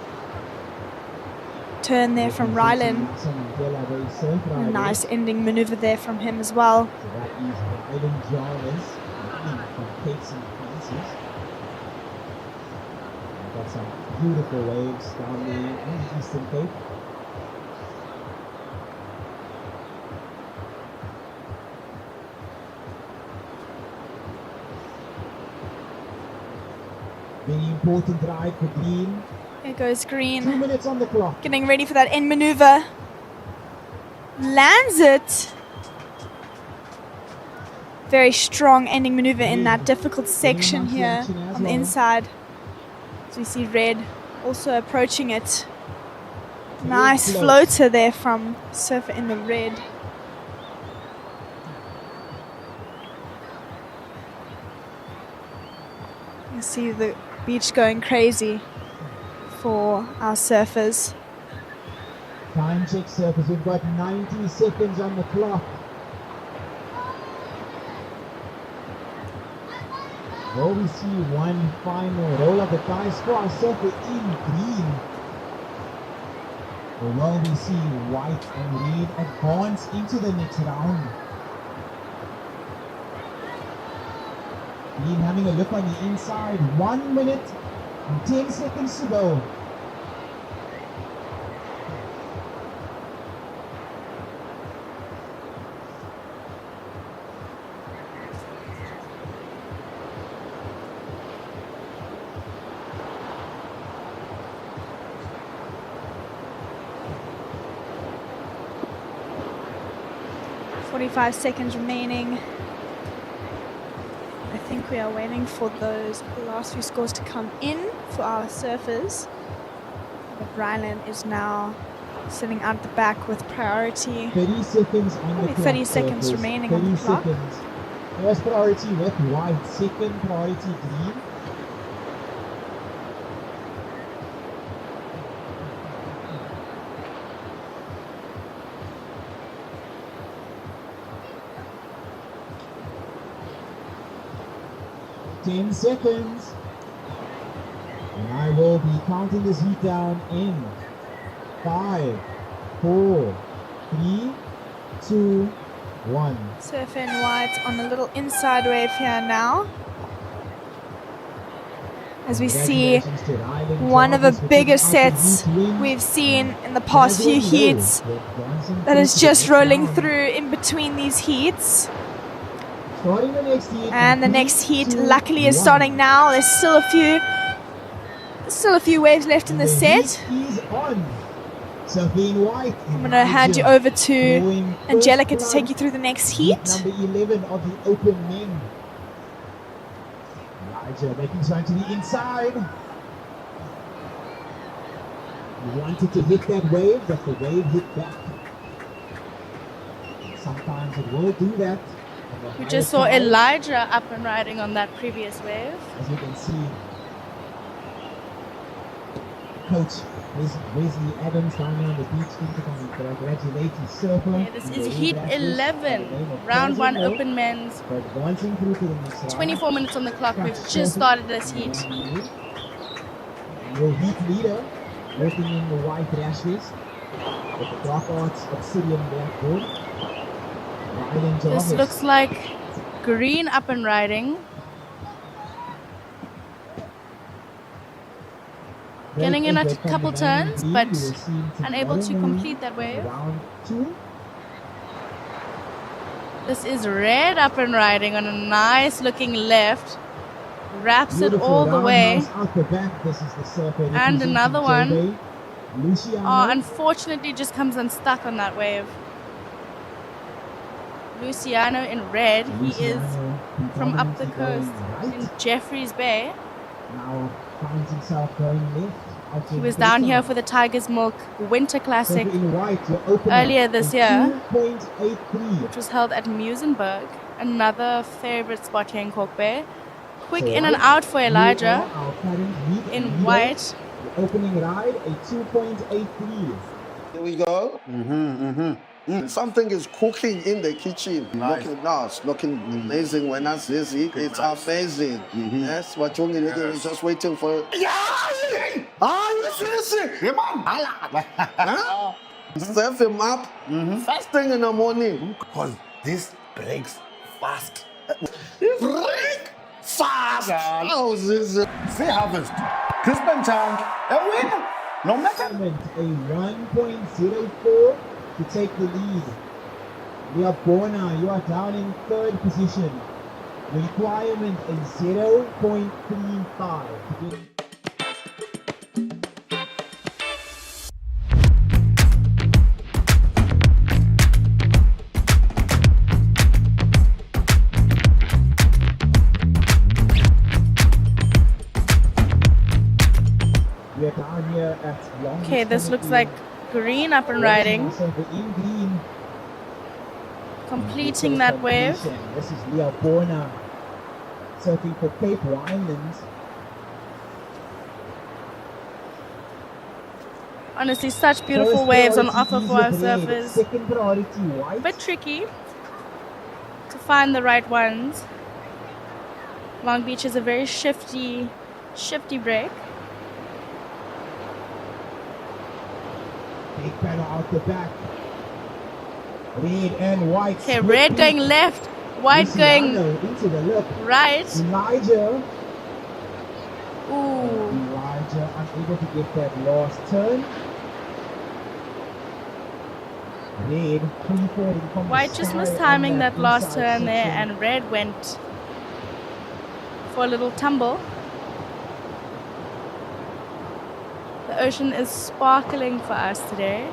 turn there from Rylan. A nice ending maneuver there from him as well. So that is Rylan Jarvis from Capes and Francis. Got some beautiful waves down there in the Eastern Cape. Very important ride for Green. Here goes Green. 2 minutes on the clock. Getting ready for that end maneuver. Lands it. Very strong ending maneuver in that difficult section here on the inside. So we see Red also approaching it. Nice floater there from Surfer in the Red. You see the beach going crazy for our surfers. Time check, surfers. We've got 90 seconds on the clock. Will we see one final roll of the dice for our surfer in green? Or will we see white and red advance into the next round? Green having a look on the inside. 1 minute and 10 seconds to go. 45 seconds remaining. I think we are waiting for those last few scores to come in for our surfers. But Ryland is now sitting out the back with priority. 30 seconds on the Only clock. 30 seconds surfers. remaining on 30 the clock. seconds. First priority red, white. Second priority green. Ten seconds. And I will be counting this heat down in 5, 4, 3, 2, 1. Surf and White on a little inside wave here now. As we see one of the biggest sets we've seen in the past few heats that is just rolling through in between these heats. Starting the next heat. And the next heat luckily is starting now. There's still a few waves left in the set. I'm going to hand you over to Angelica to take you through the next heat. Number 11 of the open men. Elijah making trying to the inside. He wanted to hit that wave, but the wave hit back. Sometimes it will do that. We just saw Elijah up and riding on that previous wave. As you can see, Coach Wesley Adams down there on the beach to congratulate his surfer. Yeah, this is heat 11, round 1 open men's. Advancing through to the next round. 24 minutes on the clock. We've just started this heat. Your heat leader working in the white rashes with the Dark Arts Obsidian blackboard. This looks like green up and riding. Getting in a couple turns, but unable to complete that wave. This is red up and riding on a nice looking left. Wraps it all the way. And another one. Unfortunately just comes unstuck on that wave. Luciano in red, he is from up the coast in Jeffreys Bay. Now finds himself going left. He was down here for the Tiger's Milk Winter Classic earlier this year, which was held at Muizenberg, another favorite spot here in Kalk Bay. Quick in and out for Elijah in white. Opening ride, a 2.83. Here we go. Something is cooking in the kitchen. Nice. It's looking amazing when I see it. It's amazing. Yes, what you need to do is just waiting for. Serve him up first thing in the morning. Because this breaks fast. Break fast. How is this? Sea Harvest, Crispin Chang, a winner. No matter. A 1.04 to take the lead. Leopona, you are down in third position. Requirement a 0.35. We are down here at Long. Okay, this looks like green up and riding. Completing that wave. This is Leopona surfing for Cape Islands. Honestly, such beautiful waves on offer for our surfers. Second priority white. But tricky to find the right ones. Long Beach is a very shifty break. Big paddle out the back. Red and white. Okay, red going left, white going into the left. Right. Elijah. Ooh. Elijah unable to get that last turn. Red free-falling from White the just side missed on timing that last inside turn there, section. and red went for a little tumble. The ocean is sparkling for us today.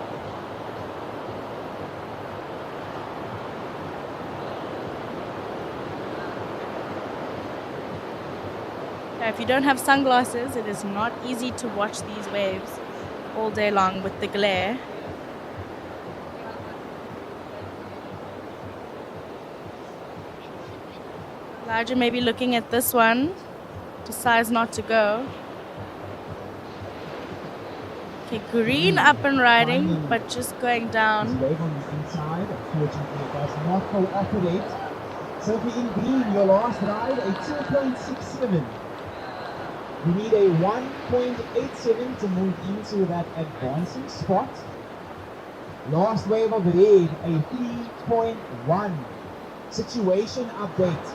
Now, if you don't have sunglasses, it is not easy to watch these waves all day long with the glare. Elijah may be looking at this one, decides not to go. Okay, green up and riding, but just going down. This wave on the inside, unfortunately it does not cooperate. Sophie in green, your last ride, a 2.67. You need a 1.87 to move into that advancing spot. Last wave of red, a 3.1. Situation update.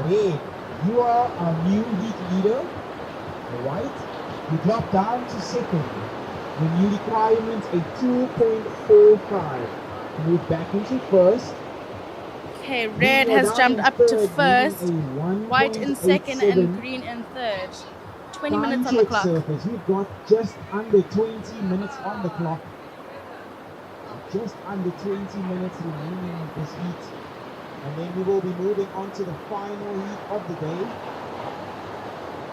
Red, you are our new heat leader. White, you drop down to second. The new requirement, a 2.45. Move back into first. Okay, red has jumped up to first, white in second, and green in third. 20 minutes on the clock. Surface. We've got just under 20 minutes on the clock. Just under 20 minutes remaining of this heat. And then we will be moving on to the final heat of the day.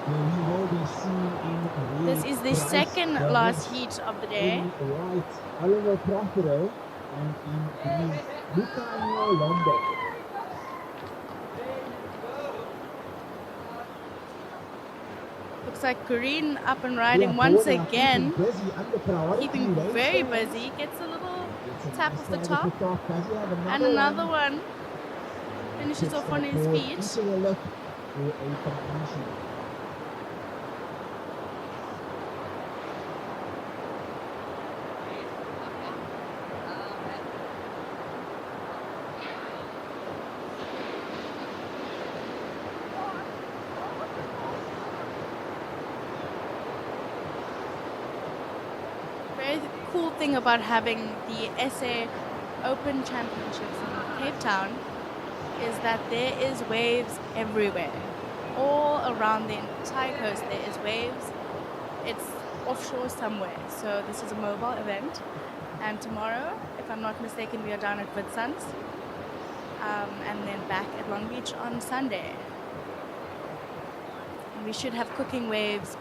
Where we will be seen in red. This is the second last heat of the day. In white, Oliver Prothero, and in green, Lucanio Lombok. Looks like green up and riding once again, keeping very busy. Gets a little tap of the top, and another one finishes off on his feet. Cool thing about having the SA Open Championships in Cape Town is that there is waves everywhere. All around the entire coast there is waves. It's offshore somewhere. So this is a mobile event. And tomorrow, if I'm not mistaken, we are down at Witsunds. And then back at Long Beach on Sunday. And we should have cooking waves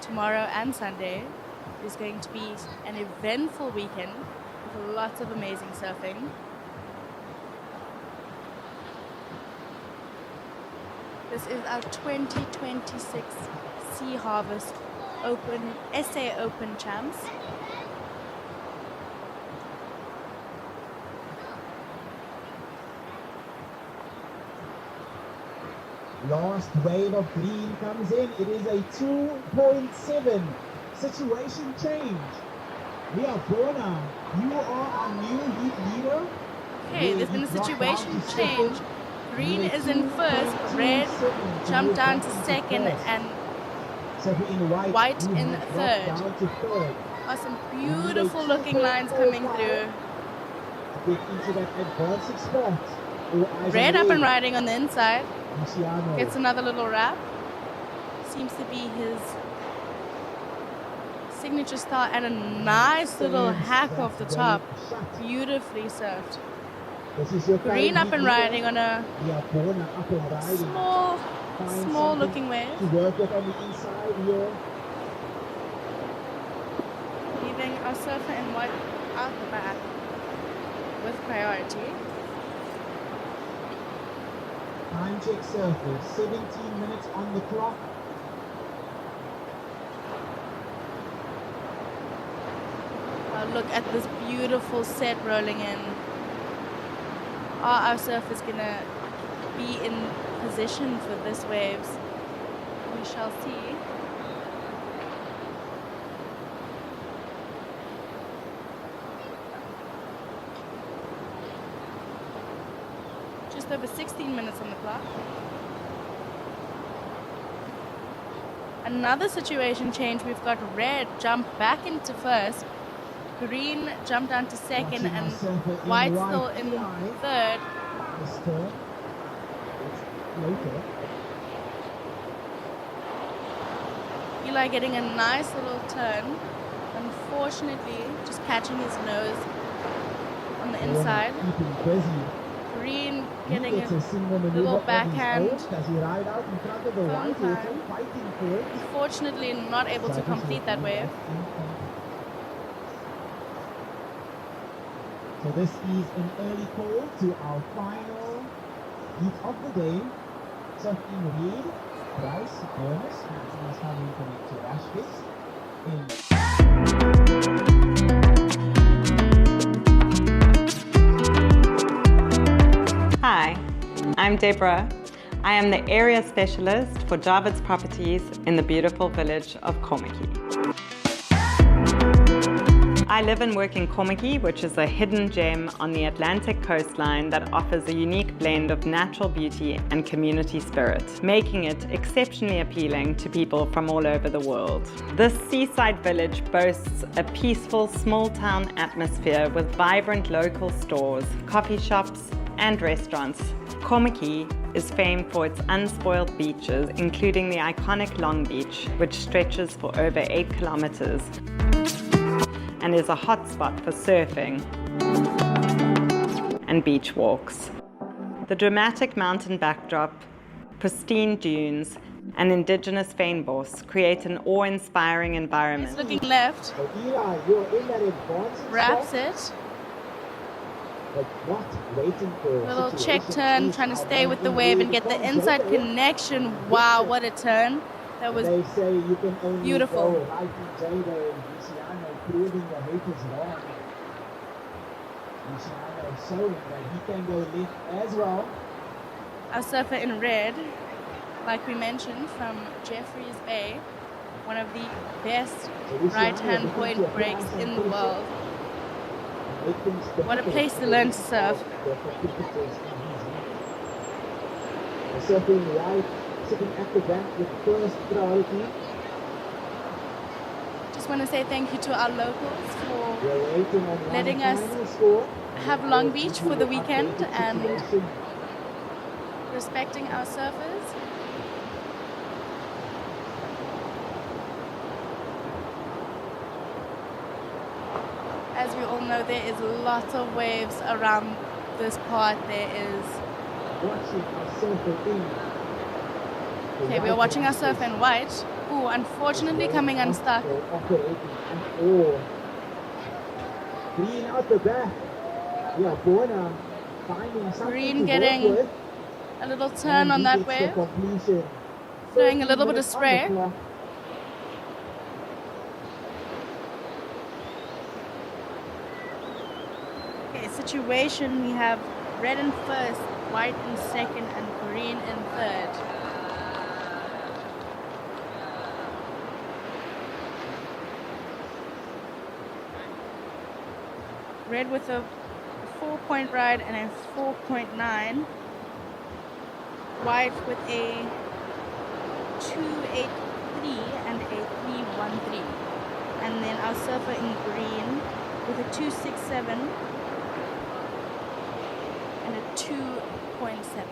tomorrow and Sunday. It's going to be an eventful weekend with lots of amazing surfing. This is our 2026 Sea Harvest Open, SA Open Champs. Last wave of green comes in. It is a 2.7. Situation change. We are Bona. You are our new heat leader. Okay, there's been a situation change. Green is in first, red jumped down to second, and white in third. Oh, some beautiful looking lines coming through. Red up and riding on the inside. Gets another little wrap. Seems to be his signature style, and a nice little hack off the top. Beautifully surfed. Green up and riding on a small looking wave. Leaving our surfer in white out the back with priority. Time check surfers, 17 minutes on the clock. Look at this beautiful set rolling in. Are our surfers gonna be in position for this waves? We shall see. Just over 16 minutes on the clock. Another situation change. We've got red jump back into first. Green jumped down to second, and white still in third. Eli getting a nice little turn. Unfortunately, just catching his nose on the inside. Green He getting gets a single a maneuver little of his backhand. own as he ride out in front of the Phone white water, time. fighting for it. Unfortunately, not able to Service complete that review, wave. that's incomplete. So this is an early call to our final heat of the day. Surfing Reed, Bryce, Burness, and is coming to Rashfist. Hi, I'm Deborah. I am the area specialist for Jarvis Properties in the beautiful village of Kommetjie. I live and work in Kommetjie, which is a hidden gem on the Atlantic coastline that offers a unique blend of natural beauty and community spirit, making it exceptionally appealing to people from all over the world. This seaside village boasts a peaceful, small-town atmosphere with vibrant local stores, coffee shops, and restaurants. Kommetjie is famed for its unspoiled beaches, including the iconic Long Beach, which stretches for over 8 kilometers and is a hotspot for surfing and beach walks. The dramatic mountain backdrop, pristine dunes, and indigenous fynbos create an awe-inspiring environment. Looking left, So Eli, you're in that advanced wraps spot, it. but not waiting for a Little situation check turn, is trying to our stay with the wave and get the inside connection. Wow, what a turn. That was They say you can only beautiful. go right in Jada and Luciano proving the haters wrong. Luciano showing that he can go left as well. Our surfer in red, like we mentioned, from Jeffreys Bay, one of the best right-hand point breaks in the world. What a place to learn to surf. The surfing right, sitting at the back with first priority. Just want to say thank you to our locals for We're waiting on one letting us final score. have Long Beach for the weekend and respecting our surfers. As we all know, there is lots of waves around this part. There is. Watching our surfer in. Okay, we are watching our surf in white. Ooh, unfortunately coming unstuck. Operating and all. Green out the back. Yeah, Bona finding something Green to getting work with. a little turn And on he that gets the wave. completion. Throwing a little bit of 30 minutes on the spray. clock. Okay, situation, we have red in first, white in second, and green in third. Red with a 4-point ride and a 4.9. White with a 2.83 and a 3.13. And then our surfer in green with a 2.67 and a 2.7.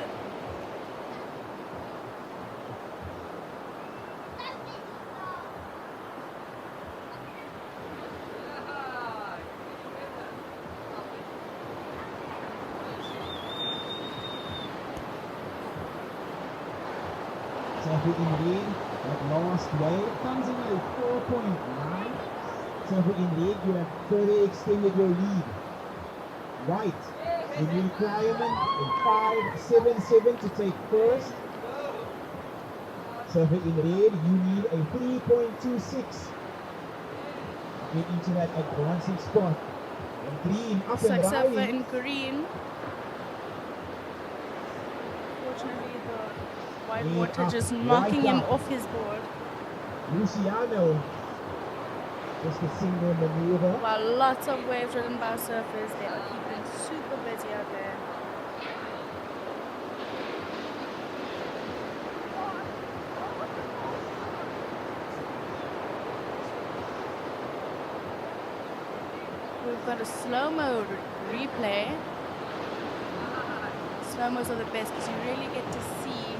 Surfer in red, that last wave comes in at a 4.9. Surfer in red, you have further extended your lead. White, the new requirement in 5.77 to take first. Surfer in red, you need a 3.26 to get into that advancing spot. And green up and Surfer riding. in green. Fortunately, the white Lead water up, just right knocking him up. off his board. Luciano, just a single maneuver. While lots of waves ridden by surfers, they are keeping super busy out there. We've got a slow-mo replay. Slow-mos are the best because you really get to see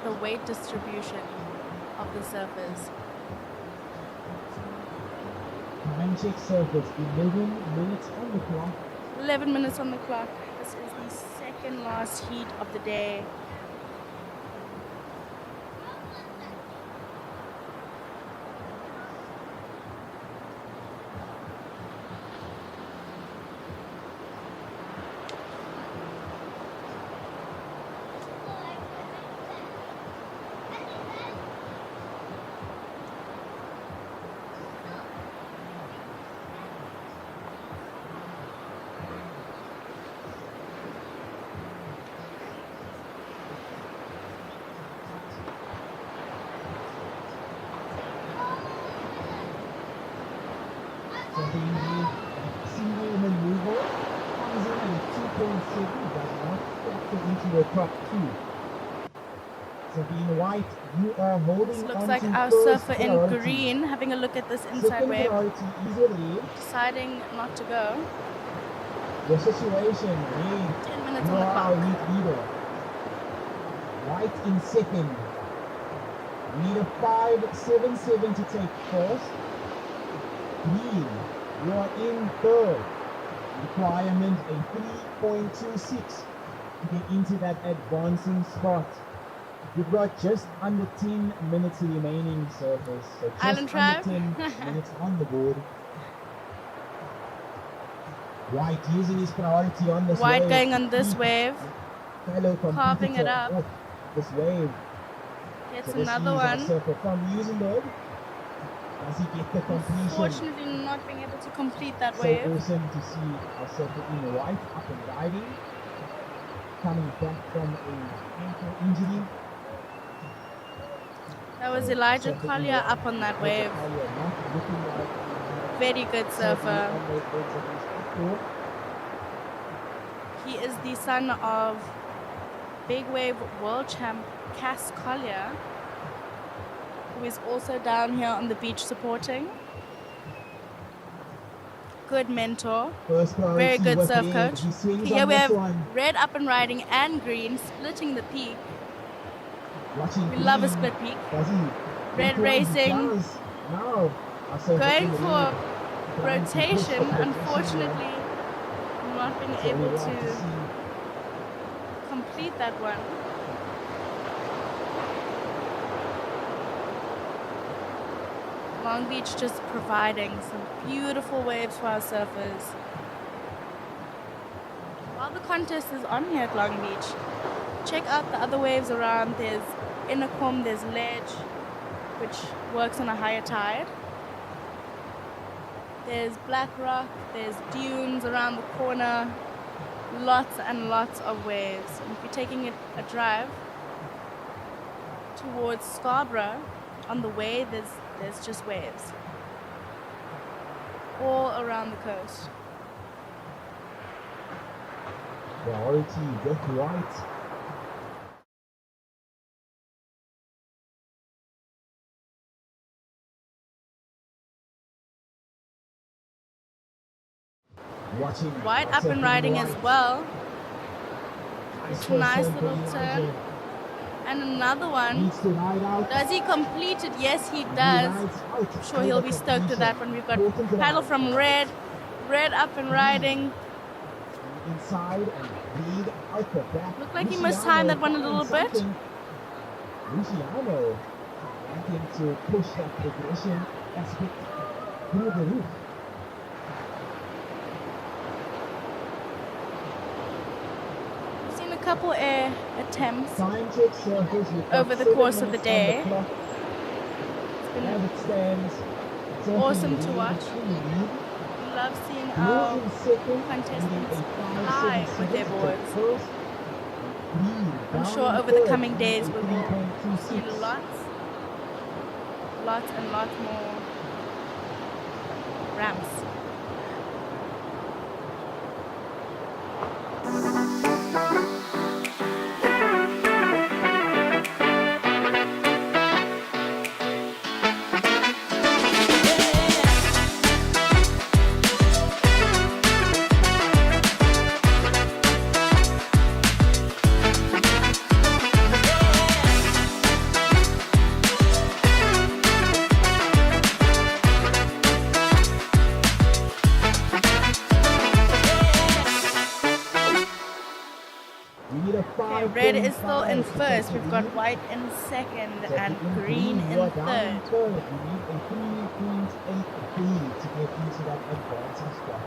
the weight distribution of the surfers. Time check surface, 11 minutes on the clock. 11 minutes on the clock. This is the second last heat of the day. So the single maneuver comes in at 2.7, does not factor into the top 2. So in white, you are holding This looks on like to our first surfer in priority. green having a look at this inside Second wave, priority is a lead. deciding not to go. The situation, lead. 10 minutes You on the are our clock. lead leader. White in second. Leader 5.77 to take first. Green, you are in third. Requirement a 3.26 to get into that advancing spot. You've got just under 10 minutes remaining, surface. So just Island under Tribe. 10 minutes on the board. White using his priority on this White wave. going on this wave, Fellow carving it competitor up. off this wave. Gets So this another is our one. surfer from Musenberg. Does he get the completion? Unfortunately, not being able to complete that So wave. awesome to see our surfer in white up and riding. Coming back from a ankle injury. That was Elijah Surfer in Collier white. up on that Elijah wave. Collier not looking like Very good surfer surfer. on those legs that he's up for. He is the son of big wave world champ Cass Collier, who is also down here on the beach supporting. Good mentor, First very priority good with surf Red. coach. He swings Here on we this have one. red up and riding and green splitting the peak. Watching We love a green. split peak. Does he? Red Look what he racing. does. Now, our surfer Going in the for lead. Trying to push rotation, the unfortunately not being So we able like to see complete that one. Long Beach just providing some beautiful waves for our surfers. While the contest is on here at Long Beach, check out the other waves around. There's Innercombe, there's Ledge, which works on a higher tide. There's Black Rock, there's dunes around the corner. Lots and lots of waves. And if you're taking a drive towards Scarborough, on the way there's just waves all around the coast. priority with white. Watching White up and riding as well. Nice little turn. And another one. Does he complete it? Yes, he does. I'm sure he'll be stoked with that one. We've got paddle from Red. Red up and riding. Inside and lead out the back. Looked like he must time that one a little bit. Luciano wanting to push that progression aspect through the roof. We've seen a couple air attempts Time check surface. We've got over the 7 course of the minutes on day. clock. It's As been it stands, surfing awesome to lead watch. in the lead. We love seeing Blue our in second, contestants leading a fly with their 5.77 boards. first. Green I'm down sure in over the third, coming days we leading a will see 3.26. lots and lots more ramps. Okay, red is still in first. We've got white in second and green in you are third. down in third. You need a 3.8 lead to get into that advancing spot.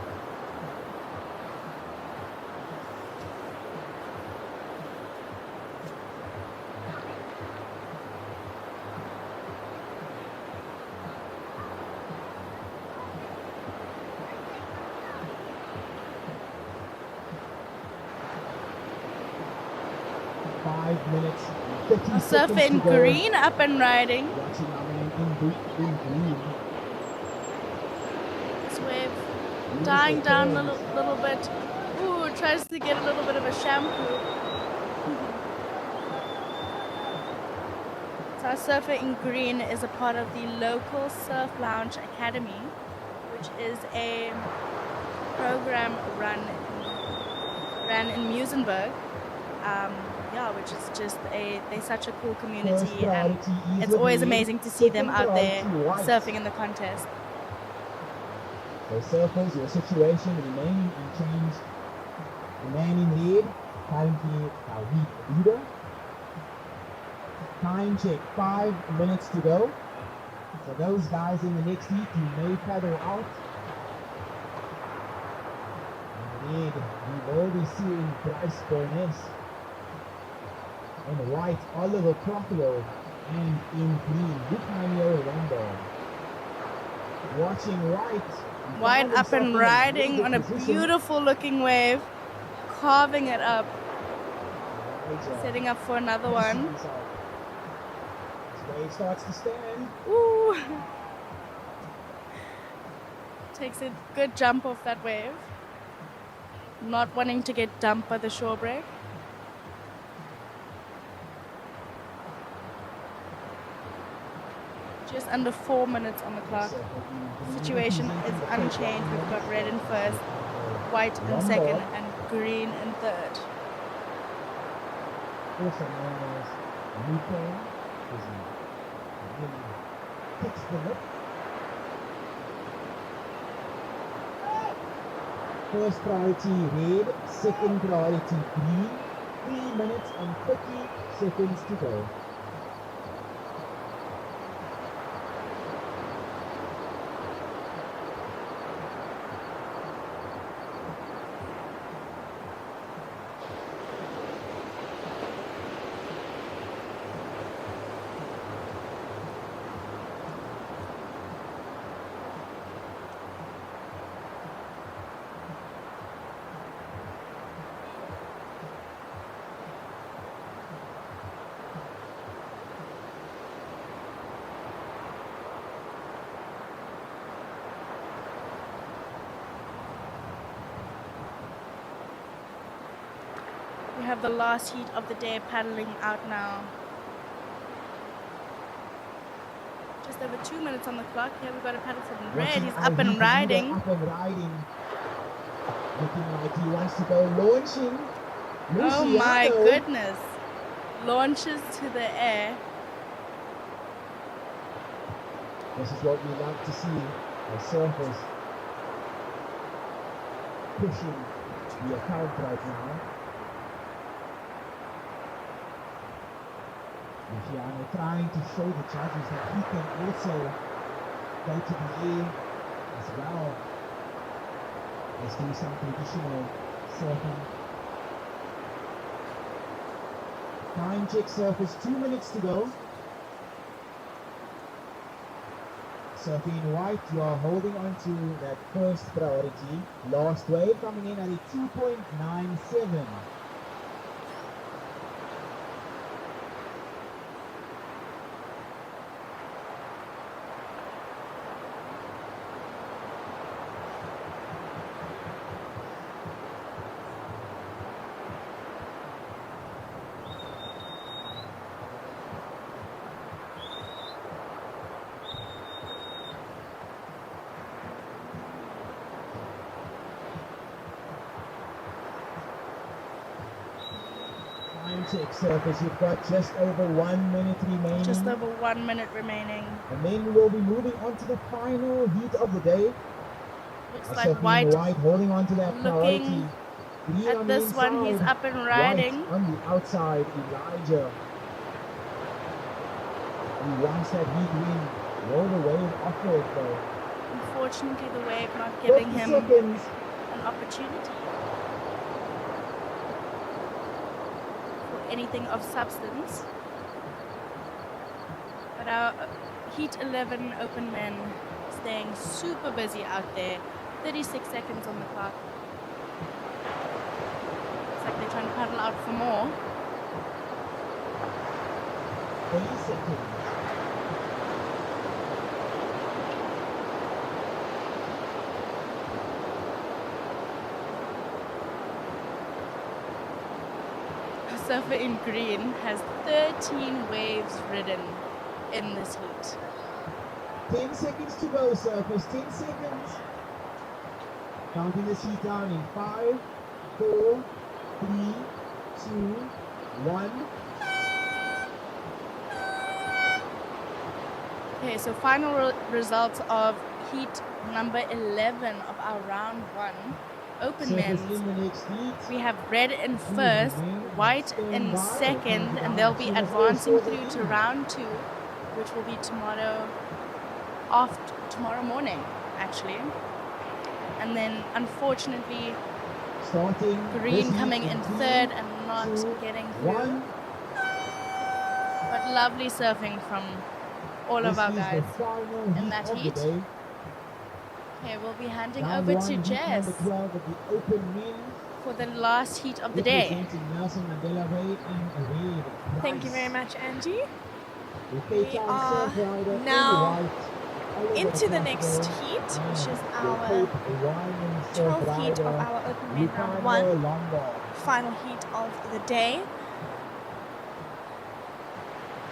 A surfer in green up and riding. Watching our man in green. This wave dying down a little bit. Ooh, tries to get a little bit of a shampoo. So our surfer in green is a part of the local Surf Lounge Academy, which is a program run in Muizenberg. Yeah, which is just they're such a cool community, and it's always amazing to see them out there surfing in the contest. So surfers, your situation remaining unchanged. The man in red, currently our heat leader. Time check, 5 minutes to go. So those guys in the next heat, you may paddle out. In red, we've already seen Bryce Burness. In white, Oliver Procchio, and in green, Lucanio Rondo. Watching white. White up and riding on a beautiful looking wave, carving it up, setting up for another one. This wave starts to stand. Ooh. Takes a good jump off that wave. Not wanting to get dumped by the shore break. Just under 4 minutes on the clock. Situation is unchanged. We've got red in first, white in second, and green in third. Also known as Lucan, really kicks the lip. First priority red, second priority green. 3 minutes and 30 seconds to go. We have the last heat of the day paddling out now. Just over 2 minutes on the clock. Here we've got a paddle from red. He's up and riding. Up and riding. Looking like he wants to go launching. Oh my goodness. Launches to the air. This is what we like to see. Our surfers pushing the account right now. Luciano trying to show the judges that he can also go to the air as well as do some traditional surfing. Time check surfers, 2 minutes to go. Surfing in white, you are holding on to that first priority. Last wave coming in at a 2.97. Check surface, you've got just over 1 minute remaining. Just over 1 minute remaining. And then we will be moving on to the final heat of the day. Looks like white holding on to that priority. Green At on the this one, he's inside. up and White riding. on the outside, Elijah. He wants that heat win. Roll the wave off it though. Unfortunately, the wave not giving 30 him seconds. an opportunity for anything of substance. But our Heat 11 open men staying super busy out there. 36 seconds on the clock. It's like they're trying to paddle out for more. 30 seconds. Surfer in green has 13 waves ridden in this heat. 10 seconds to go, surfers. 10 seconds. Counting this heat down in 5, 4, 3, 2, 1. Okay, so final results of heat number 11 of our round 1. Open Surfers men's. in the next heat. We have red in first, white in second, and they'll be advancing through to round 2, which will be tomorrow morning, actually. And then, unfortunately, Starting green this coming heat in 3, third and not 2, getting through. 1. But lovely surfing from all of This our is the guys final in heat that of the heat. day. Okay, we'll be handing Round over 1, to heat Jess number 12 of the open men. for the last heat of the day. Representing Nelson Mandela Bay in red. Thank you very Price. much, Angie. The Cape We Town are surf rider in now white, Oliver into the next Castro, heat, which and is the our Cape Hawaiian surf 12th heat of rider, our open men round Lucano 1, Lombard. final heat of the day.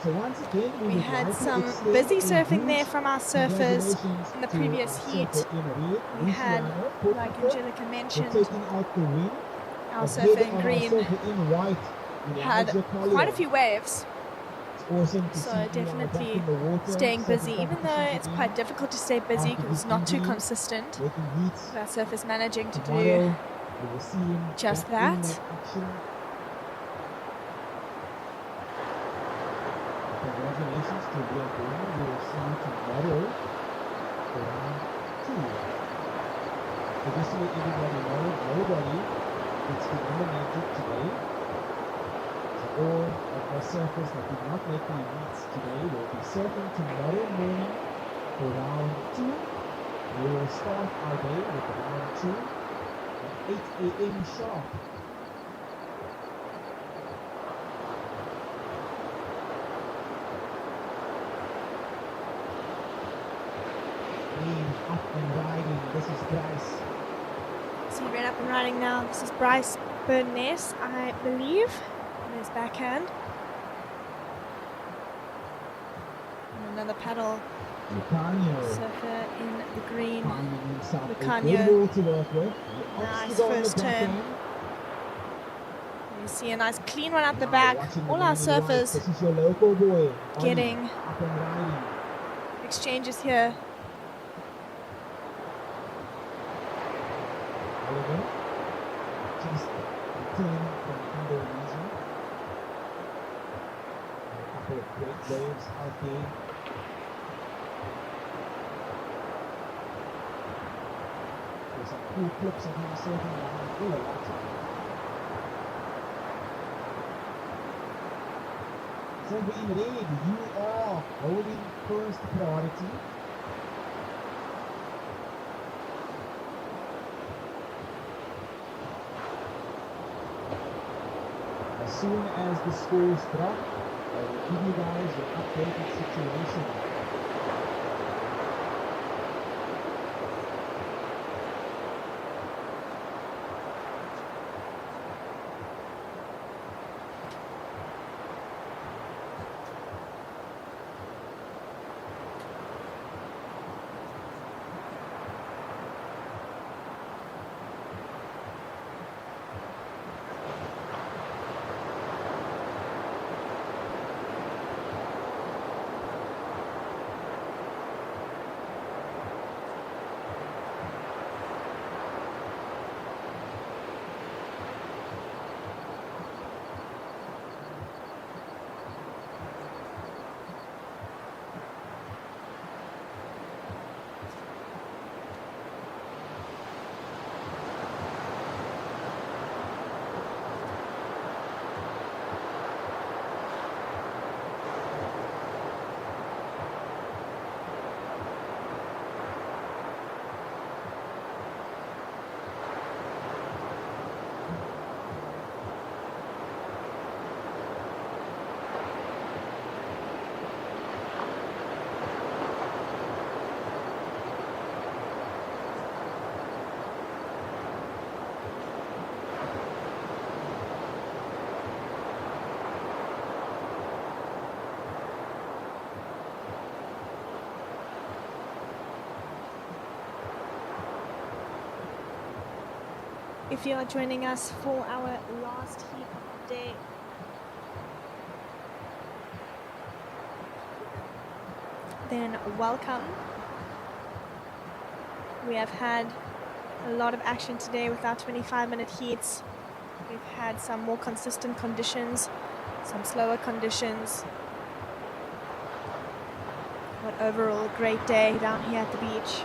So once again, We would had like to some extend busy a surfing huge there from our surfers congratulations in the to previous our heat. surfer in red, We had, Luciano like Pottinger, Angelica for mentioned, taking out the win. our Ahead surfer in of our green surfer in white, had Elijah quite a Collier. few waves, It's awesome to so see Eli back definitely in the water, staying surfing busy, even though competitions it's again. quite difficult to stay busy After because it's his not too injury, consistent. making heats. Our surfers managing to Tomorrow, do you will see him just back in that. action. Congratulations to Bill Boomer. We will see you tomorrow for round 2. So just to let everybody know, nobody gets eliminated today. So all of our surfers that did not make the heats today will be surfing tomorrow morning for round 2. We will start our day with round 2 at 8 a.m. sharp. Green up and riding. This is Bryce. See red up and riding now. This is Bryce Burness, I believe. And his backhand. And another paddle Lucano surfer in the green. finding himself a Lucano. good ball to work with. He opts Nice to go on the first turn. backhand. You see a nice clean one out the Now back. watching the All our man in white. surfers This is your local boy. Ollie, getting up and riding. exchanges here. Oliver just returning from Indonesia. A couple of great waves out there. There's some cool clips of him surfing around Uluwatu. Surfer in red, you are holding first priority. As soon as the scores drop, I will give you guys an updated situation. if you are joining us for our last heat of the day. Then welcome. We have had a lot of action today with our 25-minute heats. We've had some more consistent conditions, some slower conditions. But overall, a great day down here at the beach.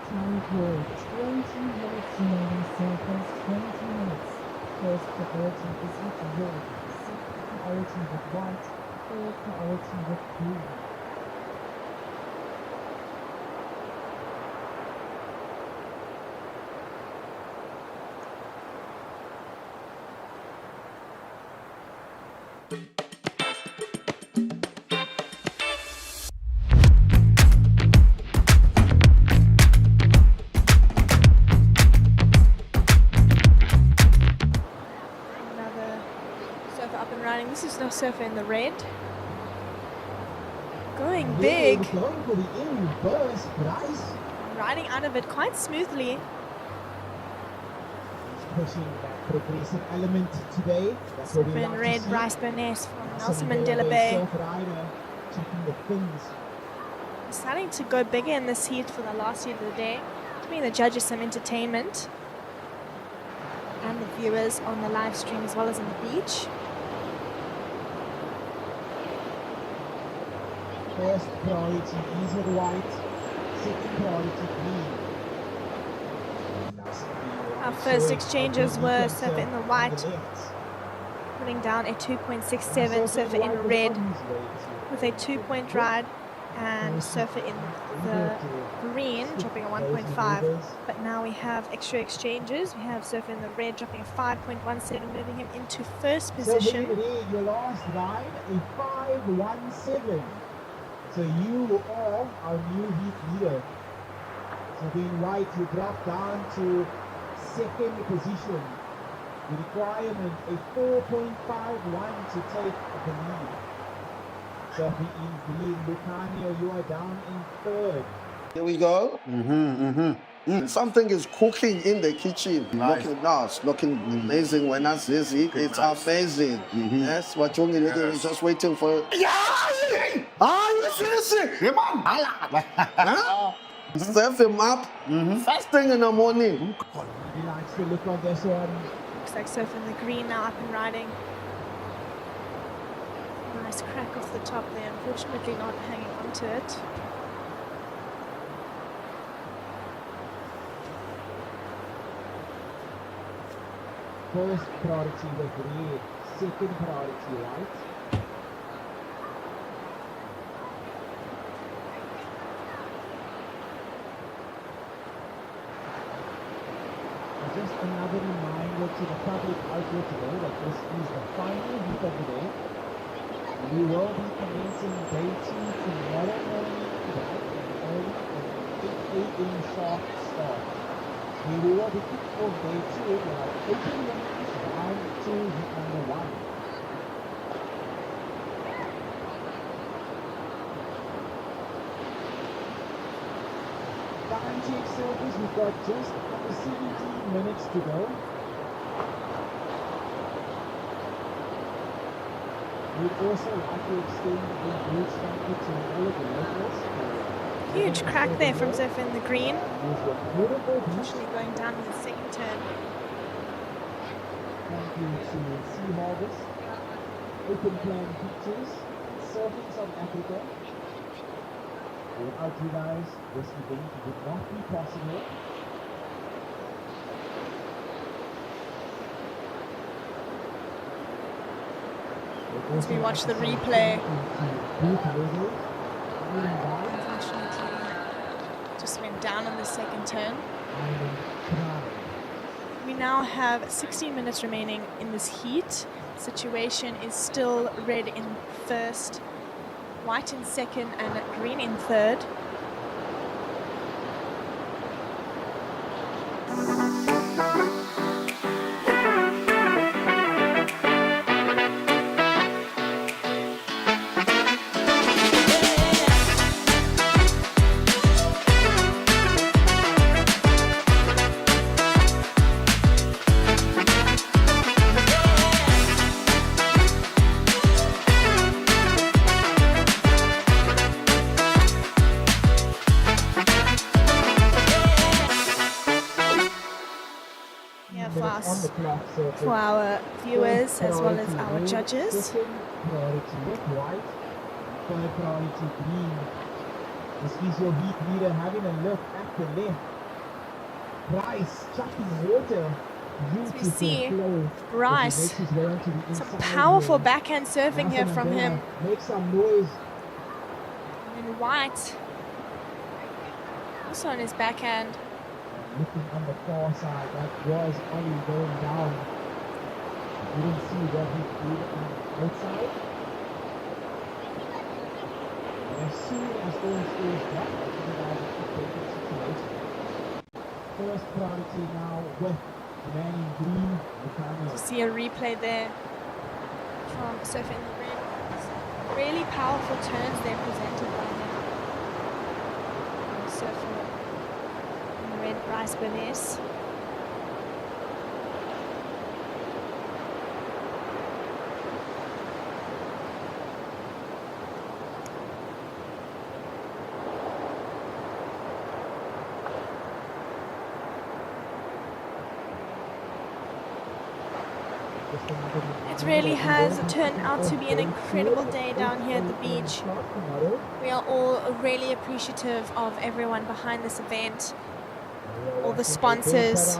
Time for 20 minutes remaining circles, 20 minutes. First priority is with red, second priority with white, third priority with blue. Another surfer up and running. This is no surfer in the red. Going big. Going for the in burst, Bryce. Riding out of it quite smoothly. Pushing that progressive element today. That's what we Surfer in like to red, see. Bryce Burness from Nelson Some Mandela Mandela Bay. Surf rider checking the fins. Starting to go bigger in this heat for the last heat of the day, giving the judges some entertainment and the viewers on the live stream as well as on the beach. First priority is with white, second priority green. And now something Our with first surf, exchanges I were think surfer in the on the white, left. putting down a 2.67, Surfer surfer in white was red on his way to with a 2-point ride, and surfer in the green dropping a 1.5. But now we have extra exchanges. We have surfer in the red dropping a 5.17, moving him into first position. So today, your last ride, a 5.17. So you are our new heat leader. So being white, you drop down to second position. The requirement, a 4.51 to take the lead. So in green, Lucanio, you are down in third. Here we go. Something is cooking in the kitchen. Nice. Looking nice, looking amazing when I see it. It's amazing. Yes, what Jongi Lady is just waiting for. Hey, man. Huh? Serve him up first thing in the morning. He likes to look on this one. Looks like surfer in the green now up and riding. Nice crack off the top there, unfortunately not hanging on to it. First priority with red, second priority white. And just another reminder to the public out there today that this is the final heat of the day. We will be commencing day 2 tomorrow morning, bright and early, and 8 a.m. sharp start. We will be kicked off day 2 with our open lanes, round 2, heat number 1. Time check service, we've got just under 17 minutes to go. We'd also like to extend a huge thank you to all of the locals. Huge crack there from surfer in the green. These were beautiful beaches. Unfortunately going down in the second turn. Thank you to Sea Harvest, Open Plan Pictures, Surfing South Africa. Without you guys, this event would not be possible. As we watch the replay, Unfortunately, just went down in the second turn. We now have 16 minutes remaining in this heat. Situation is still red in first, white in second, and green in third. flat surface. For our viewers First as well as priority our red, judges. second priority white, third priority green. This is your heat leader having a look at the left. Bryce chucking water. As we see, Flow. Bryce, Makes his way onto the some inside powerful here. backhand surfing here from him. Make some noise. And White, also on his backhand. Looking on the far side, that was Ollie going down. You didn't see what he did on the outside. And as soon as Orange is back, you guys are in a situation. First priority now with Manny Green. You see a replay there from surfing the red. Really powerful turns there presented by him. Surfer in the red, Bryce Bernays. It really has turned out to be an incredible day down here at the beach. We are all really appreciative of everyone behind this event. All the sponsors.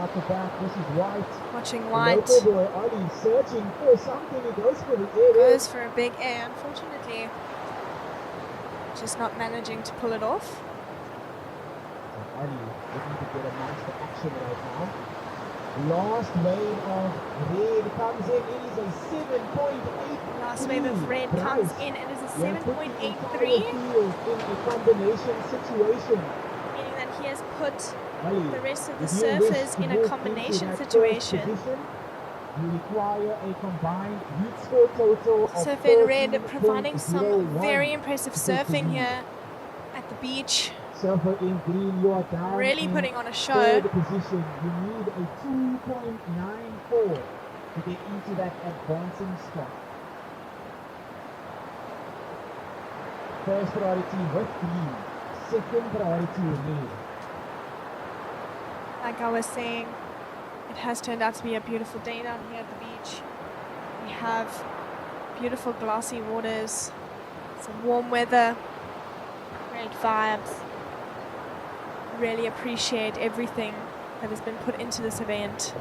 Watching White. Searching for something. He goes for the air. Goes for a big air, unfortunately. Just not managing to pull it off. Arnie looking to get a monster action right now. Last wave of red comes in. It is a 7.8. Last wave of red comes in. It is a 7.83. In a combination situation. Meaning that he has put Ali, the rest of the if you wish surfers to in move a into combination that first situation. position, you require a combined heat score total of Surfing Red 13.01 providing some very impressive surfing here at the beach. Surfer in green, you are down. Really in putting on a show. third position. You need a 2.94 to get into that advancing spot. First priority with green. Second priority red. Like I was saying, it has turned out to be a beautiful day down here at the beach. We have beautiful glassy waters, some warm weather, great vibes. Really appreciate everything that has been put into this event.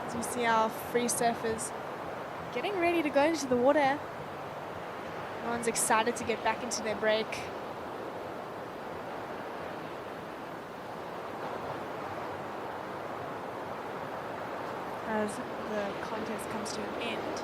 As we see our free surfers getting ready to go into the water. Everyone's excited to get back into their break. As the contest comes to an end.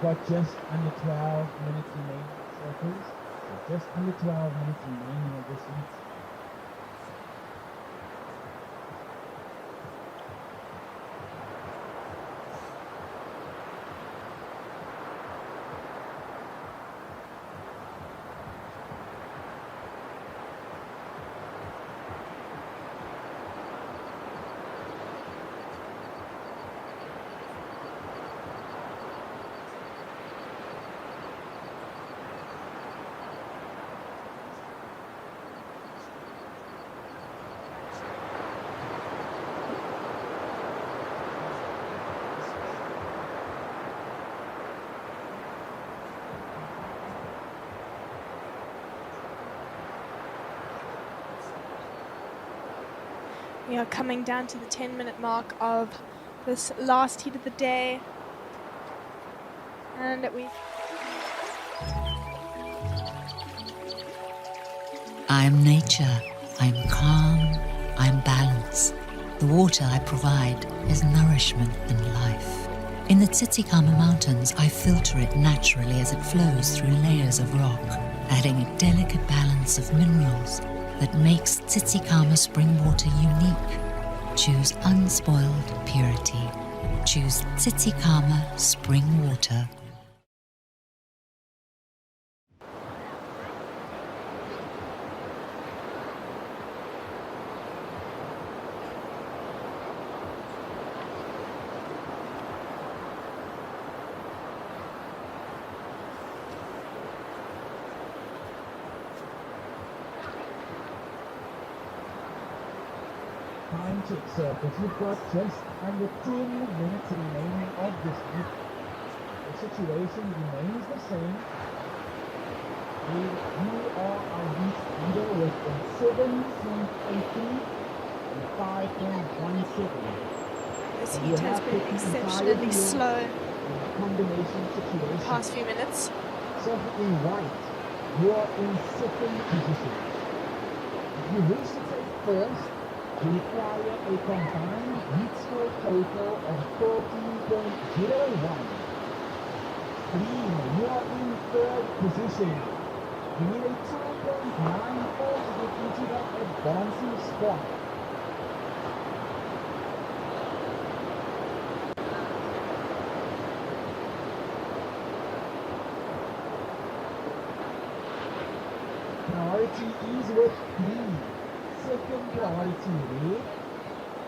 We've got just under 12 minutes remaining, surfers. So just under 12 minutes remaining of this heat. We are coming down to the 10-minute mark of this last heat of the day. And I'm nature, I'm calm, I'm balance. The water I provide is nourishment and life. In the Tsitsikamma Mountains, I filter it naturally as it flows through layers of rock, adding a delicate balance of minerals that makes Tsitsikamma spring water unique. Choose unspoiled purity. Choose Tsitsikamma spring water. time check circles. You've got just under 10 minutes remaining of this week. The situation remains the same. You are our week leader with a 7.83 and 5.17. This heat has been exceptionally slow Combination the situation. past few minutes. So in white, you are in second position. If you wish to take first, you require a combined heat score total of 14.01. Green, you are in third position. You need a 2.94 to get into that advancing spot. Priority is with green. Second priority red.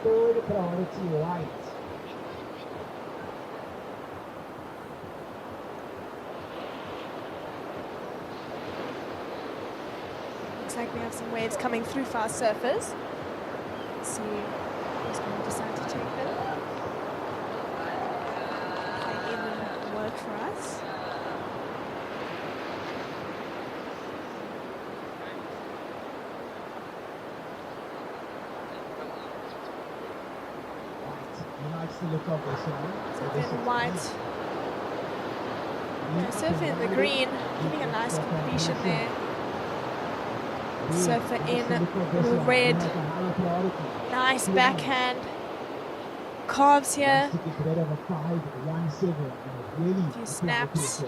Third priority white. Looks like we have some waves coming through for our surfers. Let's see who's going to decide to take them. They even work for us. He likes the look of this one. Surfer in white. Surfer in the green, giving a nice completion there. Surfer in the red. Nice backhand. Carves here. A few snaps.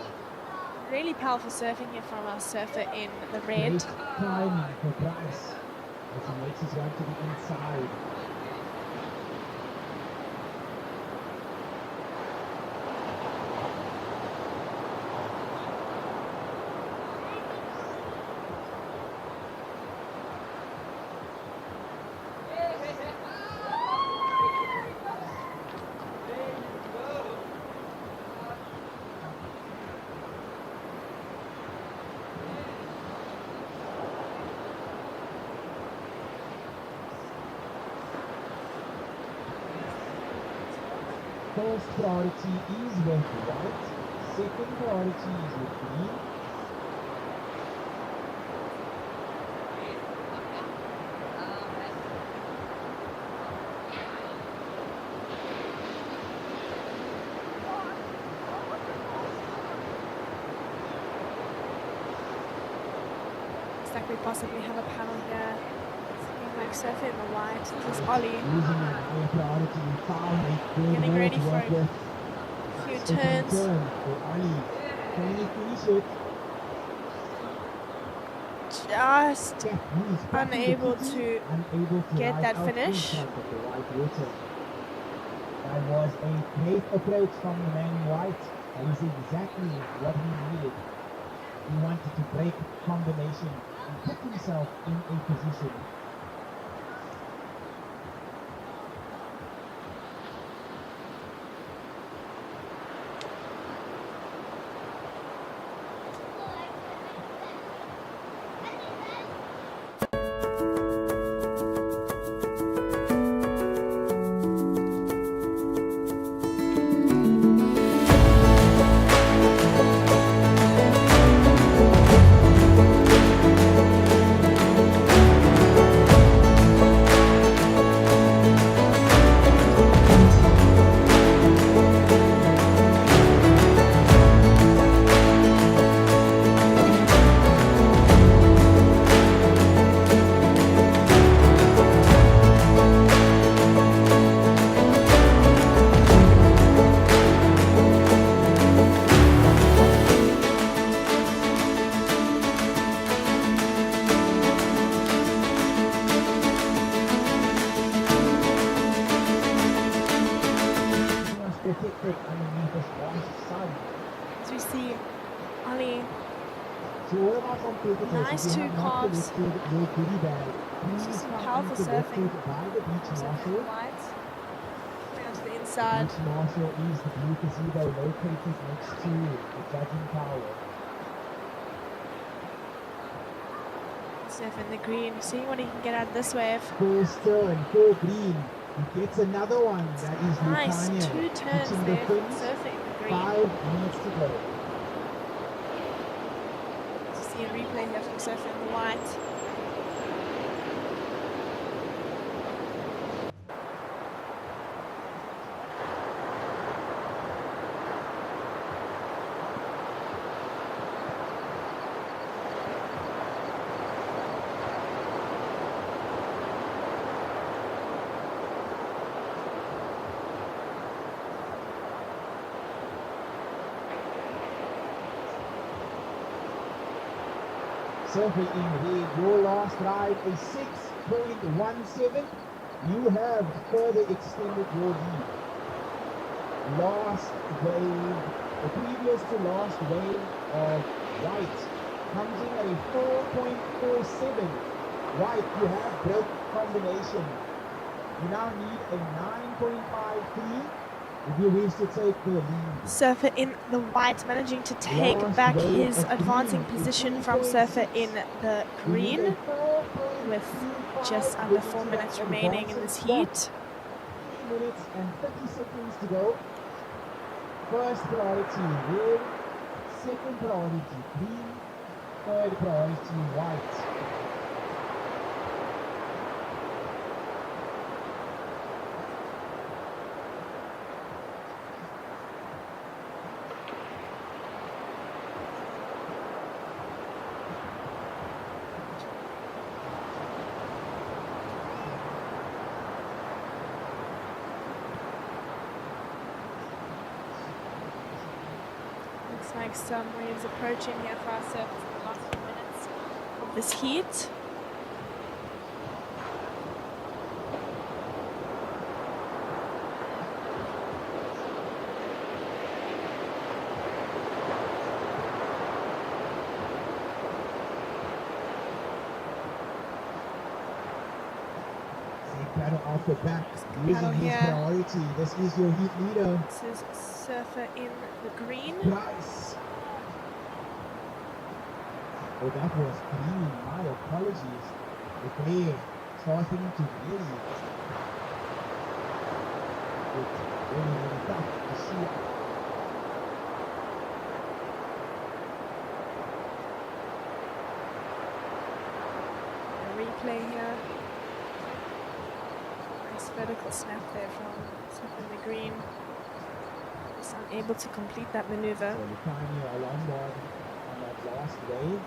Really powerful surfing here from our surfer in the red. Timing for Bryce as he makes his run to the inside. First priority is with white, second priority is with green. Looks like we possibly have a panel here. Looking like surfer in the white. This is Ollie. Using a higher priority in foul, a good Getting ball ready to for work with. a few Second turns. turn for Ali. Can he finish it? Just Yeah, he's back in the unable kitty, to unable to get ride that out in finish. front of the white water. That was a great approach from the man in white. That is exactly what he needed. He wanted to break combination and put himself in a position. Protected underneath this one sun. As we see Ollie, So all of our competitors, Nice if you two have not calves. collected your goodie bag, please Just some come powerful and collect surfing. it by the beach surfer in marshal. white. Coming onto the inside. Beach marshal is the blue gazebo located next to the judging tower. Surf in the green, seeing what he can get out of this wave. First turn, full green. He gets another one. That is Nice, Lucania. 2 turns Hitting there, the fins. surfing the green. 5 minutes to go. See a replay here from Surf in the white. Surfer in red, your last ride is 6.17. You have further extended your lead. Last wave, the previous to last wave of white comes in at a 4.47. White, you have broke combination. You now need a 9.53 if you wish to take the lead. Surfer in the white managing to take back his advancing position from Surfer in the green with just under 4 minutes remaining in this heat. 3 minutes and 30 seconds to go. First priority red, second priority green, third priority white. Looks like some waves approaching here for our surfers in the last few minutes of this heat. Paddle off the back, Paddle using his here. priority. This is your heat leader. This is Surfer in the green. Price. Oh, that was green. My apologies. Okay, starting to really tough to see. A replay here. Nice vertical snap there from Surfer in the green. Was unable to complete that maneuver. So Lucania a longboard on that last wave.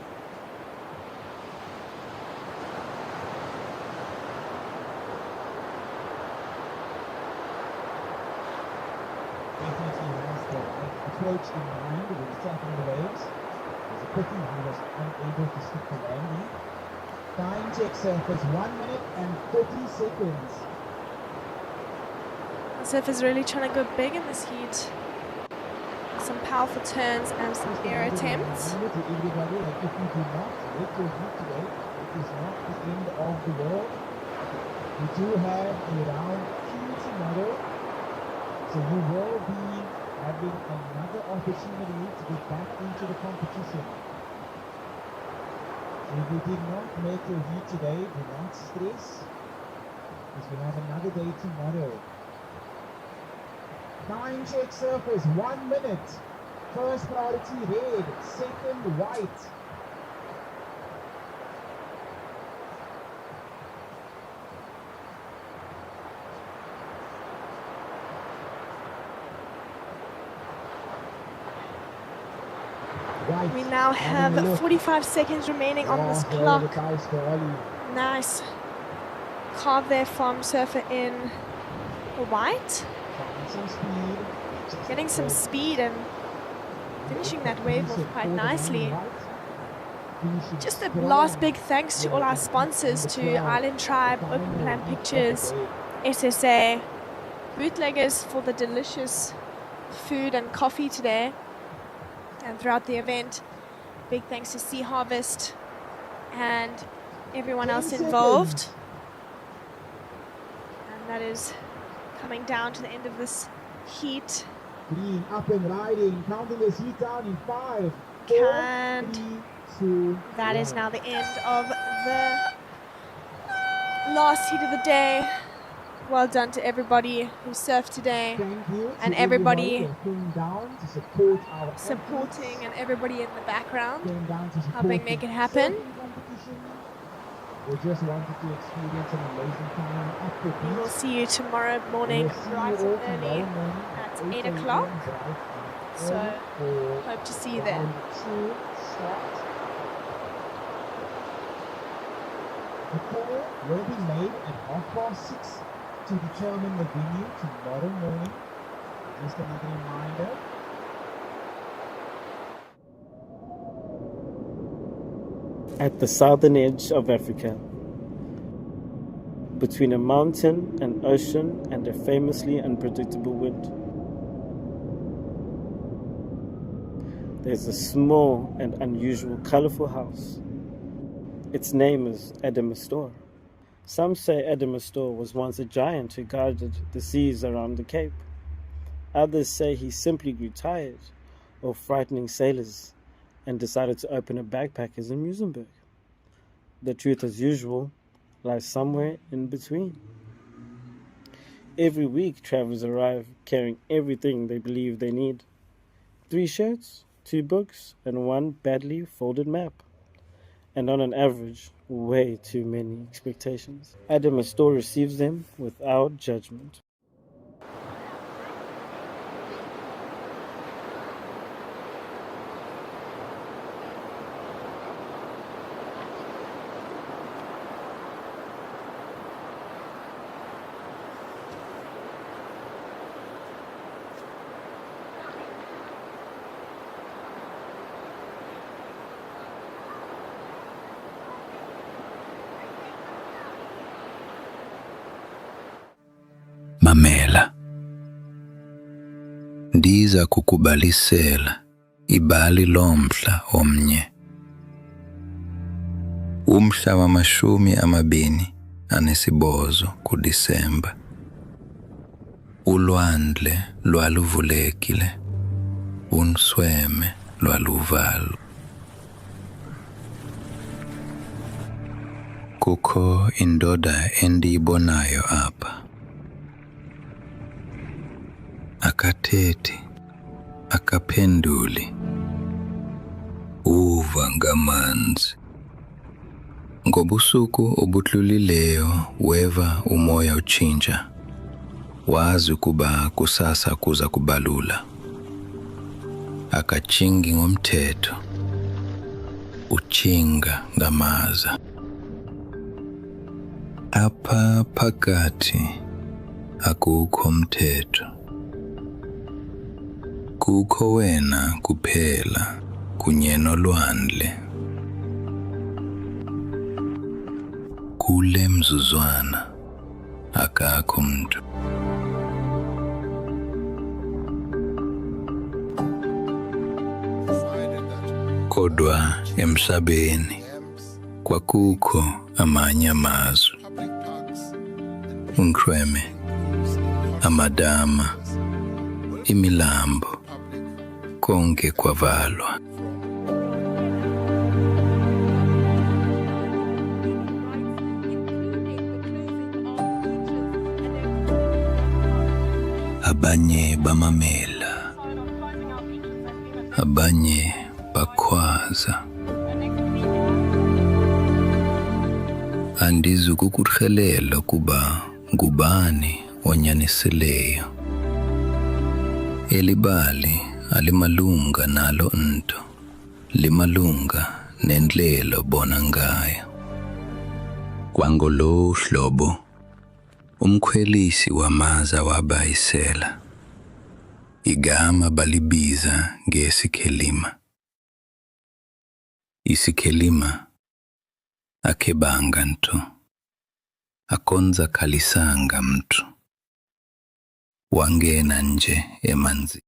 Definitely has the right approach in mind when he's tackling the waves. There's a pity he was unable to stick the landing. Time check surface 1 minute and 30 seconds. Surfer's really trying to go big in this heat. Some powerful turns and some air attempts. To everybody, like if you do not let your heat today, it is not the end of the world. We do have a round 2 tomorrow, so you will be having another opportunity to get back into the competition. So if you did not make your heat today, do not stress, because we have another day tomorrow. Time check surface 1 minute. First priority red, second white. We now have 45 seconds remaining on this clock. Nice carve there from Surfer in the white. Getting some speed and finishing that wave off quite nicely. Just a last big thanks to all our sponsors, to Island Tribe, Open Plan Pictures, SSA, Bootleggers for the delicious food and coffee today and throughout the event. Big thanks to Sea Harvest and everyone else involved. And that is coming down to the end of this heat. Green up and riding, counting this heat down in 5, 4, And 3, 2, that is 1. now the end of the last heat of the day. Well done to everybody who surfed today, and everybody supporting, and everybody in the background helping make it happen. We just wanted to experience an amazing time at the beach. We'll see you tomorrow morning, bright and early at 8 o'clock. So, hope to see you there. The call will be made at 6:30 to determine the venue tomorrow morning. Just another reminder. At the southern edge of Africa, between a mountain, an ocean, and a famously unpredictable wind, there's a small and unusual colorful house. Its name is Adamastor. Some say Adamastor was once a giant who guarded the seas around the Cape. Others say he simply grew tired of frightening sailors and decided to open a backpackers in Muizenberg. The truth, as usual, lies somewhere in between. Every week, travelers arrive carrying everything they believe they need. 3 shirts, 2 books, and 1 badly folded map. And on an average, way too many expectations. Adamastor receives them without judgment. Mamela, ndiza kukubalisela ibali lomhla omnye. Umhla wama-28 kuDisemba. Ulwandle lwaluvulekile, unsweme lwaluvalo. Kukho indoda endiyibonayo apha. Akathethi, akaphenduli, uva ngamanzi. Ngobusuku obudlulileyo weva umoya utshintsha, wazi ukuba kusasa kuza kubalula. Akatshingi ngomthetho, utshinga ngamaza. Apha phakathi akukho mthetho. Kukho wena kuphela kunye nolwandle. Kule mzuzwana akakho mntu. Kodwa emhlabeni kwakukho amanye amazwe. Unkrweme, amadama, imilambo, konke kwavalwa. Abanye bamamela, abanye bakhwaza. Andizukukurhelela kuba ngubani onyanisileyo. Elibali alimalunga nalo nto, limalunga nendlelo bona ngayo. Kwangolo hlobo, umkhwelisi wamaza wabayisela. Igama balibiza ngesikhelima. Isikhelima akebanga nto, akonza khalisanga mntu. Wangena nje emanzi.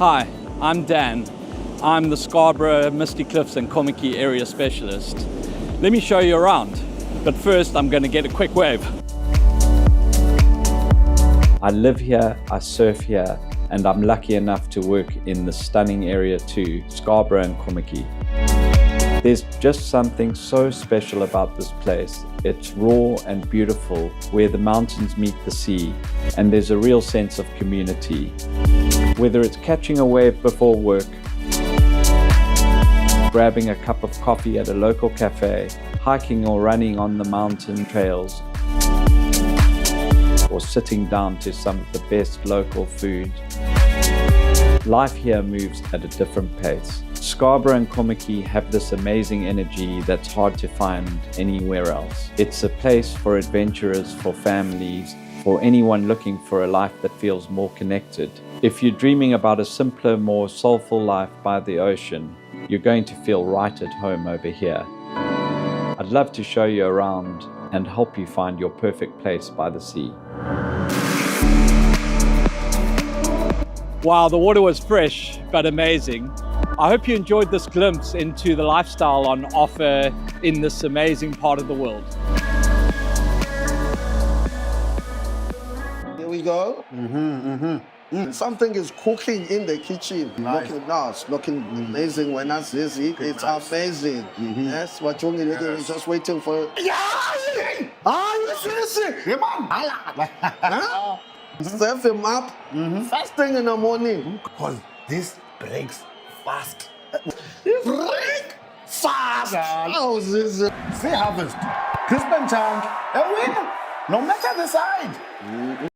Hi, I'm Dan. I'm the Scarborough, Misty Cliffs and Kommetjie area specialist. Let me show you around, but first I'm going to get a quick wave. I live here, I surf here, and I'm lucky enough to work in the stunning area too, Scarborough and Kommetjie. There's just something so special about this place. It's raw and beautiful, where the mountains meet the sea, and there's a real sense of community. Whether it's catching a wave before work, grabbing a cup of coffee at a local cafe, hiking or running on the mountain trails, or sitting down to some of the best local food, life here moves at a different pace. Scarborough and Kommetjie have this amazing energy that's hard to find anywhere else. It's a place for adventurers, for families, for anyone looking for a life that feels more connected. If you're dreaming about a simpler, more soulful life by the ocean, you're going to feel right at home over here. I'd love to show you around and help you find your perfect place by the sea. Wow, the water was fresh but amazing. I hope you enjoyed this glimpse into the lifestyle on offer in this amazing part of the world. Here we go. Something is cooking in the kitchen. Nice. Looking amazing when I see it. It's amazing. Yes, what you need just waiting for. Serve him up first thing in the morning. Because this breaks fast. Break fast. How's this? Sea Harvest, Crispin Chang, a winner, no matter the side.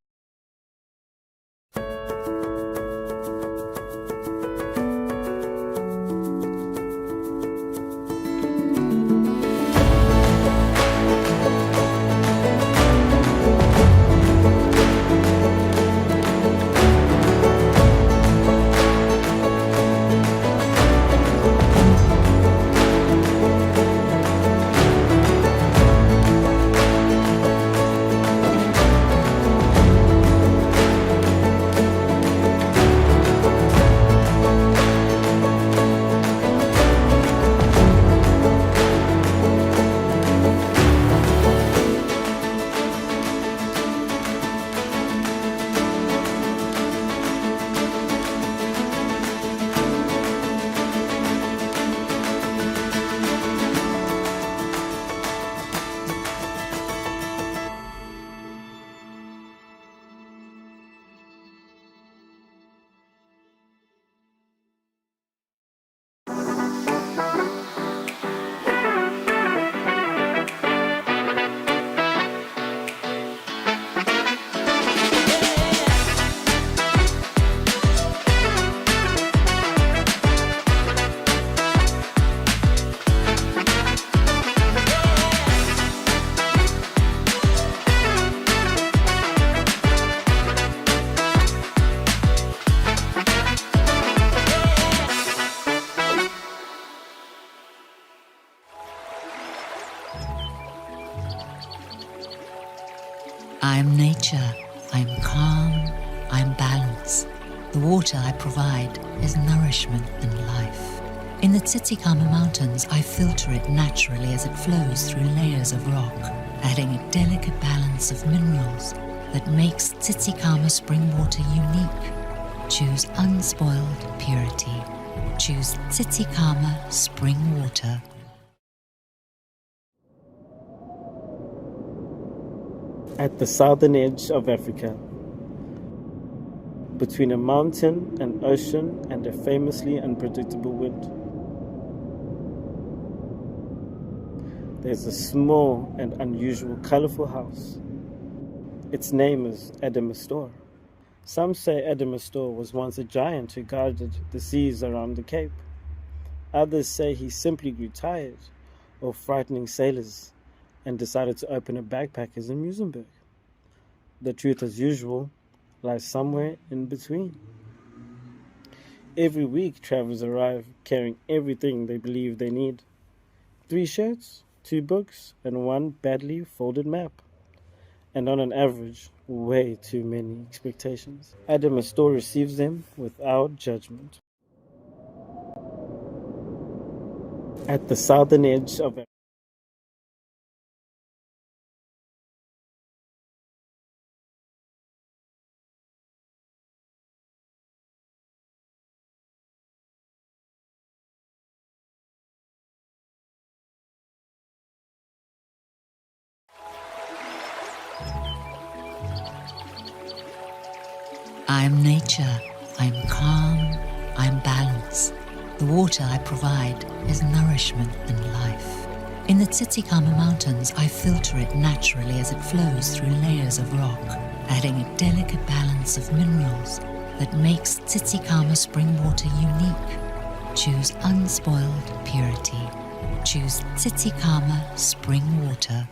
I'm nature, I'm calm, I'm balance. The water I provide is nourishment and life. In the Tsitsikamma Mountains, I filter it naturally as it flows through layers of rock, adding a delicate balance of minerals that makes Tsitsikamma spring water unique. Choose unspoiled purity. Choose Tsitsikamma spring water. At the southern edge of Africa, between a mountain, an ocean, and a famously unpredictable wind, there's a small and unusual colorful house. Its name is Adamastor. Some say Adamastor was once a giant who guarded the seas around the Cape. Others say he simply grew tired of frightening sailors and decided to open a backpackers in Muizenberg. The truth, as usual, lies somewhere in between. Every week, travelers arrive carrying everything they believe they need. 3 shirts, 2 books, and 1 badly folded map. And on an average, way too many expectations. Adamastor receives them without judgment. At the southern edge of I am nature, I am calm, I am balance. The water I provide is nourishment and life. In the Tsitsikamma Mountains, I filter it naturally as it flows through layers of rock, adding a delicate balance of minerals that makes Tsitsikamma spring water unique. Choose unspoiled purity. Choose Tsitsikamma spring water.